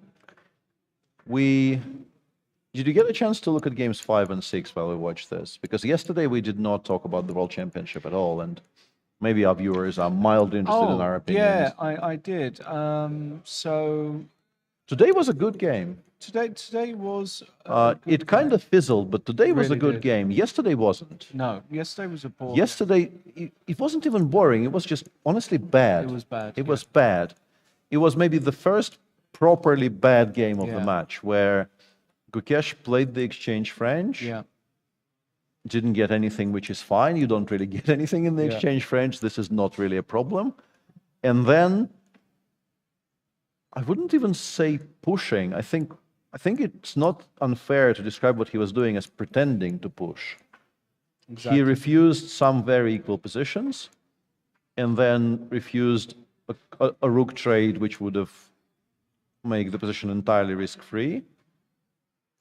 you get a chance to look at games 5 and 6 while we watched this? Because yesterday we did not talk about the World Championship at all, and maybe our viewers are mildly interested in our opinions. Yeah, I did. So today was a good game. Today was. It kind of fizzled, but today was a Really good did. game. Yesterday wasn't. No, yesterday was a poor. Yesterday, it wasn't even boring. It was just honestly bad. It was bad. It was bad. It was maybe the first properly bad game of the Yeah. match where Gukesh played the exchange French. Yeah. Didn't get anything, which is fine. You don't really get anything in the Yeah. exchange French. This is not really a problem. And then I wouldn't even say pushing. I think it's not unfair to describe what he was doing as pretending to push. Exactly. He refused some very equal positions and then refused a rook trade, which would have made the position entirely risk-free,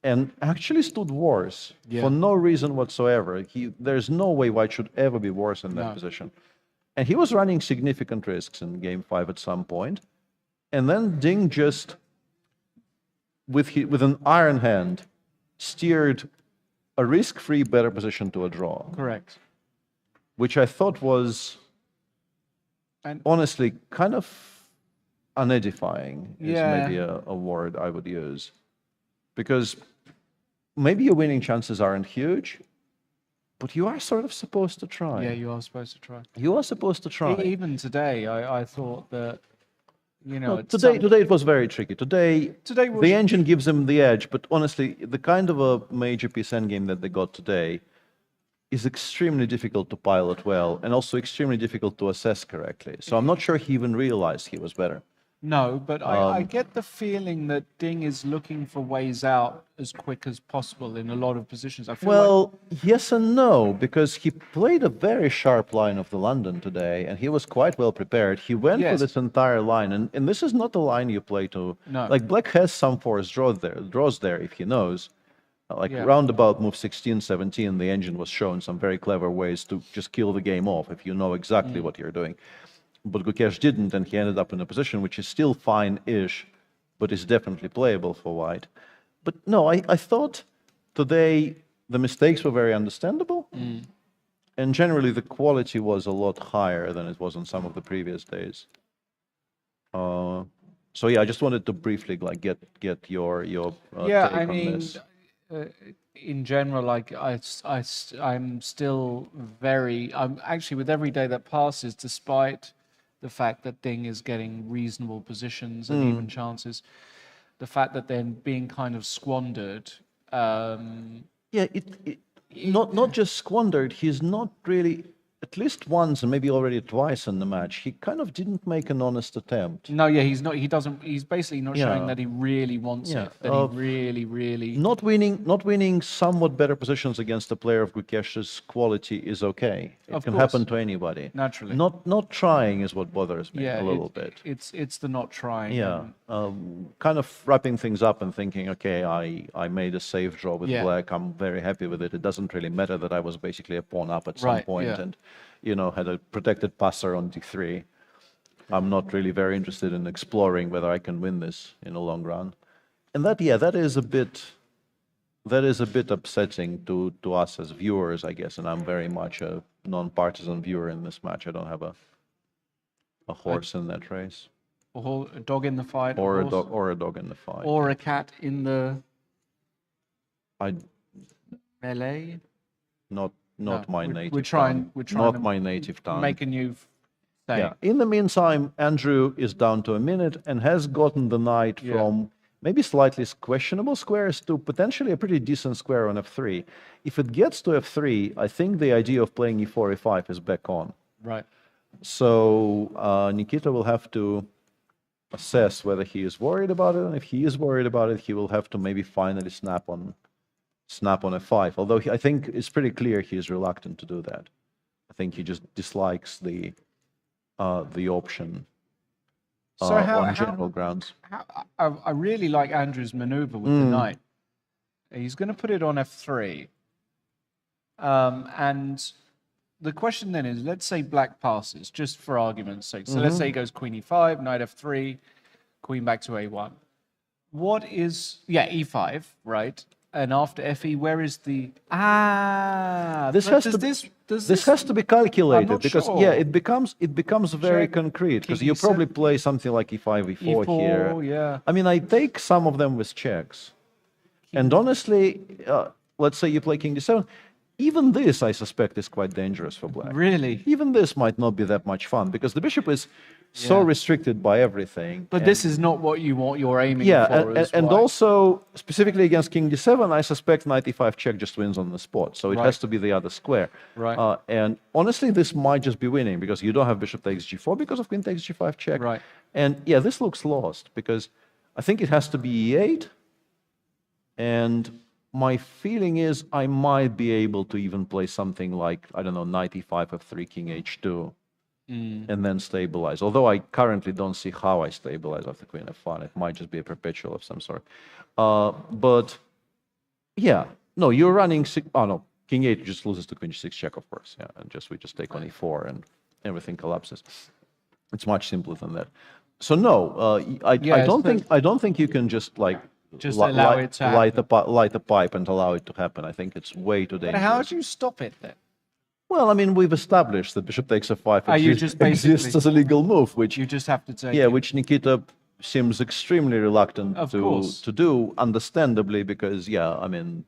and actually stood worse Yeah. for no reason whatsoever. There's no way white should ever be worse in that No. position. And he was running significant risks in game 5 at some point. And then Ding just, with an iron hand, steered a risk-free better position to a draw. Correct. Which I thought was honestly kind of unedifying, is Yeah. maybe a word I would use. Because maybe your winning chances aren't huge, but you are sort of supposed to try. Yeah, you are supposed to try. You are supposed to try. Even today, I thought that, No, it's today it was very tricky. Today was- the engine gives them the edge, but honestly, the kind of a major piece endgame that they got today is extremely difficult to pilot well, and also extremely difficult to assess correctly. So I'm not sure he even realized he was better. No, but I get the feeling that Ding is looking for ways out as quick as possible in a lot of positions. I feel Well, yes and no, because he played a very sharp line of the London today, and he was quite well prepared. He went for Yes. this entire line, and this is not a line you play to. No. Like Black has some force draws there if he knows. Like Yeah. roundabout move 16, 17, the engine was shown some very clever ways to just kill the game off if you know exactly what you're doing. But Gukesh didn't, and he ended up in a position which is still fine-ish, but is definitely playable for white. But no, I thought today the mistakes were very understandable, and generally the quality was a lot higher than it was on some of the previous days. So yeah, I just wanted to briefly like get your yeah, take I on mean, this. in general, like I'm still very. I'm actually with every day that passes, despite the fact that Ding is getting reasonable positions and even chances, the fact that they're being kind of squandered. Yeah, not just squandered. He's not really, at least once and maybe already twice in the match, he kind of didn't make an honest attempt. No, yeah, he's not. He doesn't. He's basically not showing Yeah. that he really wants Yeah, it. That he really. Not winning somewhat better positions against a player of Gukesh's quality is okay. It Of can course. happen to anybody. Naturally. Not trying is what bothers me Yeah, a little bit. It's the not trying. Yeah, and- kind of wrapping things up and thinking, okay, I made a safe draw with Yeah. black. I'm very happy with it. It doesn't really matter that I was basically a pawn up at some Right, point, yeah. and had a protected passer on d3. I'm not really very interested in exploring whether I can win this in the long run. And that is a bit upsetting to us as viewers, I guess. And I'm very much a non-partisan viewer in this match. I don't have a horse in that race. A dog in the fight. Or a a dog in the fight. Or a cat in the I melee. Not my native. We're trying not my native town. Make a new thing. Yeah. In the meantime, Andrew is down to a minute and has gotten the knight from maybe slightly questionable squares to potentially a pretty decent square on f3. If it gets to f3, I think the idea of playing e4, e5 is back on. Right. So Nikita will have to assess whether he is worried about it, and if he is worried about it, he will have to maybe finally snap on f5. Although I think it's pretty clear he is reluctant to do that. I think he just dislikes the option on general grounds. I really like Andrew's maneuver with the knight. He's going to put it on f3. And the question then is, let's say black passes, just for argument's sake. So let's say he goes queen e5, knight f3, queen back to a1. What is, e5, right? And after fe, where is the this has to be calculated because it becomes very concrete because you probably play something like e5, e4 here. Yeah. I mean, I take some of them with checks, and honestly, let's say you play king d7. Even this, I suspect, is quite dangerous for black. Really? Even this might not be that much fun because the bishop is so restricted by everything. But this is not what you're aiming for. And also, specifically against king d7, I suspect knight e5 check just wins on the spot. So it has to be the other square. Right. And honestly, this might just be winning because you don't have bishop takes g4 because of queen takes g5 check. Right. And this looks lost because I think it has to be e8. And my feeling is I might be able to even play something like, I don't know, knight e5, f3, king h2, and then stabilize. Although I currently don't see how I stabilize after queen f1. It might just be a perpetual of some sort. But yeah, no, you're running, king 8 just loses to queen g6 check, of course. Yeah, and we just take on e4 and everything collapses. It's much simpler than that. So no, I don't think you can just allow it to light the pipe and allow it to happen. I think it's way too dangerous. But how do you stop it then? Well, I mean, we've established that bishop takes f5 exists as a legal move, which you just have to take. Which Nikita seems extremely reluctant to do, understandably, because I mean,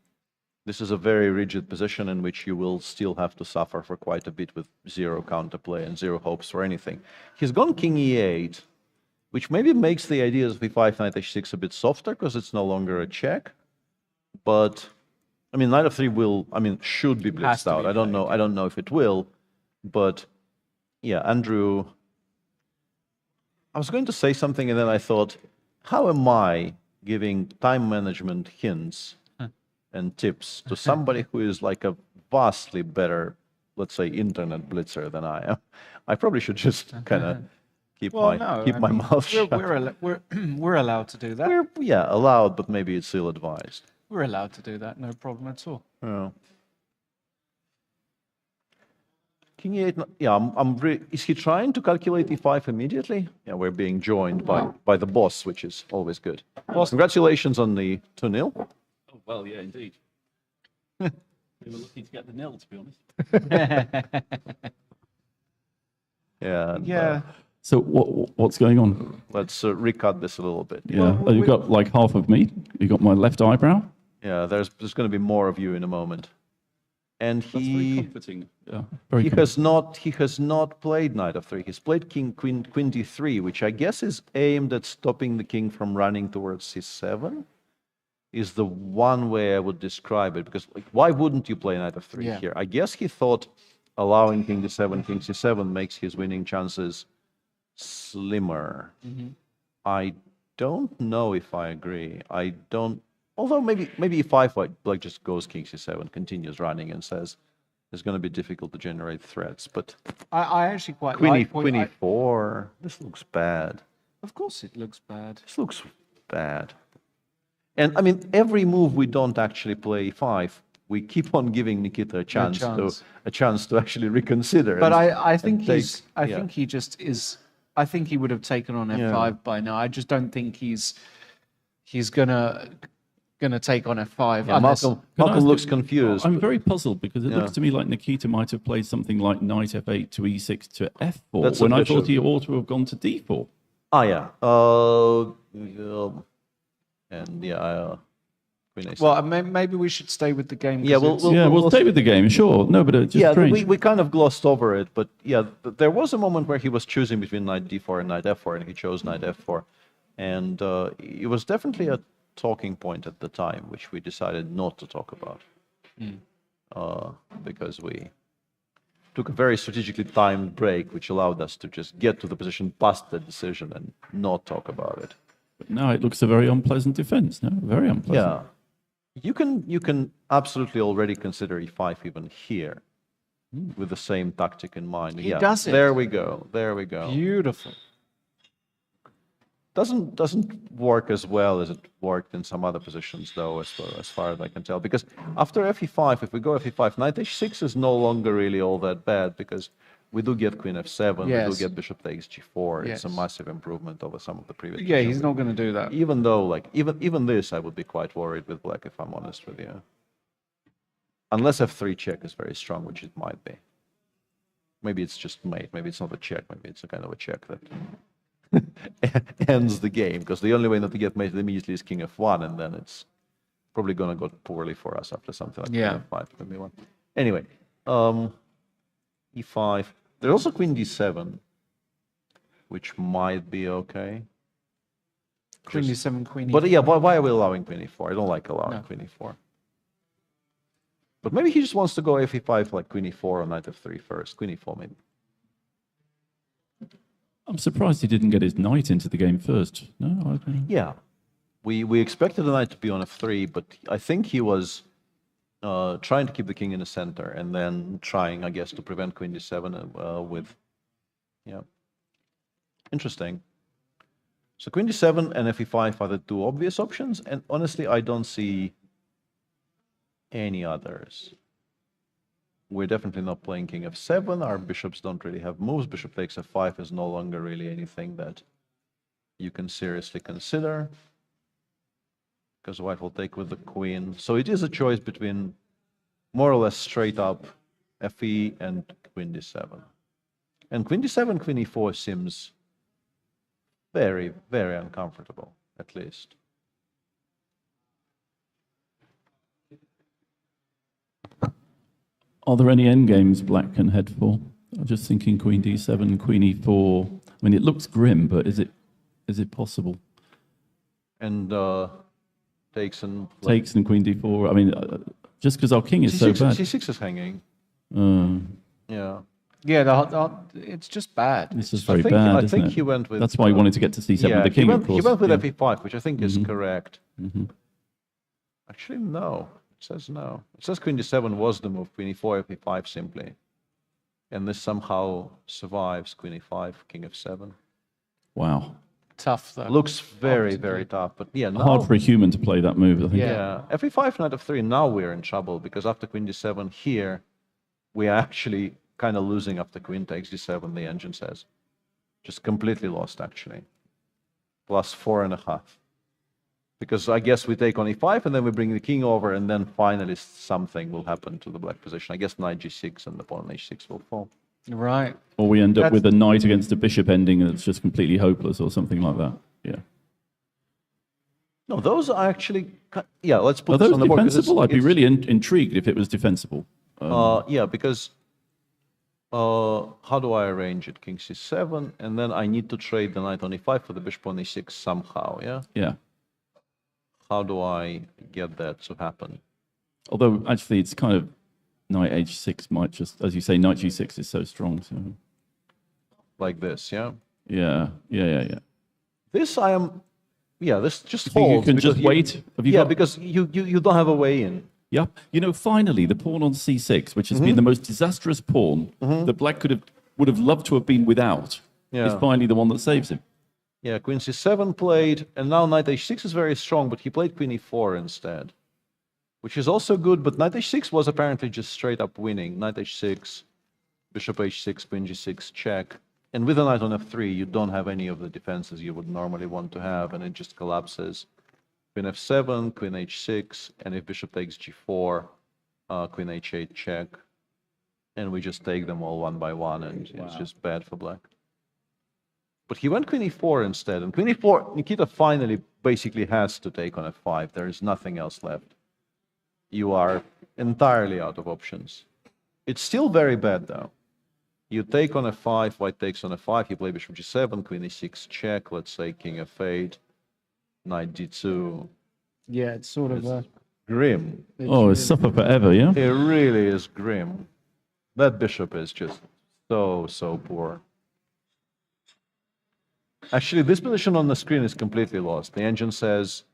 this is a very rigid position in which you will still have to suffer for quite a bit with zero counterplay and zero hopes for anything. He's gone king e8. Which maybe makes the ideas of e5, knight h6 a bit softer because it's no longer a check. But I mean, knight f3 should be blitzed out. I don't know if it will, but Andrew. I was going to say something and then I thought, how am I giving time management hints and tips to somebody who is like a vastly better, let's say, internet blitzer than I am? I probably should just kind of keep my mouth shut. We're allowed to do that. We're allowed, but maybe it's ill-advised. We're allowed to do that, no problem at all. King e8. Is he trying to calculate e5 immediately? Yeah, we're being joined by the boss, which is always good. Well, congratulations on the 2-0. Oh, well, yeah, indeed. We were lucky to get the nil, to be honest. Yeah. So what's going on? Let's recut this a little bit. Yeah, you've got like half of me. You got my left eyebrow. Yeah, there's going to be more of you in a moment. And That's very comforting. Yeah, he has not played knight f3. He's played queen d3, which I guess is aimed at stopping the king from running towards c7. Is the one way I would describe it, because why wouldn't you play knight f3 here? I guess he thought allowing king d7, king c7 makes his winning chances slimmer. I don't know if I agree. I don't. Although maybe e5 like just goes king c7, continues running, and says it's going to be difficult to generate threats. But I actually quite like queen e4. This looks bad. Of course, it looks bad. This looks bad. And I mean, every move we don't actually play e5, we keep on giving Nikita a chance chance. to actually reconsider. But and- I think and take- he's. I yeah. think he just is. I think he would have taken on F5 by now. I just don't think he's gonna take on F5. Yeah, unless- Malcolm looks confused. I'm very puzzled because it Yeah. looks to me like Nikita might have played something like knight F8 to E6 to F4 That's a when I bishop. thought he ought to have gone to D4. Ah, yeah. And yeah, Queen A7. Well, maybe we should stay with the game. 'cause Yeah, it's- We'll stay with the game, sure. No, but just yeah, strange. we kind of glossed over it, but yeah, there was a moment where he was choosing between knight d4 and knight f4, and he chose knight f4, and it was definitely a talking point at the time, which we decided not to talk about, because we took a very strategically timed break, which allowed us to just get to the position past the decision and not talk about it. But now it looks a very unpleasant defense. No, very unpleasant. Yeah. You can absolutely already consider e5 even here with the same tactic in mind. He yeah, does it. There we go. There we go. Beautiful. Doesn't work as well as it worked in some other positions though, as far as I can tell. Because after fe5, if we go fe5, knight h6 is no longer really all that bad because we do get queen f7, we Yes. do get bishop takes g4. It's a Yes. massive improvement over some of the previous. Yeah, he's positions. not going to do that. Even though, like, even this, I would be quite worried with black if I'm honest with you. Unless f3 check is very strong, which it might be. Maybe it's just mate. Maybe it's not a check. Maybe it's a kind of a check that ends the game. Because the only way not to get mated immediately is king f1, and then it's probably gonna go poorly for us after something like Yeah. king f5. Maybe one. Anyway, e5. There's also queen d7, which might be okay. Queen d7, queen But e4. yeah, why are we allowing queen e4? I don't like allowing No. queen e4. But maybe he just wants to go fe5 like queen e4 or knight f3 first. Queen e4 maybe. I'm surprised he didn't get his knight into the game first. No, I don't know. Yeah. We expected the knight to be on f3, but I think he was trying to keep the king in the center and then trying, I guess, to prevent queen d7 with... Yeah. Interesting. So queen d7 and fe5 are the two obvious options, and honestly, I don't see any others. We're definitely not playing king f7. Our bishops don't really have moves. Bishop takes f5 is no longer really anything that you can seriously consider, because white will take with the queen. So it is a choice between more or less straight up fe and queen d7. And queen d7, queen e4 seems very, very uncomfortable, at least. Are there any endgames black can head for? I'm just thinking queen d7, queen e4. I mean, it looks grim, but is it possible? And takes and... Takes and queen d4. I mean, just because our king is so bad. c6 is hanging. Yeah. Yeah, it's just bad. This is very bad, I isn't think it? he went with... That's why he wanted to get to c7 yeah, with the king, he went, of course. He went with yeah. fe5, which I think is correct. Mhm. Actually, no. It says no. It says queen d7 was the move, queen e4, fe5 simply. And this somehow survives queen e5, king f7. Wow. Tough, though. Looks very, very tough. But yeah, now... Hard for a human to play that move, I think. Yeah. fe5, knight f3, now we're in trouble, because after queen d7 here, we are actually kind of losing after queen takes d7, the engine says. Just completely lost, actually. Plus 4.5. Because I guess we take on e5, and then we bring the king over, and then finally something will happen to the black position. I guess knight g6 and the pawn on h6 will fall. Right. Or we end up with a knight against a bishop ending and it's just completely hopeless or something like that. Yeah. No, those are actually... Yeah, let's put Are this those on the board. 'cause defensible? I'd be it's- really intrigued if it was defensible. Yeah, because how do I arrange it? King c7, and then I need to trade the knight on e5 for the bishop on e6 somehow, yeah? Yeah. How do I get that to happen? Although, actually, it's kind of knight h6 might just, as you say, knight g6 is so strong. So. Like this, yeah? Yeah. This I am... Yeah, this just You think you holds. can because just wait? Have you yeah, got- because you don't have a way in. Yeah. You know, finally, the pawn on c6, which has been the most disastrous pawn that black would have loved to have been without, is Yeah. finally the one that saves him. Yeah, queen c7 played, and now knight h6 is very strong, but he played queen e4 instead. which is also good, but knight h6 was apparently just straight up winning. Knight h6, bishop h6, queen g6, check. And with a knight on f3, you don't have any of the defenses you would normally want to have, and it just collapses. Queen f7, queen h6, and if bishop takes g4, queen h8 check. And we just take them all one by one, and it's just bad for black. But he went queen e4 instead, and queen e4, Nikita finally basically has to take on f5. There is nothing else left. You are entirely out of options. It's still very bad, though. You take on f5, white takes on f5, you play bishop g7, queen e6 check, let's say king f8, knight d2. Yeah, it's sort of grim. Oh, it's suffer forever, yeah? It really is grim. That bishop is just so poor. Actually, this position on the screen is completely lost. The engine says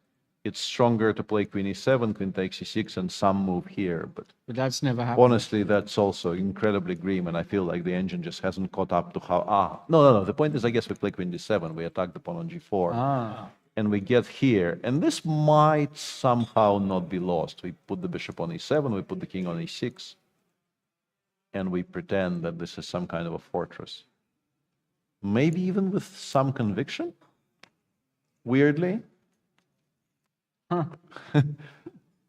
it's stronger to play queen e7, queen takes e6, and some move here. But that's never happened. Honestly, that's also incredibly grim, and I feel like the engine just hasn't caught up to how... No. The point is, I guess we play queen d7, we attack the pawn on g4, and we get here. And this might somehow not be lost. We put the bishop on e7, we put the king on e6, and we pretend that this is some kind of a fortress. Maybe even with some conviction? Weirdly. Huh.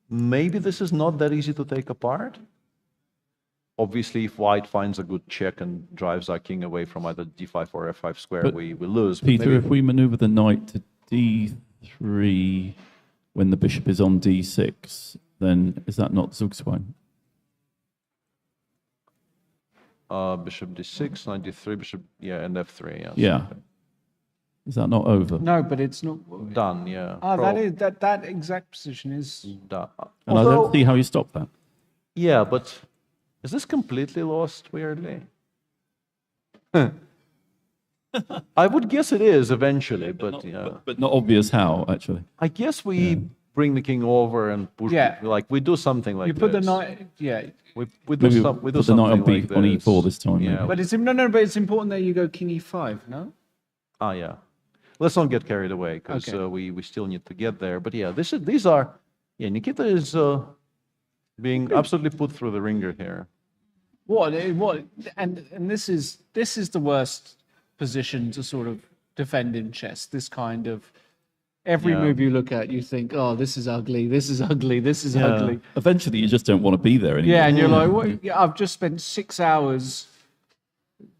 Maybe this is not that easy to take apart. Obviously, if white finds a good check and drives our king away from either d5 or f5 square, But we lose. But Peter, maybe... if we maneuver the knight to d3 when the bishop is on d6, then is that not Zugzwang? Bishop d6, knight d3, bishop, and f3, yes. Yeah. Is that not over? No, but it's not done. Yeah. That exact position is done. And I don't see how you stop that. Yeah, but is this completely lost? Weirdly, I would guess it is eventually, but not obvious how actually. I guess we bring the king over and push. Like we do something like you put the knight. Yeah. We do Maybe we do put the knight on, something like on this. e4 this time. Yeah. maybe. But it's but it's important that you go king e5. No. Yeah. Let's not get carried away because we still need to get there. But yeah, these are Nikita is being absolutely put through the ringer here. What and this is the worst position to sort of defend in chess. This kind of every move you look at, you think, oh, this is ugly, this is ugly, this is ugly. Eventually, you just don't want to be there anymore. Yeah, and you're like, what? I've just spent 6 hours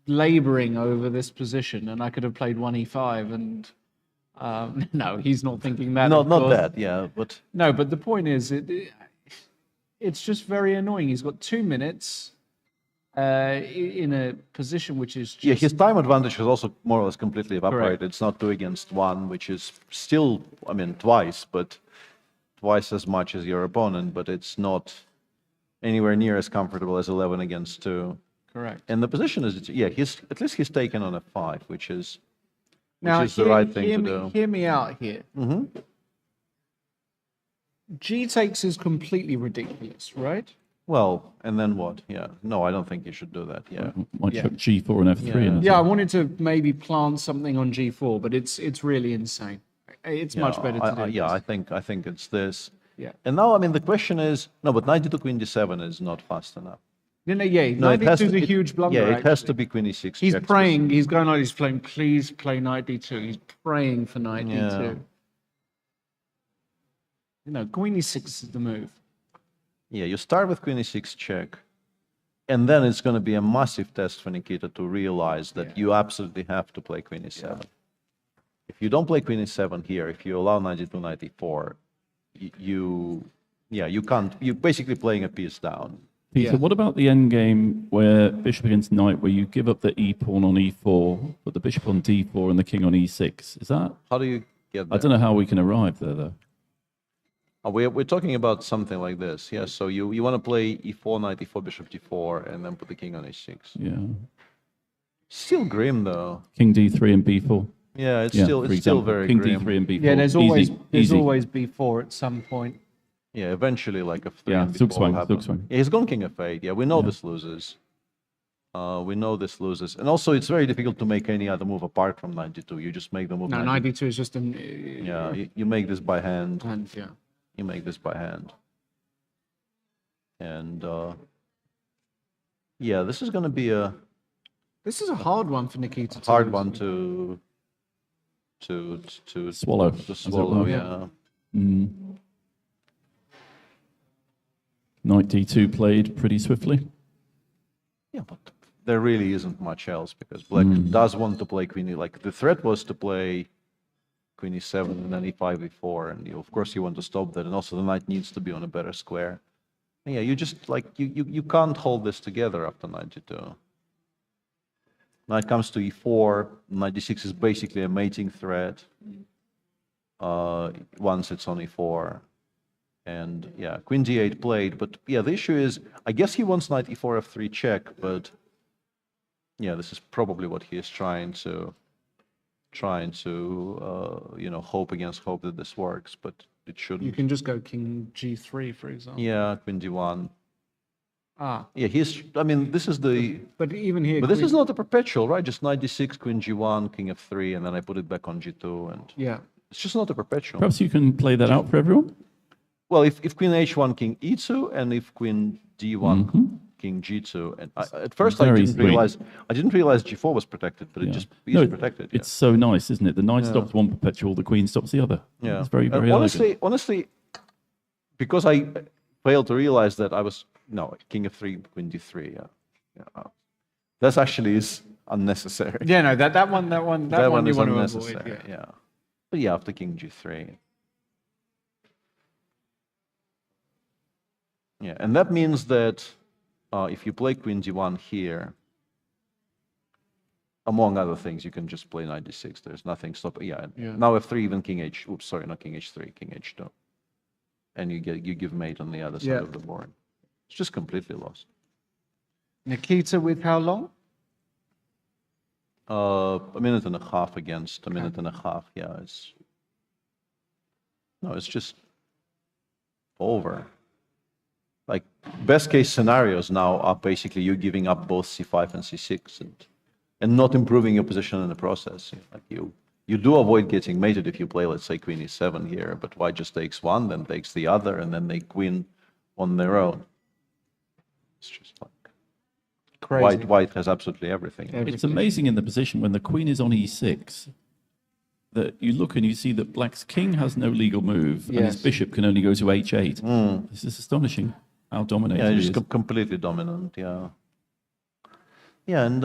laboring over this position, and I could have played 1e5, and no, he's not thinking that. Not that, but no, but the point is, it's just very annoying. He's got 2 minutes in a position which is just... his time advantage has also more or less completely evaporated. Correct. It's not 2 against 1, which is still, twice as much as your opponent, but it's not anywhere near as comfortable as 11 against 2. Correct. And the position is, at least he's taken on f5, which is now, the right thing to do. Hear me out here. Mm-hmm. G takes is completely ridiculous, right? Well, and then what? Yeah. No, I don't think you should do that. Yeah. Might chuck g4 and f3. Yeah, I wanted to maybe plant something on g4, but it's really insane. It's much better to do. I think it's this. Yeah. And now, the question is, no, but knight d2 queen d7 is not fast enough. No, knight d2 is a huge blunder. Yeah, it has to be queen e6. He's praying. He's going like he's playing. Please play knight d2. He's praying for knight d2. Queen e6 is the move. Yeah, you start with queen e6 check, and then it's going to be a massive test for Nikita to realize that you absolutely have to play queen e7. Yeah. If you don't play queen e7 here, if you allow knight d2, knight e4, you can't. You're basically playing a piece down. Peter, what about the end game where bishop against knight, where you give up the e pawn on e4, put the bishop on d4 and the king on e6? Is that? How do you get there? I don't know how we can arrive there though. We're talking about something like this, yes. So you want to play e4, knight e4, bishop d4, and then put the king on e6. Yeah. Still grim though. King d3 and b4. Yeah, it's still very King grim. d3 and b4. Yeah, there's always Easy. b4 at some point. Yeah, eventually like f3 Yeah, and b4 will happen. Zugzwang. Yeah, he's gone king f8. Yeah, we know this loses. We know this loses. And also it's very difficult to make any other move apart from knight d2. You just make the move. No, knight d2 is just an... you make this by hand. Yeah. You make this by hand. And yeah, this is going to be a This is a hard one for Nikita. hard one to Swallow. To as it swallow, were. yeah. Mm. Knight d2 played pretty swiftly. Yeah, but there really isn't much else because Black does want to play queen. Like the threat was to play queen e7 and then e5, e4, and of course you want to stop that. And also the knight needs to be on a better square. And yeah, you just like you can't hold this together after knight g2. Knight comes to e4. Knight d6 is basically a mating threat. Once it's on e4. And yeah, queen d8 played, but yeah, the issue is, I guess he wants knight e4 f3 check, but yeah, this is probably what he is trying to you know, hope against hope that this works, but it shouldn't. You can just go king g3, for example. Yeah, queen d1. Ah. Yeah, I mean, this is the. But even here. But this is not a perpetual, right? Just knight d6, queen g1, king f3, and then I put it back on g2, and. Yeah. It's just not a perpetual. Perhaps you can play that out for everyone. Well, if queen h1, king e2, and if queen d1, king g2, and at first Very I sweet. didn't realize g4 was protected, but it just is protected. It's so nice, isn't it? The knight stops one perpetual, the queen stops the other. Yeah, It's very, very elegant. honestly, because I failed to realize that king f3, queen d3. Yeah. That's actually is unnecessary. Yeah, no, that one you is want to unnecessary. avoid. Yeah. But yeah, after king g3. Yeah, and that means that if you play queen d1 here, among other things, you can just play knight d6. There's nothing stopping. Yeah. Now f3, even king h. Oops, sorry, not king h3, king h2, and you give mate on the other side of the board. It's just completely lost. Nikita with how long? A minute and a half against a minute and a half. Yeah, it's just over. Like best case scenarios now are basically you giving up both c5 and c6 and not improving your position in the process. Like you do avoid getting mated if you play, let's say, queen e7 here, but white just takes one, then takes the other, and then they queen on their own. It's just like crazy. White has absolutely everything. It's amazing in the position when the queen is on e6 that you look and you see that black's king has no legal move and his bishop can only go to h8. This is astonishing how dominated Yeah, he just is. completely dominant. Yeah. Yeah, and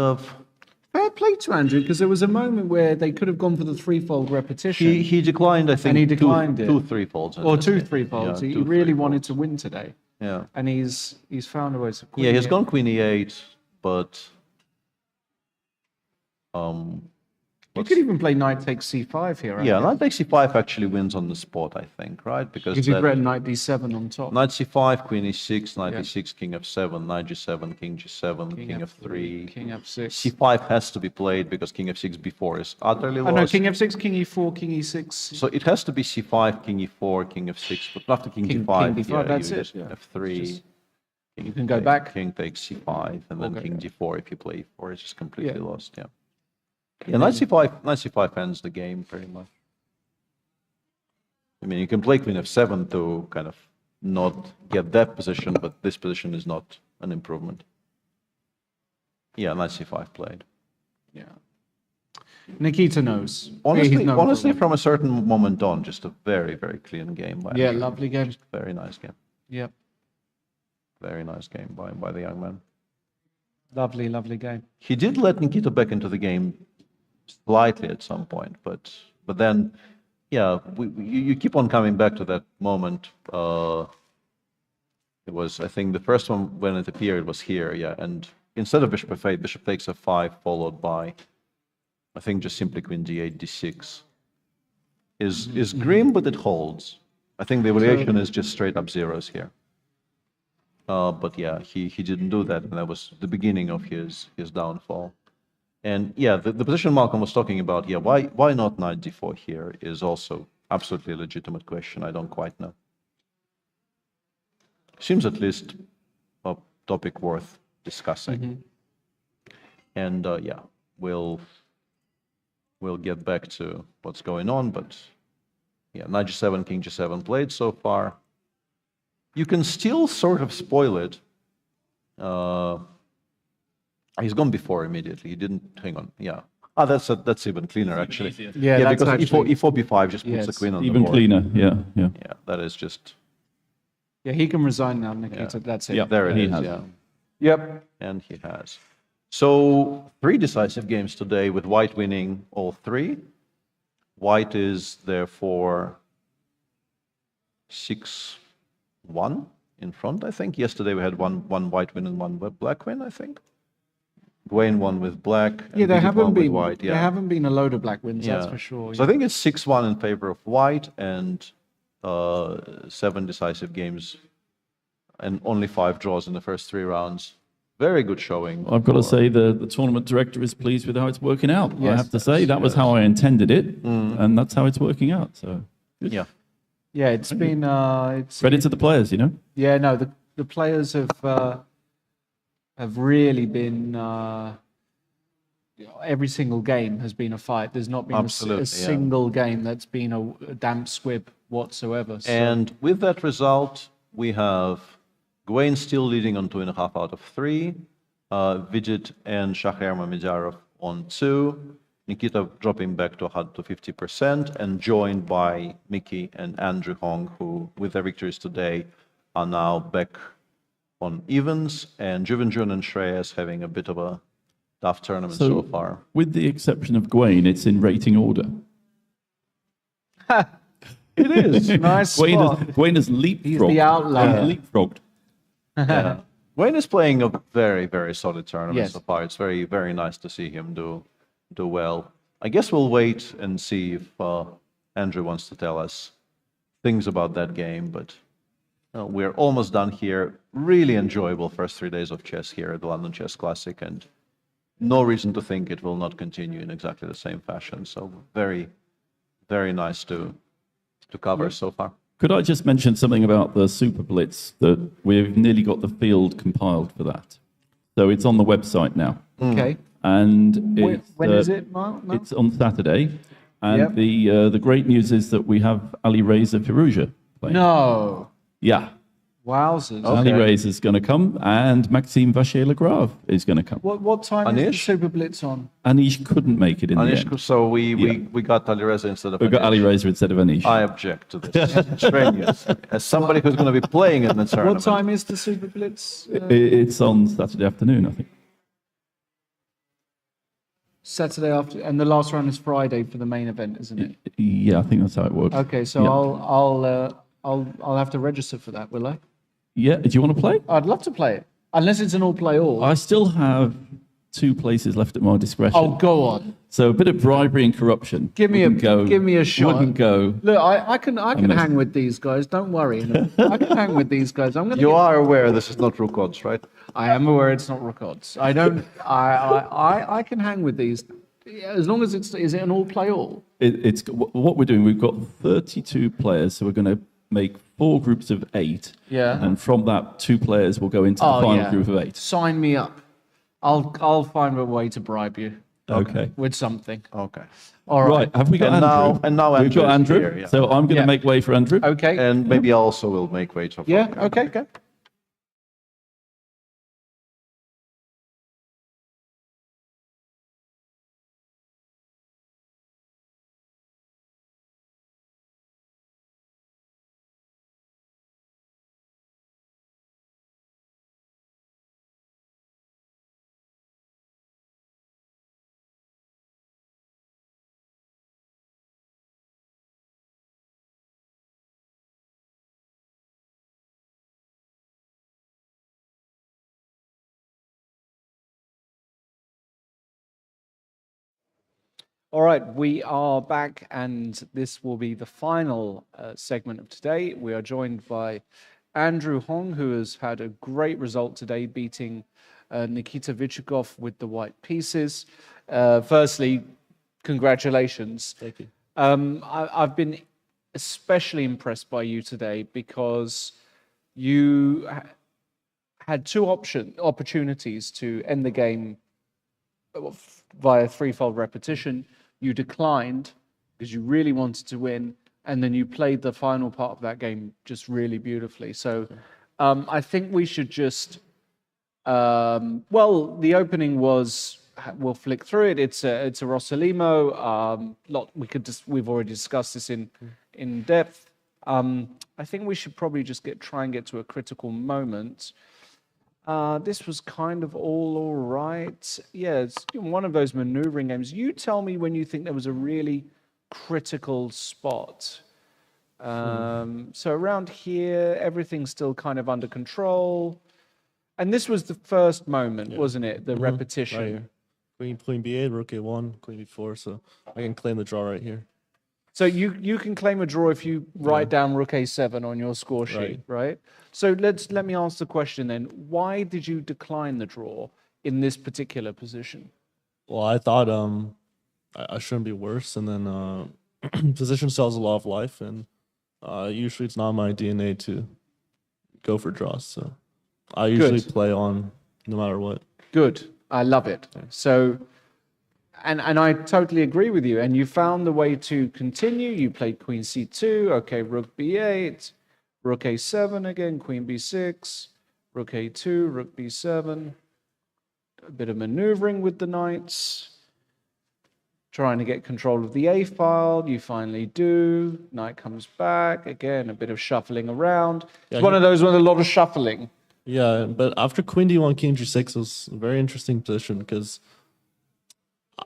fair play to Andrew, because there was a moment where they could have gone for the threefold repetition. he declined, I think, and he declined two it. threefolds. Or two threefolds. Yeah, he two really threefolds. wanted to win today. Yeah. And he's found a way to queen. Yeah, he's gone queen e8, but you could even play knight takes c5 here. yeah, knight takes c5 actually wins on the spot, I think, right? Because you threaten knight d7 on top. Knight c5, queen e6, knight e6, king f7, knight g7, king g7, king f3, king f6. c5 has to be played because king f6 before is utterly lost. Oh no, king f6, king e4, king e6. So it has to be c5, king e4, king f6, but after king King d5, d5, yeah, that's you it, just yeah. f3. You can go back. King takes c5, and then king d4 if you play e4. It's just completely Yeah. lost, yeah. Yeah, knight c5 ends the game pretty much. I mean, you can play queen f7 to kind of not get that position, but this position is not an improvement. Yeah, knight c5 played. Yeah. Nikita knows. Honestly, He's known for honestly, it. from a certain moment on, just a very, very clean game. By Yeah, him. lovely game. Just very nice game. Yep. Very nice game by the young man. Lovely, lovely game. He did let Nikita back into the game slightly at some point, but then, yeah, you keep on coming back to that moment. It was, I think, the first one when it appeared was here, yeah, and instead of bishop f8, bishop takes f5, followed by, I think, just simply queen d8, d6. Is grim, but it holds. I think the variation is just straight up zeros here. But yeah, he didn't do that, and that was the beginning of his downfall. And yeah, the position Malcolm was talking about, yeah, why not knight d4 here is also absolutely a legitimate question. I don't quite know. Seems at least a topic worth discussing. And yeah, we'll get back to what's going on, but yeah, knight g7, king g7 played so far. You can still sort of spoil it. He's gone before immediately. He didn't. Hang on. Yeah. Ah, that's even cleaner actually. Yeah, that's because actually- e4 b5 just puts Yes. the queen on the Even board. cleaner, yeah. Yeah, that is just. Yeah, he can resign now, Nikita. That's it. There it he is. has. Yeah. Yep. And he has. So 3 decisive games today with white winning all 3. White is therefore 6-1 in front, I think. Yesterday we had one white win and one black win, I think. Gwaine won with black. And Yeah, there Bidit haven't won with been white. Yeah. there haven't been a load of black wins, that's Yeah. for sure. So I think it's 6-1 in favor of white and 7 decisive games and only 5 draws in the first 3 rounds. Very good showing. I've got to say the tournament director is pleased with how it's working out. I Yes, have to say that was how I intended it, and that's how it's working out. So good. Yeah. Yeah, it's been it's Credit to the players, you know. Yeah, no, the players have really been. Every single game has been a fight. There's not been Absolutely, a single game that's been a damp squib whatsoever. So. And with that result, we have Gwaine still leading on 2.5 out of 3, Vidit and Shahriar Mamedjarov on 2, Nikita dropping back to 50%, and joined by Mickey and Andrew Hong, who, with their victories today, are now back on evens, and Juvenjun and Shreyas having a bit of a tough tournament so far. With the exception of Gwaine, it's in rating order. It is. Nice spot. Gwaine has leapfrogged. He's the outlier. Leapfrogged. Yeah. Wayne is playing a very, very solid tournament Yes. so far. It's very, very nice to see him do well. I guess we'll wait and see if Andrew wants to tell us things about that game, but we're almost done here. Really enjoyable first 3 days of chess here at the London Chess Classic, and no reason to think it will not continue in exactly the same fashion. So very, very nice to cover so far. Could I just mention something about the Super Blitz, that we've nearly got the field compiled for that. So it's on the website now. Okay. And When is it, Mark? No? It's on Saturday. And Yep. the great news is that we have Ali Reza Firouzja playing. No. Yeah. Wowzers. Ali Reza is going to come, and Maxime Vachier-Lagrave is going to come. What time is the Anish? Super Blitz on? Anish couldn't make it in the Anish, end. so we got Ali Reza instead of We got Anish. Ali Reza instead of Anish. I object to this strenuous. As somebody who's going to be playing in the tournament. What time is the Super Blitz? It's on Saturday afternoon, I think. Saturday after, and the last round is Friday for the main event, isn't it? Yeah, I think that's how it works. Okay, so Yeah. I'll have to register for that, will I? Yeah, do you want to play? I'd love to play it, unless it's an all-play-all. I still have 2 places left at my discretion. Oh, go on. So a bit of bribery and corruption. Give me a shot. Wouldn't go. Look, I can missed hang with these guys. Don't worry. I can hang with these guys. I'm gonna. You are aware this is not rook odds, right? I am aware it's not rook odds. I don't. I can hang with these, as long as it's. Is it an all-play-all? It's what we're doing. We've got 32 players, so we're going to make 4 groups of 8. Yeah. And from that, 2 players will go into the final group of 8. Sign me up. I'll find a way to bribe you. Okay. With something. Okay. All right. Have we got And Andrew? now We've Andrew got is Andrew. here, yeah. So I'm going to make way for Andrew. Okay. And maybe also we'll make way for Yeah. Okay. All right, we are back, and this will be the final segment of today. We are joined by Andrew Hong, who has had a great result today, beating Nikita Vichukov with the white pieces. Firstly, congratulations. Thank you. I've been especially impressed by you today because you had 2 opportunities to end the game via threefold repetition. You declined because you really wanted to win, and then you played the final part of that game just really beautifully. So I think we should just, well, the opening was, we'll flick through it. It's a Rossolimo. We've already discussed this in depth. I think we should probably just try and get to a critical moment. This was kind of all right. Yeah, it's one of those maneuvering games. You tell me when you think there was a really critical spot. So around here, everything's still kind of under control. And this was the first moment, wasn't it? The repetition. Right here. Queen B8, rook A1, queen B4. So I can claim the draw right here. So you can claim a draw if you write down rook A7 on your score sheet, right? So let me ask the question then. Why did you decline the draw in this particular position? Well, I thought I shouldn't be worse, and then position sells a lot of life, and usually it's not my DNA to go for draws. So I usually play on no matter what. Good. I love it. So, and I totally agree with you. And you found the way to continue. You played queen c2. Okay, rook b8, rook a7 again, queen b6, rook a2, rook b7. A bit of maneuvering with the knights. Trying to get control of the a file. You finally do. Knight comes back. Again, a bit of shuffling around. It's one of those with a lot of shuffling. Yeah, but after queen d1, king g6 was a very interesting position because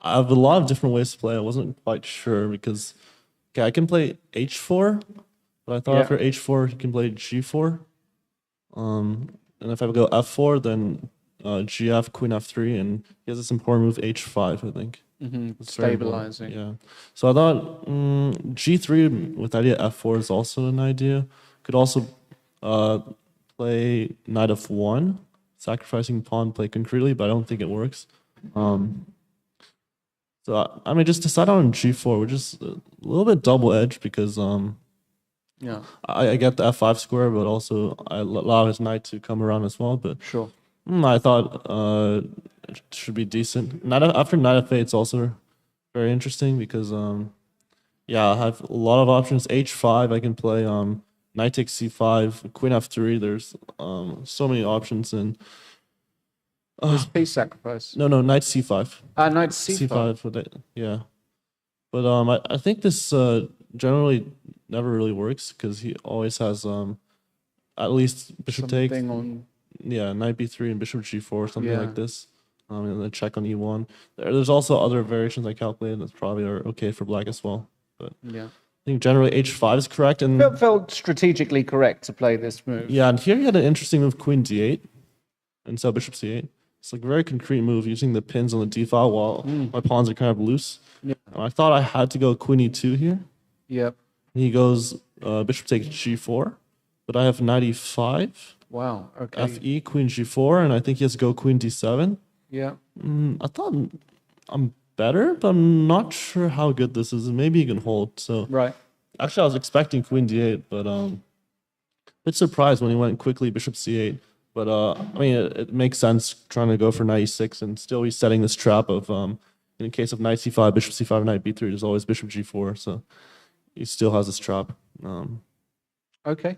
I have a lot of different ways to play. I wasn't quite sure because, okay, I can play h4, but I thought after h4, you can play g4. And if I go f4, then gf, queen f3, and he has this important move h5, I think. Stabilizing. Yeah. So I thought g3 with idea f4 is also an idea. Could also play knight f1, sacrificing pawn, play concretely, but I don't think it works. So I mean, just decide on g4, which is a little bit double-edged because I get the f5 square, but also I allow his knight to come around as well. But sure, I thought it should be decent. After knight f8, it's also very interesting because I have a lot of options. h5, I can play knight takes c5, queen f3. There's so many options, and piece sacrifice. No, knight c5. Knight c5. With it, yeah. But I think this generally never really works because he always has at least bishop takes. Yeah, knight b3 and bishop g4, something like this. And then check on e1. There's also other variations I calculated that probably are okay for black as well. But yeah. I think generally h5 is correct. And felt strategically correct to play this move. Yeah, and here he had an interesting move, queen d8, and so bishop c8. It's like a very concrete move using the pins on the d file while my pawns are kind of loose. Yeah. And I thought I had to go queen e2 here. Yep. He goes bishop takes g4, but I have knight e5. Wow. Okay. Fe, queen g4, and I think he has to go queen d7. Yeah. I thought I'm better, but I'm not sure how good this is. Maybe he can hold. So right. Actually, I was expecting queen d8, but a bit surprised when he went quickly bishop c8. But I mean, it makes sense trying to go for knight e6, and still he's setting this trap of in case of knight c5, bishop c5, knight b3. There's always bishop g4, so he still has this trap. Okay,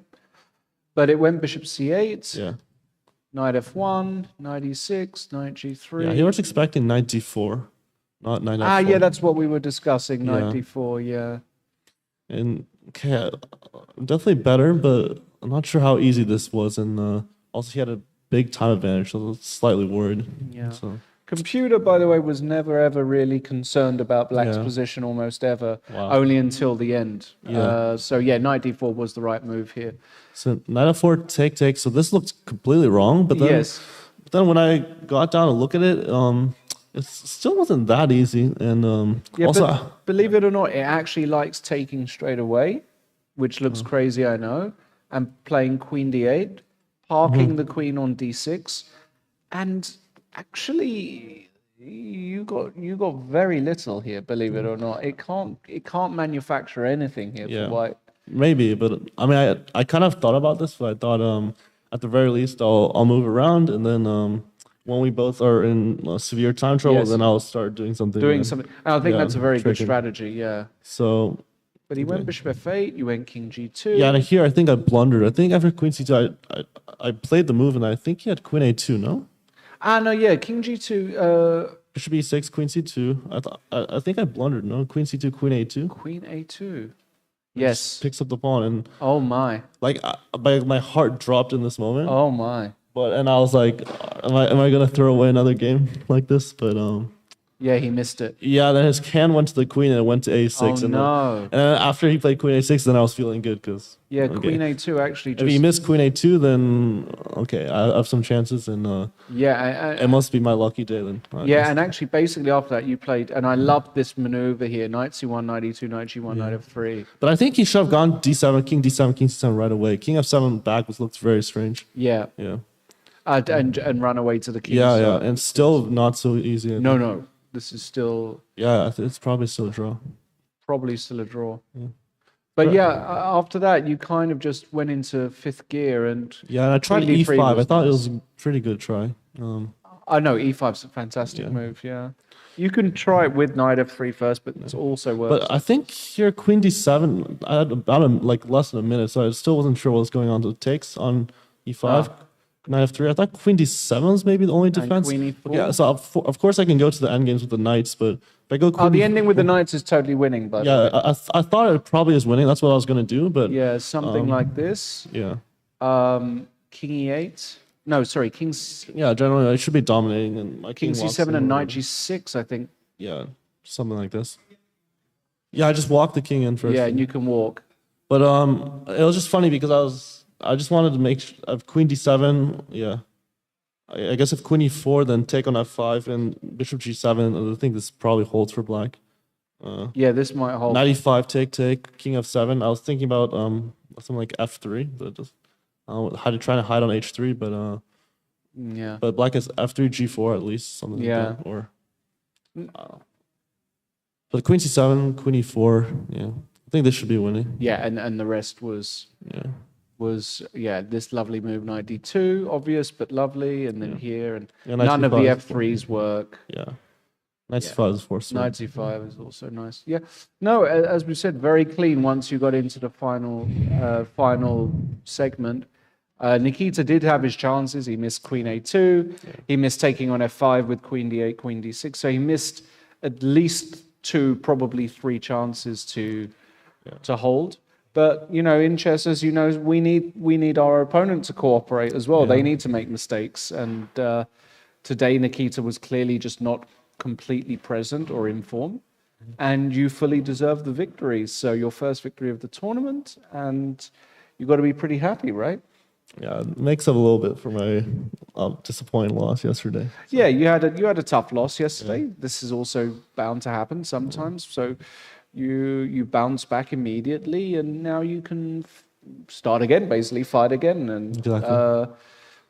but it went bishop c8. Yeah. Knight f1, knight e6, knight g3. Yeah, he was expecting knight d4, not knight f4. Yeah, that's what we were discussing. Knight d4. Yeah. And okay, definitely better, but I'm not sure how easy this was, and also he had a big time advantage, so I was slightly worried. Yeah. So. Computer, by the way, was never ever really concerned about black's position almost ever, only until the end. Yeah. So yeah, knight d4 was the right move here. So knight f4, take. So this looked completely wrong, but then when I got down to look at it, it still wasn't that easy. And also, but believe it or not, it actually likes taking straight away, which looks crazy, I know, and playing queen d8, parking the queen on d6, and actually you got very little here, believe it or not. It can't manufacture anything here for white. Maybe, but I mean, I kind of thought about this, but I thought at the very least I'll move around, and then when we both are in severe time trouble, then I'll start doing something. And I think that's a very good strategy. Yeah. So But he went bishop f8, you went king g2. Yeah, and here I think I blundered. I think after queen c2, I played the move, and I think he had queen a2, no? No, yeah, king g2. Bishop e6, queen c2. I think I blundered, no? Queen c2, queen a2. Queen a2. Yes. Picks up the pawn, and oh my, like my heart dropped in this moment. Oh my. And I was like, am I gonna throw away another game like this? But Yeah, he missed it. yeah, then his can went to the queen and it went to a6. Oh, and no. and then after he played queen a6, then I was feeling good because Yeah, queen a2 actually just. If he missed queen a2, then okay, I have some chances, and Yeah, it must be my lucky day then. I yeah, guess. and actually, basically after that, you played, and I loved this maneuver here: knight c1, knight e2, knight g1, knight f3. But I think he should have gone d7, king d7, king c7 right away. King f7 back looked very strange. Yeah. Yeah. And run away to the king. Yeah, side. yeah, and still not so easy. I No, think. no, this is still Yeah, it's probably still a draw. probably still a draw. But yeah, after that, you kind of just went into fifth gear and. Yeah, and I tried queen d3 e5. I thought it nice. was a pretty good try. I know e5's a fantastic move. Yeah, you can try it with knight f3 first, but it's also works. But I think here queen d7. I had about like less than a minute, so I still wasn't sure what was going on. So it takes on e5, knight f3. I thought queen d7 was maybe the only defense. queen e4. Yeah, so of course I can go to the endgames with the knights, but if I go queen The ending with the knights is totally winning. But yeah, I thought it probably is winning. That's what I was gonna do, but yeah, something like this. Yeah. King e8. No, sorry, king. Yeah, generally I should be dominating, and my King king walks c7 in and or knight whatever. g6. I think. Yeah, something like this. Yeah, I just walked the king in first. Yeah, and you can walk. But it was just funny because I just wanted to make queen d7. Yeah, I guess if queen e4, then take on f5 and bishop g7. I think this probably holds for black. Yeah, this might hold. Knight e5, take king f7. I was thinking about something like f3, but just trying to hide on h3, but Yeah. But black is f3, g4 at least, something Yeah. like that. Or but queen c7, queen e4. Yeah, I think this should be winning. Yeah, and the rest was this lovely move knight d2, obvious but lovely, and then here and Yeah, knight none of the c5 is f3s work. Yeah. Knight c5 is forced. Knight c5 is also nice. Yeah, no, as we said, very clean once you got into the final segment. Nikita did have his chances. He missed queen a2. He missed taking on f5 with queen d8, queen d6. So he missed at least 2, probably 3 chances to hold. But in chess, as you know, we need our opponent to cooperate as well. They need to make mistakes. And today, Nikita was clearly just not completely present or in form. And you fully deserve the victory. So your first victory of the tournament, and you've got to be pretty happy, right? Yeah, it makes up a little bit for my disappointing loss yesterday. Yeah, you had a tough loss yesterday. This is also bound to happen sometimes. So you bounce back immediately, and now you can start again, basically fight again. And Exactly.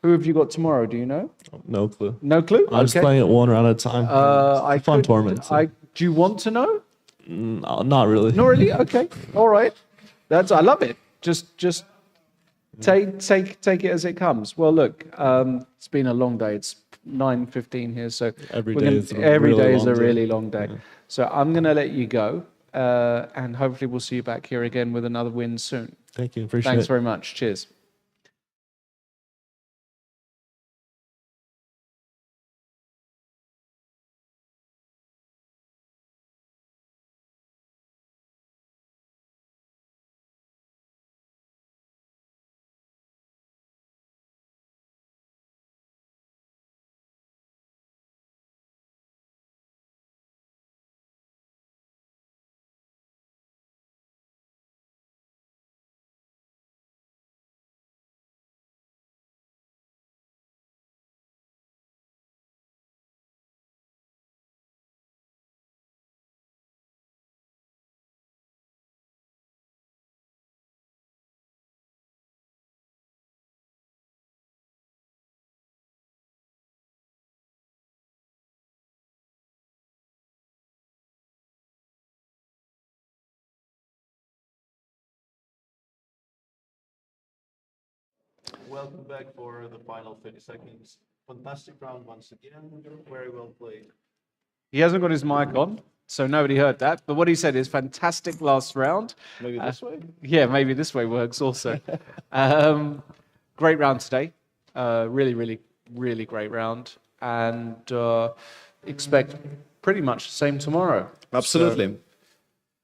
who have you got tomorrow? Do you know? No clue. No clue. I'm just playing it one round at a time. It's a fun tournament. So. Do you want to know? No, not really. Not really. Okay. All right. I love it. Just take it as it comes. Well, look, it's been a long day. It's 9:15 here, so every day is a really long day. So I'm gonna let you go, and hopefully we'll see you back here again with another win soon. Thank you. Appreciate it. Thanks very much. Cheers. Welcome back for the final 30 seconds. Fantastic round once again. Very well played. He hasn't got his mic on, so nobody heard that. But what he said is fantastic last round. Maybe this way? Yeah, maybe this way works also. Great round today. Really, really, really great round. And expect pretty much the same tomorrow. Absolutely.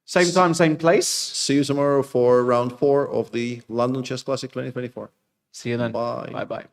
So, same time, same place. See you tomorrow for round 4 of the London Chess Classic 2024. See you then. Bye. Bye-bye.